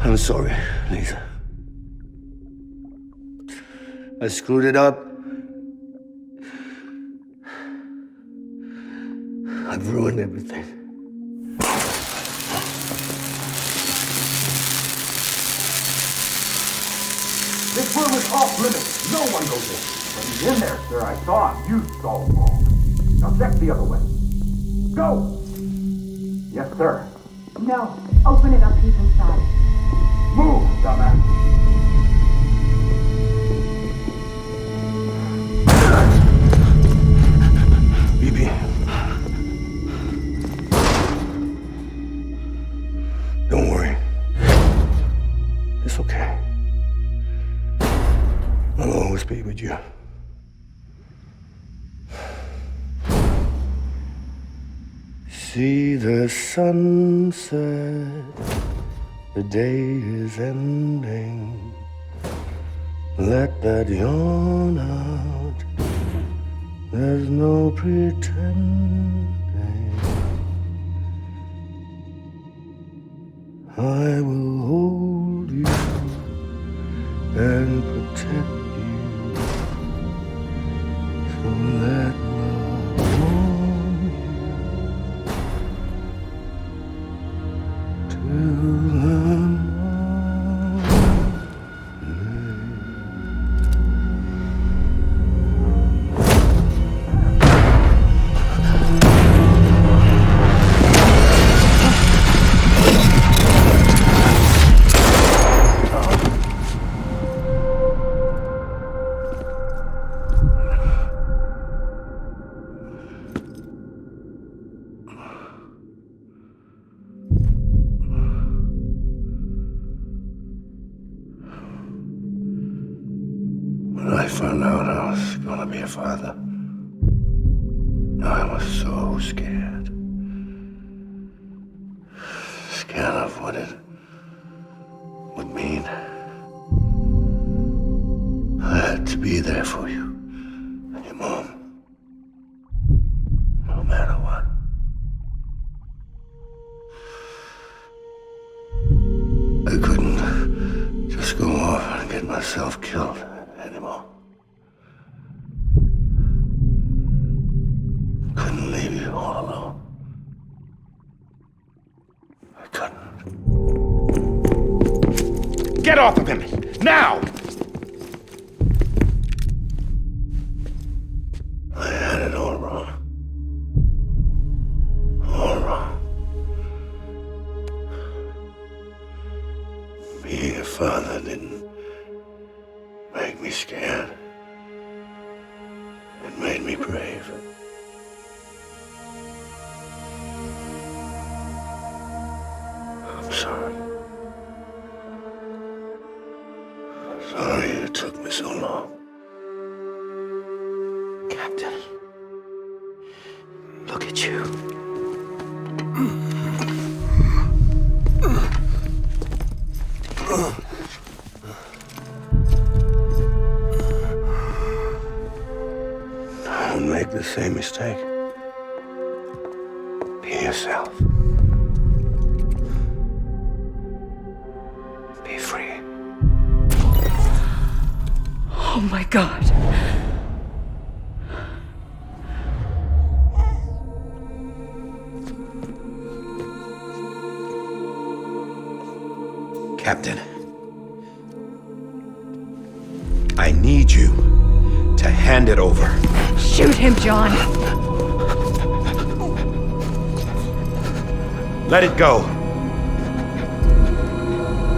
I'm sorry, Lisa. I screwed it up. I've ruined everything. This room is off limits. No one goes in. But he's in there, sir. I saw him. You saw him all. Now check the other way. Go! Yes, sir. No. Open it up. He's inside. Move, dumbass. BB. Don't worry. It's okay. I'll always be with you. See the sunset. The day is ending. Let that yawn out. There's no pretending. I will hold you and protect you. So let love warm you till the morning. found out I was gonna be a father, I was so scared. Scared of what it would mean. I had to be there for you and your mom, no matter what. I couldn't just go off and get myself killed anymore. Couldn't leave you all alone. I couldn't. Get off of him! Now! I had it all wrong. All wrong. Being a father didn't make me scared. It made me brave. I'm sorry. Sorry it took me so long. Captain, look at you. Don't make the same mistake. Be yourself. Be free. Oh my God. Captain, I need you to hand it over. Shoot him, John. Let it go.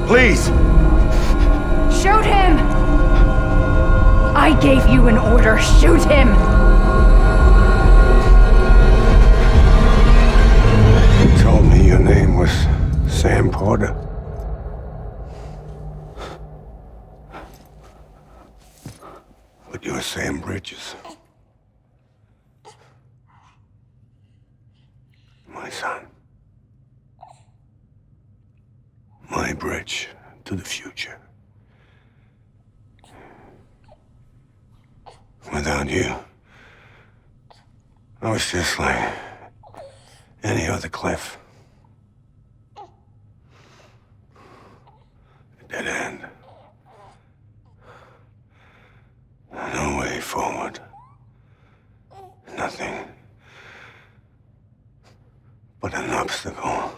Please. Shoot him! I gave you an order. Shoot him! You told me your name was Sam Porter. But you're Sam Bridges. My son. My bridge to the future. Without you, I was just like any other Cliff. A dead end. No way forward. Nothing but an obstacle.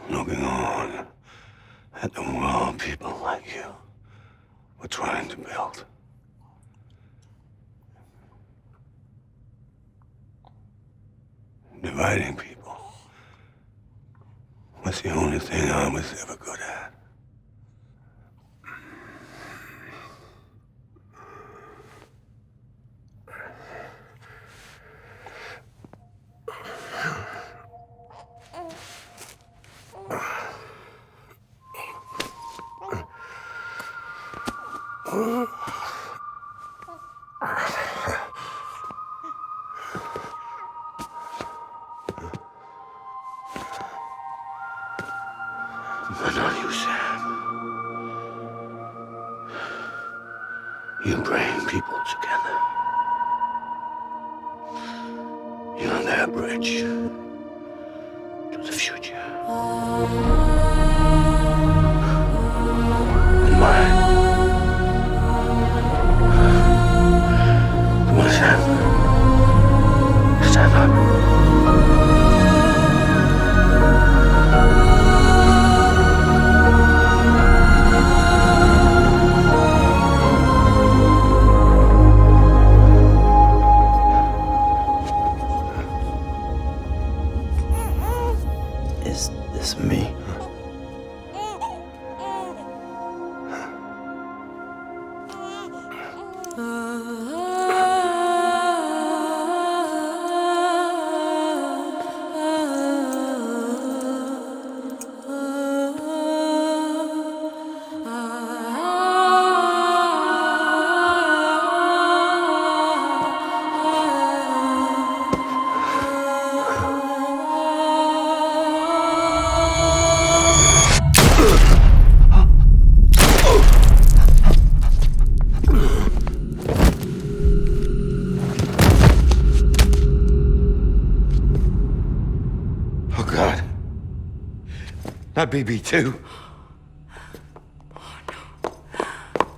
Looking on at the world people like you were trying to build. Dividing people was the only thing I was ever good at. But not you, Sam. You bring people together. You're their bridge to the future. And mine. Come on, Sam. Stand up. Is this me? Not BB2.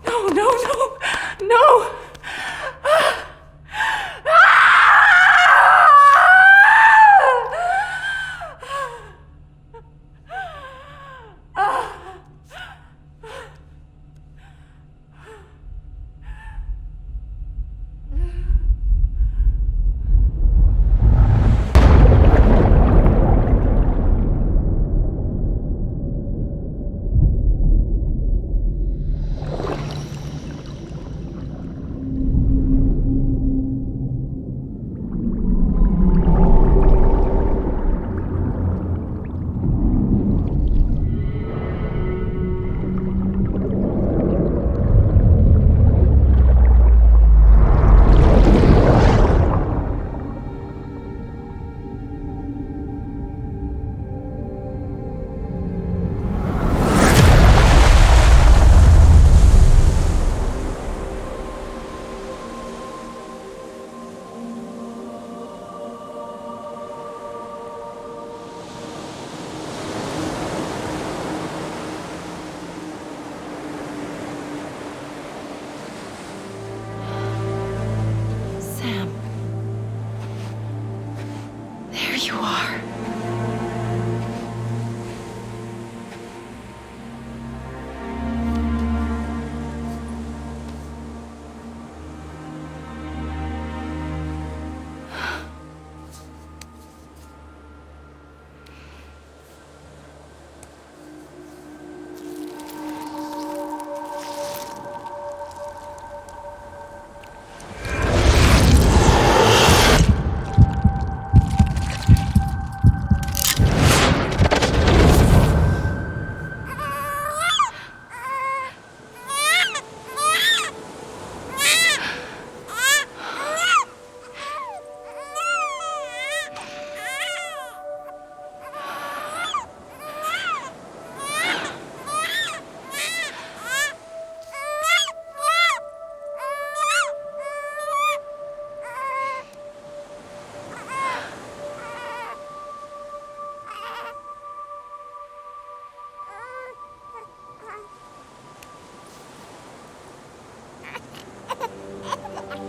No, no, no, no!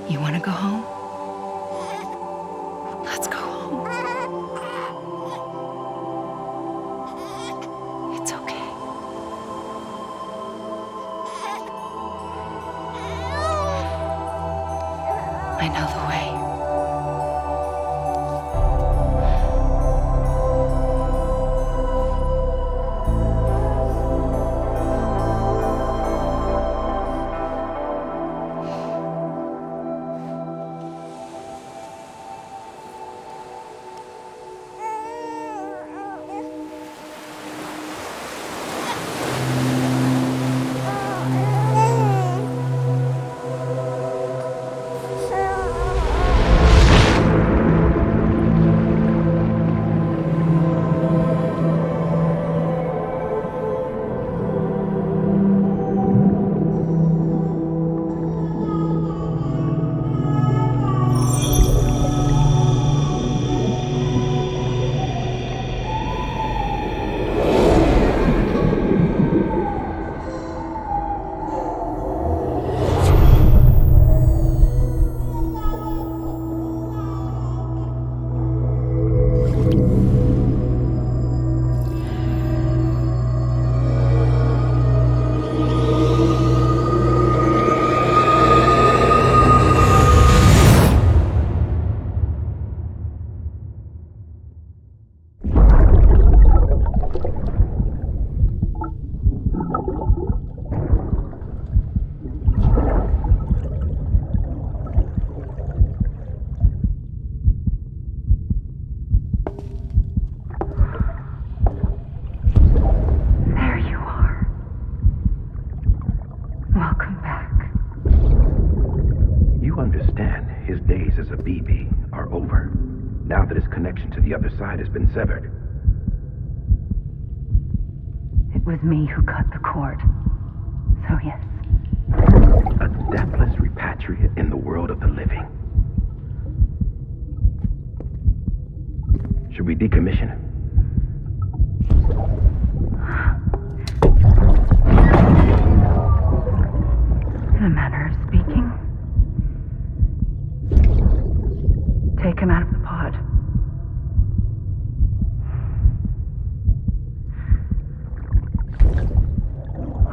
You want to go home? Let's go home. It's okay. I know the way. Side has been severed. It was me who cut the cord. So yes. A deathless repatriate in the world of the living. Should we decommission him? In a manner of speaking. Take him out of the pod.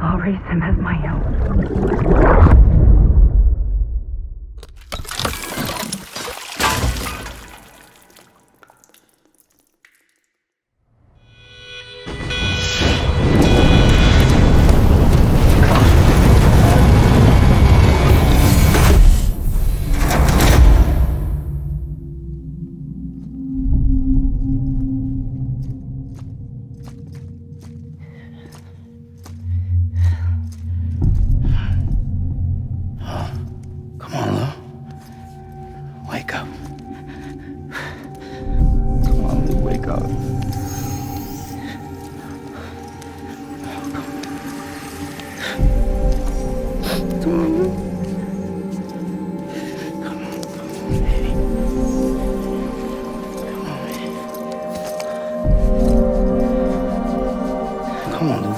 I'll raise him as my own.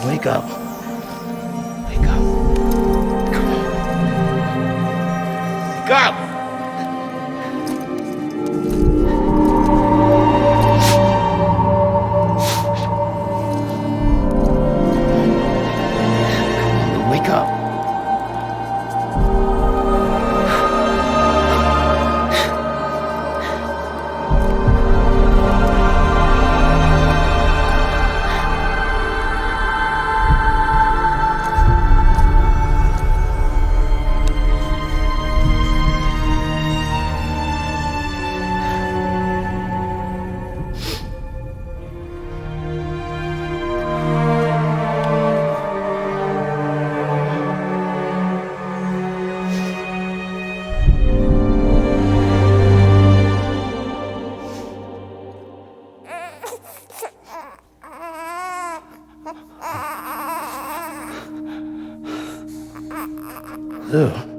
Wake up. Wake up. Come on. Wake up! Wake up. Ew.